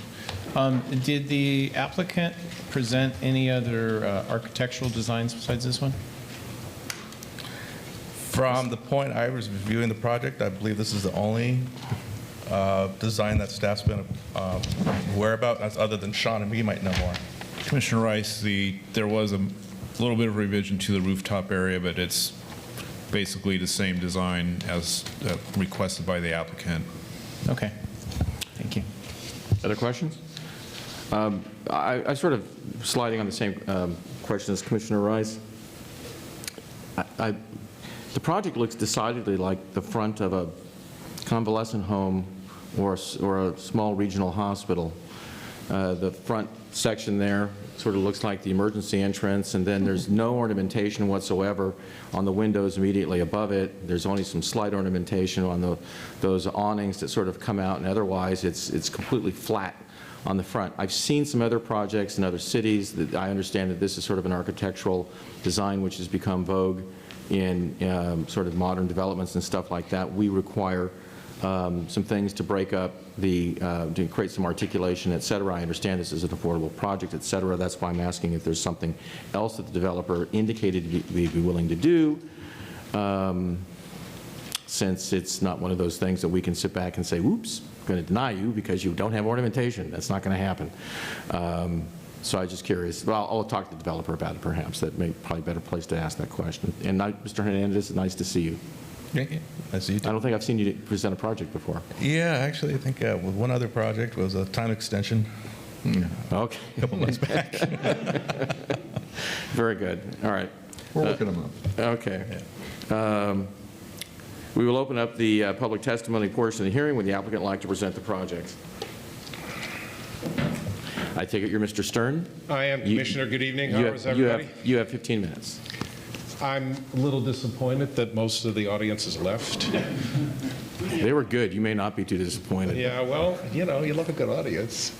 Did the applicant present any other architectural designs besides this one? From the point I was reviewing the project, I believe this is the only design that staff's been aware about, that's other than Sean, and he might know more. Commissioner Rice, there was a little bit of revision to the rooftop area, but it's basically the same design as requested by the applicant. Okay. Thank you. Other questions? I sort of sliding on the same question as Commissioner Rice. The project looks decidedly like the front of a convalescent home or a small regional hospital. The front section there sort of looks like the emergency entrance, and then there's no ornamentation whatsoever on the windows immediately above it. There's only some slight ornamentation on those awnings that sort of come out, and otherwise it's completely flat on the front. I've seen some other projects in other cities that I understand that this is sort of an architectural design which has become vogue in sort of modern developments and stuff like that. We require some things to break up to create some articulation, et cetera. I understand this is an affordable project, et cetera. That's why I'm asking if there's something else that the developer indicated he'd be willing to do, since it's not one of those things that we can sit back and say, whoops, I'm going to deny you because you don't have ornamentation. That's not going to happen. So I'm just curious. Well, I'll talk to the developer about it, perhaps. That may probably be a better place to ask that question. And Mr. Hernandez, it's nice to see you. Yeah, I see you too. I don't think I've seen you present a project before. Yeah, actually, I think with one other project was a time extension. Okay. A couple months back. Very good. All right. We're looking them up. Okay. We will open up the public testimony portion of the hearing. Would the applicant like to present the project? I take it you're Mr. Stern? I am, Commissioner. Good evening. How is everybody? You have 15 minutes. I'm a little disappointed that most of the audience has left. They were good. You may not be too disappointed. Yeah, well, you know, you love a good audience.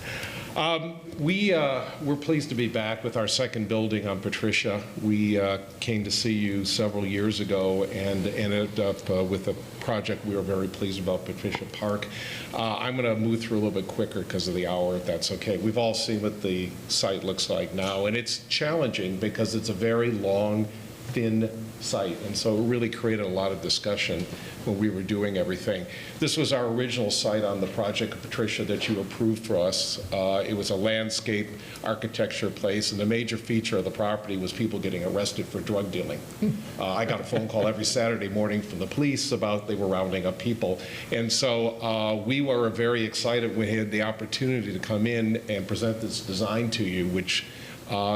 We're pleased to be back with our second building on Patricia. We came to see you several years ago and ended up with a project we were very pleased about, Patricia Park. I'm going to move through a little bit quicker because of the hour, if that's okay. We've all seen what the site looks like now, and it's challenging because it's a very long, thin site, and so it really created a lot of discussion when we were doing everything. This was our original site on the project of Patricia that you approved for us. It was a landscape architecture place, and the major feature of the property was people getting arrested for drug dealing. I got a phone call every Saturday morning from the police about they were rounding up people, and so we were very excited when we had the opportunity to come in and present this design to you, which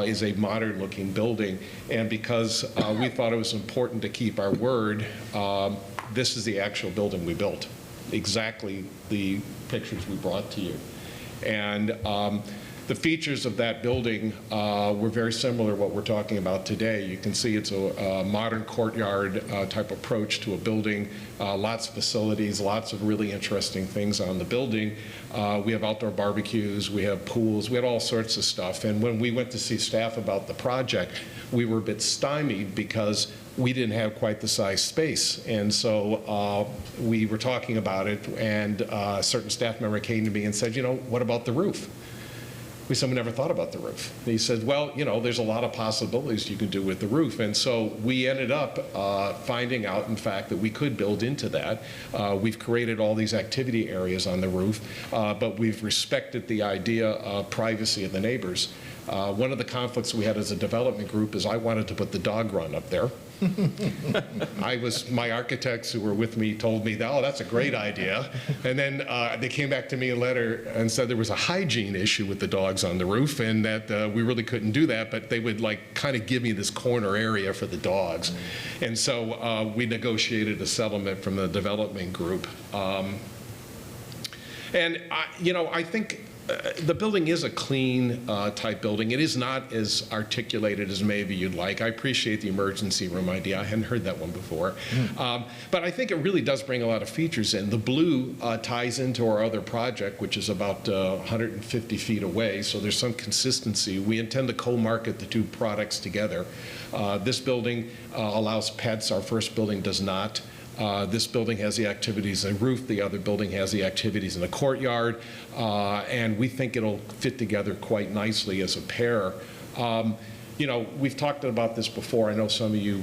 is a modern-looking building, and because we thought it was important to keep our word, this is the actual building we built, exactly the pictures we brought to you. And the features of that building were very similar to what we're talking about today. You can see it's a modern courtyard type approach to a building, lots of facilities, lots of really interesting things on the building. We have outdoor barbecues, we have pools, we had all sorts of stuff. And when we went to see staff about the project, we were a bit stymied because we didn't have quite the size space. And so we were talking about it, and a certain staff member came to me and said, you know, what about the roof? We said, we never thought about the roof. And he said, well, you know, there's a lot of possibilities you can do with the roof. And so we ended up finding out, in fact, that we could build into that. We've created all these activity areas on the roof, but we've respected the idea of privacy of the neighbors. One of the conflicts we had as a development group is I wanted to put the dog run up there. My architects who were with me told me, oh, that's a great idea. And then they came back to me a letter and said there was a hygiene issue with the dogs on the roof, and that we really couldn't do that, but they would like kind of give me this corner area for the dogs. And so we negotiated a settlement from the development group. And, I think the building is a clean type building. It is not as articulated as maybe you'd like. I appreciate the emergency room idea. I hadn't heard that one before. But I think it really does bring a lot of features in. The blue ties into our other project, which is about 150 feet away, so there's some consistency. We intend to co-market the two products together. This building allows pets. Our first building does not. This building has the activities in a roof. The other building has the activities in a courtyard. And we think it'll fit together quite nicely as a pair. We've talked about this before. I know some of you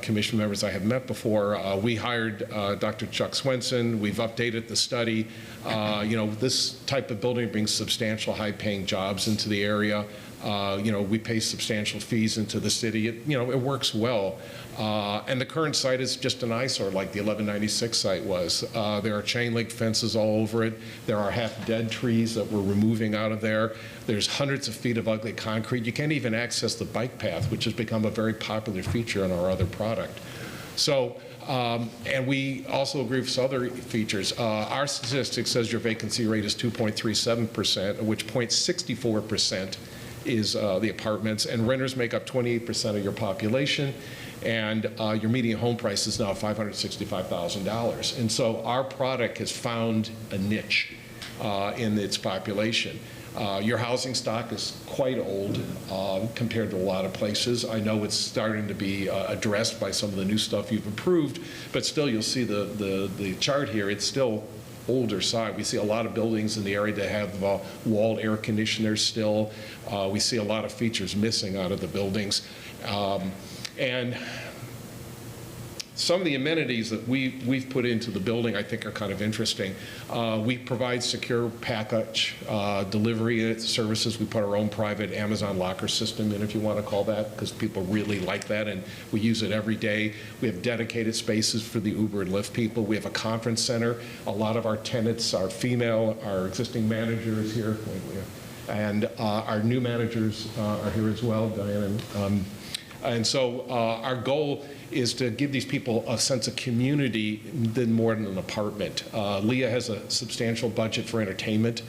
commission members I have met before. We hired Dr. Chuck Swenson. We've updated the study. This type of building brings substantial high-paying jobs into the area. We pay substantial fees into the city. It works well. And the current site is just an eyesore like the 1196 site was. There are chain link fences all over it. There are half-dead trees that we're removing out of there. There's hundreds of feet of ugly concrete. You can't even access the bike path, which has become a very popular feature in our other product. So, and we also agree with other features. Our statistics says your vacancy rate is 2.37%, of which 0.64% is the apartments, and renters make up 28% of your population, and your median home price is now $565,000. And so our product has found a niche in its population. Your housing stock is quite old compared to a lot of places. I know it's starting to be addressed by some of the new stuff you've approved, but still you'll see the chart here, it's still older side. We see a lot of buildings in the area that have walled air conditioners still. We see a lot of features missing out of the buildings. And some of the amenities that we've put into the building I think are kind of interesting. We provide secure package delivery services. We put our own private Amazon locker system in, if you want to call that, because people really like that, and we use it every day. We have dedicated spaces for the Uber and Lyft people. We have a conference center. A lot of our tenants are female. Our existing manager is here. And our new managers are here as well, Diane. And so our goal is to give these people a sense of community than more than an apartment. Leah has a substantial budget for entertainment,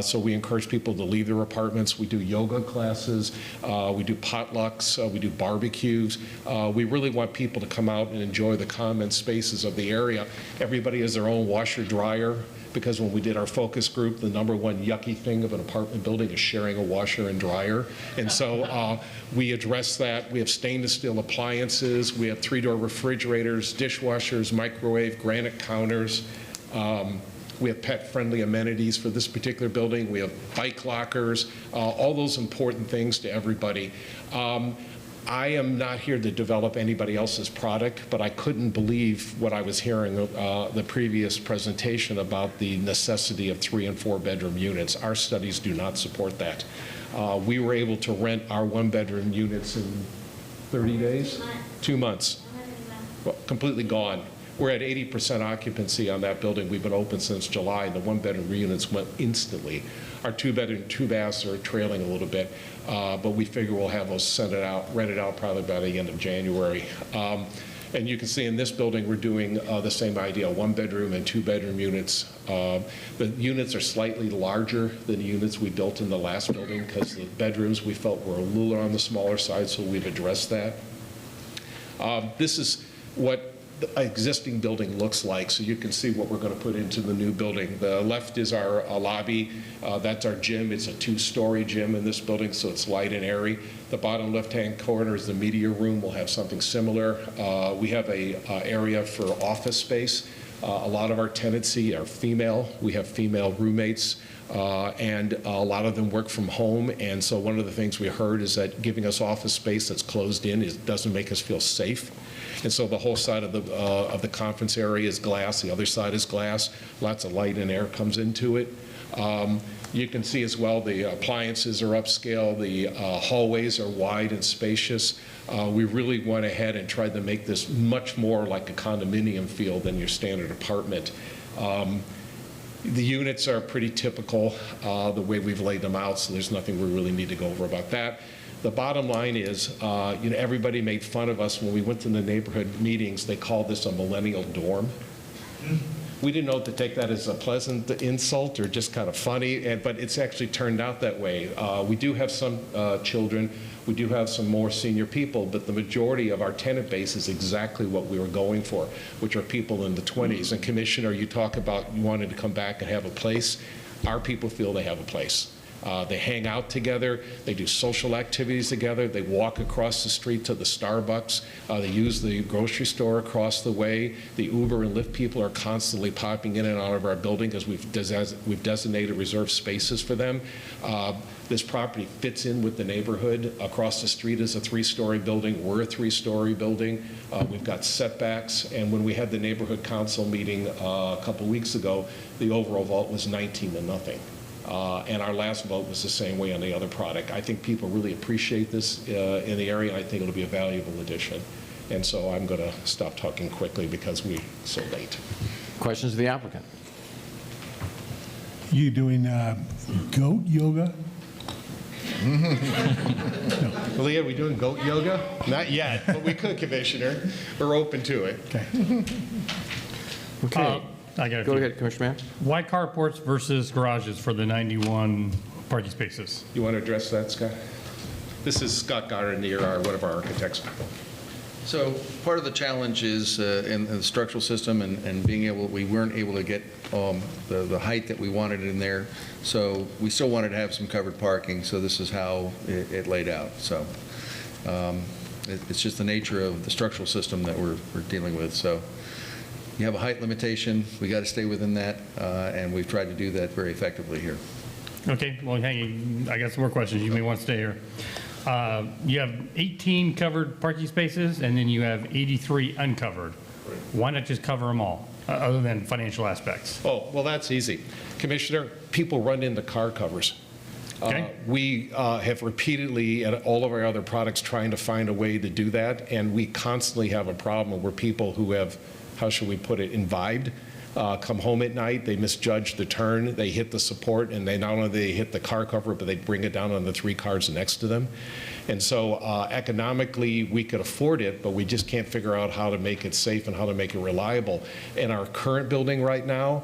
so we encourage people to leave their apartments. We do yoga classes, we do potlucks, we do barbecues. We really want people to come out and enjoy the common spaces of the area. Everybody has their own washer dryer, because when we did our focus group, the number one yucky thing of an apartment building is sharing a washer and dryer. And so we address that. We have stainless steel appliances. We have 3-door refrigerators, dishwashers, microwave, granite counters. We have pet-friendly amenities for this particular building. We have bike lockers, all those important things to everybody. I am not here to develop anybody else's product, but I couldn't believe what I was hearing the previous presentation about the necessity of 3- and 4-bedroom units. Our studies do not support that. We were able to rent our 1-bedroom units in 30 days? 2 months. Well, completely gone. We're at 80% occupancy on that building. We've been open since July, and the 1-bedroom units went instantly. Our 2-bedroom, 2-baths are trailing a little bit, but we figure we'll have those rented out probably by the end of January. And you can see in this building, we're doing the same idea, 1-bedroom and 2-bedroom units. The units are slightly larger than the units we built in the last building, because the bedrooms we felt were a little on the smaller side, so we've addressed that. This is what the existing building looks like, so you can see what we're going to put into the new building. The left is our lobby. That's our gym. It's a 2-story gym in this building, so it's light and airy. The bottom left-hand corner is the media room. We'll have something similar. We have a area for office space. A lot of our tenancy are female. We have female roommates, and a lot of them work from home. And so one of the things we heard is that giving us office space that's closed in doesn't make us feel safe. And so the whole side of the conference area is glass. The other side is glass. Lots of light and air comes into it. You can see as well the appliances are upscale. The hallways are wide and spacious. We really went ahead and tried to make this much more like a condominium feel than your standard apartment. The units are pretty typical the way we've laid them out, so there's nothing we really need to go over about that. The bottom line is, everybody made fun of us when we went to the neighborhood meetings. They called this a millennial dorm. We didn't know to take that as a pleasant insult or just kind of funny, but it's actually turned out that way. We do have some children. We do have some more senior people, but the majority of our tenant base is exactly what we were going for, which are people in the 20s. And Commissioner, you talk about wanting to come back and have a place. Our people feel they have a place. They hang out together, they do social activities together, they walk across the street to the Starbucks, they use the grocery store across the way. The Uber and Lyft people are constantly popping in and out of our building because we've designated reserved spaces for them. This property fits in with the neighborhood. Across the street is a 3-story building. We're a 3-story building. We've got setbacks, and when we had the neighborhood council meeting a couple weeks ago, the overall vote was 19-0. And our last vote was the same way on the other product. I think people really appreciate this in the area. I think it'll be a valuable addition. And so I'm going to stop talking quickly because we're so late. Questions of the applicant? You doing goat yoga? Leah, we doing goat yoga? Not yet, but we could, Commissioner. We're open to it. Okay. I got a Go few. ahead, Commissioner Mann. Why carports versus garages for the 91 parking spaces? You want to address that, Scott? This is Scott Goddard, one of our architects. So part of the challenge is in the structural system and being able, we weren't able to get the height that we wanted in there. So we still wanted to have some covered parking. So this is how it laid out. So it's just the nature of the structural system that we're dealing with. So you have a height limitation. We got to stay within that. And we've tried to do that very effectively here. Okay, well, hang on. I got some more questions. You may want to stay here. You have 18 covered parking spaces, and then you have 83 uncovered. Why not just cover them all, other than financial aspects? Oh, well, that's easy. Commissioner, people run into car covers. Okay. We have repeatedly, at all of our other products, trying to find a way to do that, and we constantly have a problem where people who have, how should we put it, imbibed, come home at night, they misjudge the turn, they hit the support, and they not only they hit the car cover, but they bring it down on the 3 cars next to them. And so economically, we could afford it, but we just can't figure out how to make it safe and how to make it reliable. In our current building right now,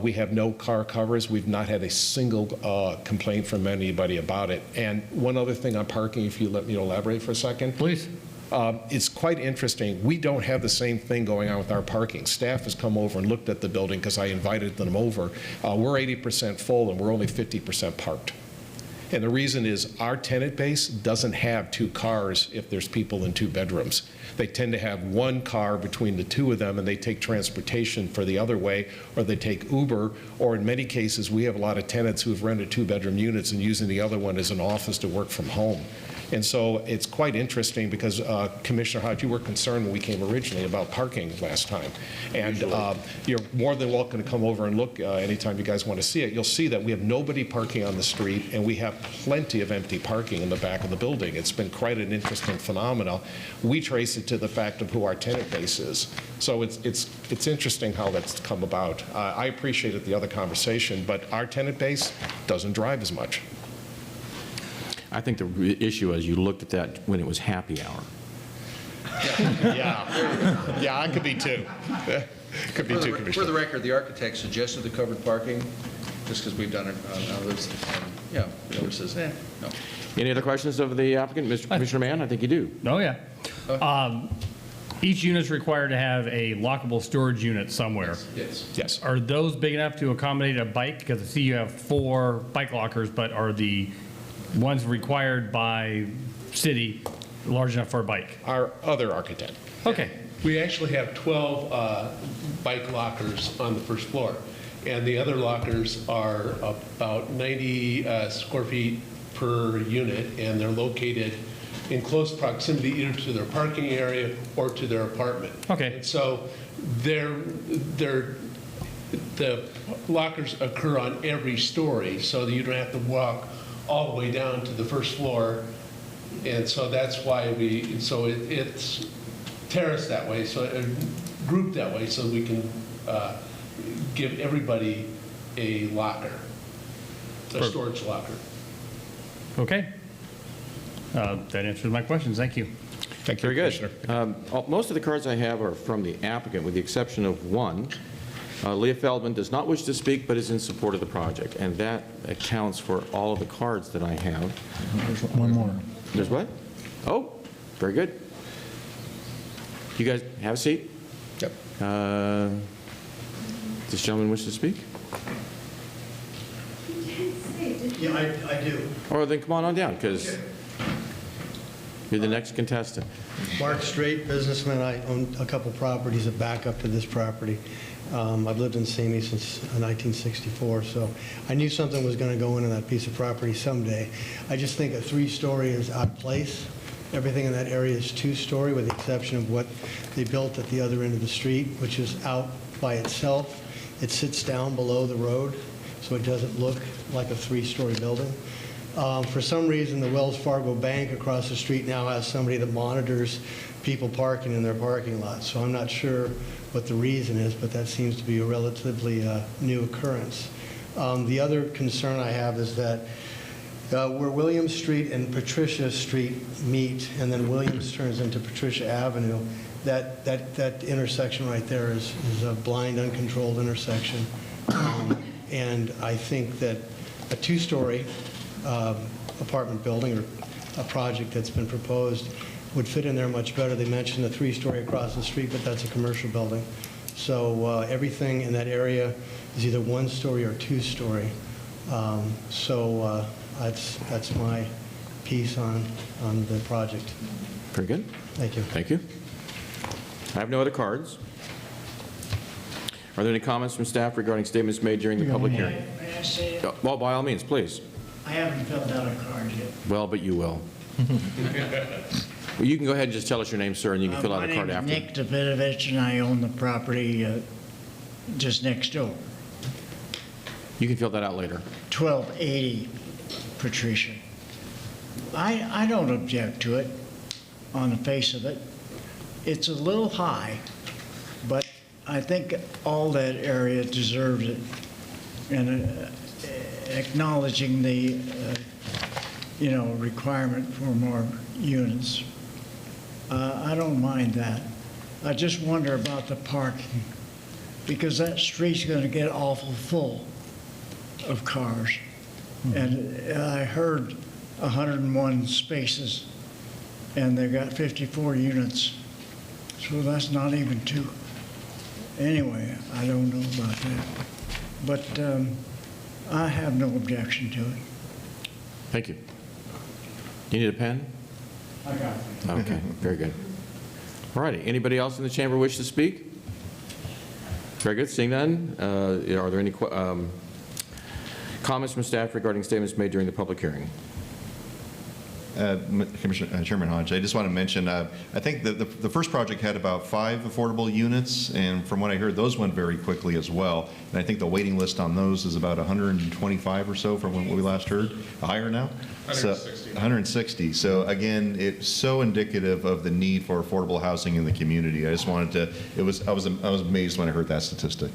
we have no car covers. We've not had a single complaint from anybody about it. And one other thing on parking, if you let me elaborate for a second. Please. It's quite interesting. We don't have the same thing going on with our parking. Staff has come over and looked at the building because I invited them over. We're 80% full and we're only 50% parked. And the reason is our tenant base doesn't have 2 cars if there's people in 2 bedrooms. They tend to have 1 car between the 2 of them, and they take transportation for the other way, or they take Uber, or in many cases, we have a lot of tenants who have rented 2-bedroom units and using the other one as an office to work from home. And so it's quite interesting because, Commissioner Hodge, you were concerned when we came originally about parking last time. And you're more than welcome to come over and look anytime you guys want to see it. You'll see that we have nobody parking on the street, and we have plenty of empty parking in the back of the building. It's been quite an interesting phenomenon. We trace it to the fact of who our tenant base is. So it's interesting how that's come about. I appreciated the other conversation, but our tenant base doesn't drive as much. I think the issue is you looked at that when it was happy hour. Yeah, it could be 2. Could be 2, Commissioner. For the record, the architect suggested the covered parking, just because we've done it on others. Yeah, whoever says, no. Any other questions of the applicant? Mr. Commissioner Mann, I think you do. Oh, yeah. Each unit is required to have a lockable storage unit somewhere. Yes. Are those big enough to accommodate a bike? Because I see you have 4 bike lockers, but are the ones required by city large enough for a bike? Our other architect. Okay. We actually have 12 bike lockers on the first floor, and the other lockers are about 90 square feet per unit, and they're located in close proximity either to their parking area or to their apartment. Okay. And so the lockers occur on every story, so that you don't have to walk all the way down to the first floor. And so that's why it's terraced that way, so grouped that way, so we can give everybody a locker, a storage locker. Okay. That answers my questions. Thank you. Thank you, Very good. Most of the cards I have are from the applicant, with the exception of one. Leah Feldman does not wish to speak, but is in support of the project, and that accounts for all of the cards that I have. There's one more. There's what? Oh, very good. You guys have a seat? Yep. Does this gentleman wish to speak? Yeah, I do. Or then come on down, because you're the next contestant. Mark Straight, businessman. I own a couple properties that back up to this property. I've lived in Simi since 1964, so I knew something was going to go into that piece of property someday. I just think a 3-story is out of place. Everything in that area is 2-story, with the exception of what they built at the other end of the street, which is out by itself. It sits down below the road, so it doesn't look like a 3-story building. For some reason, the Wells Fargo Bank across the street now has somebody that monitors people parking in their parking lot. So I'm not sure what the reason is, but that seems to be a relatively new occurrence. The other concern I have is that where Williams Street and Patricia Street meet, and then Williams turns into Patricia Avenue, that intersection right there is a blind, uncontrolled intersection. And I think that a 2-story apartment building or a project that's been proposed would fit in there much better. They mentioned a 3-story across the street, but that's a commercial building. So everything in that area is either 1-story or 2-story. That's my piece on the project. Very good. Thank you. Thank you. I have no other cards. Are there any comments from staff regarding statements made during the public hearing? May I say it? Well, by all means, please. I haven't filled out a card yet. Well, but you will. Well, you can go ahead and just tell us your name, sir, and you can fill out a card after. My name is Nick Davidovich, and I own the property just next door. You can fill that out later. 1280 Patricia. I don't object to it on the face of it. It's a little high, but I think all that area deserves it. And acknowledging the, requirement for more units. I don't mind that. I just wonder about the parking, because that street's going to get awful full of cars. And I heard 101 spaces, and they've got 54 units. So that's not even 2. Anyway, I don't know about that. But I have no objection to it. Thank you. You need a pen? I got it. Okay, very good. All righty. Anybody else in the chamber wish to speak? Very good. Seeing none, are there any comments from staff regarding statements made during the public hearing? Chairman Hodge, I just want to mention, I think the first project had about 5 affordable units, and from what I heard, those went very quickly as well. And I think the waiting list on those is about 125 or so from what we last heard. Higher now? 160. 160. So again, it's so indicative of the need for affordable housing in the community. I just wanted to, I was amazed when I heard that statistic.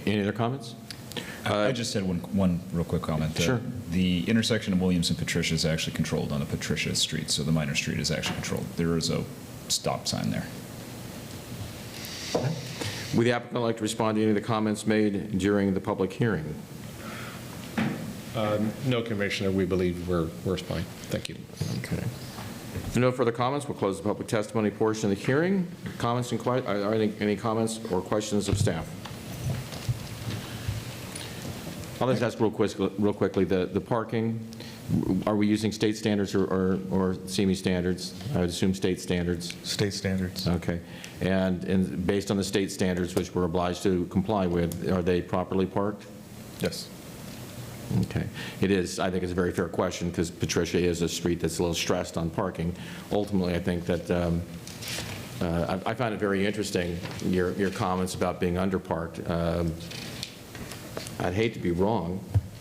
Any other comments? I just had one real quick comment. Sure. The intersection of Williams and Patricia is actually controlled on the Patricia Street, so the minor street is actually controlled. There is a stop sign there. Would the applicant like to respond to any of the comments made during the public hearing? No, Commissioner, we believe we're fine. Thank you. Okay. If no further comments, we'll close the public testimony portion of the hearing. Comments and are any comments or questions of staff? I'll just ask real quickly, the parking, are we using state standards or Simi standards? I would assume state standards. State standards. Okay. And based on the state standards, which we're obliged to comply with, are they properly parked? Yes. Okay. It is, I think it's a very fair question, because Patricia is a street that's a little stressed on parking. Ultimately, I think that I find it very interesting, your comments about being underparked. I'd hate to be wrong,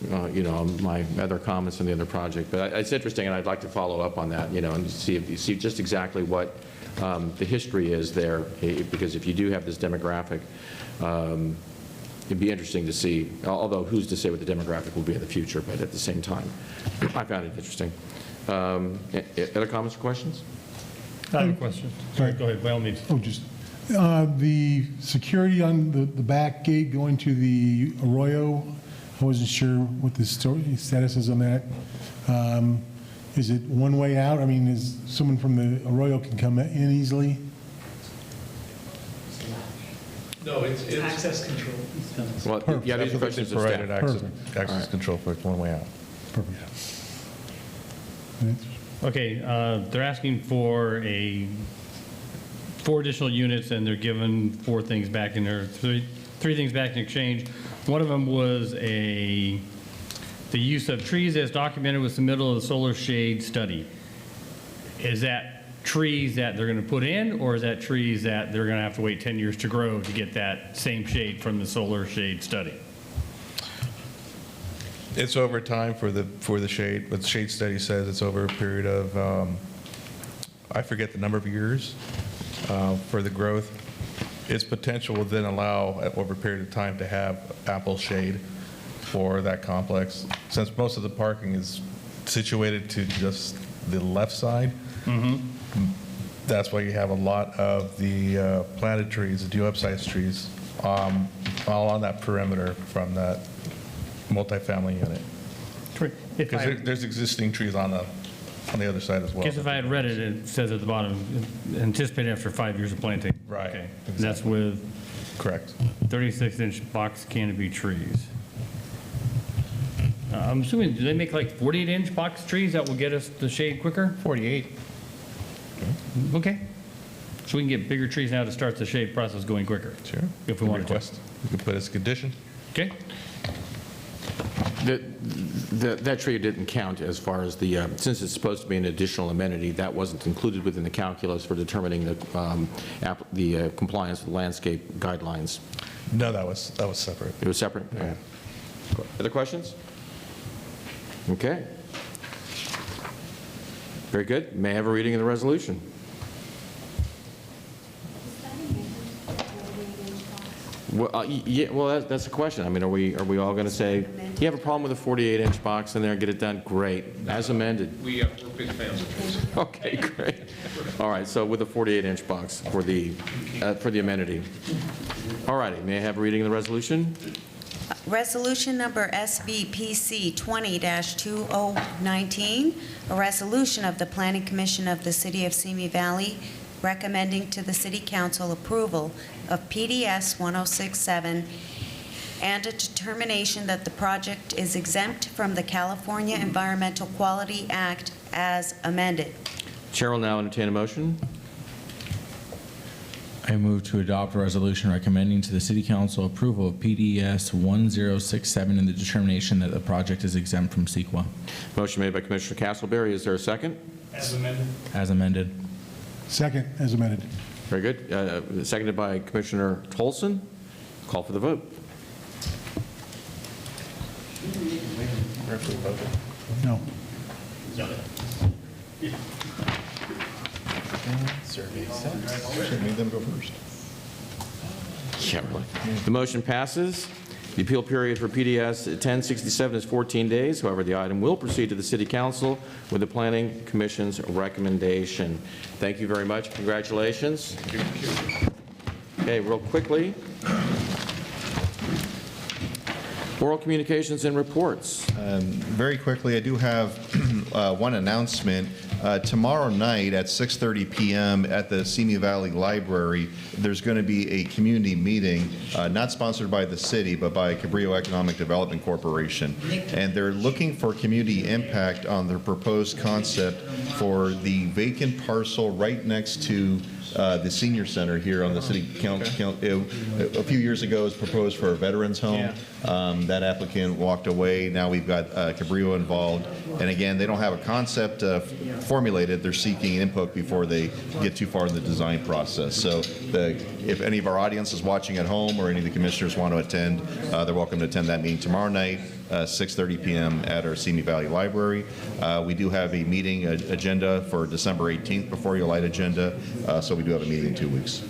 my other comments on the other project, but it's interesting, and I'd like to follow up on that, and see just exactly what the history is there, because if you do have this demographic, it'd be interesting to see, although who's to say what the demographic will be in the future, but at the same time, I found it interesting. Other comments or questions? I have a question. Sorry, go ahead, by all means. Oh, just, The security on the back gate going to the Arroyo, I wasn't sure what the status is on that. Is it one way out? I mean, is someone from the Arroyo can come in easily? No, it's Access control. Well, yeah, these are questions of Provided staff. access control for one way out. Okay, they're asking for 4 additional units, and they're given 4 things back in there, three things back in exchange. One of them was the use of trees as documented with submittal of the solar shade study. Is that trees that they're going to put in, or is that trees that they're going to have to wait 10 years to grow to get that same shade from the solar shade study? It's over time for the shade. What the shade study says, it's over a period of, I forget the number of years for the growth. Its potential will then allow, over a period of time, to have ample shade for that complex. Since most of the parking is situated to just the left side, that's why you have a lot of the planted trees, the due-up-sized trees, all on that perimeter from that multifamily unit. Because there's existing trees on the other side as well. I guess if I had read it, it says at the bottom, anticipated after 5 years of planting. Right. Okay. And that's with? Correct. 36-inch box canopy trees. I'm assuming, do they make like 48-inch box trees that will get us the shade quicker? 48. Okay. So we can get bigger trees now to start the shade process going quicker. Sure. If we wanted to. Request. We can put it as a condition. Okay. That tree didn't count as far as the, since it's supposed to be an additional amenity, that wasn't included within the calculus for determining the compliance with landscape guidelines. No, that was separate. It was separate? Yeah. Other questions? Okay. Very good. May I have a reading of the resolution? Well, yeah, well, that's the question. I mean, are we all going to say, you have a problem with a 48-inch box in there, get it done? Great. As amended. We're big fans of trees. Okay, great. All right, so with a 48-inch box for the amenity. All righty, may I have a reading of the resolution? Resolution number SVPC 20-2019, a resolution of the Planning Commission of the City of Simi Valley recommending to the City Council approval of PDS 1067 and a determination that the project is exempt from the California Environmental Quality Act as amended. Chair will now entertain a motion. I move to adopt a resolution recommending to the City Council approval of PDS 1067 and the determination that the project is exempt from CEQA. Motion made by Commissioner Castleberry. Is there a second? As amended. As amended. Second, as amended. Very good. Seconded by Commissioner Tolson. Call for the vote. No. Should make them go first. Yeah, really. The motion passes. The appeal period for PDS 1067 is 14 days. However, the item will proceed to the City Council with the Planning Commission's recommendation. Thank you very much. Congratulations. Okay, real quickly. Oral communications and reports. Very quickly, I do have one announcement. Tomorrow night at 6:30 p.m. at the Simi Valley Library, there's going to be a community meeting, not sponsored by the city, but by Cabrillo Economic Development Corporation. And they're looking for community impact on their proposed concept for the vacant parcel right next to the senior center here on the city council. A few years ago, it was proposed for a veterans home. That applicant walked away. Now we've got Cabrillo involved. And again, they don't have a concept formulated. They're seeking input before they get too far in the design process. So if any of our audience is watching at home or any of the commissioners want to attend, they're welcome to attend that meeting tomorrow night, 6:30 p.m. at our Simi Valley Library. We do have a meeting agenda for December 18th before your light agenda, so we do have a meeting in 2 weeks.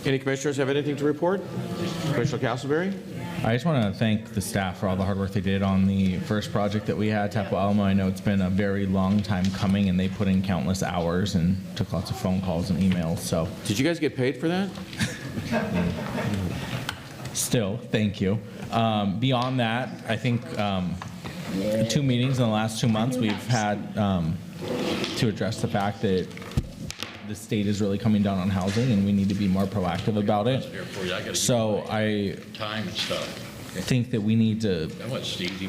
Any commissioners have anything to report? Commissioner Castleberry? I just want to thank the staff for all the hard work they did on the first project that we had, Tapo Alamo. I know it's been a very long time coming, and they put in countless hours and took lots of phone calls and emails. So, Did you guys get paid for that? still, thank you. Beyond that, I think 2 meetings in the last 2 months we've had to address the fact that the state is really coming down on housing, and we need to be more proactive about it. So I think that we need to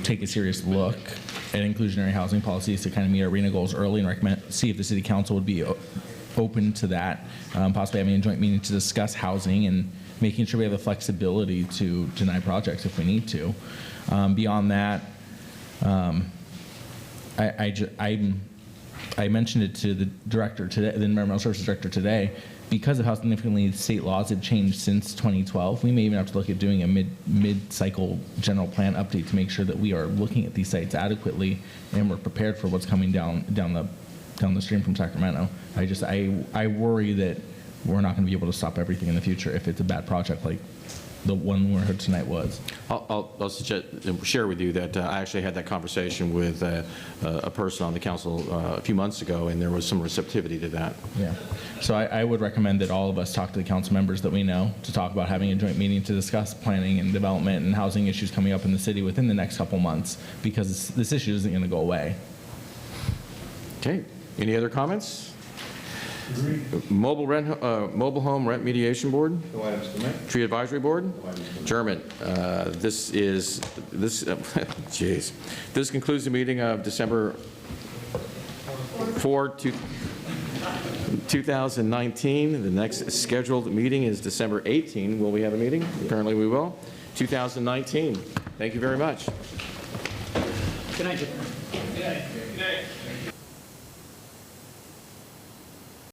take a serious look at inclusionary housing policies to kind of meet our RENA goals early and recommend, see if the city council would be open to that, possibly having a joint meeting to discuss housing and making sure we have the flexibility to deny projects if we need to. Beyond that, I mentioned it to the director today, the environmental services director today, because of how significantly state laws have changed since 2012. We may even have to look at doing a mid-cycle general plan update to make sure that we are looking at these sites adequately and we're prepared for what's coming down the stream from Sacramento. I worry that we're not going to be able to stop everything in the future if it's a bad project like the one we heard tonight was. I'll share with you that I actually had that conversation with a person on the council a few months ago, and there was some receptivity to that. Yeah. So I would recommend that all of us talk to the council members that we know to talk about having a joint meeting to discuss planning and development and housing issues coming up in the city within the next couple months, because this issue isn't going to go away. Okay. Any other comments? Mobile home rent mediation board. No items tonight. Tree advisory board. German. Jeez. This concludes the meeting of December 4, 2019. The next scheduled meeting is December 18. Will we have a meeting? Apparently we will. 2019. Thank you very much. Good night. Good night. Good night.